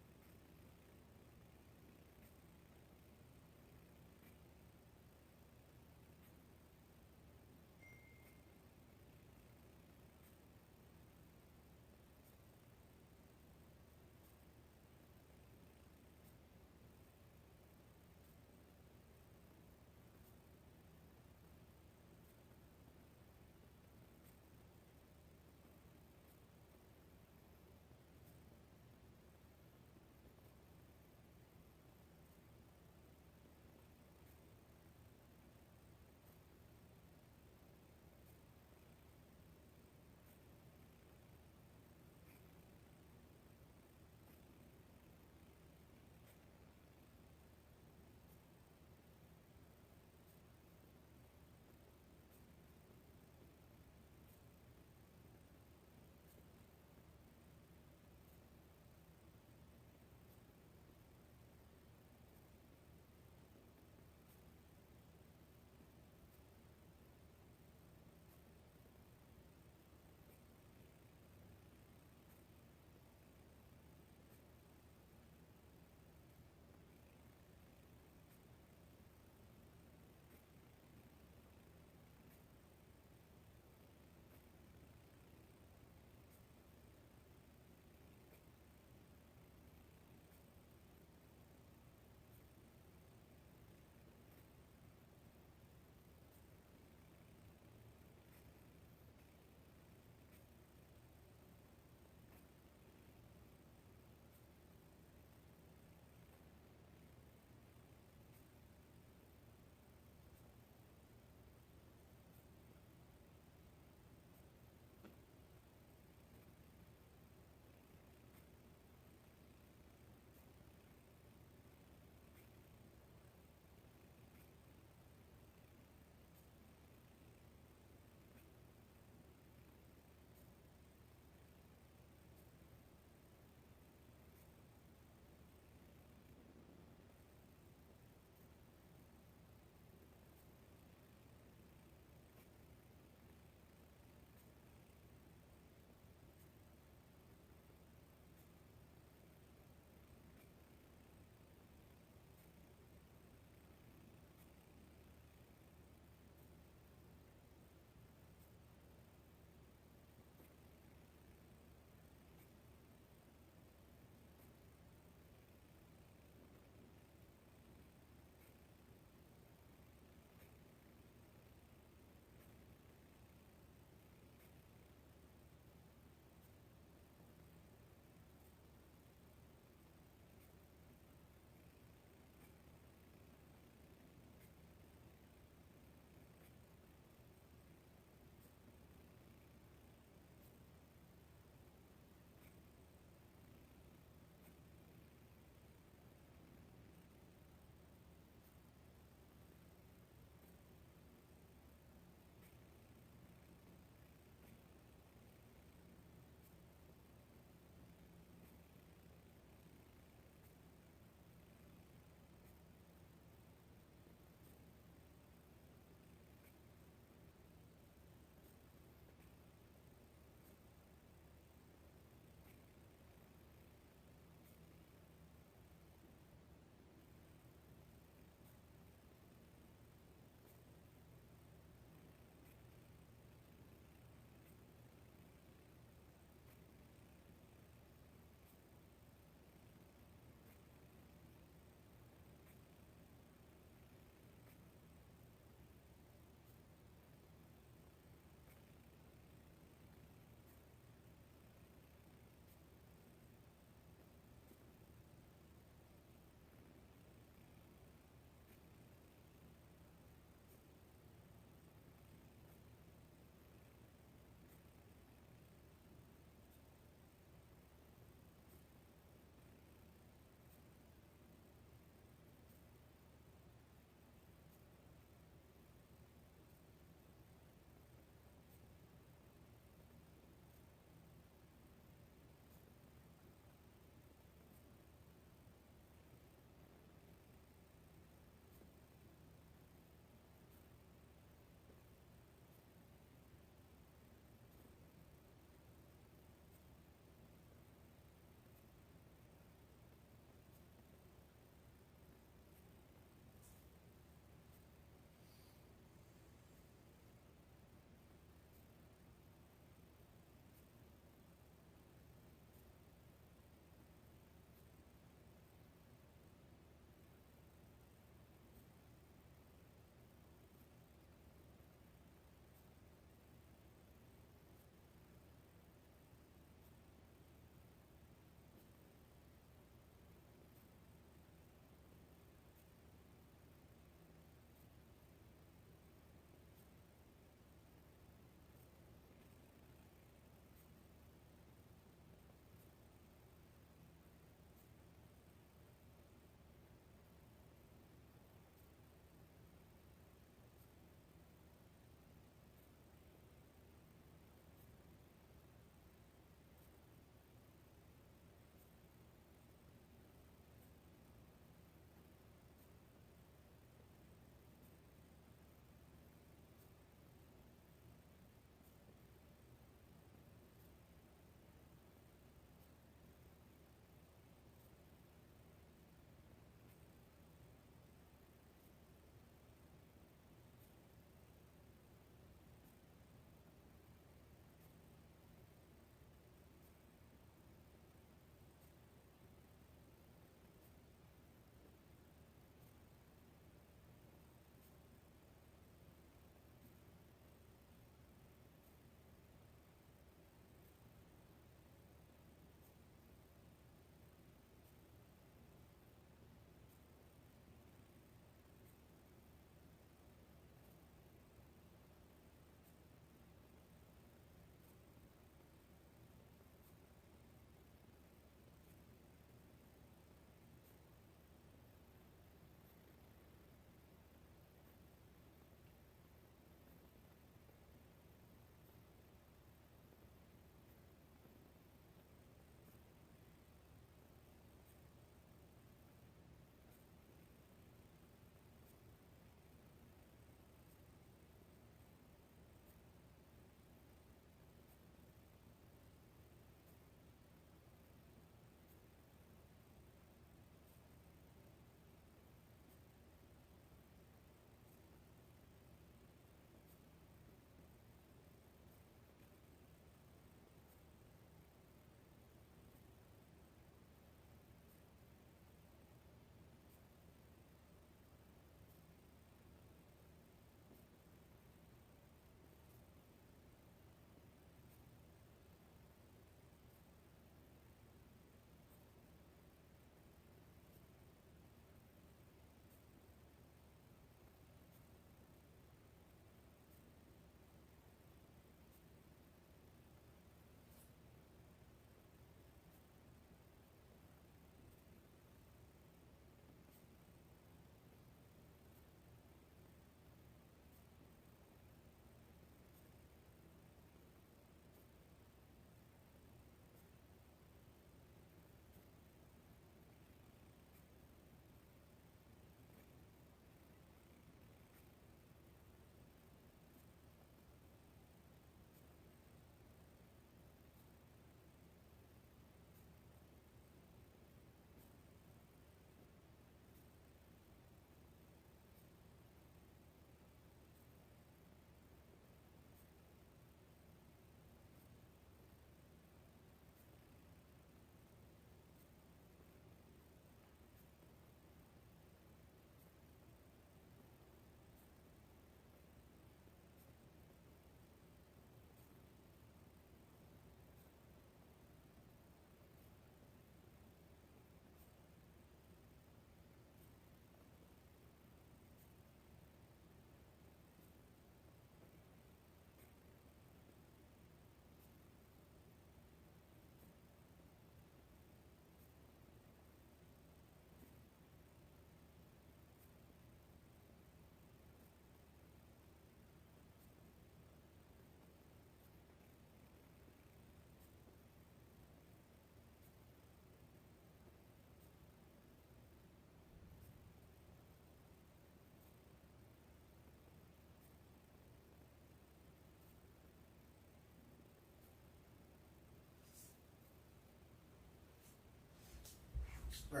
It's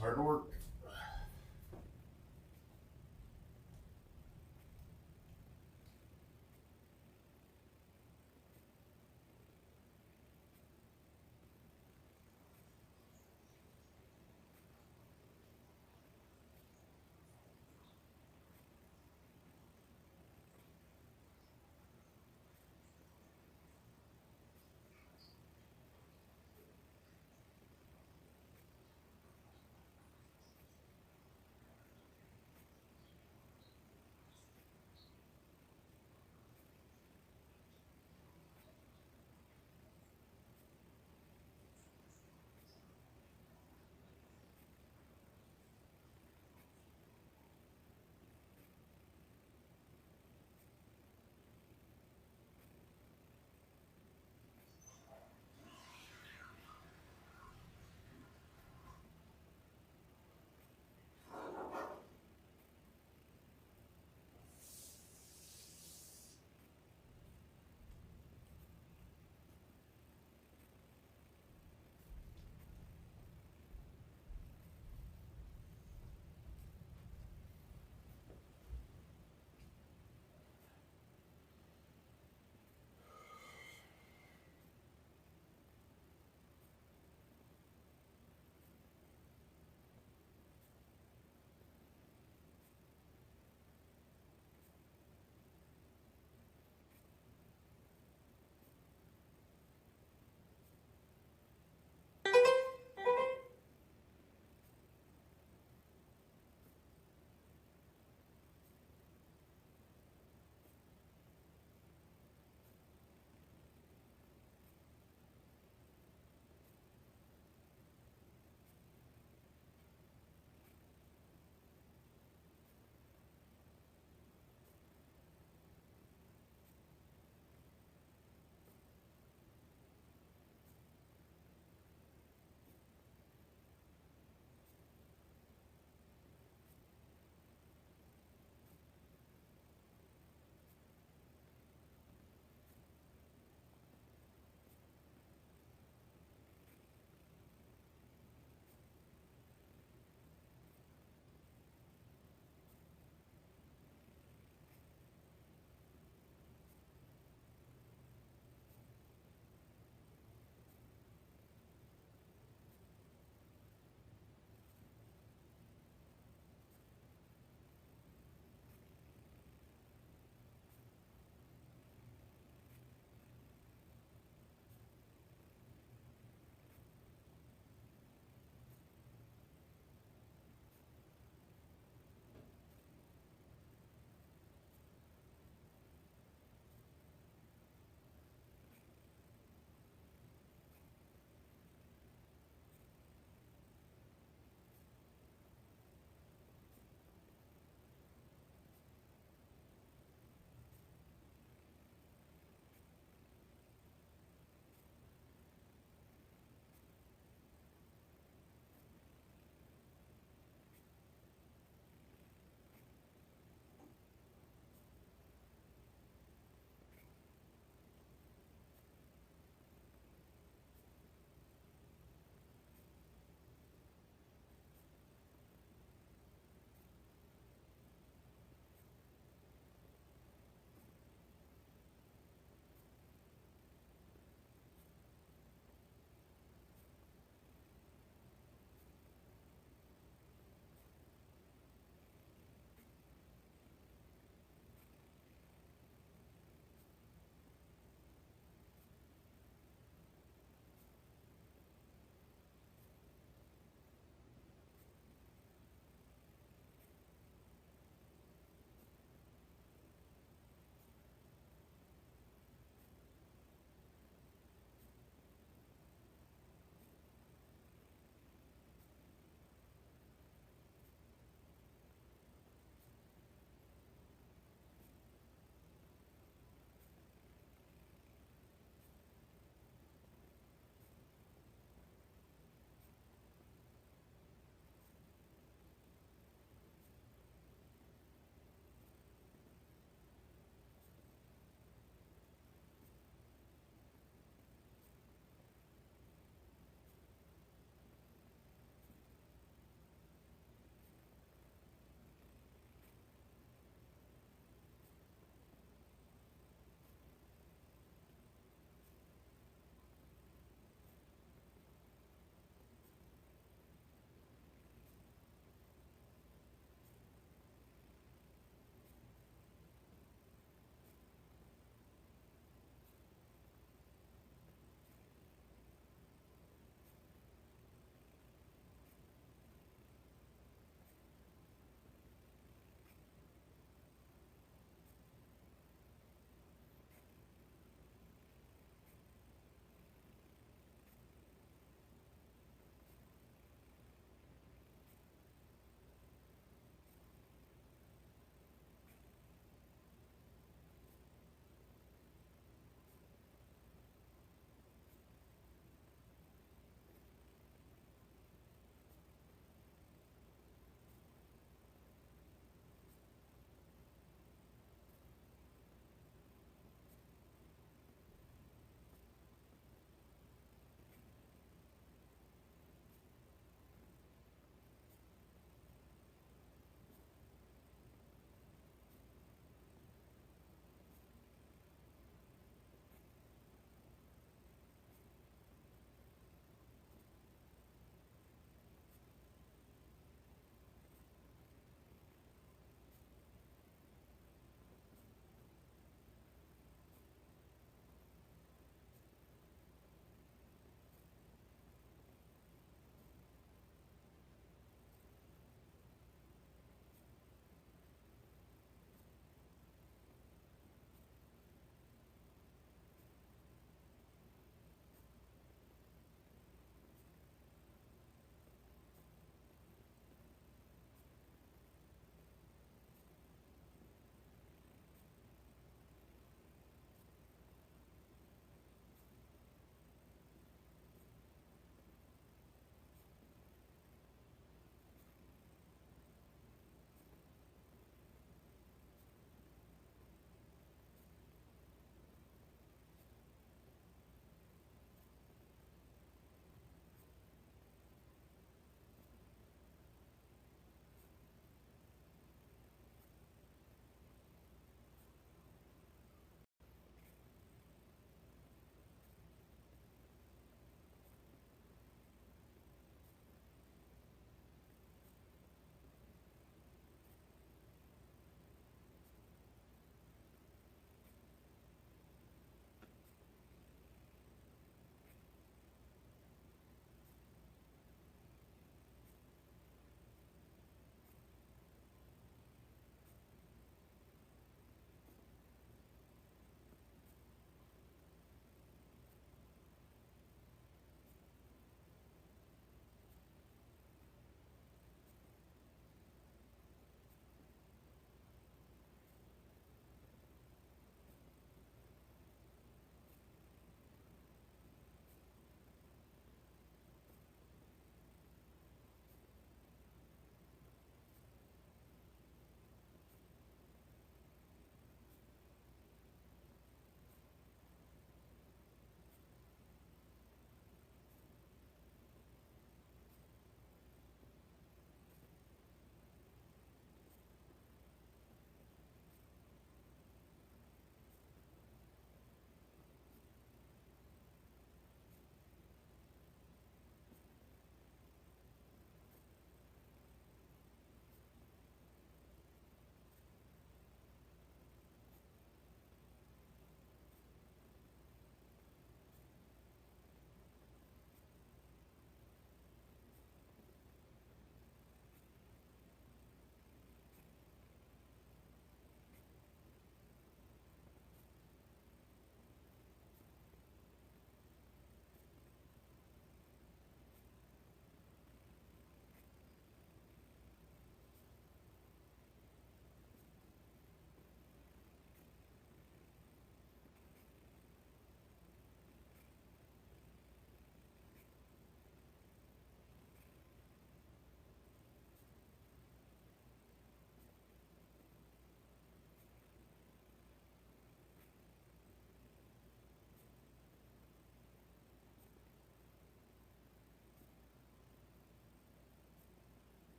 hard to work.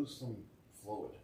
lose some fluid.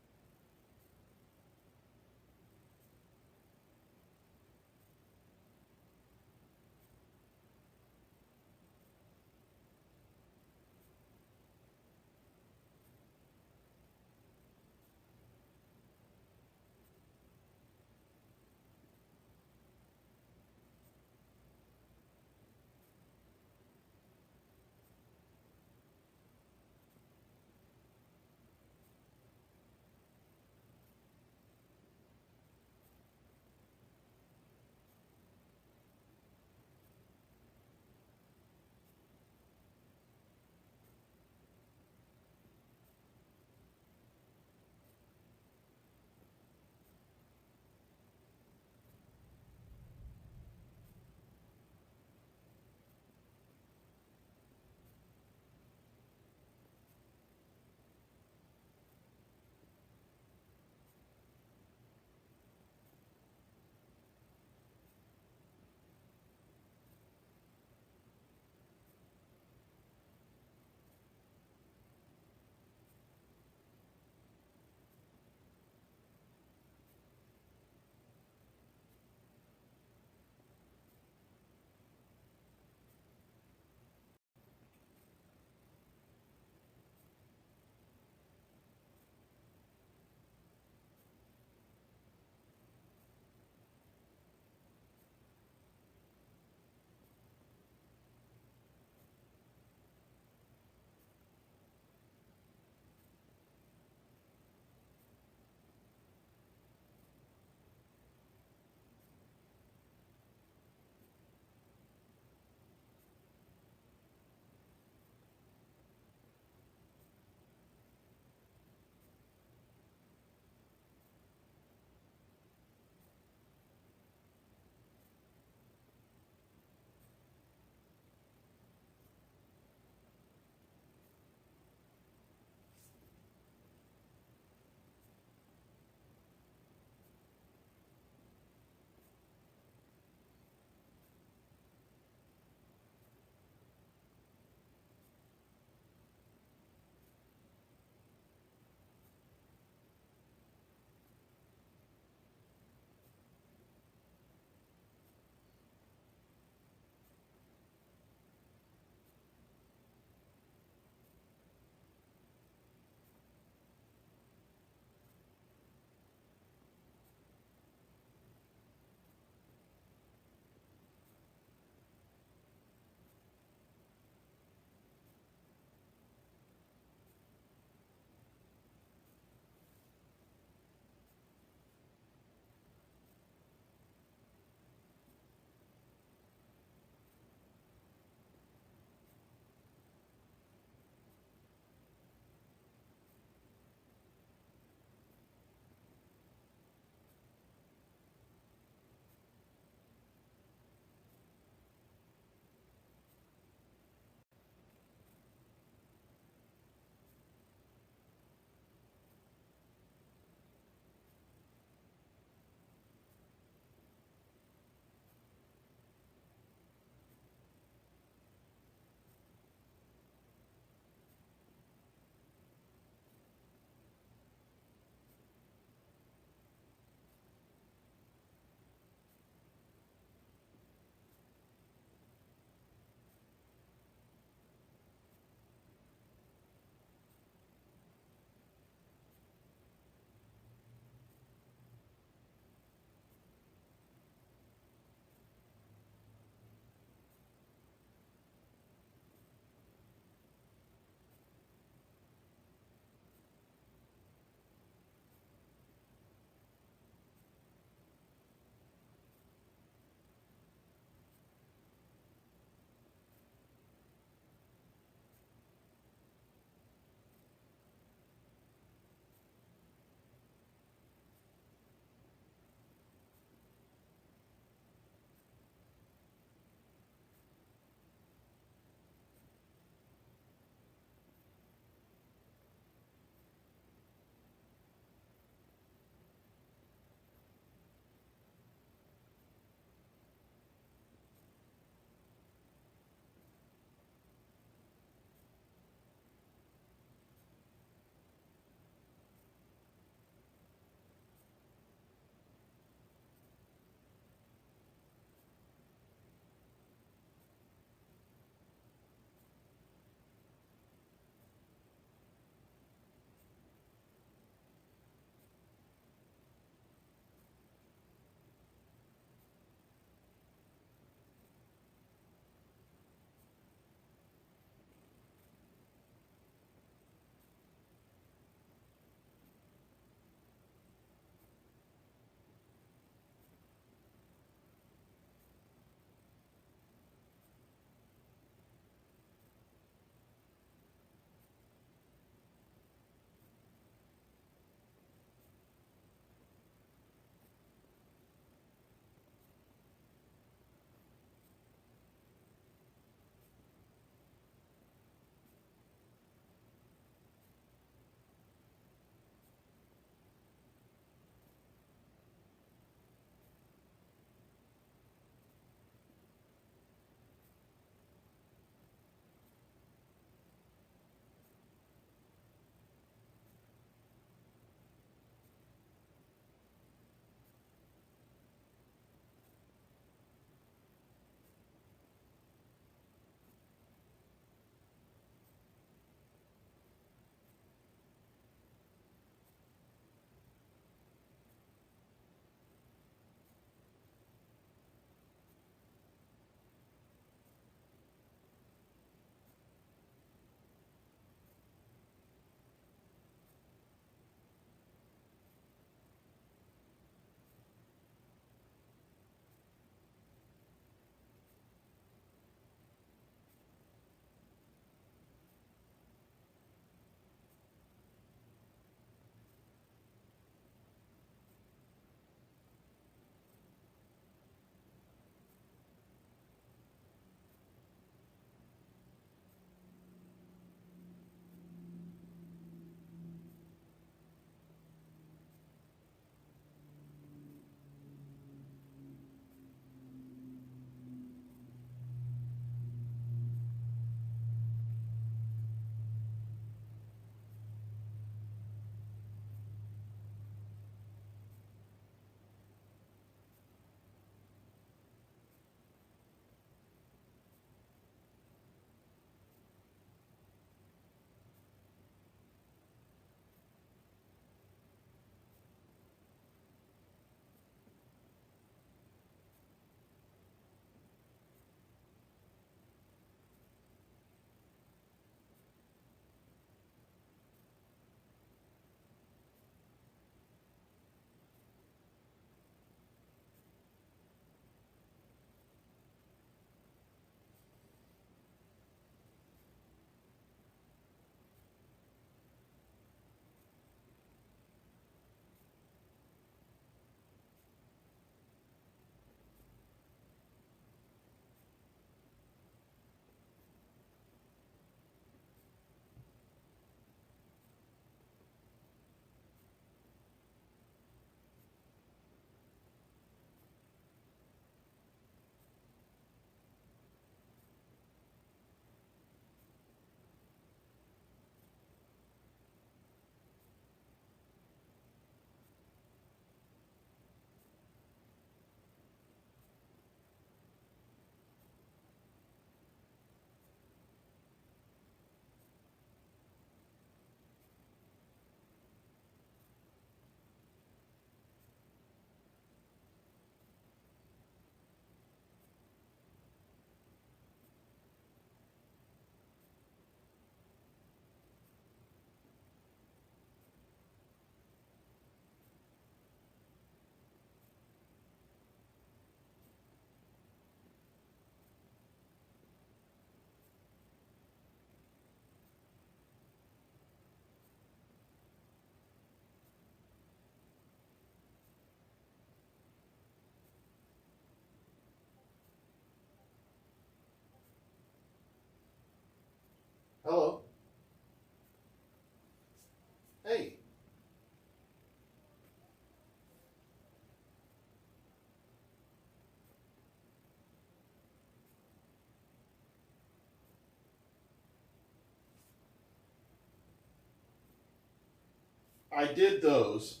I did those.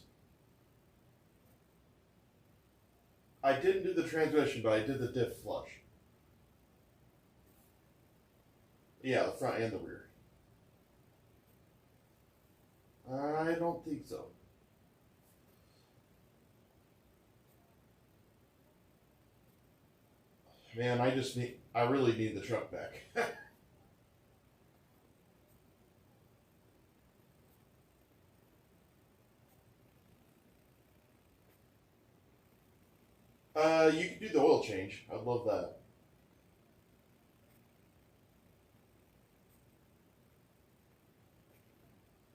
I didn't do the transmission, but I did the diff flush. Yeah, the front and the rear. I don't think so. Man, I really need the truck back. You can do the oil change. I'd love that.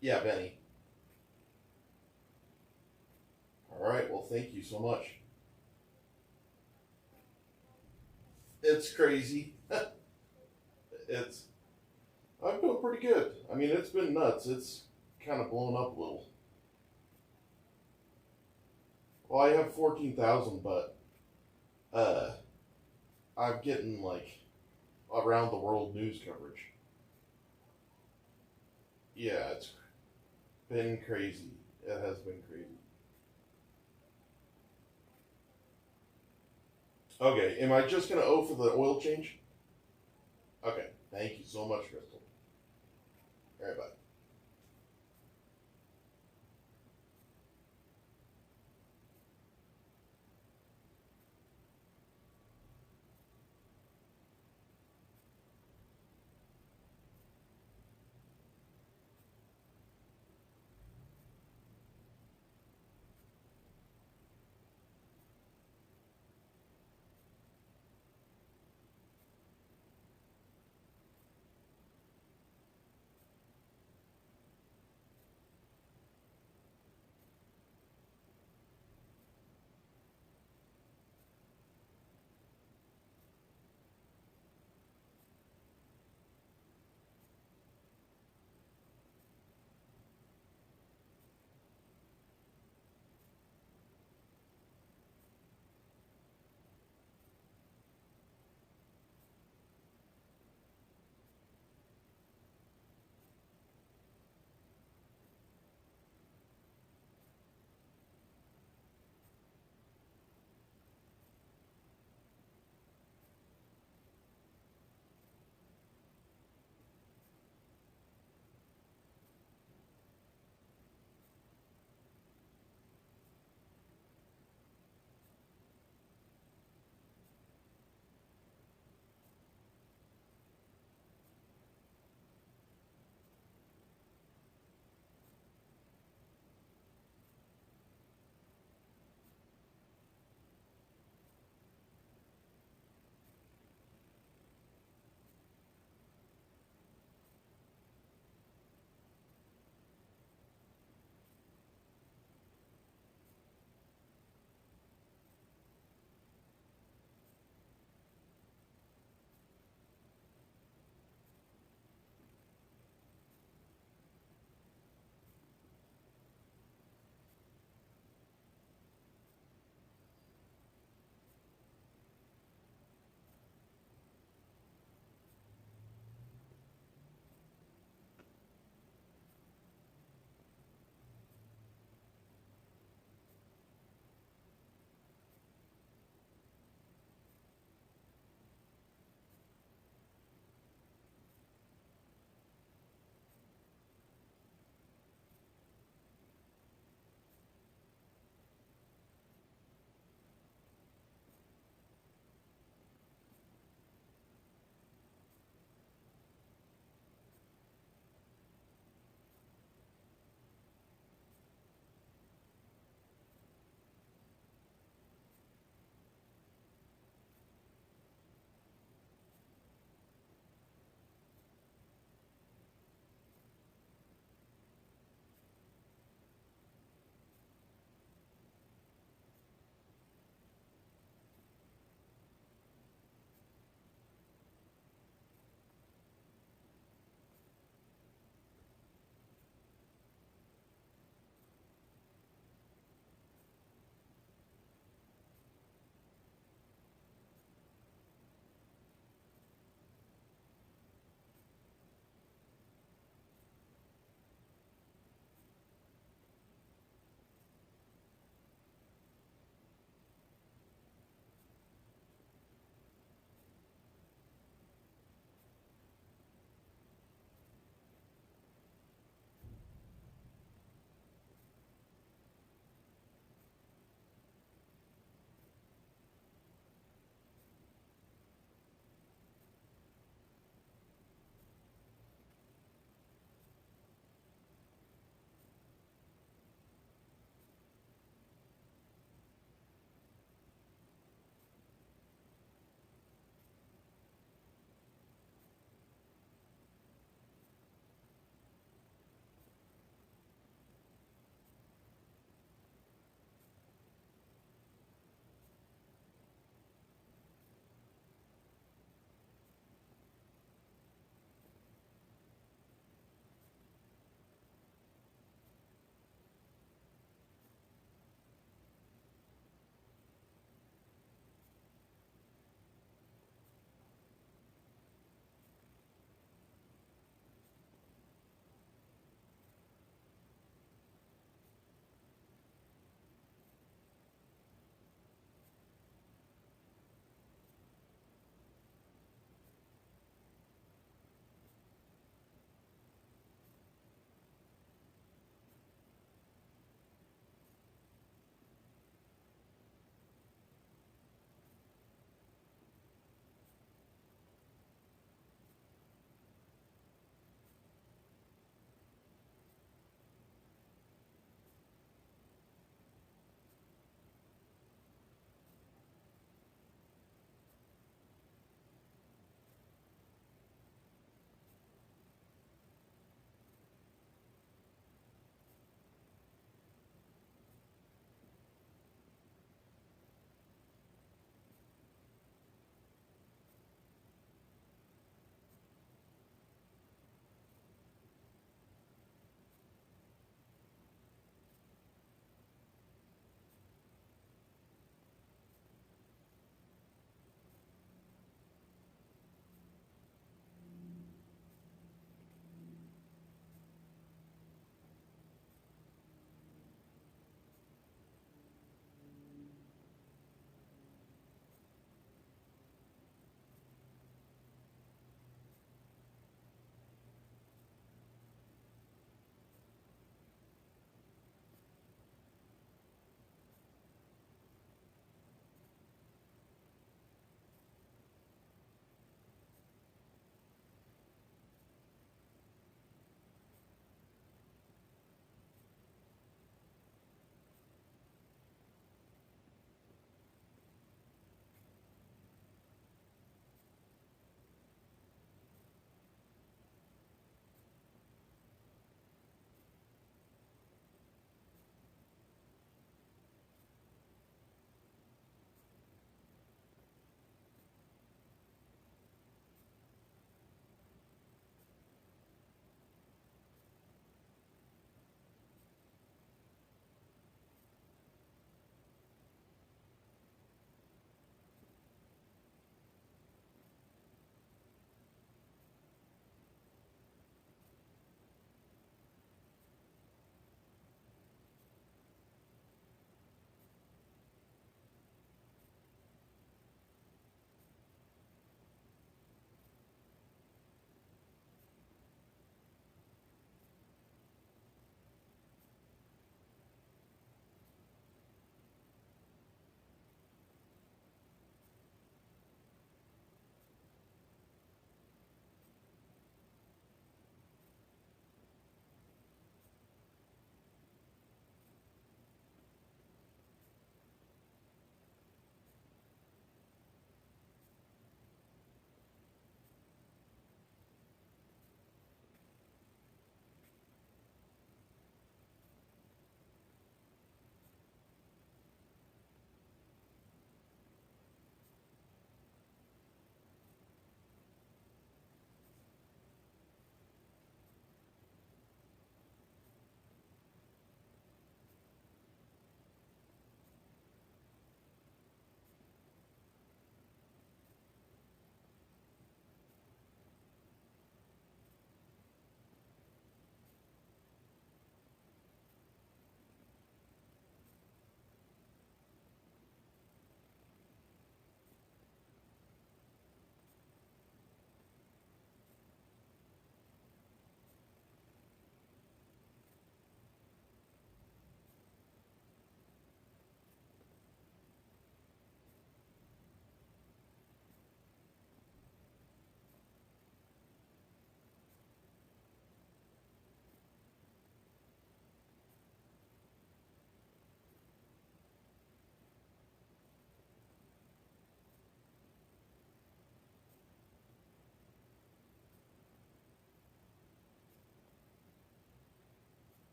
Yeah, Benny. All right. Well, thank you so much. It's crazy. I'm doing pretty good. I mean, it's been nuts. It's kind of blown up a little. Well, I have 14,000, but I'm getting like around the world news coverage. Yeah, it's been crazy. It has been crazy. Okay, am I just gonna owe for the oil change? Okay, thank you so much, Crystal. All right, bye.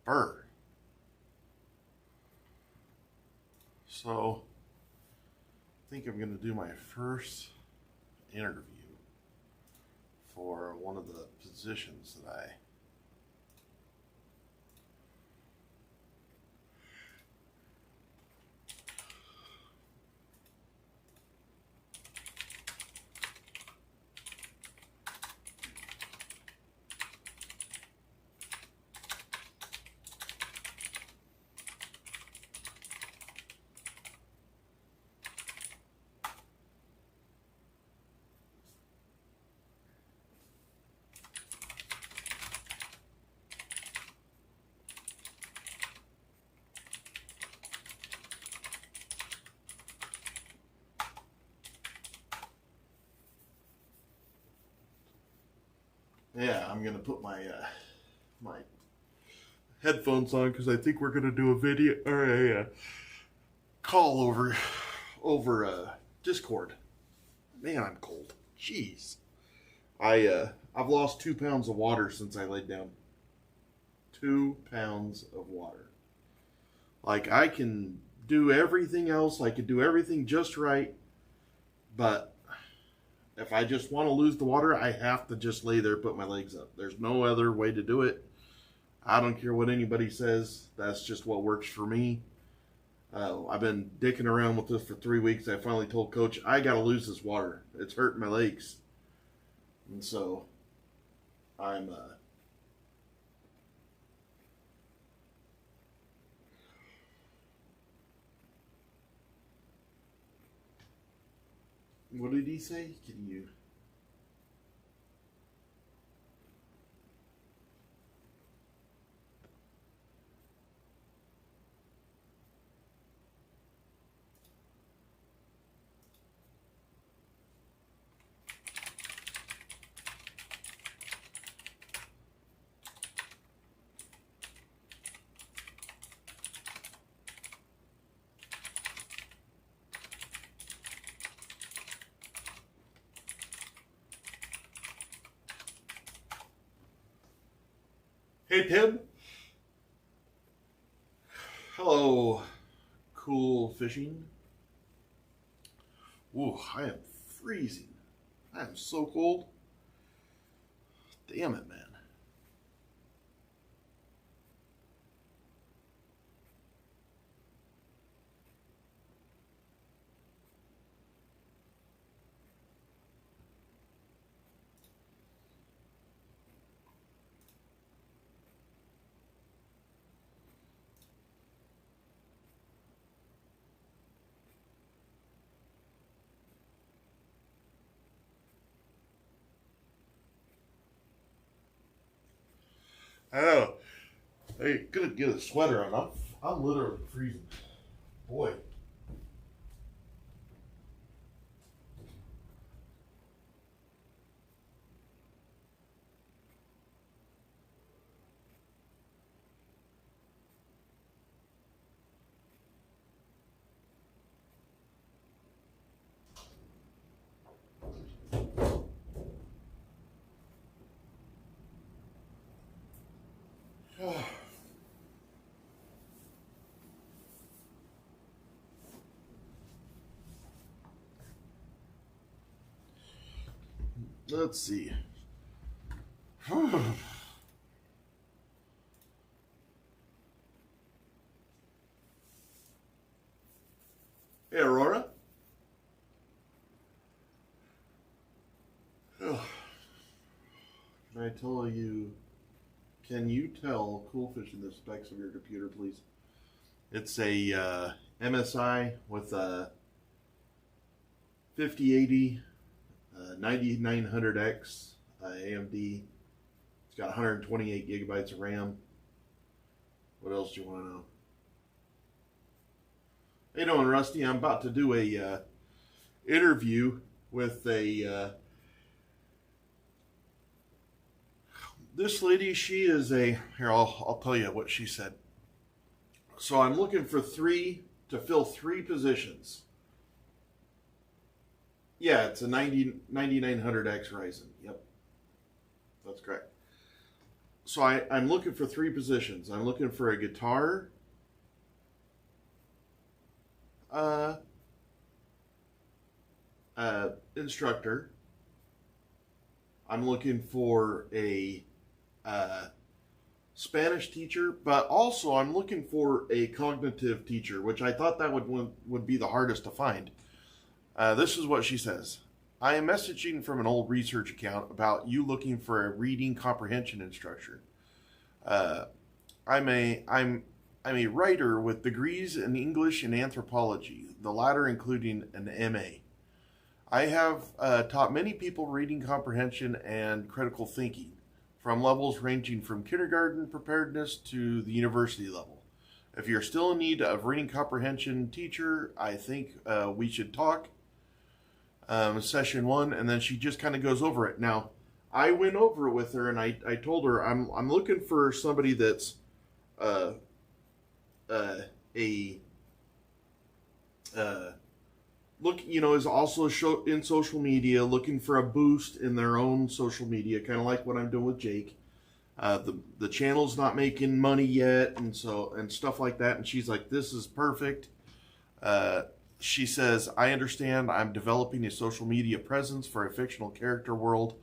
Burr. So, I think I'm going to do my first interview for one of the positions that I Yeah, I'm gonna put my my headphones on because I think we're gonna do a video or a call over Discord. Man, I'm cold. Jeez, I've lost 2 pounds of water since I laid down. 2 pounds of water. Like, I can do everything else. I can do everything just right, but if I just want to lose the water, I have to just lay there, put my legs up. There's no other way to do it. I don't care what anybody says. That's just what works for me. I've been dicking around with this for 3 weeks. I finally told Coach, I got to lose this water. It's hurting my legs. And so I'm what did he say? Can you... Hey, Tim. Hello, Cool Fishing. Ooh, I am freezing. I am so cold. Damn it, man. I know. Hey, gonna get a sweater on. I'm literally freezing. Boy. Let's see. Hey, Aurora. Can I tell you? Can you tell Cool Fishing the specs of your computer, please? It's a MSI with a 5080 9900X AMD. It's got 128 gigabytes of RAM. What else do you want to know? How you doing, Rusty? I'm about to do a interview with a this lady. She is a here. I'll tell you what she said. So I'm looking for to fill three positions. Yeah, it's a 9900X Ryzen. Yep, that's correct. So I'm looking for 3 positions. I'm looking for a guitar, uh, instructor. I'm looking for a Spanish teacher, but also I'm looking for a cognitive teacher, which I thought that would be the hardest to find. This is what she says. I am messaging from an old research account about you looking for a reading comprehension instructor. I'm a writer with degrees in English and anthropology, the latter including an MA. I have taught many people reading comprehension and critical thinking, from levels ranging from kindergarten preparedness to the university level. If you're still in need of reading comprehension teacher, I think we should talk. Session 1, and then she just kind of goes over it. Now, I went over it with her, and I told her I'm looking for somebody that's is also in social media, looking for a boost in their own social media, kind of like what I'm doing with Jake. The channel's not making money yet, and stuff like that. And she's like, "This is perfect." She says, "I understand. I'm developing a social media presence for a fictional character world,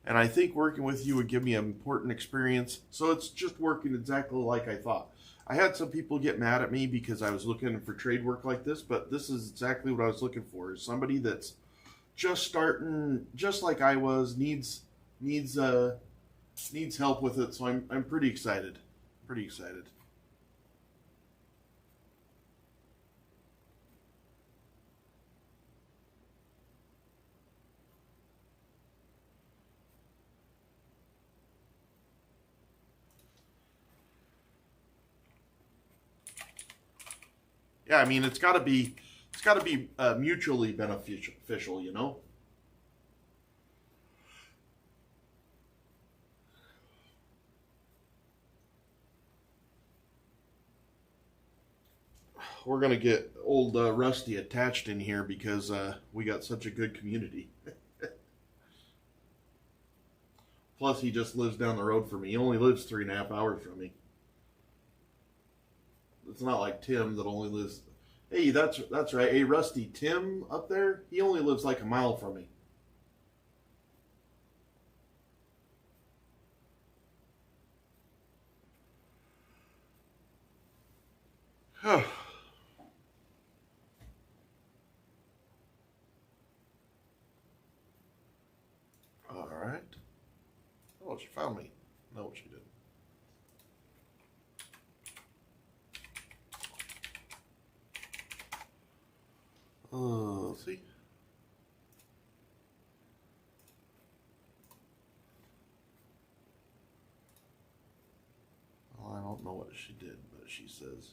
and I think working with you would give me an important experience." So it's just working exactly like I thought. I had some people get mad at me because I was looking for trade work like this, but this is exactly what I was looking for. Is somebody that's just starting, just like I was, needs help with it. So I'm pretty excited. Pretty excited. Yeah, I mean it's got to be mutually beneficial, you know. We're gonna get old Rusty attached in here because we got such a good community. Plus, he just lives down the road from me. He only lives 3.5 hours from me. It's not like Tim that only lives. Hey, that's right. Hey, Rusty, Tim up there, he only lives like a mile from me. All right. Oh, she found me. No, she didn't. Let's see. Well, I don't know what she did, but she says.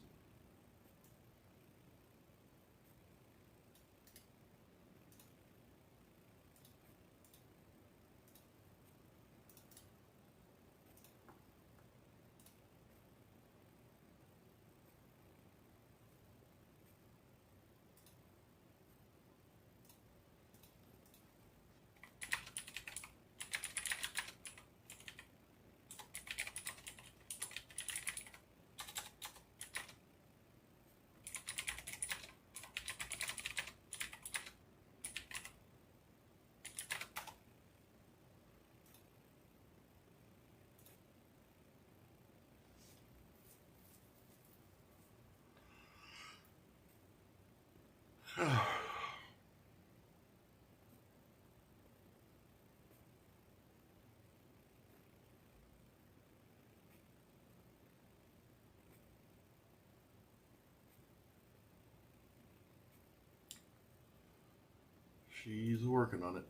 She's working on it.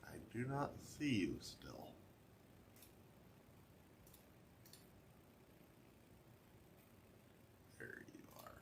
I do not see you still. There you are.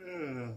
Yeah.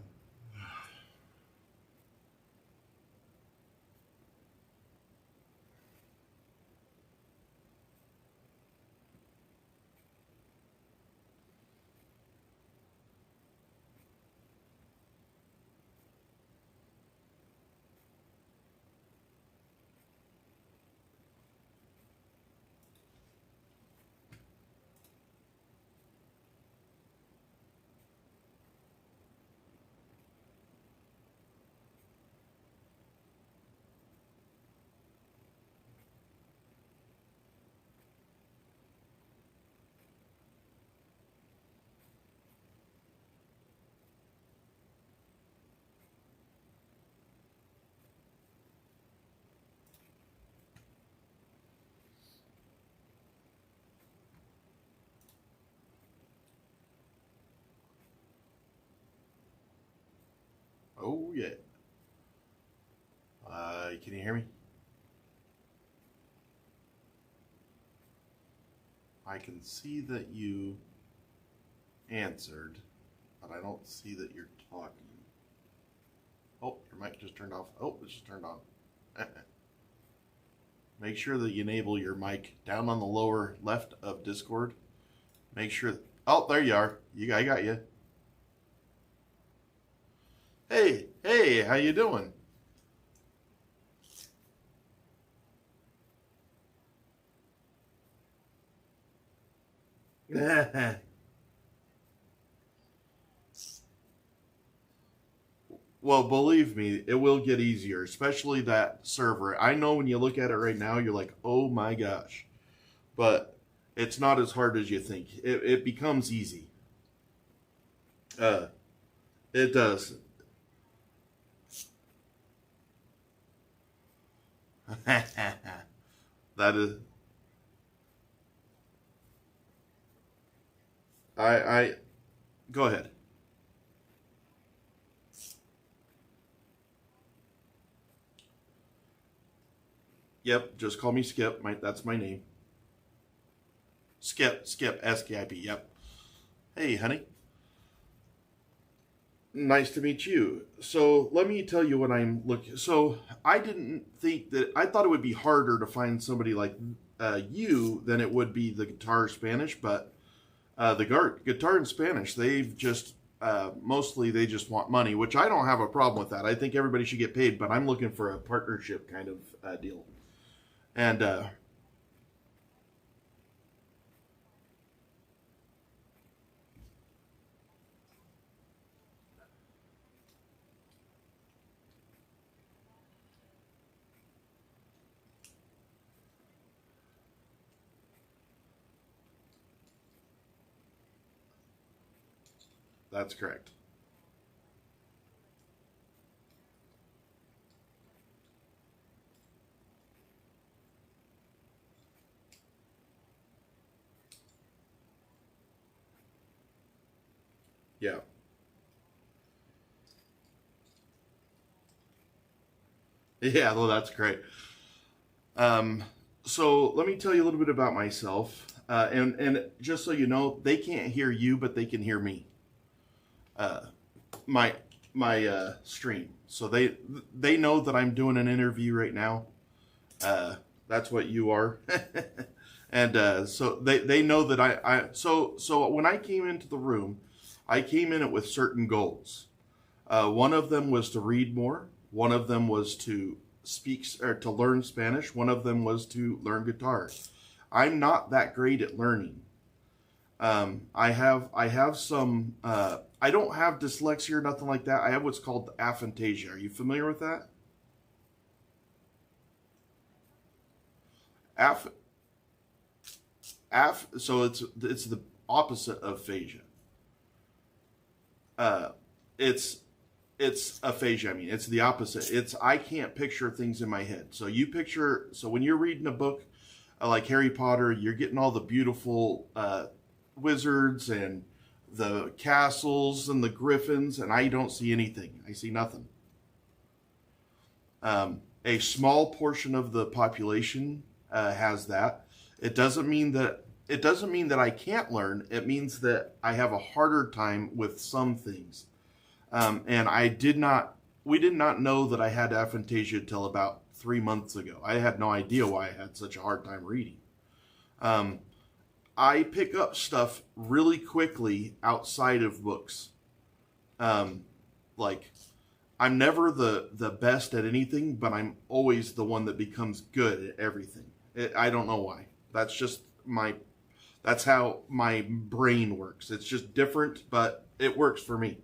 Oh, yeah. Can you hear me? I can see that you answered, but I don't see that you're talking. Oh, your mic just turned off. Oh, it just turned on. Make sure that you enable your mic down on the lower left of Discord. Make sure. Oh, there you are. I got you. Hey, how you doing? Well, believe me, it will get easier, especially that server. I know when you look at it right now, you're like, oh my gosh. But it's not as hard as you think. It becomes easy. It does. That is. I go ahead. Yep, just call me Skip. That's my name. Skip, Skip. Yep. Hey, honey. Nice to meet you. So let me tell you what I'm looking. So I didn't think that. I thought it would be harder to find somebody like you than it would be the guitar Spanish, but the guitar in Spanish, they've just mostly they just want money, which I don't have a problem with that. I think everybody should get paid, but I'm looking for a partnership kind of deal. And that's correct. Yeah. Yeah, well, that's great. So let me tell you a little bit about myself. And just so you know, they can't hear you, but they can hear me. Uh, my stream. So they know that I'm doing an interview right now. That's what you are. And so they know that so when I came into the room, I came in it with certain goals. One of them was to read more. One of them was to speak or to learn Spanish. One of them was to learn guitar. I'm not that great at learning. I have some. I don't have dyslexia or nothing like that. I have what's called aphantasia. Are you familiar with that? Aph, so it's the opposite of phasia. Uh, it's it's aphasia. I mean, it's the opposite. It's I can't picture things in my head. So you picture. So when you're reading a book like Harry Potter, you're getting all the beautiful wizards and the castles and the griffins, and I don't see anything. I see nothing. A small portion of the population has that. It doesn't mean that I can't learn. It means that I have a harder time with some things. And we did not know that I had aphantasia until about 3 months ago. I had no idea why I had such a hard time reading. I pick up stuff really quickly outside of books. Like, I'm never the best at anything, but I'm always the one that becomes good at everything. I don't know why. That's how my brain works. It's just different, but it works for me.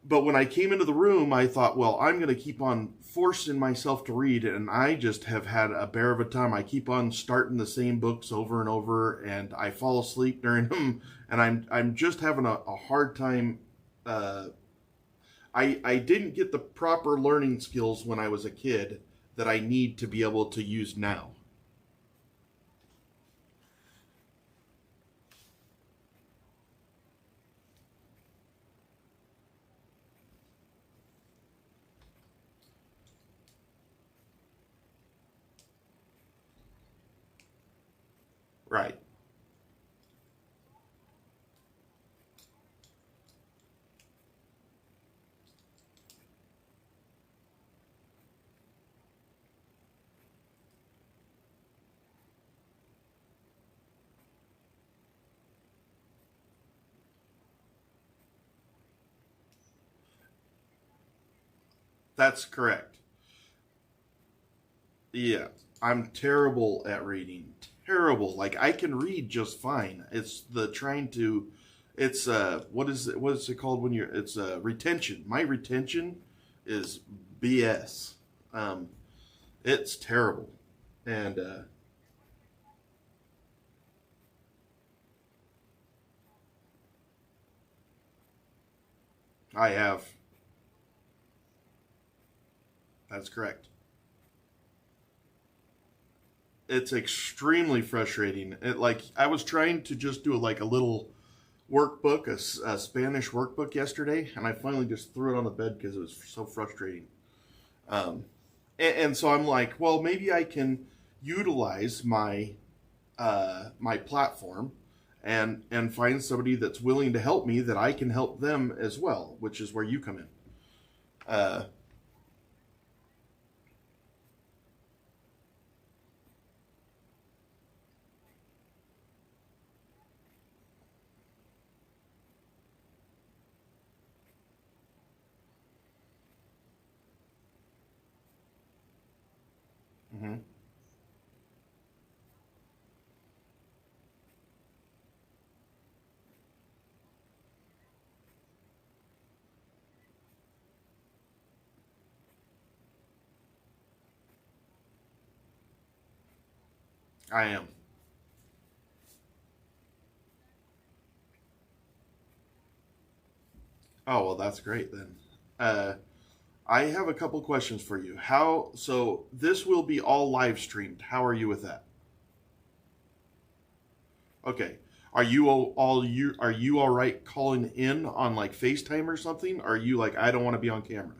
But when I came into the room, I thought, well, I'm going to keep on forcing myself to read, and I just have had a bear of a time. I keep on starting the same books over and over, and I fall asleep during them, and I'm just having a hard time. I didn't get the proper learning skills when I was a kid that I need to be able to use now. Right. That's correct. Yeah. I'm terrible at reading. Terrible. Like I can read just fine. It's the trying to it's what is it called when you're it's retention. My retention is BS. Um it's terrible. And I have that's correct. It's extremely frustrating. Like I was trying to just do like a little workbook, a Spanish workbook yesterday, and I finally just threw it on the bed because it was so frustrating. Um, and so I'm like, well, maybe I can utilize my platform and find somebody that's willing to help me that I can help them as well, which is where you come in. Uh, mhm, I am. Oh well, that's great then. Uh, I have a couple questions for you. So this will be all live streamed. How are you with that? Okay. Are you all right calling in on like FaceTime or something? Or are you like I don't want to be on camera?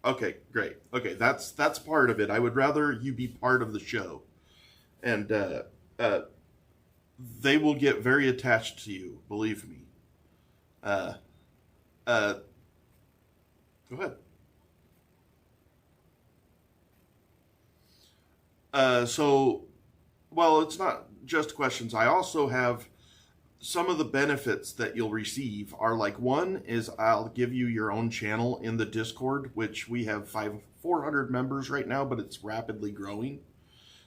Okay, great. Okay, that's part of it. I would rather you be part of the show, and uh, they will get very attached to you. Believe me. Uh, uh, Go ahead. So, well, it's not just questions. I also have some of the benefits that you'll receive are like, one is I'll give you your own channel in the Discord, which we have 400 members right now, but it's rapidly growing.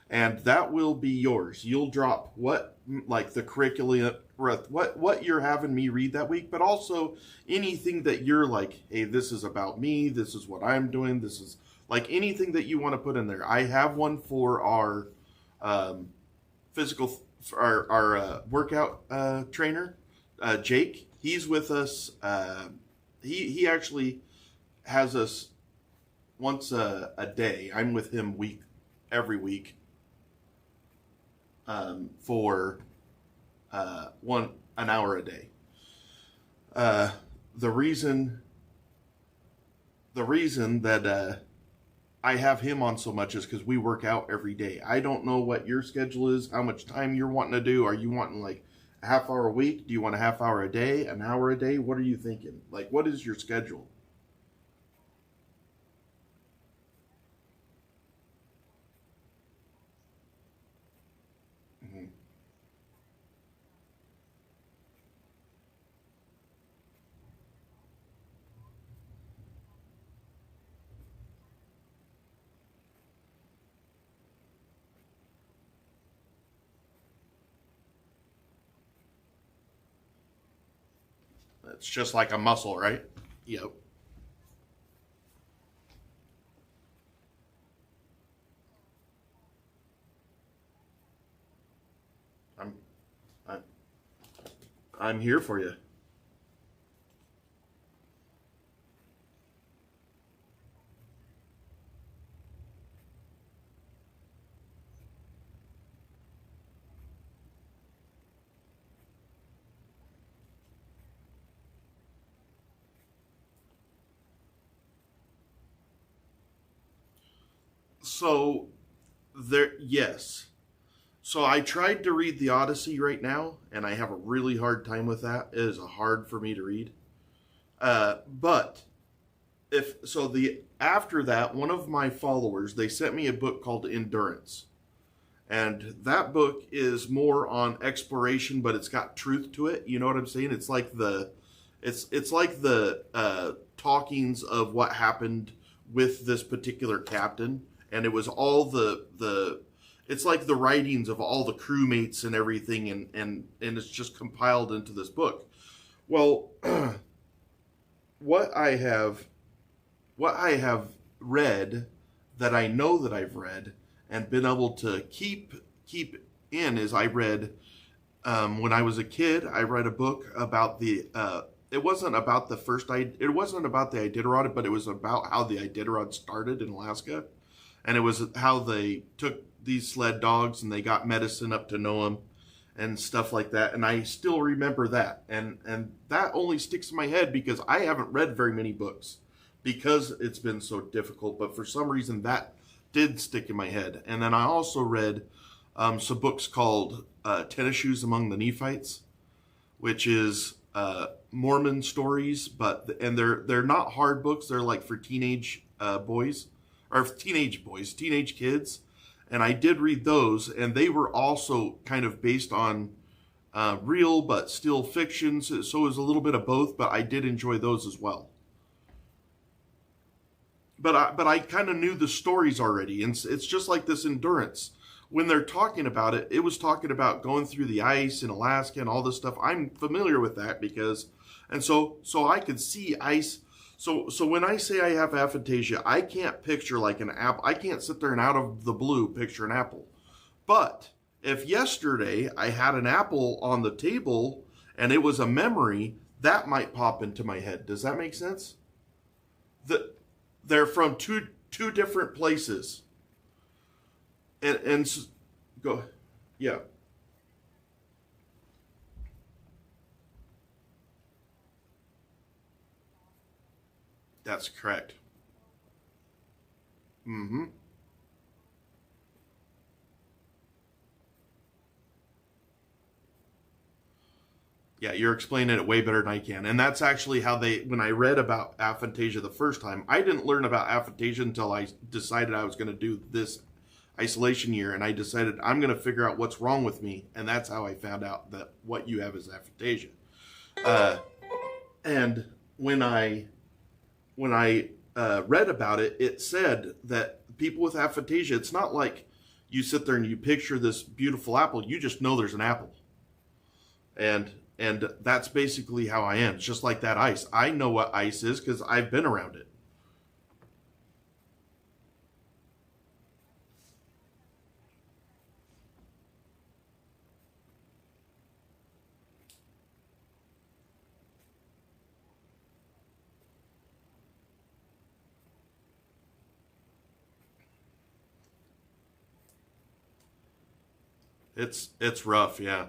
And that will be yours. You'll drop what, like the curriculum, what you're having me read that week, but also anything that you're like, hey, this is about me, this is what I'm doing, this is like anything that you want to put in there. I have one for our physical, our workout trainer, Jake. He's with us. He actually has us once a day. I'm with him every week. For an hour a day. The reason that I have him on so much is because we work out every day. I don't know what your schedule is, how much time you're wanting to do. Are you wanting like a half hour a week? Do you want a half hour a day, an hour a day? What are you thinking? Like, what is your schedule? It's just like a muscle, right? Yep. I'm, I'm, I'm here for you. So, yes. So I tried to read the Odyssey right now, and I have a really hard time with that. It is hard for me to read. But if so, the after that, one of my followers, they sent me a book called Endurance, and that book is more on exploration, but it's got truth to it. You know what I'm saying? It's like the talkings of what happened with this particular captain, and it was all the it's like the writings of all the crewmates and everything, and it's just compiled into this book. Well, what I have what I have read that I know that I've read and been able to keep in is I read when I was a kid. I read a book about the. It wasn't about the first. It wasn't about the Iditarod, but it was about how the Iditarod started in Alaska, and it was how they took these sled dogs and they got medicine up to Noam and stuff like that. And I still remember that, and that only sticks in my head because I haven't read very many books because it's been so difficult. But for some reason, that did stick in my head. And then I also read some books called Tennis Shoes Among the Nephites, which is Mormon stories, and they're not hard books. They're like for teenage teenage kids. And I did read those, and they were also kind of based on real but still fiction. So it was a little bit of both, but I did enjoy those as well. But I kind of knew the stories already, and it's just like this Endurance. When they're talking about it, it was talking about going through the ice in Alaska and all this stuff. I'm familiar with that so I could see ice. So when I say I have aphantasia, I can't picture like an apple. I can't sit there and out of the blue picture an apple. But if yesterday I had an apple on the table and it was a memory, that might pop into my head. Does that make sense? They're from two different places. And go, yeah. That's correct. Mm-hmm. Yeah, you're explaining it way better than I can. And that's actually how when I read about aphantasia the first time, I didn't learn about aphantasia until I decided I was going to do this isolation year, and I decided I'm going to figure out what's wrong with me, and that's how I found out that what you have is aphantasia. And when I read about it, it said that people with aphantasia, it's not like you sit there and you picture this beautiful apple. You just know there's an apple. And that's basically how I am. It's just like that ice. I know what ice is because I've been around it. It's rough, yeah.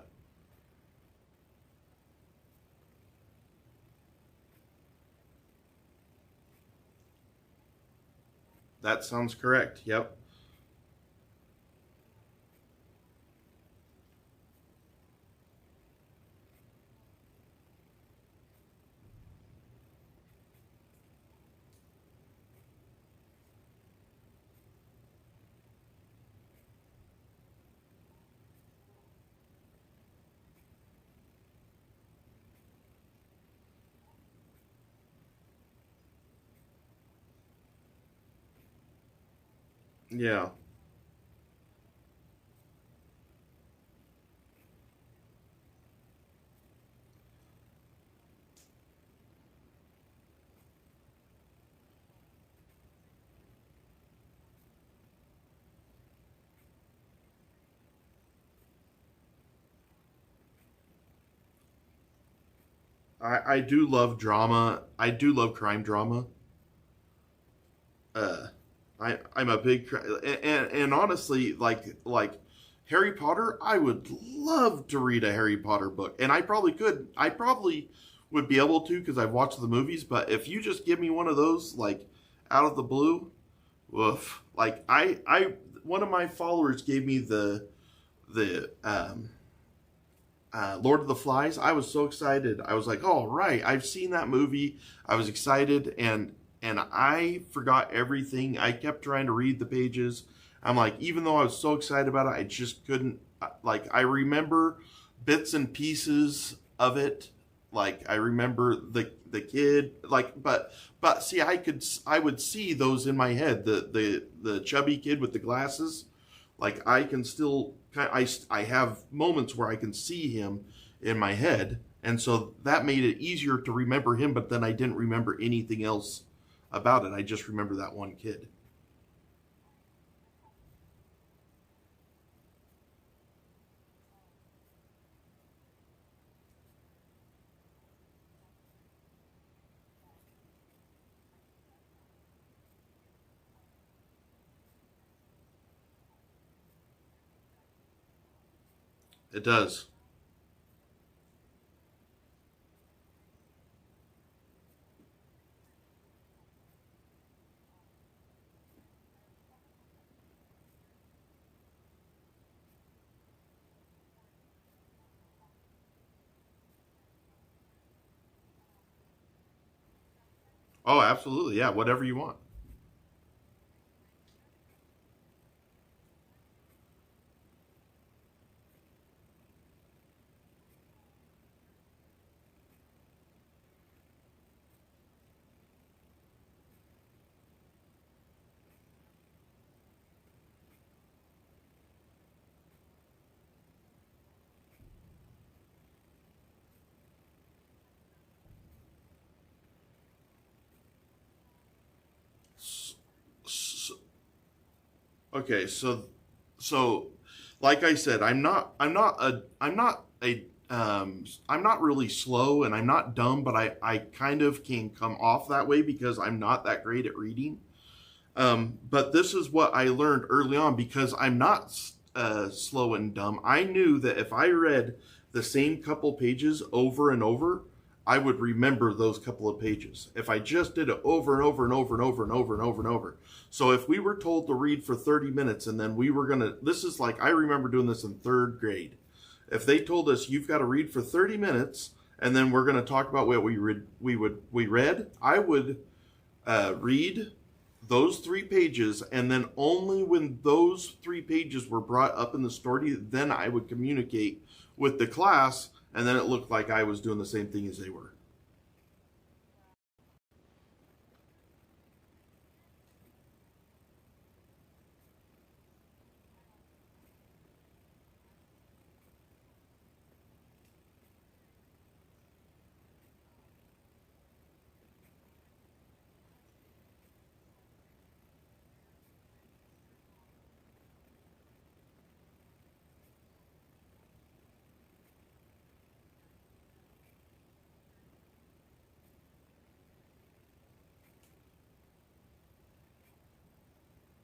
That sounds correct. Yep. Yeah. I do love drama. I do love crime drama. Uh, I'm a big and honestly, like Harry Potter, I would love to read a Harry Potter book, and I probably could. I probably would be able to because I've watched the movies. But if you just give me one of those, like out of the blue, woof. Like one of my followers gave me the Lord of the Flies. I was so excited. I was like, "Oh, right, I've seen that movie." I was excited, and I forgot everything. I kept trying to read the pages. I'm like, even though I was so excited about it, I just couldn't. Like, I remember bits and pieces of it. Like, I remember the kid. Like, but see, I would see those in my head. The chubby kid with the glasses. Like, I can still, I have moments where I can see him in my head. And so that made it easier to remember him, but then I didn't remember anything else about it. I just remember that one kid. It does. Oh, absolutely. Yeah, whatever you want. S- s- Okay, so like I said, I'm not really slow and I'm not dumb, but I kind of can come off that way because I'm not that great at reading. But this is what I learned early on because I'm not slow and dumb. I knew that if I read the same couple pages over and over, I would remember those couple of pages. If I just did it over and over and over and over and over and over and over. So if we were told to read for 30 minutes and then we were going to, this is like, I remember doing this in third grade. If they told us you've got to read for 30 minutes and then we're going to talk about what we read, I would read those 3 pages, and then only when those 3 pages were brought up in the story, then I would communicate with the class, and then it looked like I was doing the same thing as they were.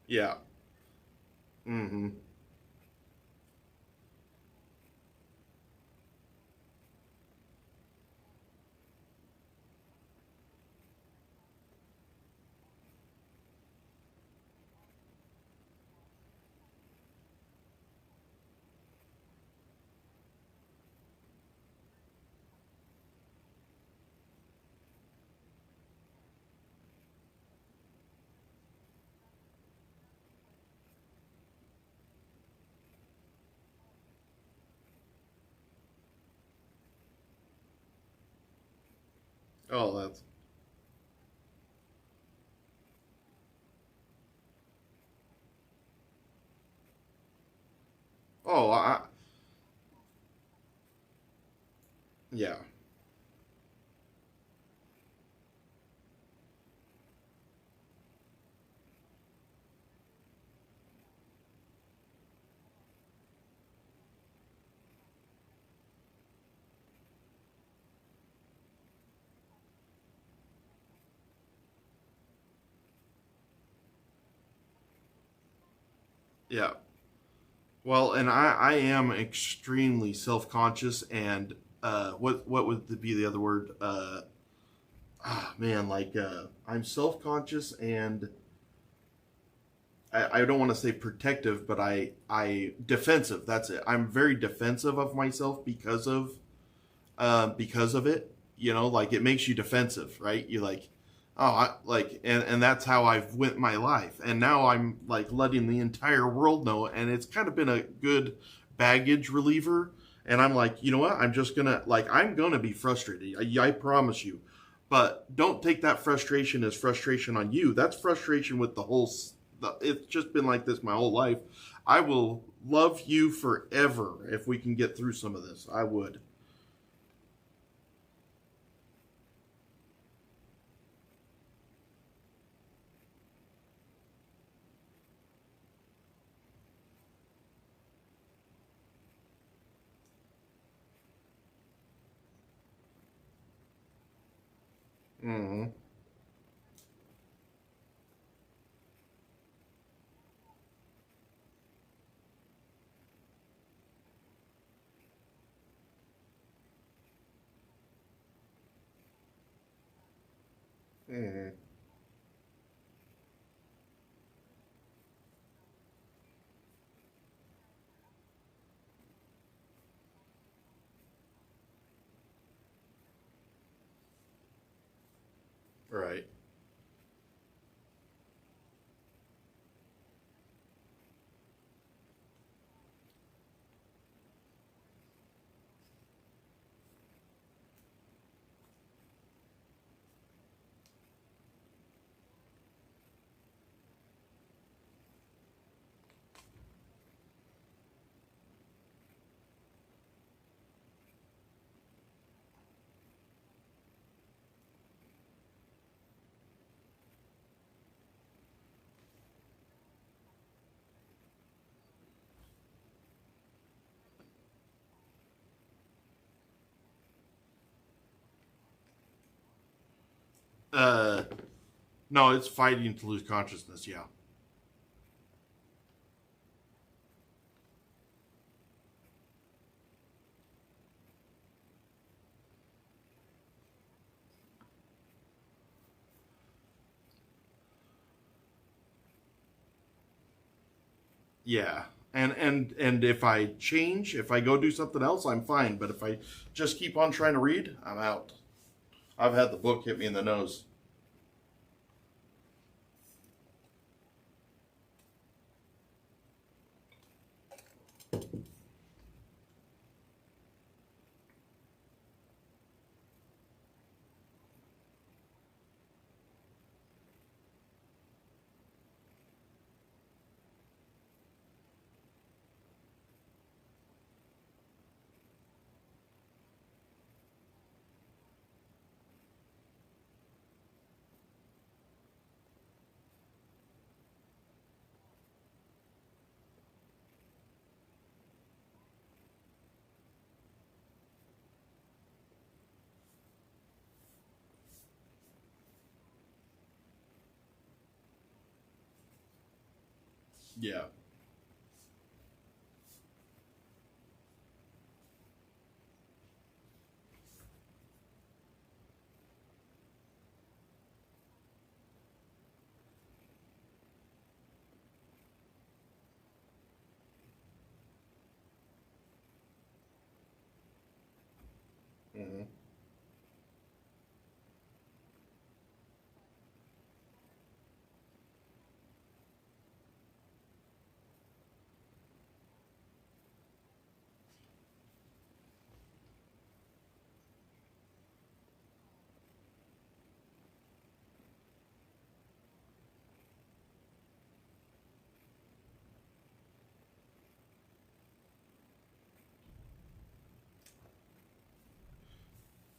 Yeah. Mm-hmm. Oh, that's. Oh, yeah. Yeah. Well, and I am extremely self-conscious, and what would be the other word? Man, like I'm self-conscious, and I don't want to say protective, but I defensive. That's it. I'm very defensive of myself because of it. You know, like it makes you defensive, right? You like, oh, and that's how I've went my life, and now I'm like letting the entire world know, and it's kind of been a good baggage reliever. And I'm like, you know what? I'm gonna be frustrated. I promise you, but don't take that frustration as frustration on you. That's frustration with the whole. It's just been like this my whole life. I will love you forever if we can get through some of this. I would. Mm-hmm. Mm-hmm. Right. Uh, no, it's fighting to lose consciousness. Yeah. Yeah. And if I change, if I go do something else, I'm fine. But if I just keep on trying to read, I'm out. I've had the book hit me in the nose. Yeah. Hmm.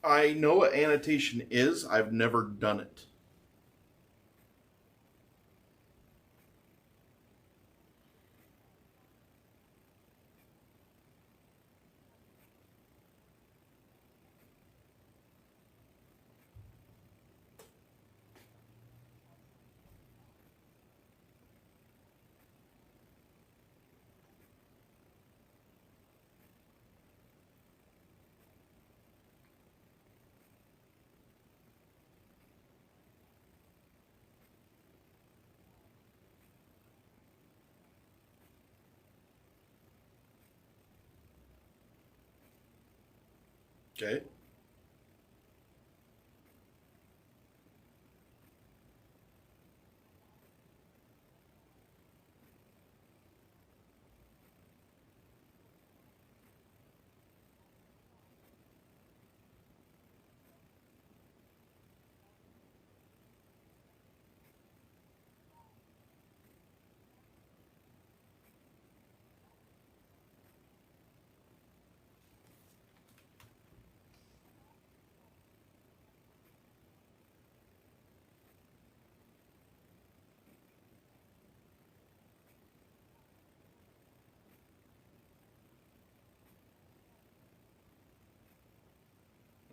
I know what annotation is. I've never done it. Okay.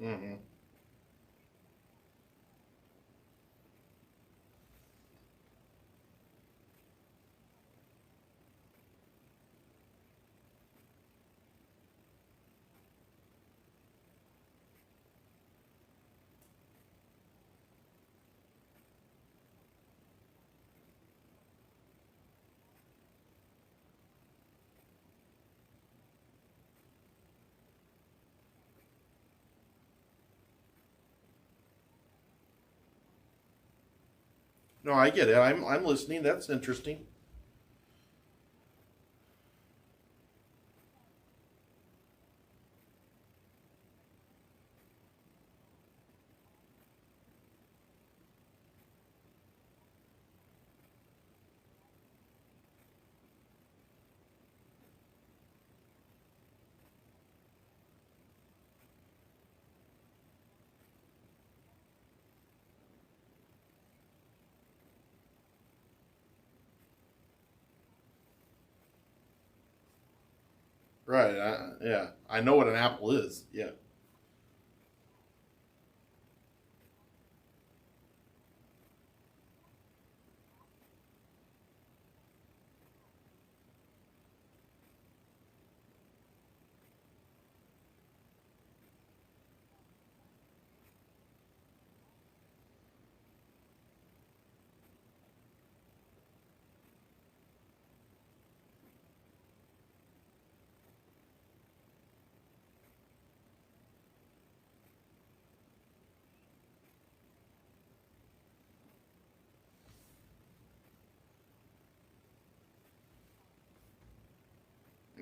Mm-hmm. No, I get it. I'm listening. That's interesting. Right. Yeah. I know what an apple is. Yeah.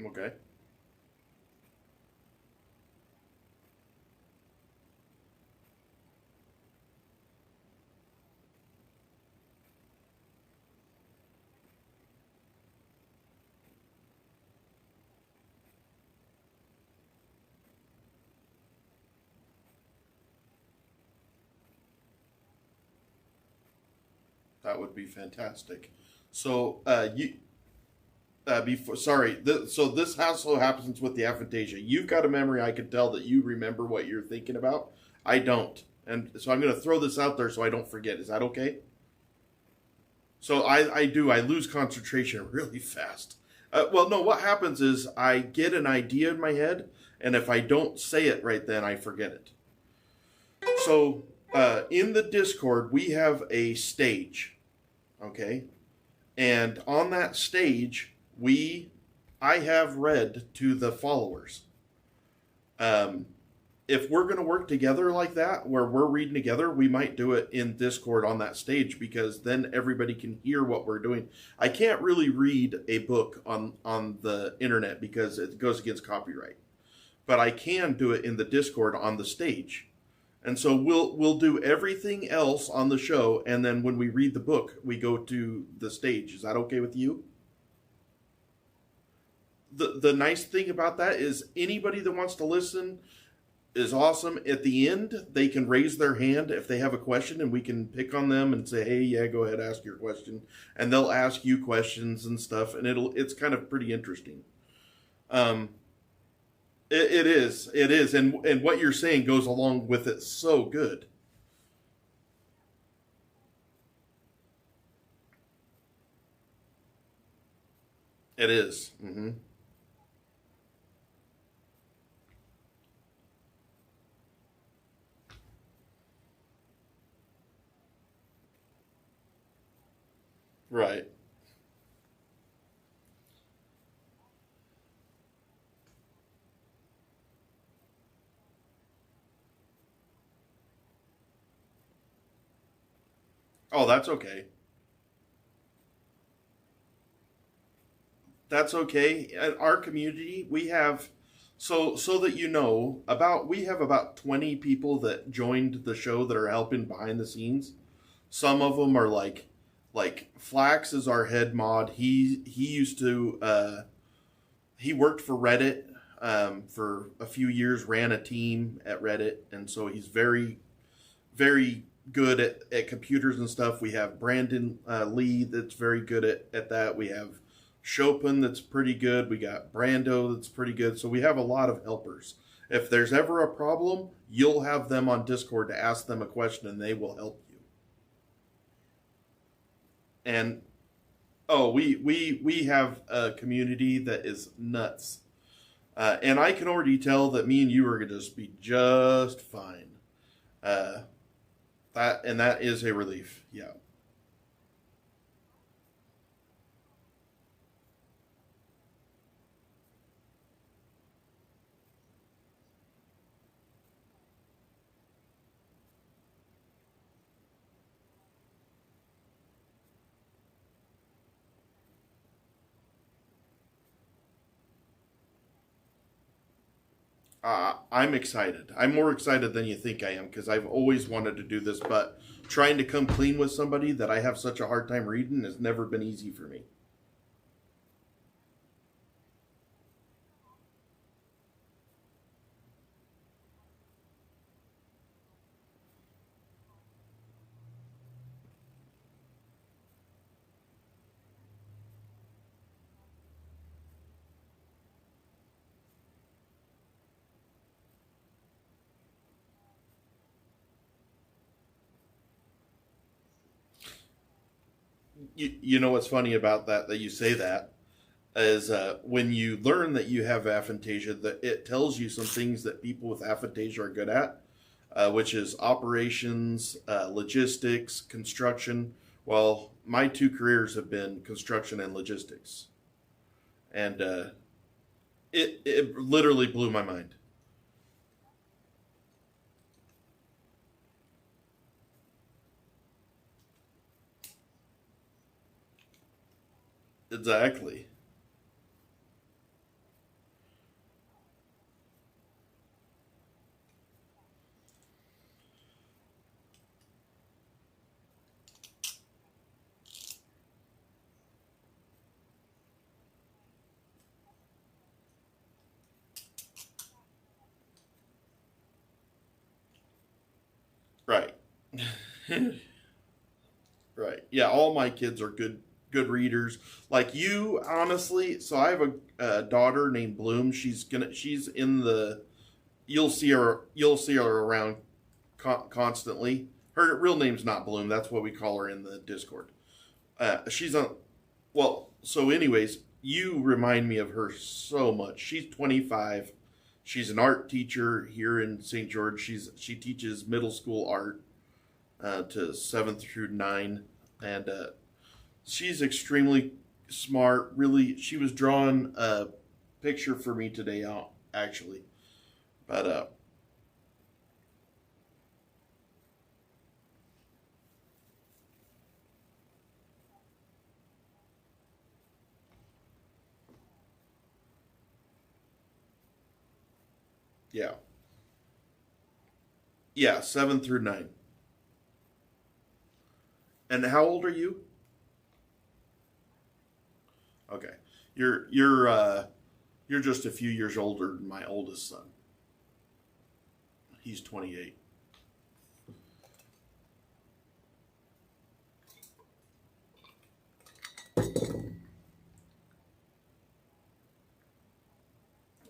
Okay. That would be fantastic. So, before, sorry. So this also happens with the aphantasia. You've got a memory. I can tell that you remember what you're thinking about. I don't, and so I'm going to throw this out there so I don't forget. Is that okay? So I lose concentration really fast. Well, no, what happens is I get an idea in my head, and if I don't say it right then, I forget it. So in the Discord, we have a stage, okay? And on that stage, I have read to the followers. If we're going to work together like that, where we're reading together, we might do it in Discord on that stage, because then everybody can hear what we're doing. I can't really read a book on the internet because it goes against copyright, but I can do it in the Discord on the stage. And so we'll do everything else on the show, and then when we read the book, we go to the stage. Is that okay with you? The nice thing about that is anybody that wants to listen is awesome. At the end, they can raise their hand if they have a question, and we can pick on them and say, hey, yeah, go ahead, ask your question. And they'll ask you questions and stuff, and it's kind of pretty interesting. It is. And what you're saying goes along with it so good. It is. Mm-hmm. Right. Oh, that's okay. That's okay. At our community, we have so that you know, we have about 20 people that joined the show that are helping behind the scenes. Some of them are like Flax is our head mod. He used to he worked for Reddit for a few years, ran a team at Reddit, and so he's very very good at computers and stuff. We have Brandon Lee that's very good at that. We have Chopin that's pretty good. We got Brando that's pretty good. So we have a lot of helpers. If there's ever a problem, you'll have them on Discord to ask them a question, and they will help you. And oh, we have a community that is nuts. And I can already tell that me and you are going to just be just fine. That is a relief. Yeah. I'm excited. I'm more excited than you think I am, because I've always wanted to do this, but trying to come clean with somebody that I have such a hard time reading has never been easy for me. You know what's funny about that you say that is when you learn that you have aphantasia, that it tells you some things that people with aphantasia are good at, which is operations, logistics, construction. Well, my two careers have been construction and logistics, and it literally blew my mind. Exactly. Right. Right. Yeah, all my kids are good readers. Like you, honestly. So I have a daughter named Bloom. She's in the. You'll see her around constantly. Her real name's not Bloom. That's what we call her in the Discord. She's on. Well, so anyways, you remind me of her so much. She's 25. She's an art teacher here in St. George. She teaches middle school art to 7th through 9, and she's extremely smart. Really, she was drawing a picture for me today, actually. But yeah, yeah, 7 through 9. And how old are you? Okay, you're just a few years older than my oldest son. He's 28.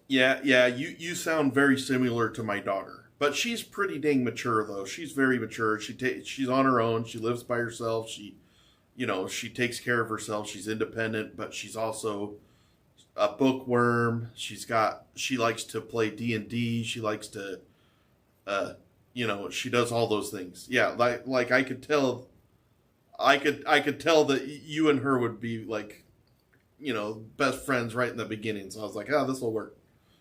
Yeah, yeah, you sound very similar to my daughter. But she's pretty dang mature though. She's very mature. She's on her own. She lives by herself. She takes care of herself. She's independent, but she's also a bookworm. She likes to play D&D. She likes to uh she does all those things. Yeah, like I could tell that you and her would be like, best friends right in the beginning. So I was like, "Oh, this will work."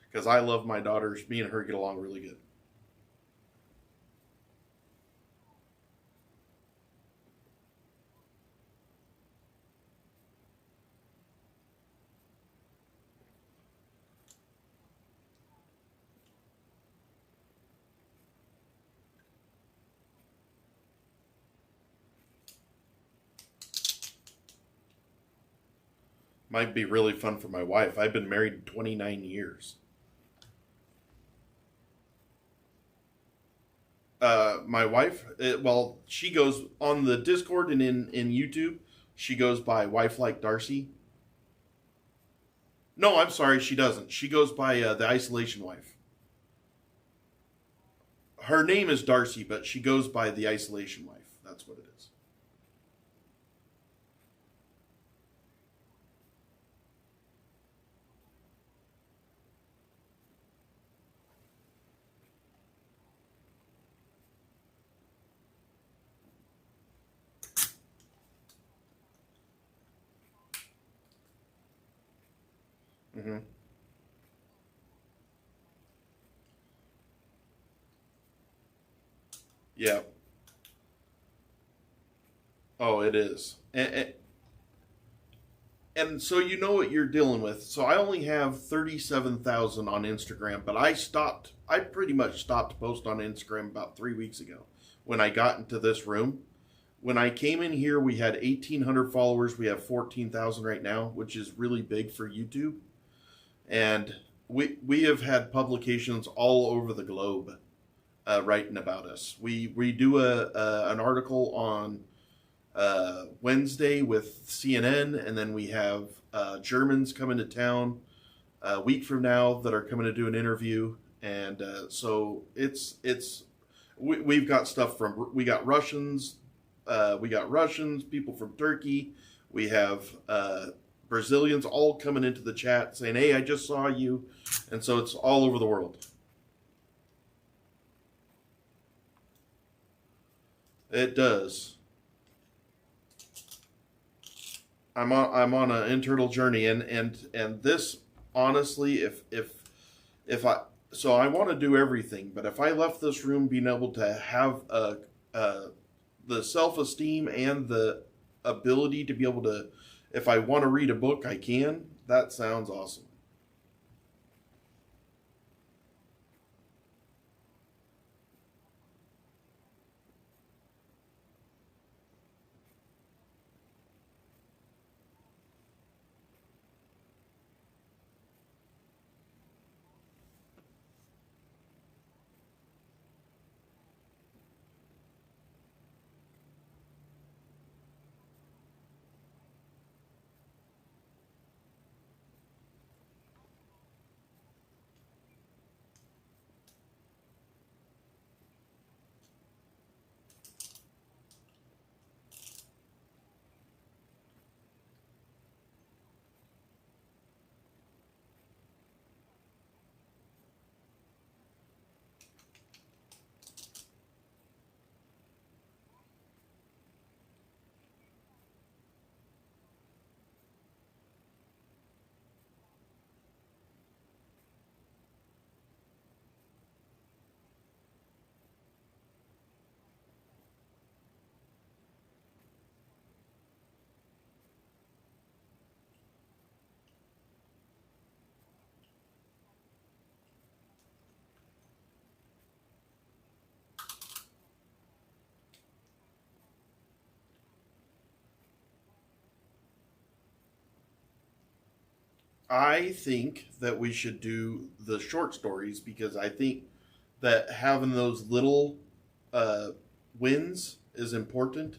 Because I love my daughters. Me and her get along really good. Might be really fun for my wife. I've been married 29 years. My wife, well, she goes on the Discord and in YouTube. She goes by Wife Like Darcy. No, I'm sorry, she doesn't. She goes by the Isolation Wife. Her name is Darcy, but she goes by the Isolation Wife. That's what it is. Hmm. Yeah. Oh, it is. And so you know what you're dealing with. So I only have 37,000 on Instagram, but I pretty much stopped post on Instagram about 3 weeks ago when I got into this room. When I came in here, we had 1,800 followers. We have 14,000 right now, which is really big for YouTube. And we have had publications all over the globe writing about us. We do an article on Wednesday with CNN, and then we have Germans coming to town a week from now that are coming to do an interview, and so we've got stuff from we got Russians, people from Turkey, we have Brazilians all coming into the chat saying, "Hey, I just saw you," and so it's all over the world. It does. I'm on an internal journey, and this honestly, if I so I want to do everything, but if I left this room being able to have the self esteem and the ability to be able to, if I want to read a book, I can. That sounds awesome. I think that we should do the short stories because I think that having those little uh, wins is important.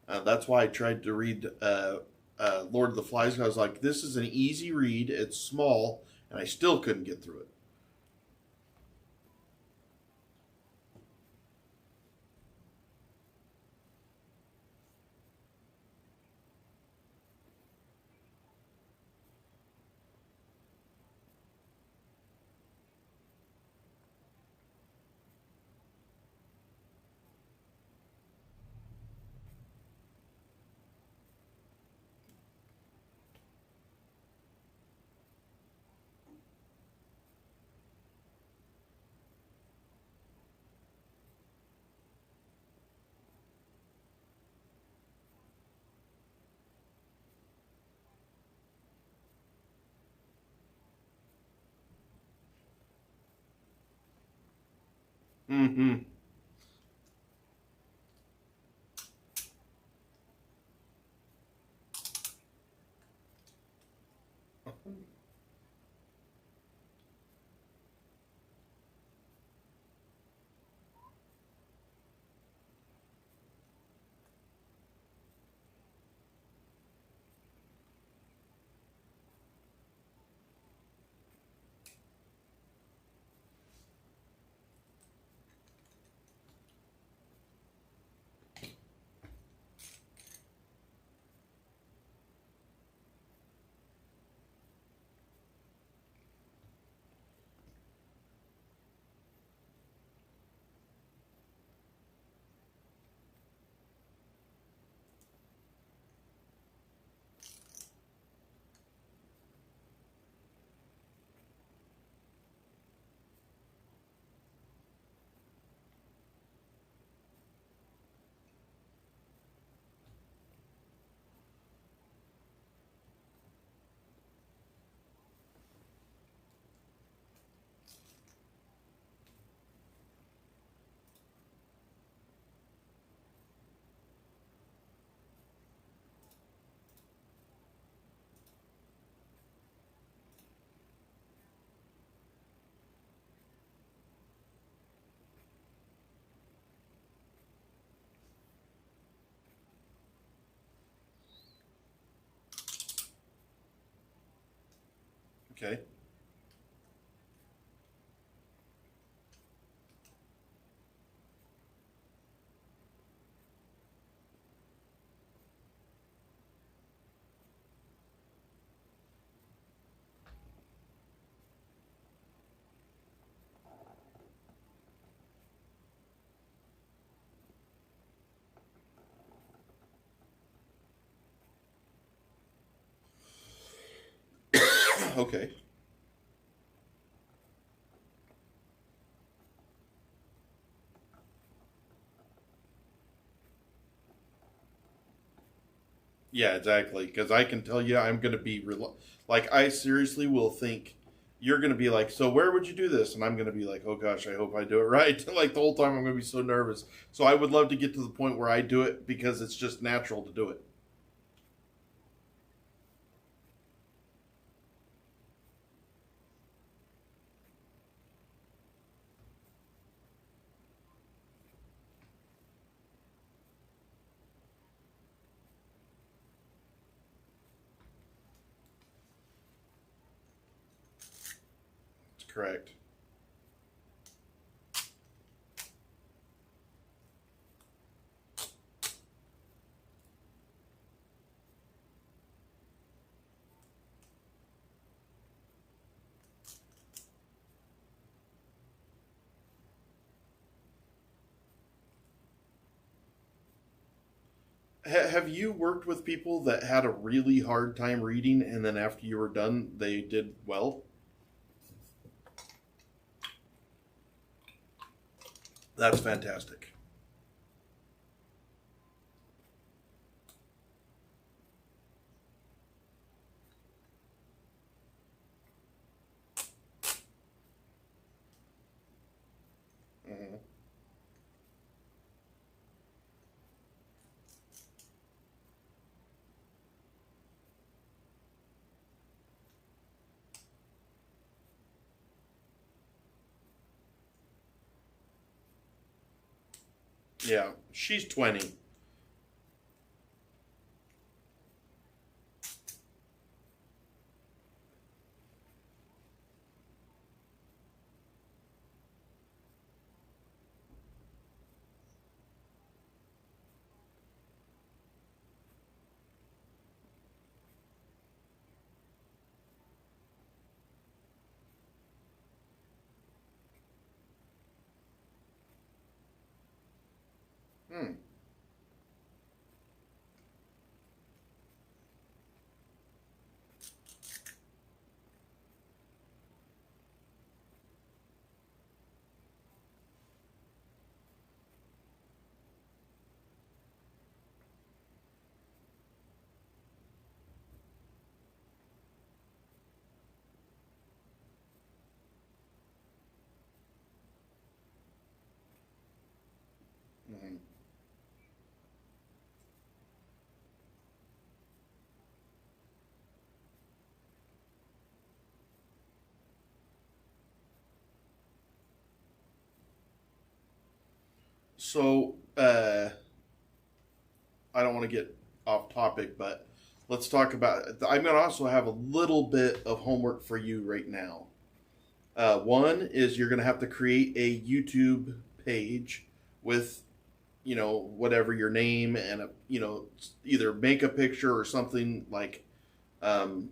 That's why I tried to read Lord of the Flies. And I was like, this is an easy read. It's small, and I still couldn't get through it. Mm-hmm. Okay. Okay. Yeah, exactly. Because I can tell you, I'm going to be like, I seriously will think you're going to be like, so where would you do this? And I'm going to be like, oh gosh, I hope I do it right. Like the whole time, I'm going to be so nervous. So I would love to get to the point where I do it because it's just natural to do it. It's correct. Have you worked with people that had a really hard time reading, and then after you were done, they did well? That's fantastic. Mhm. Yeah, she's 20. Hmm. Mhm. So, I don't want to get off topic, but let's talk about. I'm going to also have a little bit of homework for you right now. One is you're going to have to create a YouTube page with, whatever your name and either make a picture or something like. Um,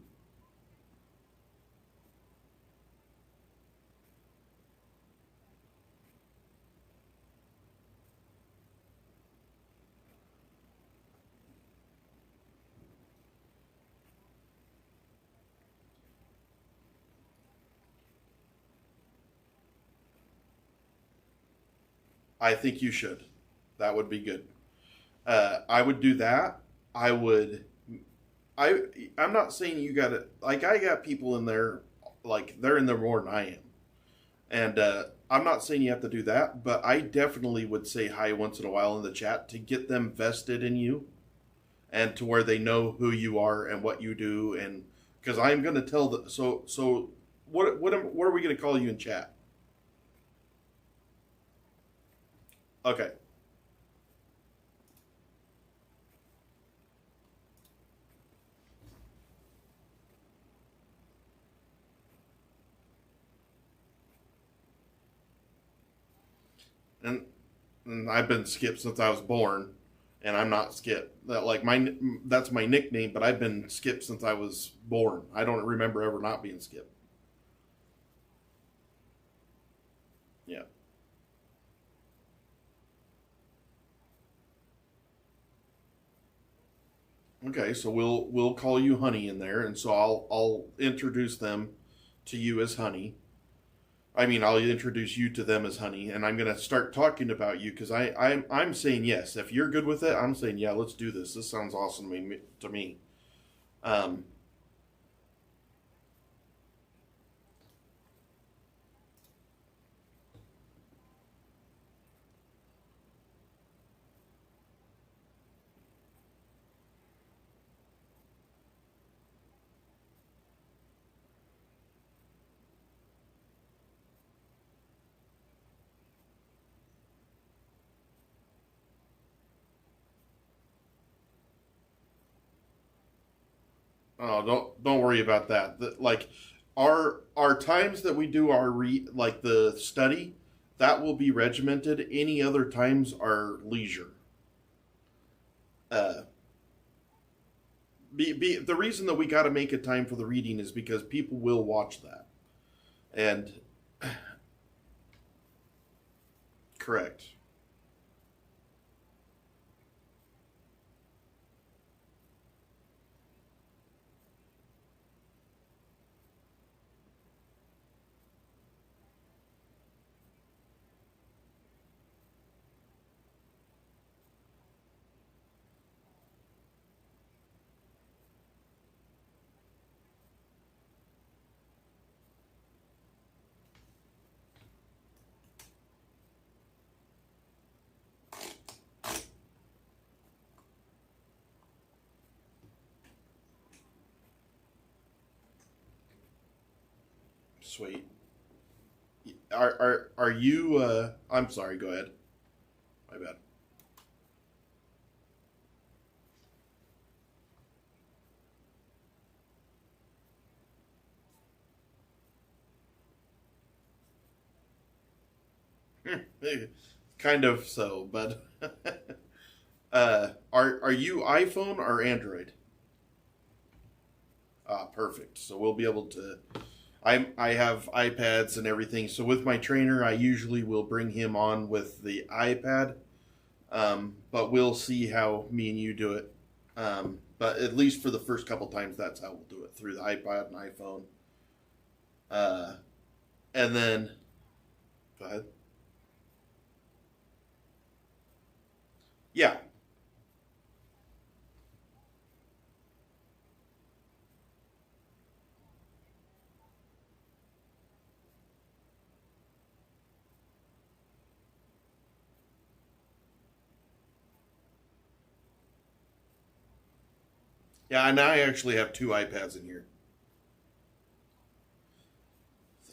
I think you should. That would be good. I would do that. I would. I I'm not saying you got to like. I got people in there like they're in there more than I am. And I'm not saying you have to do that, but I definitely would say hi once in a while in the chat to get them vested in you and to where they know who you are and what you do. And because I'm going to tell the so what are we going to call you in chat? Okay. And, and I've been Skip since I was born, and I'm not Skip. That's my nickname, but I've been Skip since I was born. I don't remember ever not being Skip. Yeah. Okay, so we'll call you Honey in there, and so I'll introduce them to you as Honey. I mean, I'll introduce you to them as Honey, and I'm gonna start talking about you because I'm saying yes. If you're good with it, I'm saying yeah. Let's do this. This sounds awesome to me. Um, oh, don't worry about that. Like our times that we do our like the study, that will be regimented. Any other times are leisure. Uh, the reason that we got to make a time for the reading is because people will watch that. And correct. Sweet. Are you? I'm sorry. Go ahead. My bad. Kind of so, but are you iPhone or Android? Ah, perfect. So we'll be able to. I have iPads and everything. So with my trainer, I usually will bring him on with the iPad. But we'll see how me and you do it. But at least for the first couple times, that's how we'll do it, through the iPad and iPhone. And then, go ahead. Yeah, yeah, and I actually have two iPads in here.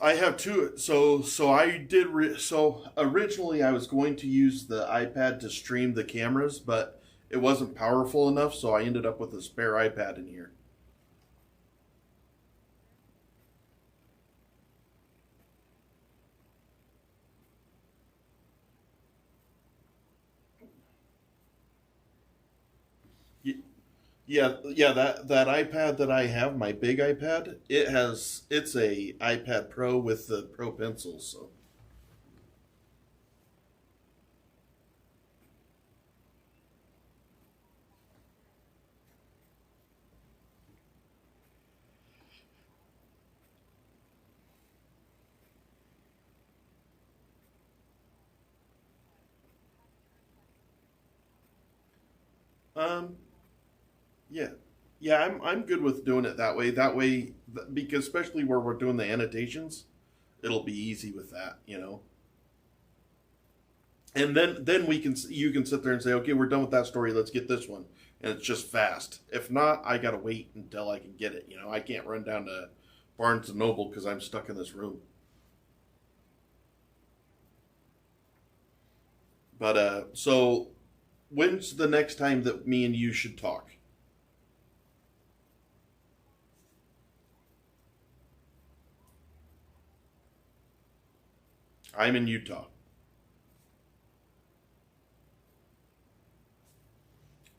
I have two. So I did. So originally, I was going to use the iPad to stream the cameras, but it wasn't powerful enough, so I ended up with a spare iPad in here. Yeah. That iPad that I have, my big iPad, it's a iPad Pro with the Pro Pencil. So, um, yeah, yeah, I'm good with doing it that way. That way, because especially where we're doing the annotations, it'll be easy with that, you know. And then you can sit there and say, okay, we're done with that story. Let's get this one, and it's just fast. If not, I gotta wait until I can get it. You know, I can't run down to Barnes and Noble because I'm stuck in this room. But so when's the next time that me and you should talk? I'm in Utah.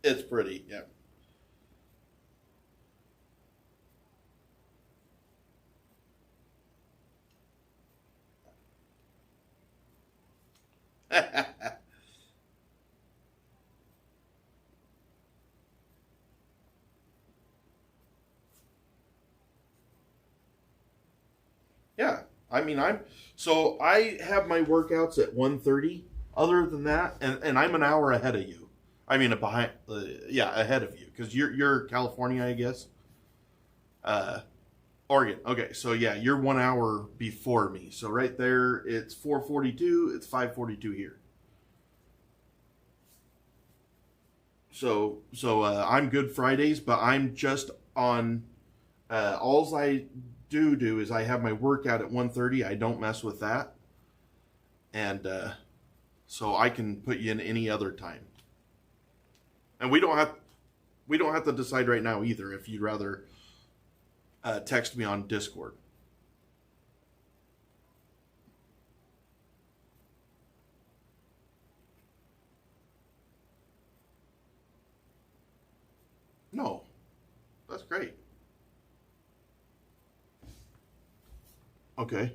It's pretty, yeah. Yeah, I mean, I have my workouts at 1:30. Other than that, and I'm an hour ahead of you. I mean, behind, yeah, ahead of you because you're California, I guess. Uh, Oregon. Okay, so yeah, you're 1 hour before me. So right there, it's 4:42. It's 5:42 here. So I'm good Fridays, but I'm just on. Alls I do is I have my workout at 1:30. I don't mess with that, and so I can put you in any other time. And we don't have to decide right now either. If you'd rather text me on Discord. No, that's great. Okay,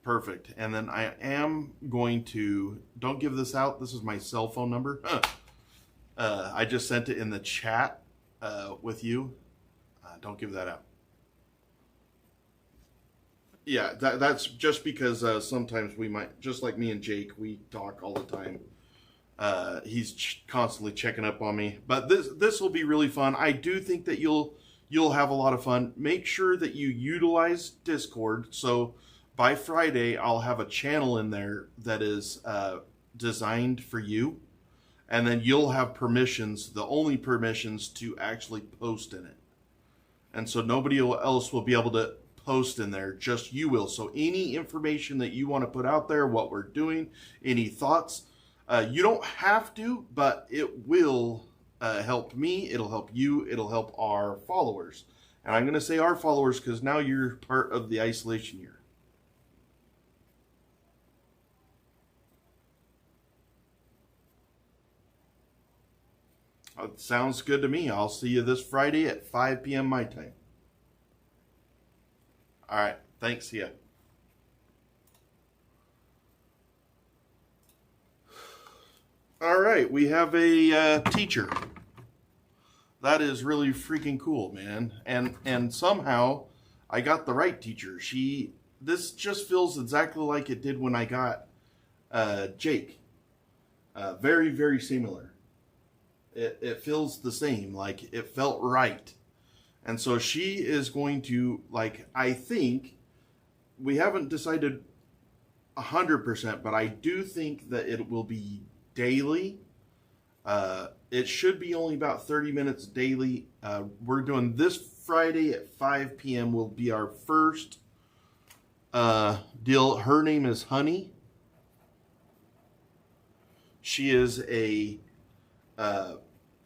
perfect. And then I am going to, don't give this out. This is my cell phone number. I just sent it in the chat with you. Don't give that out. Yeah, that's just because sometimes we might, just like me and Jake, we talk all the time. He's constantly checking up on me, but this will be really fun. I do think that you'll have a lot of fun. Make sure that you utilize Discord. So by Friday, I'll have a channel in there that is designed for you, and then you'll have permissions, the only permissions to actually post in it. And so nobody else will be able to post in there, just you will. So any information that you want to put out there, what we're doing, any thoughts, you don't have to, but it will help me, it'll help you, it'll help our followers. And I'm going to say our followers because now you're part of the isolation year. Sounds good to me. I'll see you this Friday at 5 p.m. my time. All right. Thanks. See ya. All right. We have a teacher. That is really freaking cool, man. And somehow I got the right teacher. This just feels exactly like it did when I got Jake. Very, very similar. It feels the same, like it felt right. And so she is going to, like, I think, we haven't decided 100%, but I do think that it will be daily. It should be only about 30 minutes daily. We're doing this Friday at 5 p.m. will be our first deal. Her name is Honey. She is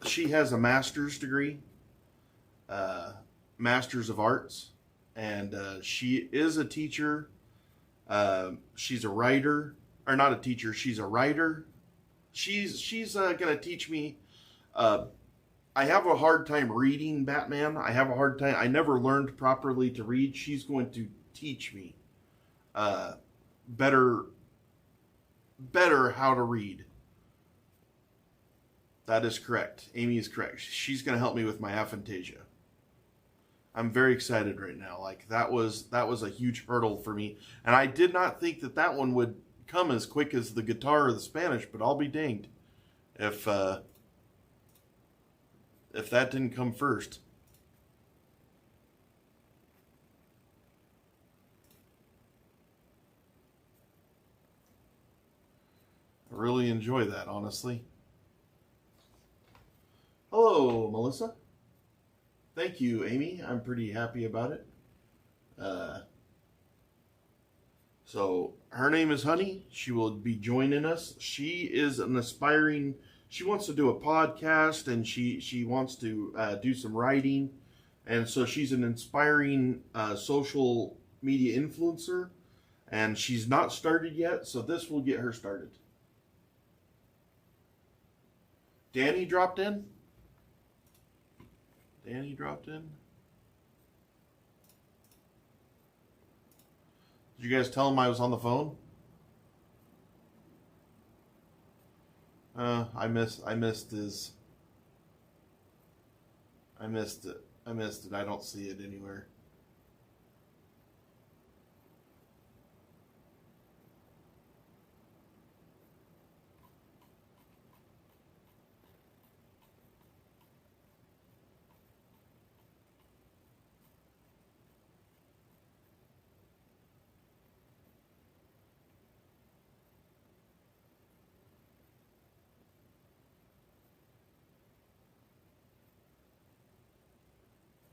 she has a master's degree, Master's of Arts, and she is a teacher. She's a writer, or not a teacher. She's a writer. She's gonna teach me. I have a hard time reading Batman. I have a hard time. I never learned properly to read. She's going to teach me better how to read. That is correct. Amy is correct. She's going to help me with my aphantasia. I'm very excited right now. Like that was a huge hurdle for me, and I did not think that one would come as quick as the guitar or the Spanish. But I'll be danged if that didn't come first. I really enjoy that, honestly. Hello, Melissa. Thank you, Amy. I'm pretty happy about it. So her name is Honey. She will be joining us. She is an aspiring. She wants to do a podcast, and she wants to do some writing, and so she's an inspiring social media influencer, and she's not started yet. So this will get her started. Danny dropped in. Danny dropped in. Did you guys tell him I was on the phone? I missed his. I missed it. I don't see it anywhere.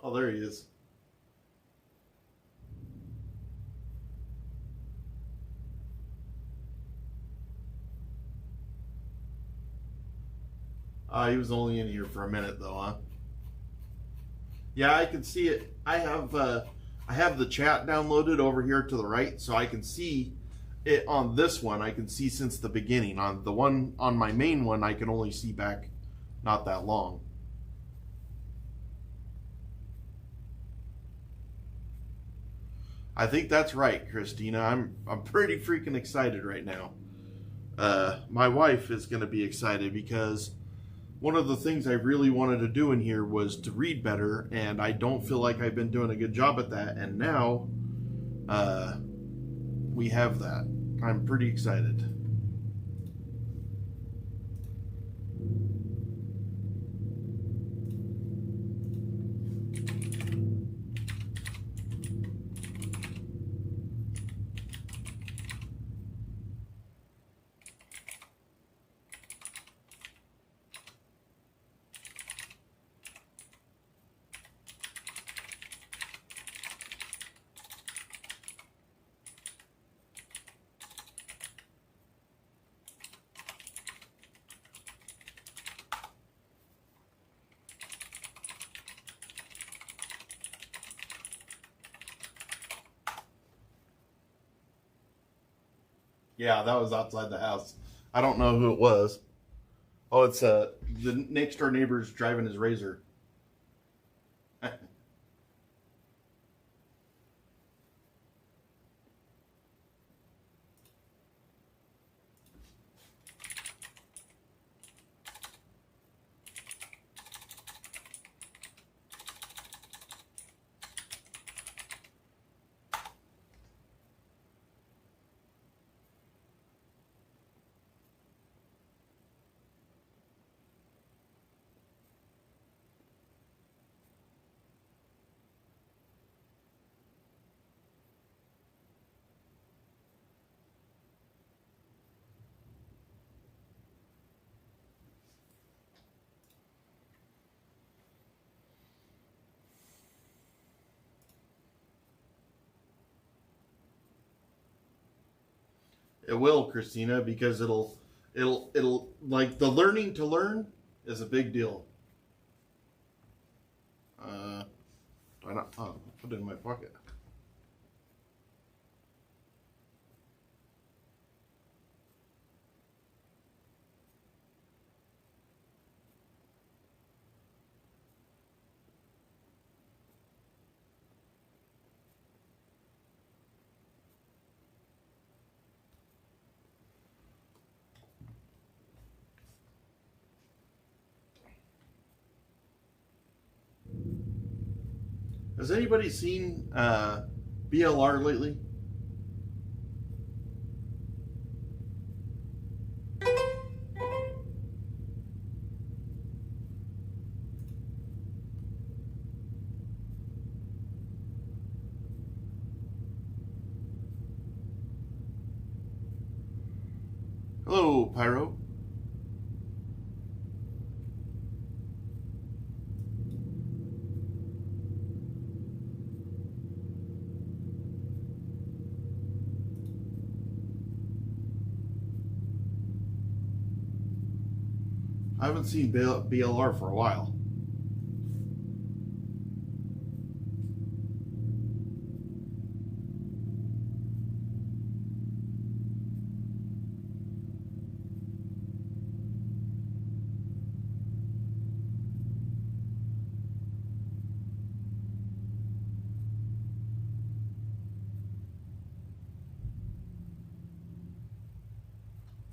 Oh, there he is. He was only in here for a minute, though, huh? Yeah, I can see it. I have the chat downloaded over here to the right, so I can see it on this one. I can see since the beginning. On the one on my main one, I can only see back not that long. I think that's right, Christina. I'm pretty freaking excited right now. My wife is going to be excited because one of the things I really wanted to do in here was to read better, and I don't feel like I've been doing a good job at that. And now we have that. I'm pretty excited. Yeah, that was outside the house. I don't know who it was. Oh, it's The next door neighbor's driving his Razor. It will, Christina, because it'll like the learning to learn is a big deal. Why not? Oh, put it in my pocket. Has anybody seen BLR lately? Hello, Pyro. I haven't seen BLR for a while.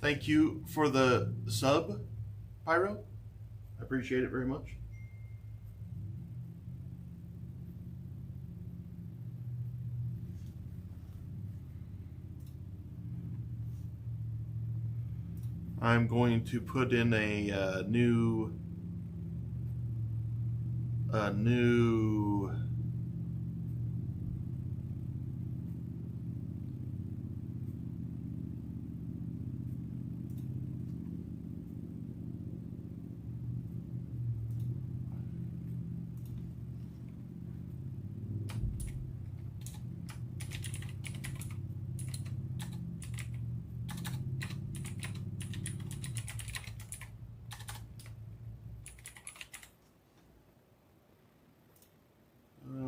Thank you for the sub, Pyro. I appreciate it very much. I'm going to put in a new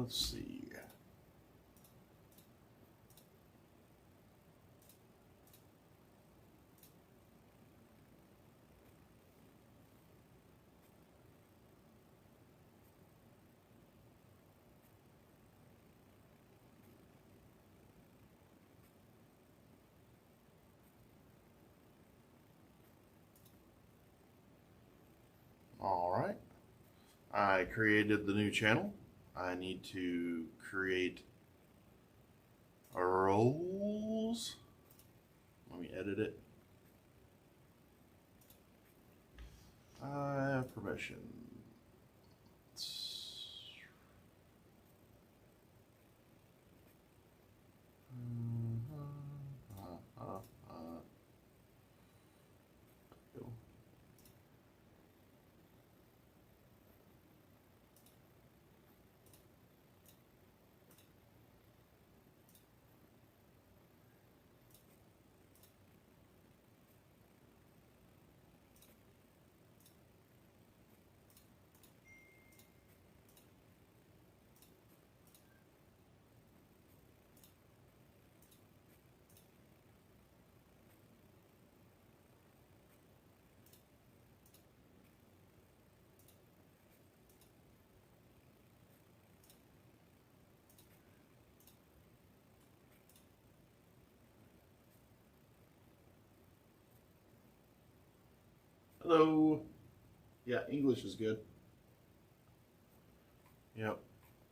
let's see. All right. I created the new channel. I need to create roles. Let me edit it. I have permission. Go. Hello. Yeah, English is good. Yep.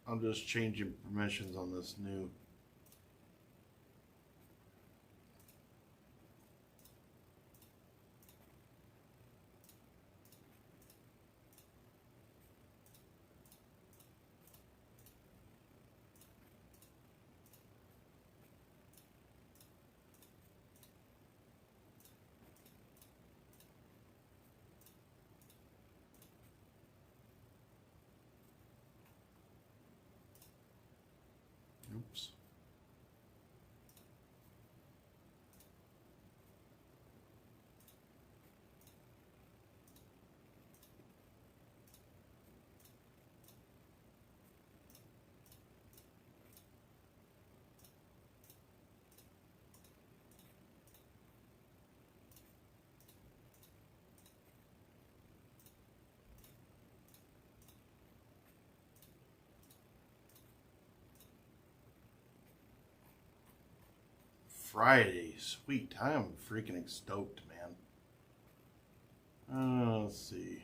I'm just changing permissions on this new. Oops. Friday, sweet. I am freaking stoked, man. Let's see.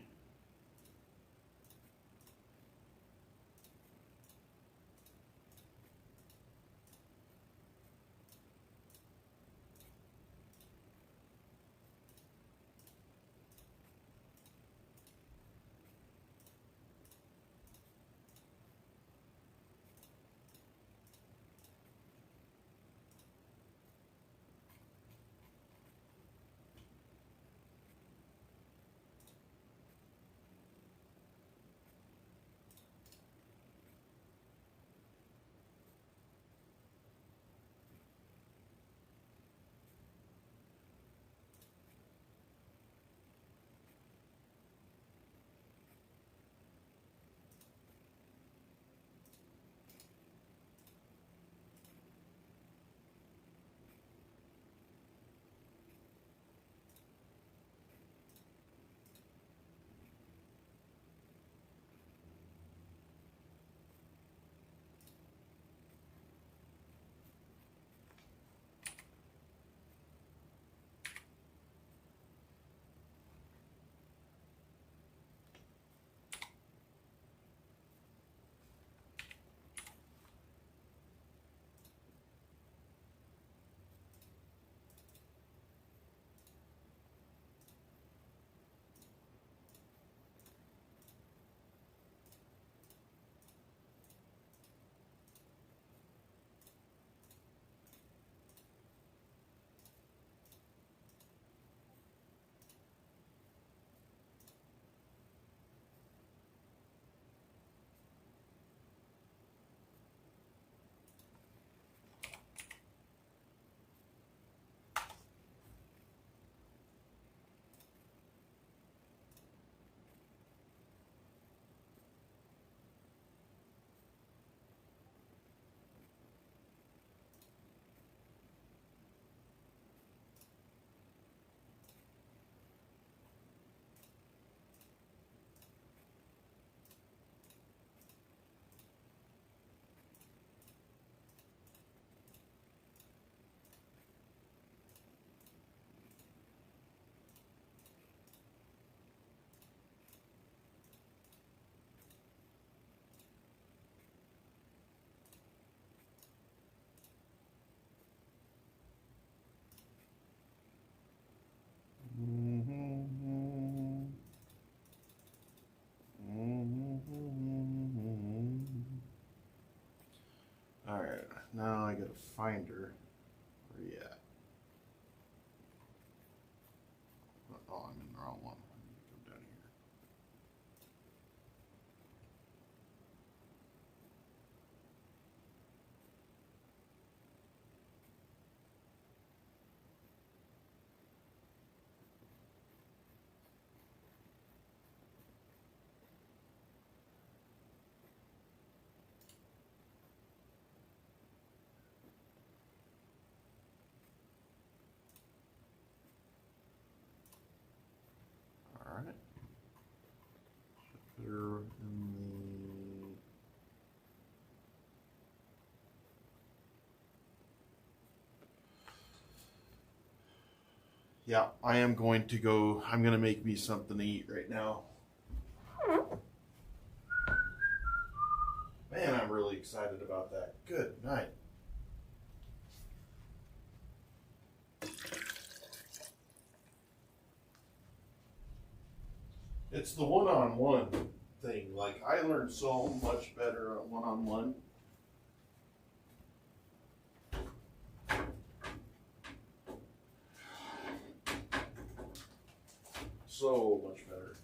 Alright, now I gotta find her. Where you at? Oh, I'm in the wrong one. I need to come down here. Yeah, I am going to go. I'm going to make me something to eat right now. Man, I'm really excited about that. Good night. It's the one-on-one thing. Like, I learned so much better at one-on-one. So much better.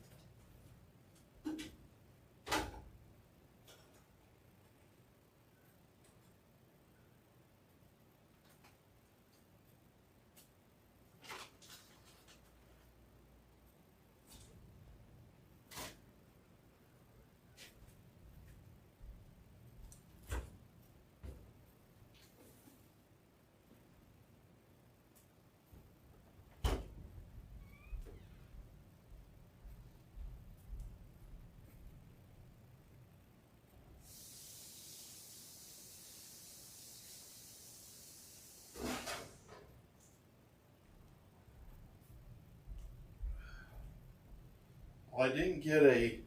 Well, I didn't get a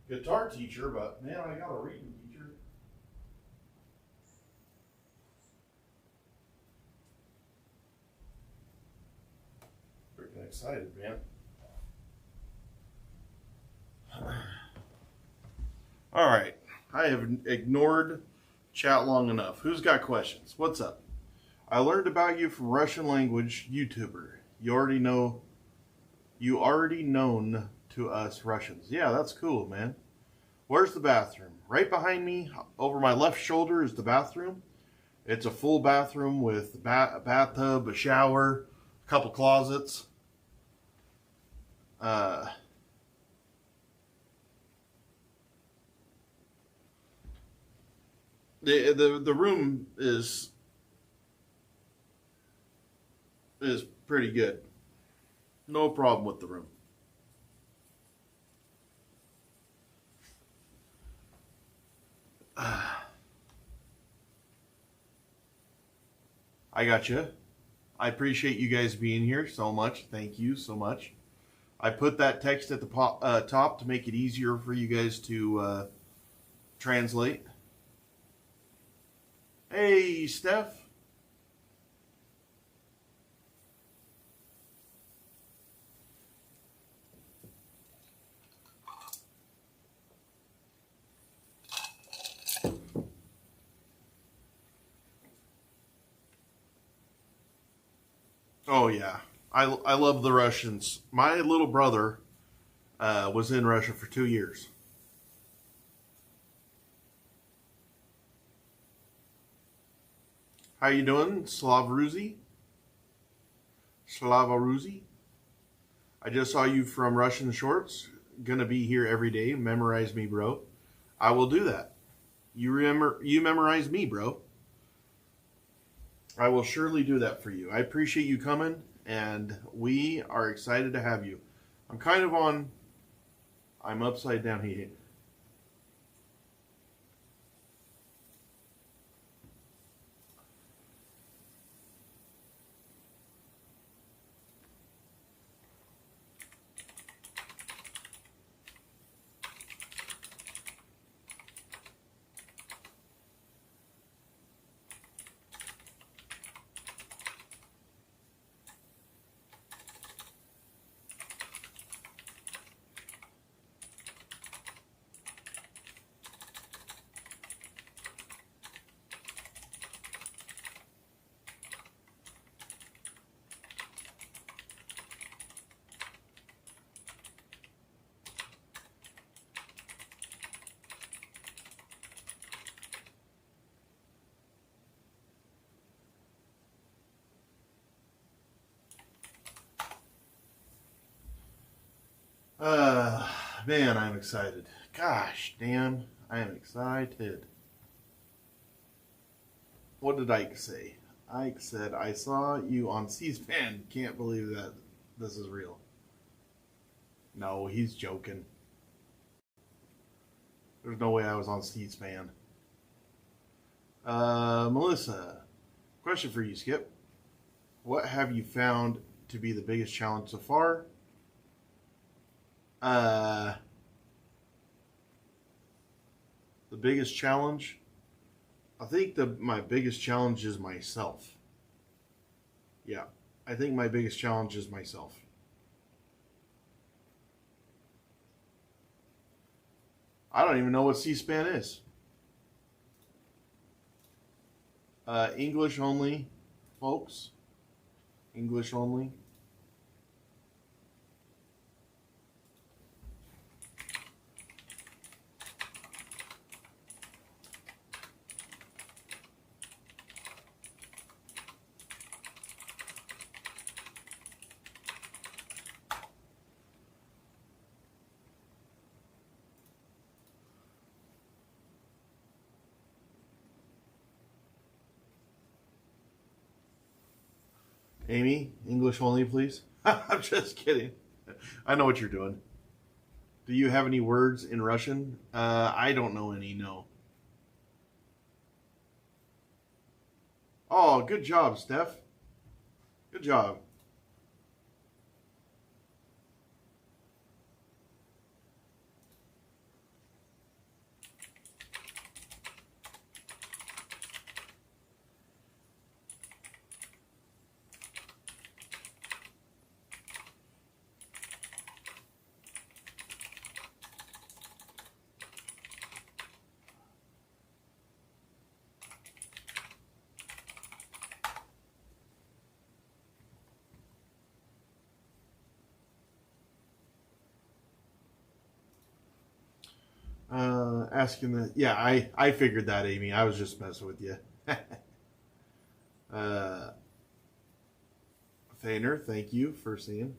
guitar teacher, but man, I got a reading teacher. Freaking excited, man. All right, I have ignored chat long enough. Who's got questions? What's up? I learned about you from Russian language YouTuber. You already known to us Russians. Yeah, that's cool, man. Where's the bathroom? Right behind me, over my left shoulder, is the bathroom. It's a full bathroom with a bathtub, a shower, a couple closets. The room is pretty good. No problem with the room. I got you. I appreciate you guys being here so much. Thank you so much. I put that text at the top to make it easier for you guys to translate. Hey, Steph. Oh yeah, I love the Russians. My little brother was in Russia for 2 years. How you doing, Slavaruzi? Slavaruzi? I just saw you from Russian Shorts. Gonna be here every day. Memorize me, bro. I will do that. You memorize me, bro. I will surely do that for you. I appreciate you coming, and we are excited to have you. I'm upside down here. Man, I'm excited. Gosh, damn, I am excited. What did Ike say? Ike said, I saw you on C-SPAN. Can't believe that this is real. No, he's joking. There's no way I was on C-SPAN. Melissa, question for you, Skip. What have you found to be the biggest challenge so far? The biggest challenge? I think my biggest challenge is myself. Yeah, I think my biggest challenge is myself. I don't even know what C-SPAN is. English only, folks. English only. Amy, English only, please. I'm just kidding. I know what you're doing. Do you have any words in Russian? I don't know any, no. Oh, good job, Steph. Good job. Asking the yeah, I figured that, Amy. I was just messing with you. Thaner, thank you for seeing.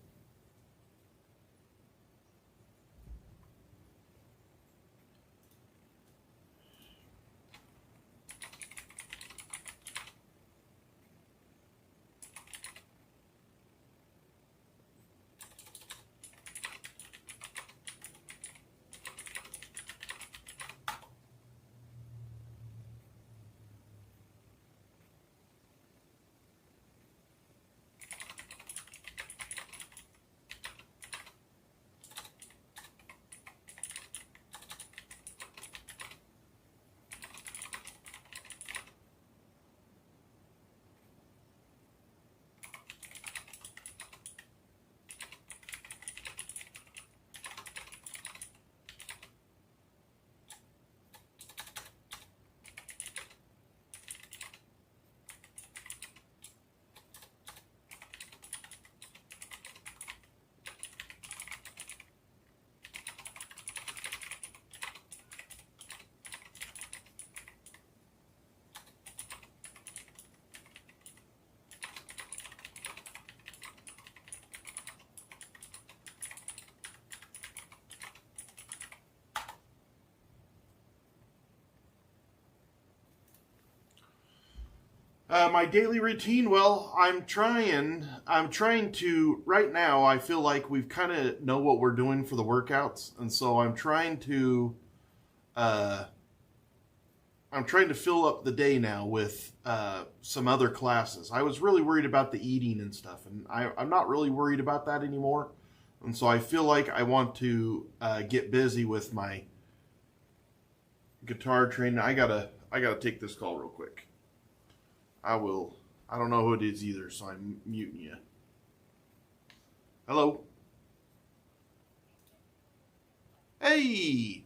My daily routine. Well, I'm trying. I'm trying to. Right now, I feel like we've kind of know what we're doing for the workouts, and so I'm trying to. I'm trying to fill up the day now with some other classes. I was really worried about the eating and stuff, and I'm not really worried about that anymore. And so I feel like I want to get busy with my guitar training. I gotta take this call real quick. I will. I don't know who it is either, so I'm muting you. Hello. Hey.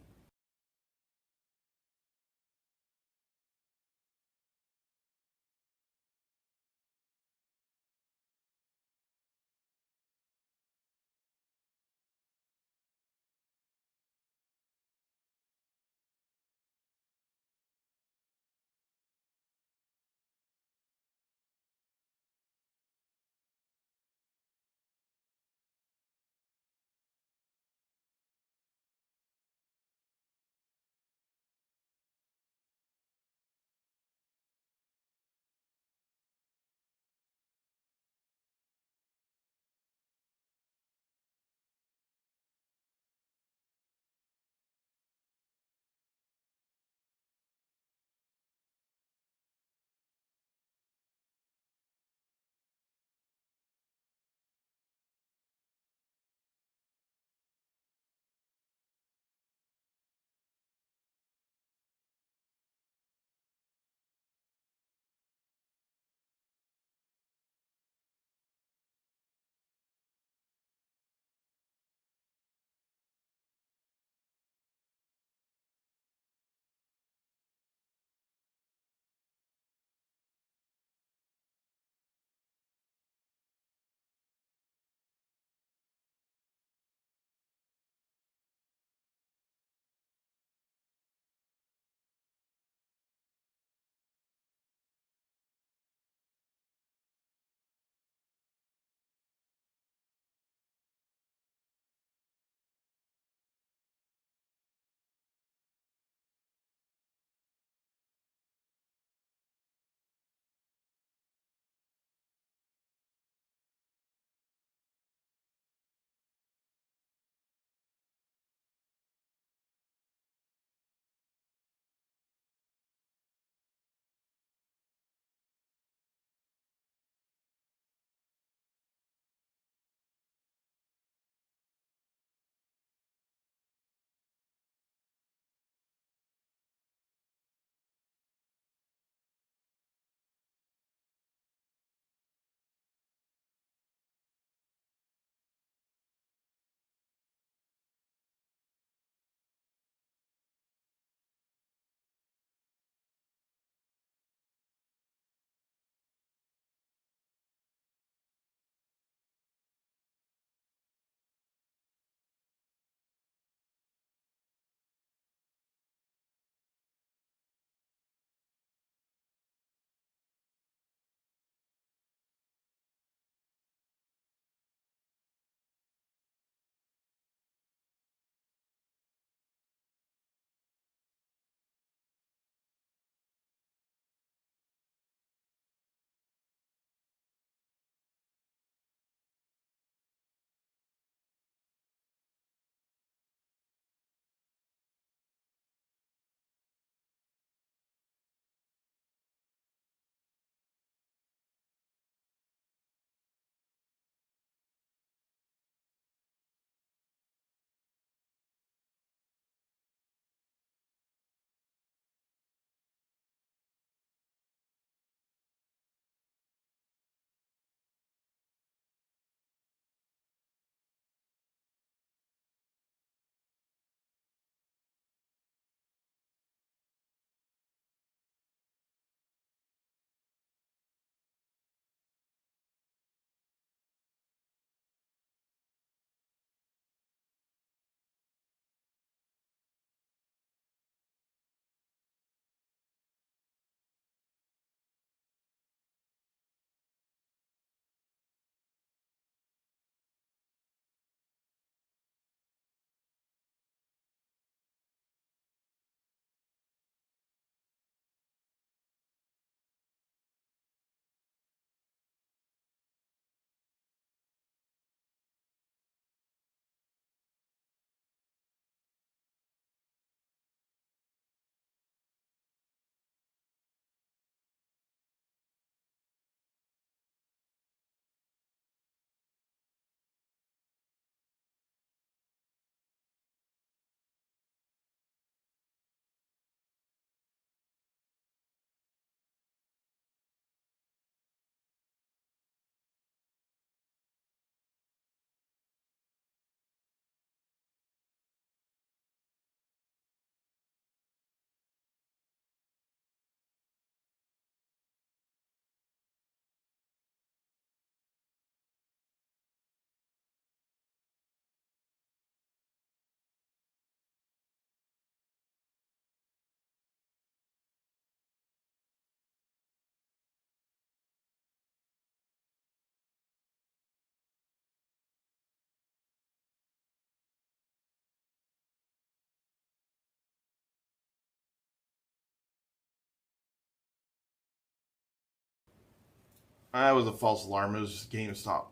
That was a false alarm. It was GameStop.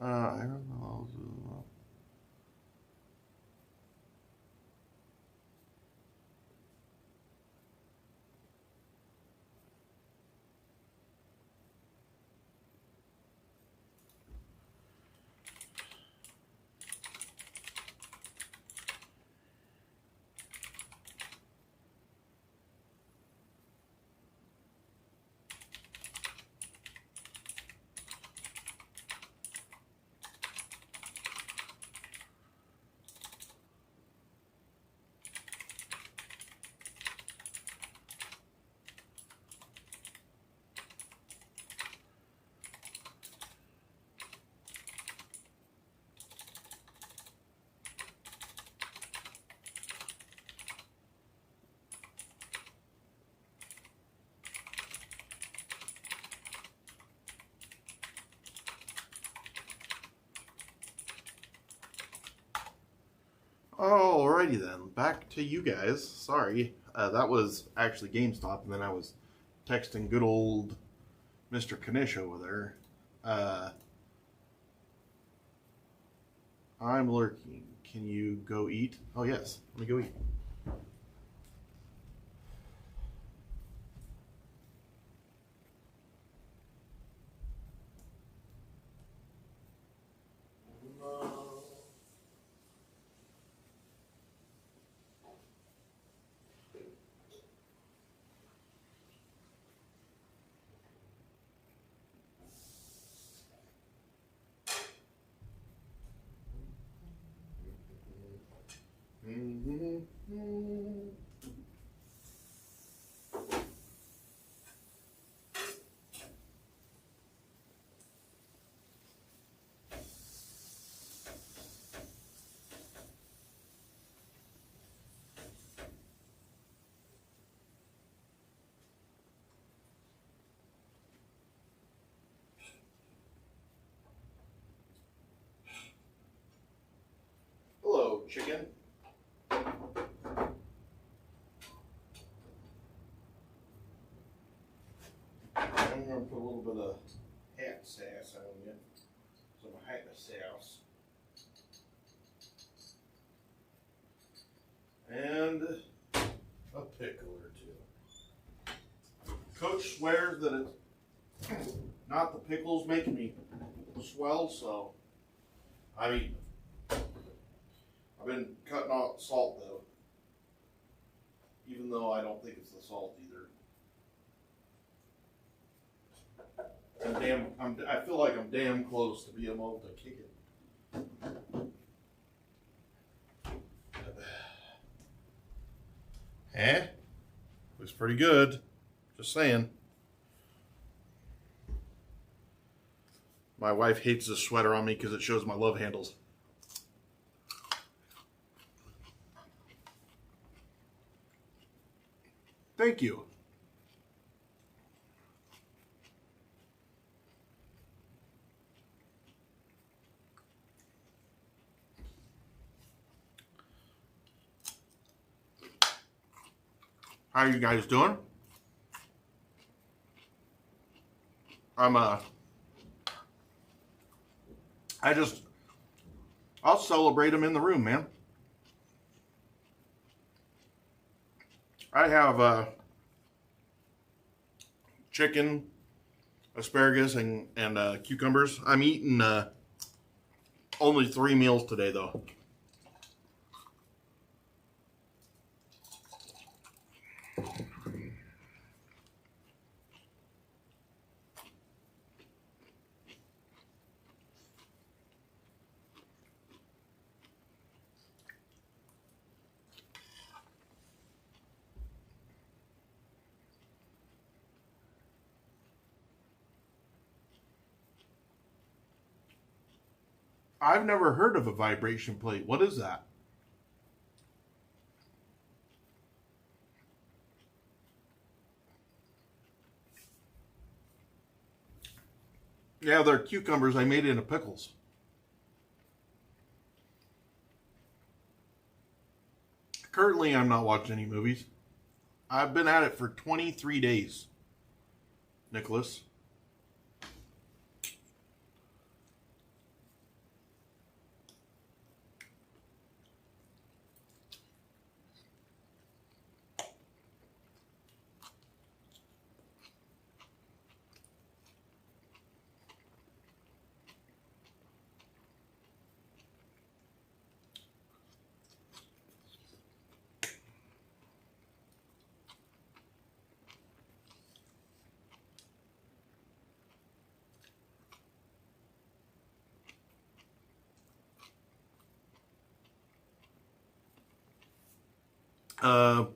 I don't know. Alrighty then, back to you guys. Sorry, that was actually GameStop, and then I was texting good old Mr. Kanish over there. I'm lurking. Can you go eat? Oh yes, let me go eat. Hello, chicken. I'm going to put a little bit of hat sass on you. Some hat sauce. And a pickle or two. Coach swears that it's not the pickles making me swell, so I mean, I've been cutting out salt though, even though I don't think it's the salt either. I feel like I'm damn close to being able to kick it. Eh? Looks pretty good. Just saying. My wife hates this sweater on me because it shows my love handles. Thank you. How are you guys doing? I'll celebrate them in the room, man. I have chicken, asparagus, and cucumbers. I'm eating only 3 meals today, though. I've never heard of a vibration plate. What is that? Yeah, they're cucumbers. I made it into pickles. Currently, I'm not watching any movies. I've been at it for 23 days, Nicholas. I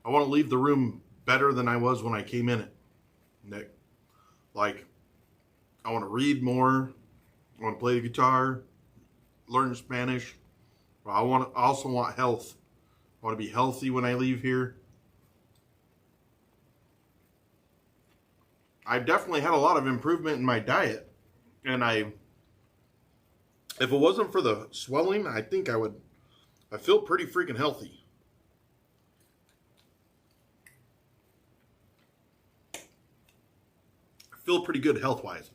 want to leave the room better than I was when I came in it, Nick. Like, I want to read more. I want to play the guitar, learn Spanish. I also want health. I want to be healthy when I leave here. I definitely had a lot of improvement in my diet, and if it wasn't for the swelling, I think I feel pretty freaking healthy. I feel pretty good health-wise.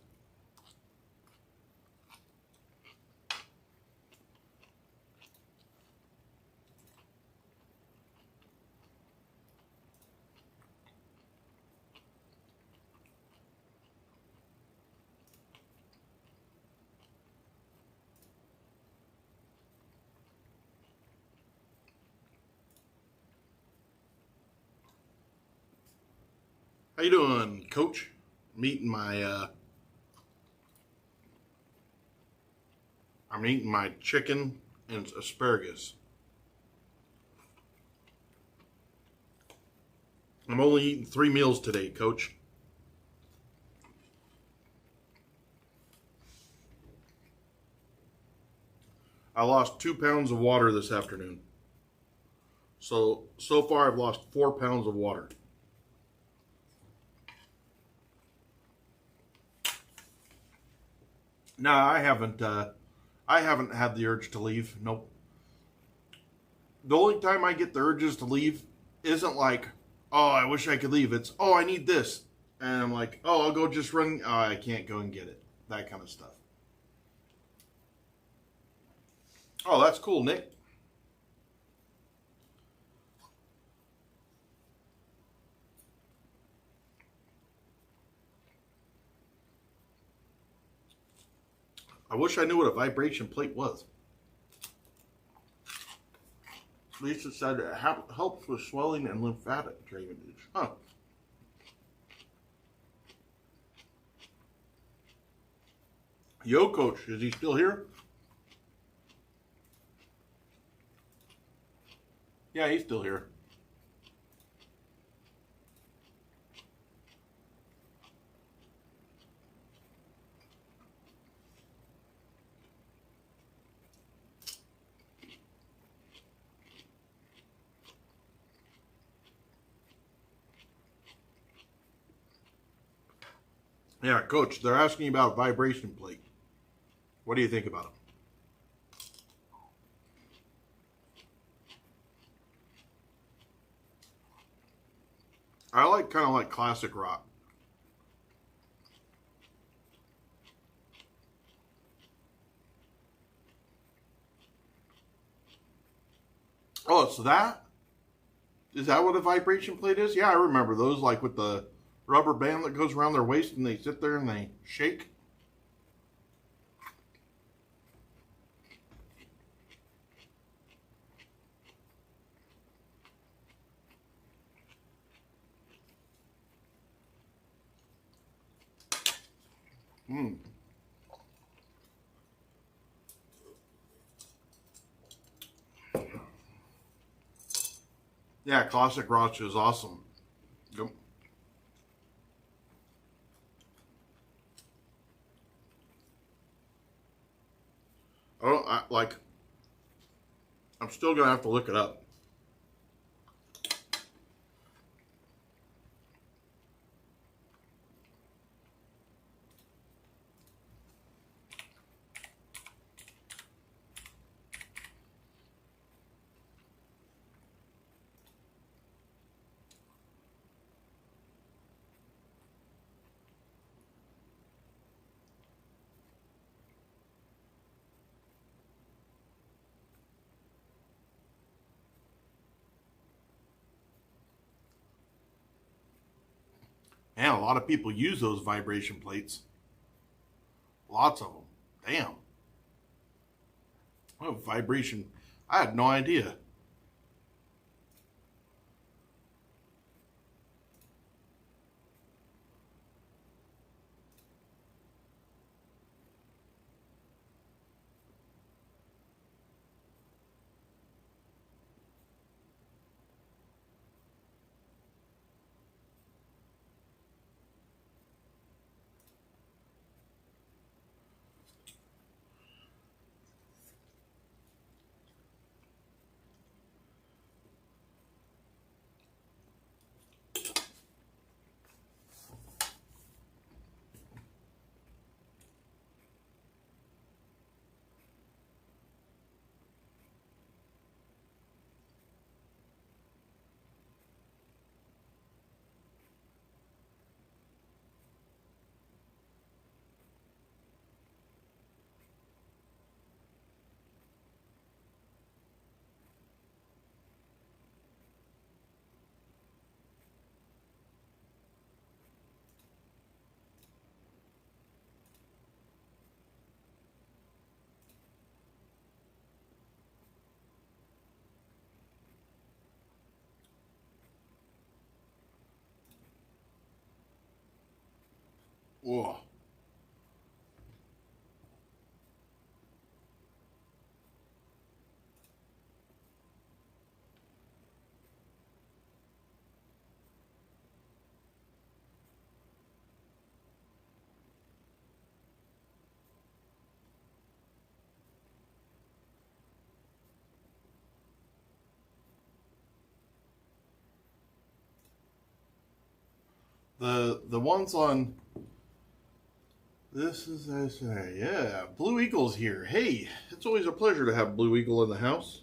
How you doing, Coach? I'm eating my chicken and asparagus. I'm only eating 3 meals today, Coach. I lost 2 pounds of water this afternoon. So far I've lost 4 pounds of water. No, I haven't had the urge to leave. Nope. The only time I get the urges to leave isn't like, oh, I wish I could leave. It's, oh, I need this. And I'm like, oh, I'll go just run. Oh, I can't go and get it. That kind of stuff. Oh, that's cool, Nick. I wish I knew what a vibration plate was. Lisa said it helps with swelling and lymphatic drainage. Huh. Yo, Coach, is he still here? Yeah, he's still here. Yeah, Coach, they're asking about a vibration plate. What do you think about them? I kind of like classic rock. Oh, so is that what a vibration plate is? Yeah, I remember those, like with the rubber band that goes around their waist and they sit there and they shake. Mm. Yeah, classic rock is awesome. Yep. I'm still gonna have to look it up. Man, a lot of people use those vibration plates. Lots of them. Damn. What a vibration. I had no idea. Whoa. The ones on this is yeah, Blue Eagle's here. Hey, it's always a pleasure to have Blue Eagle in the house.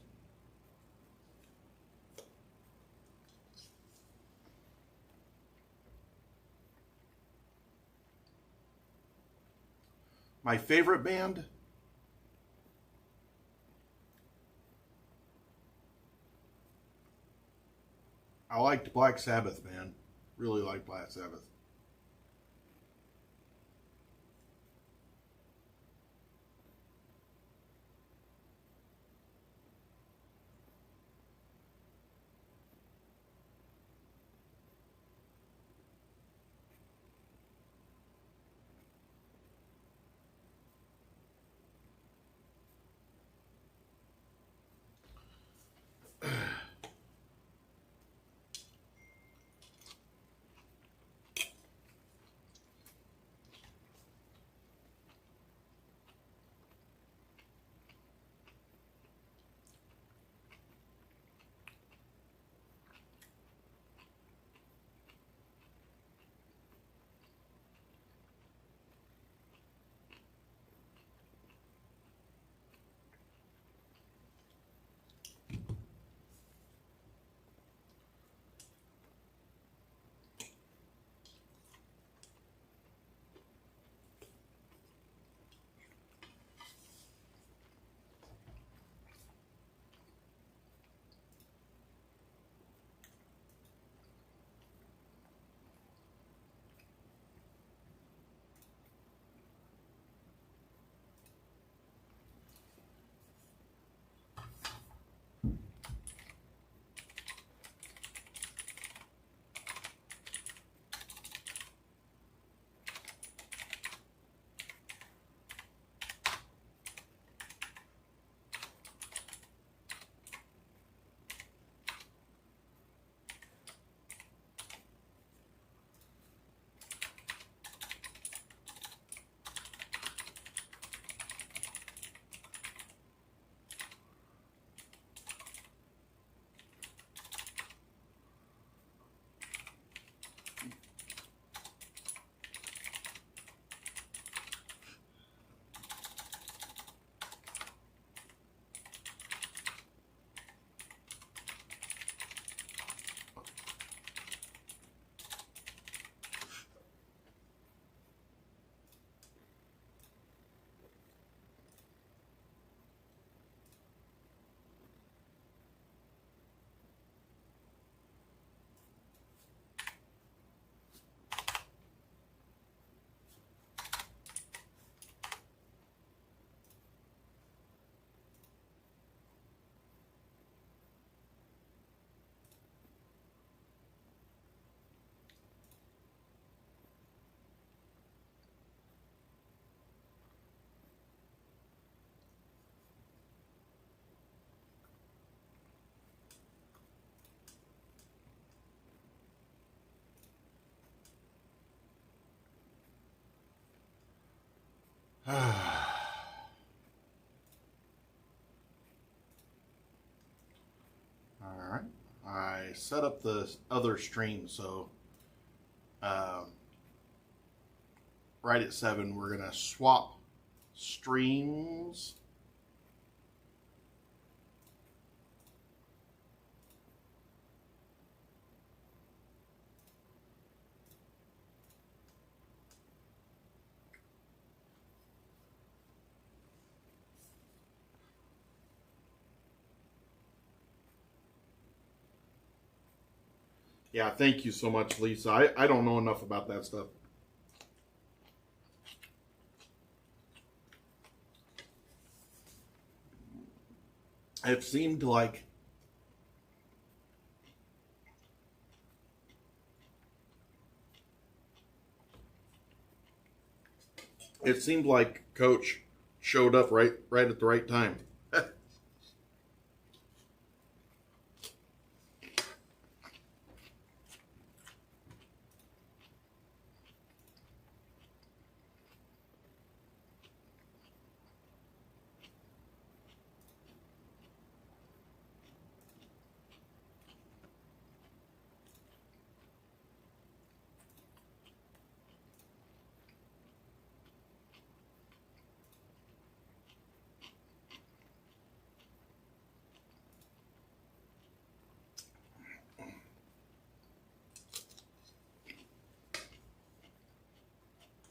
My favorite band? I liked Black Sabbath, man. Really liked Black Sabbath. Alright. I set up the other stream, so right at 7 we're going to swap streams. Yeah, thank you so much, Lisa. I don't know enough about that stuff. It seemed like It seemed like Coach showed up right at the right time.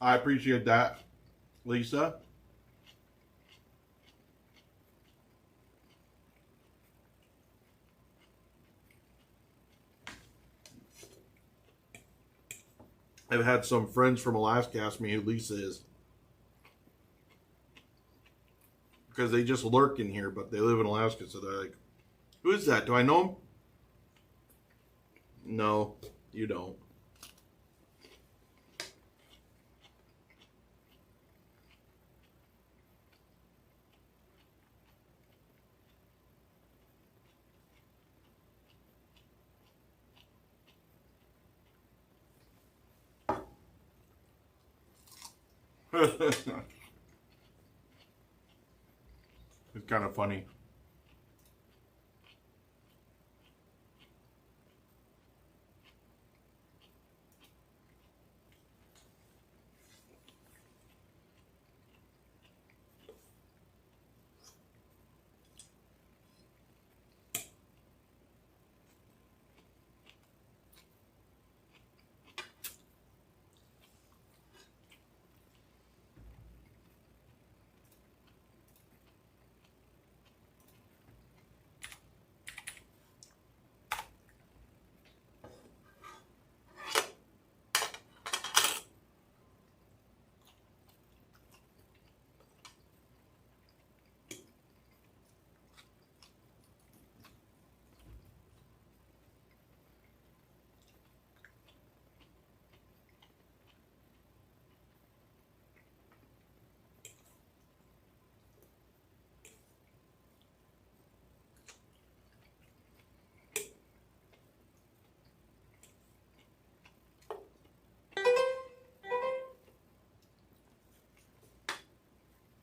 I appreciate that, Lisa. I've had some friends from Alaska ask me who Lisa is. Because they just lurk in here, but they live in Alaska, so they're like, who is that? Do I know him? No, you don't. It's kind of funny.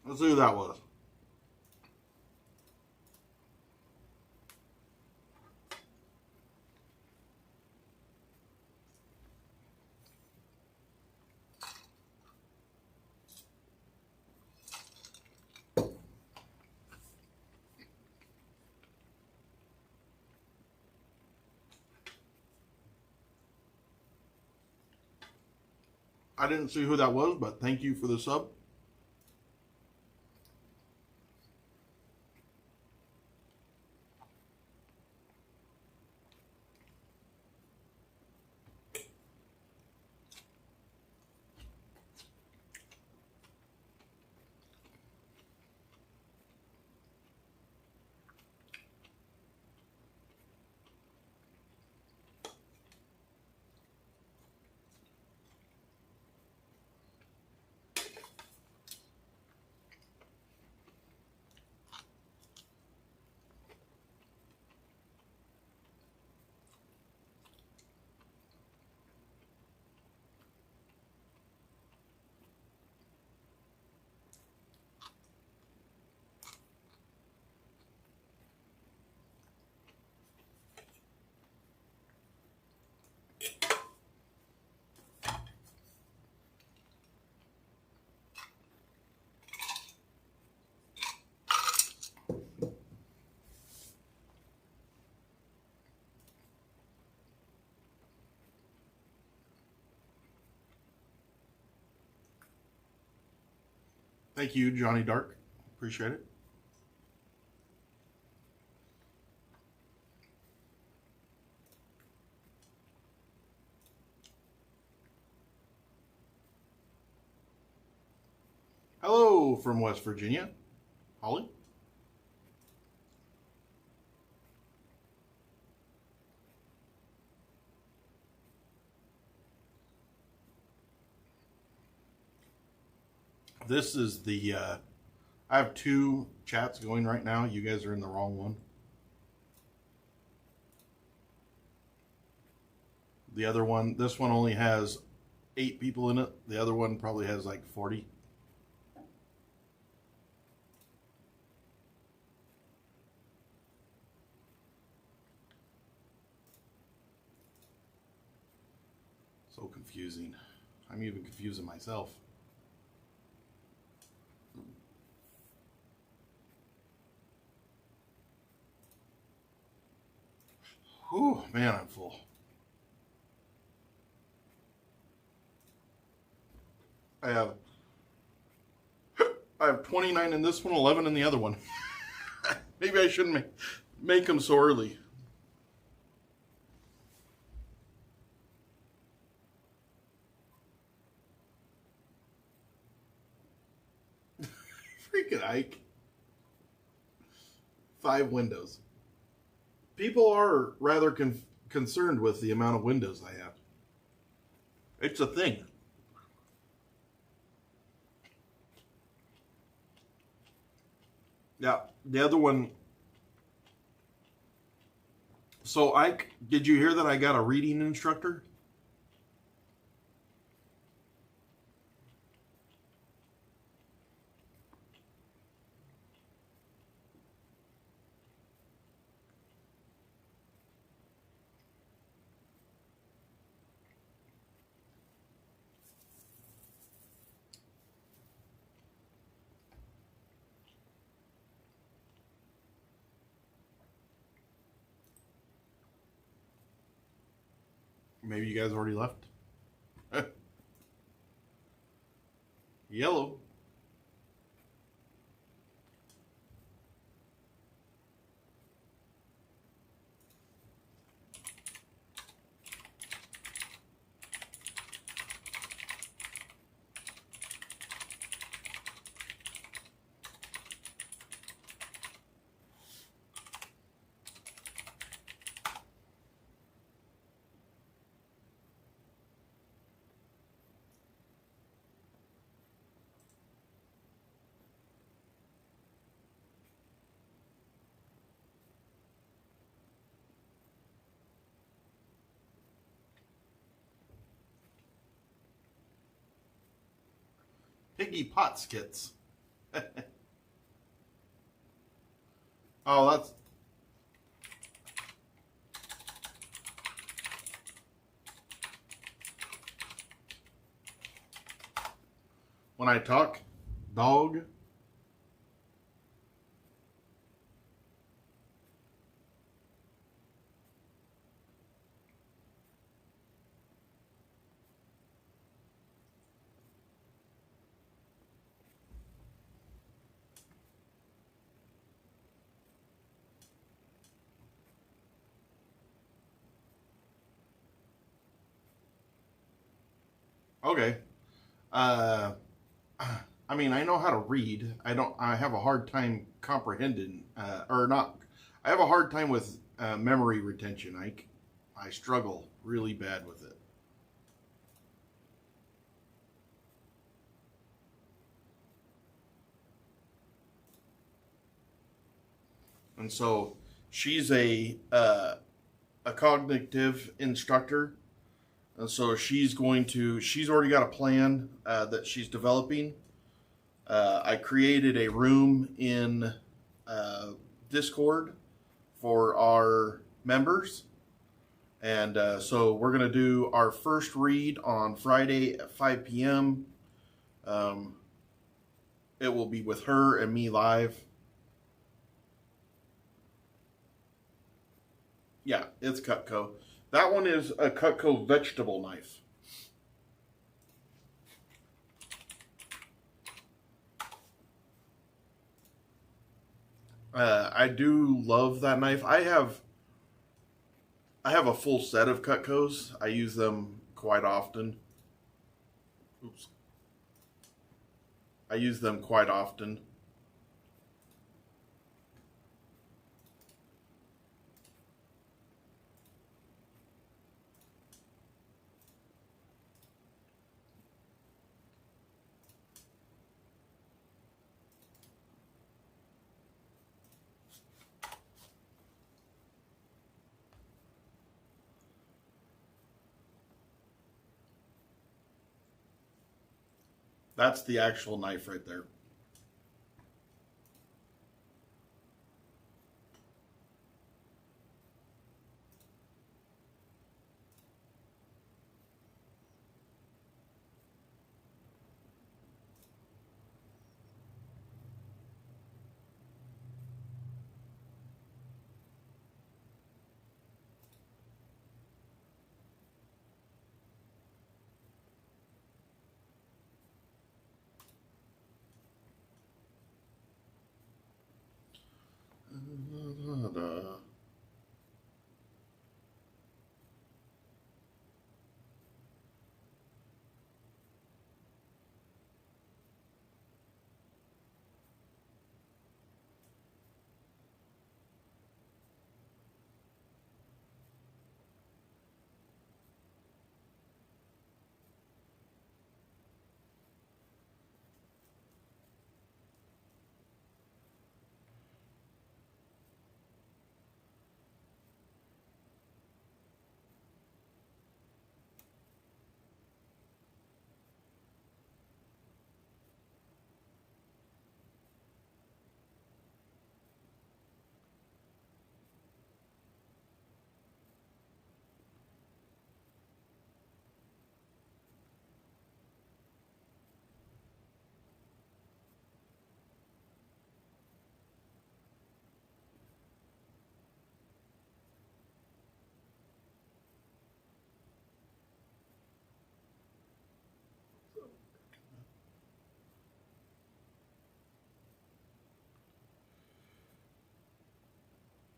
Let's see who that was. I didn't see who that was, but thank you for the sub. Thank you, Johnny Dark. Appreciate it. Hello from West Virginia, Holly. This is the, I have two chats going right now. You guys are in the wrong one. The other one, this one only has 8 people in it. The other one probably has like 40. So confusing. I'm even confusing myself. Whew, man, I'm full. I have 29 in this one, 11 in the other one. Maybe I shouldn't make them so early. Freaking Ike. 5 windows. People are rather concerned with the amount of windows I have. It's a thing. Yeah, the other one. So, Ike, did you hear that I got a reading instructor? Maybe you guys already left. Yellow. Piggy pot skits. Oh, that's... When I talk, dog. Okay. I mean, I know how to read. I have a hard time comprehending, or not. I have a hard time with memory retention. I struggle really bad with it. And so she's a cognitive instructor. And so she's already got a plan that she's developing. I created a room in Discord for our members. And so we're going to do our first read on Friday at 5 p.m. It will be with her and me live. Yeah, it's Cutco. That one is a Cutco vegetable knife. I do love that knife. I have a full set of Cutcos. I use them quite often. Oops. I use them quite often. That's the actual knife right there.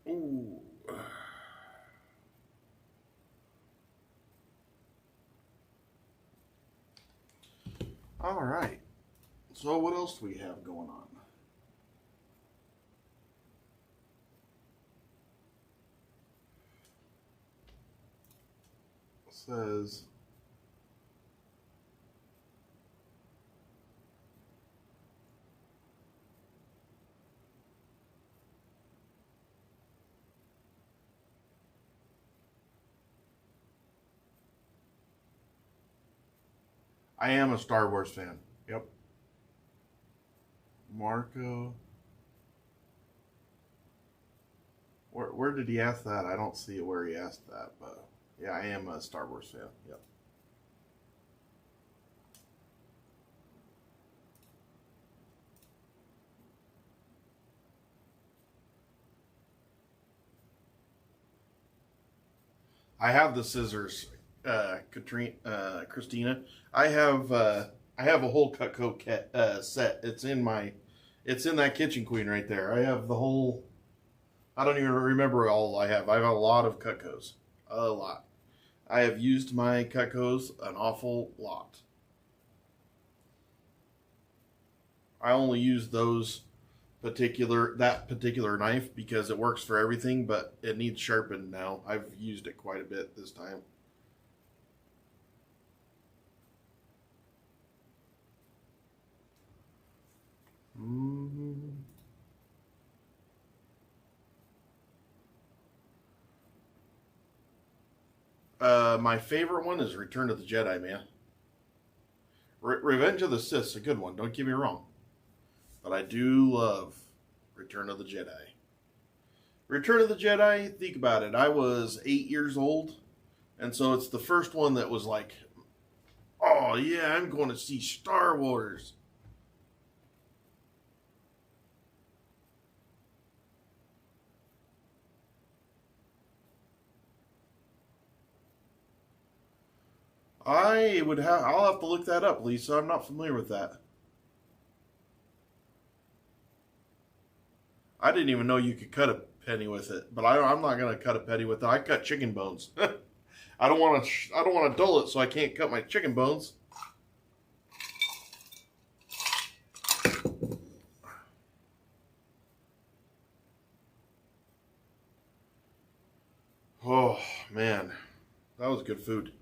Ooh. All right. So what else do we have going on? It says I am a Star Wars fan. Yep. Marco. Where did he ask that? I don't see it where he asked that, but yeah, I am a Star Wars fan. Yep. I have the scissors, Christina. I have a whole Cutco set. It's in that Kitchen Queen right there. I have the whole. I don't even remember all I have. I have a lot of Cutcos, a lot. I have used my Cutcos an awful lot. I only use that particular knife because it works for everything, but it needs sharpened now. I've used it quite a bit this time. Mm-hmm. My favorite one is Return of the Jedi, man. Revenge of the Sith's a good one, don't get me wrong. But I do love Return of the Jedi. Return of the Jedi, think about it. I was 8 years old, and so it's the first one that was like, oh yeah, I'm going to see Star Wars. I'll have to look that up, Lisa. I'm not familiar with that. I didn't even know you could cut a penny with it, but I'm not gonna cut a penny with it. I cut chicken bones. I don't want to dull it, so I can't cut my chicken bones. Oh man, that was good food.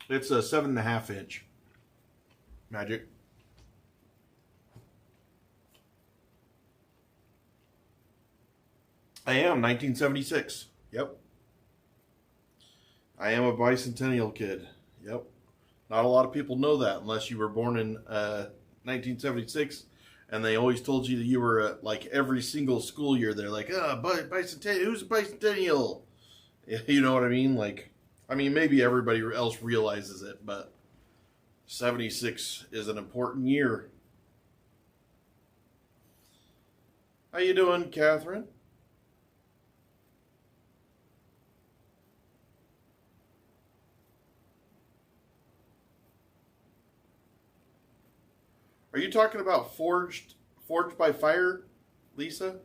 It's a 7.5 inch Magic. I am 1976. Yep. I am a bicentennial kid. Yep. Not a lot of people know that unless you were born in 1976, and they always told you that you were like every single school year. They're like, bicentennial. Who's a bicentennial? You know what I mean? Like, I mean, maybe everybody else realizes it, but 76 is an important year. How you doing, Catherine? Are you talking about Forged by Fire, Lisa?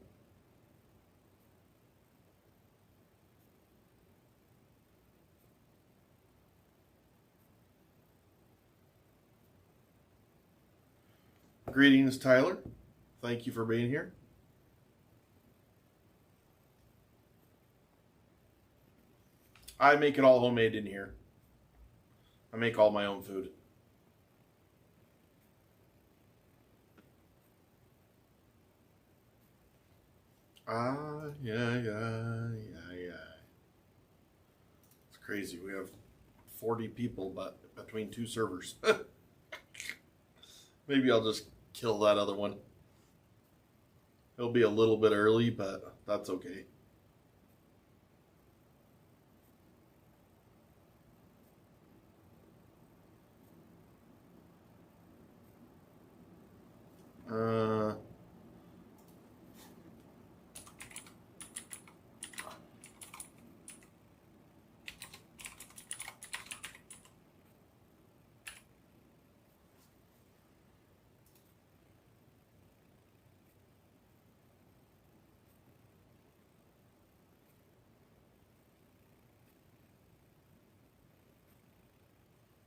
Greetings, Tyler. Thank you for being here. I make it all homemade in here. I make all my own food. Yeah. It's crazy. We have 40 people, but between two servers. Maybe I'll just kill that other one. It'll be a little bit early, but that's okay.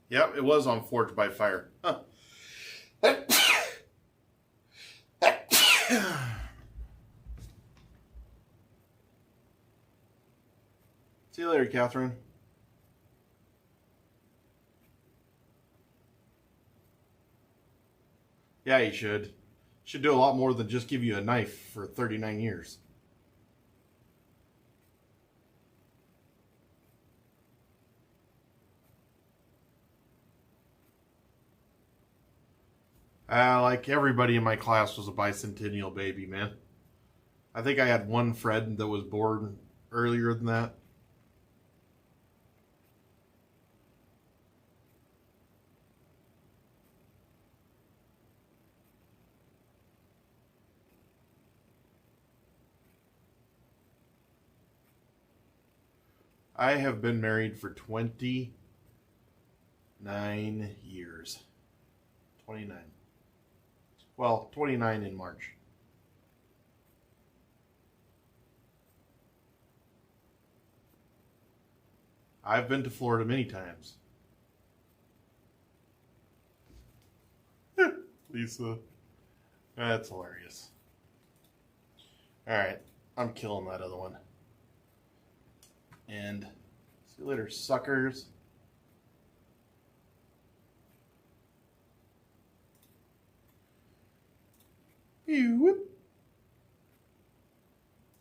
Yep, it was on Forged by Fire. Huh. See you later, Catherine. Yeah, you should. Should do a lot more than just give you a knife for 39 years. Like everybody in my class was a bicentennial baby, man. I think I had one friend that was born earlier than that. I have been married for 29 years. 29. Well, 29 in March. I've been to Florida many times. Lisa. That's hilarious. Alright, I'm killing that other one. And see you later, suckers. Whoop.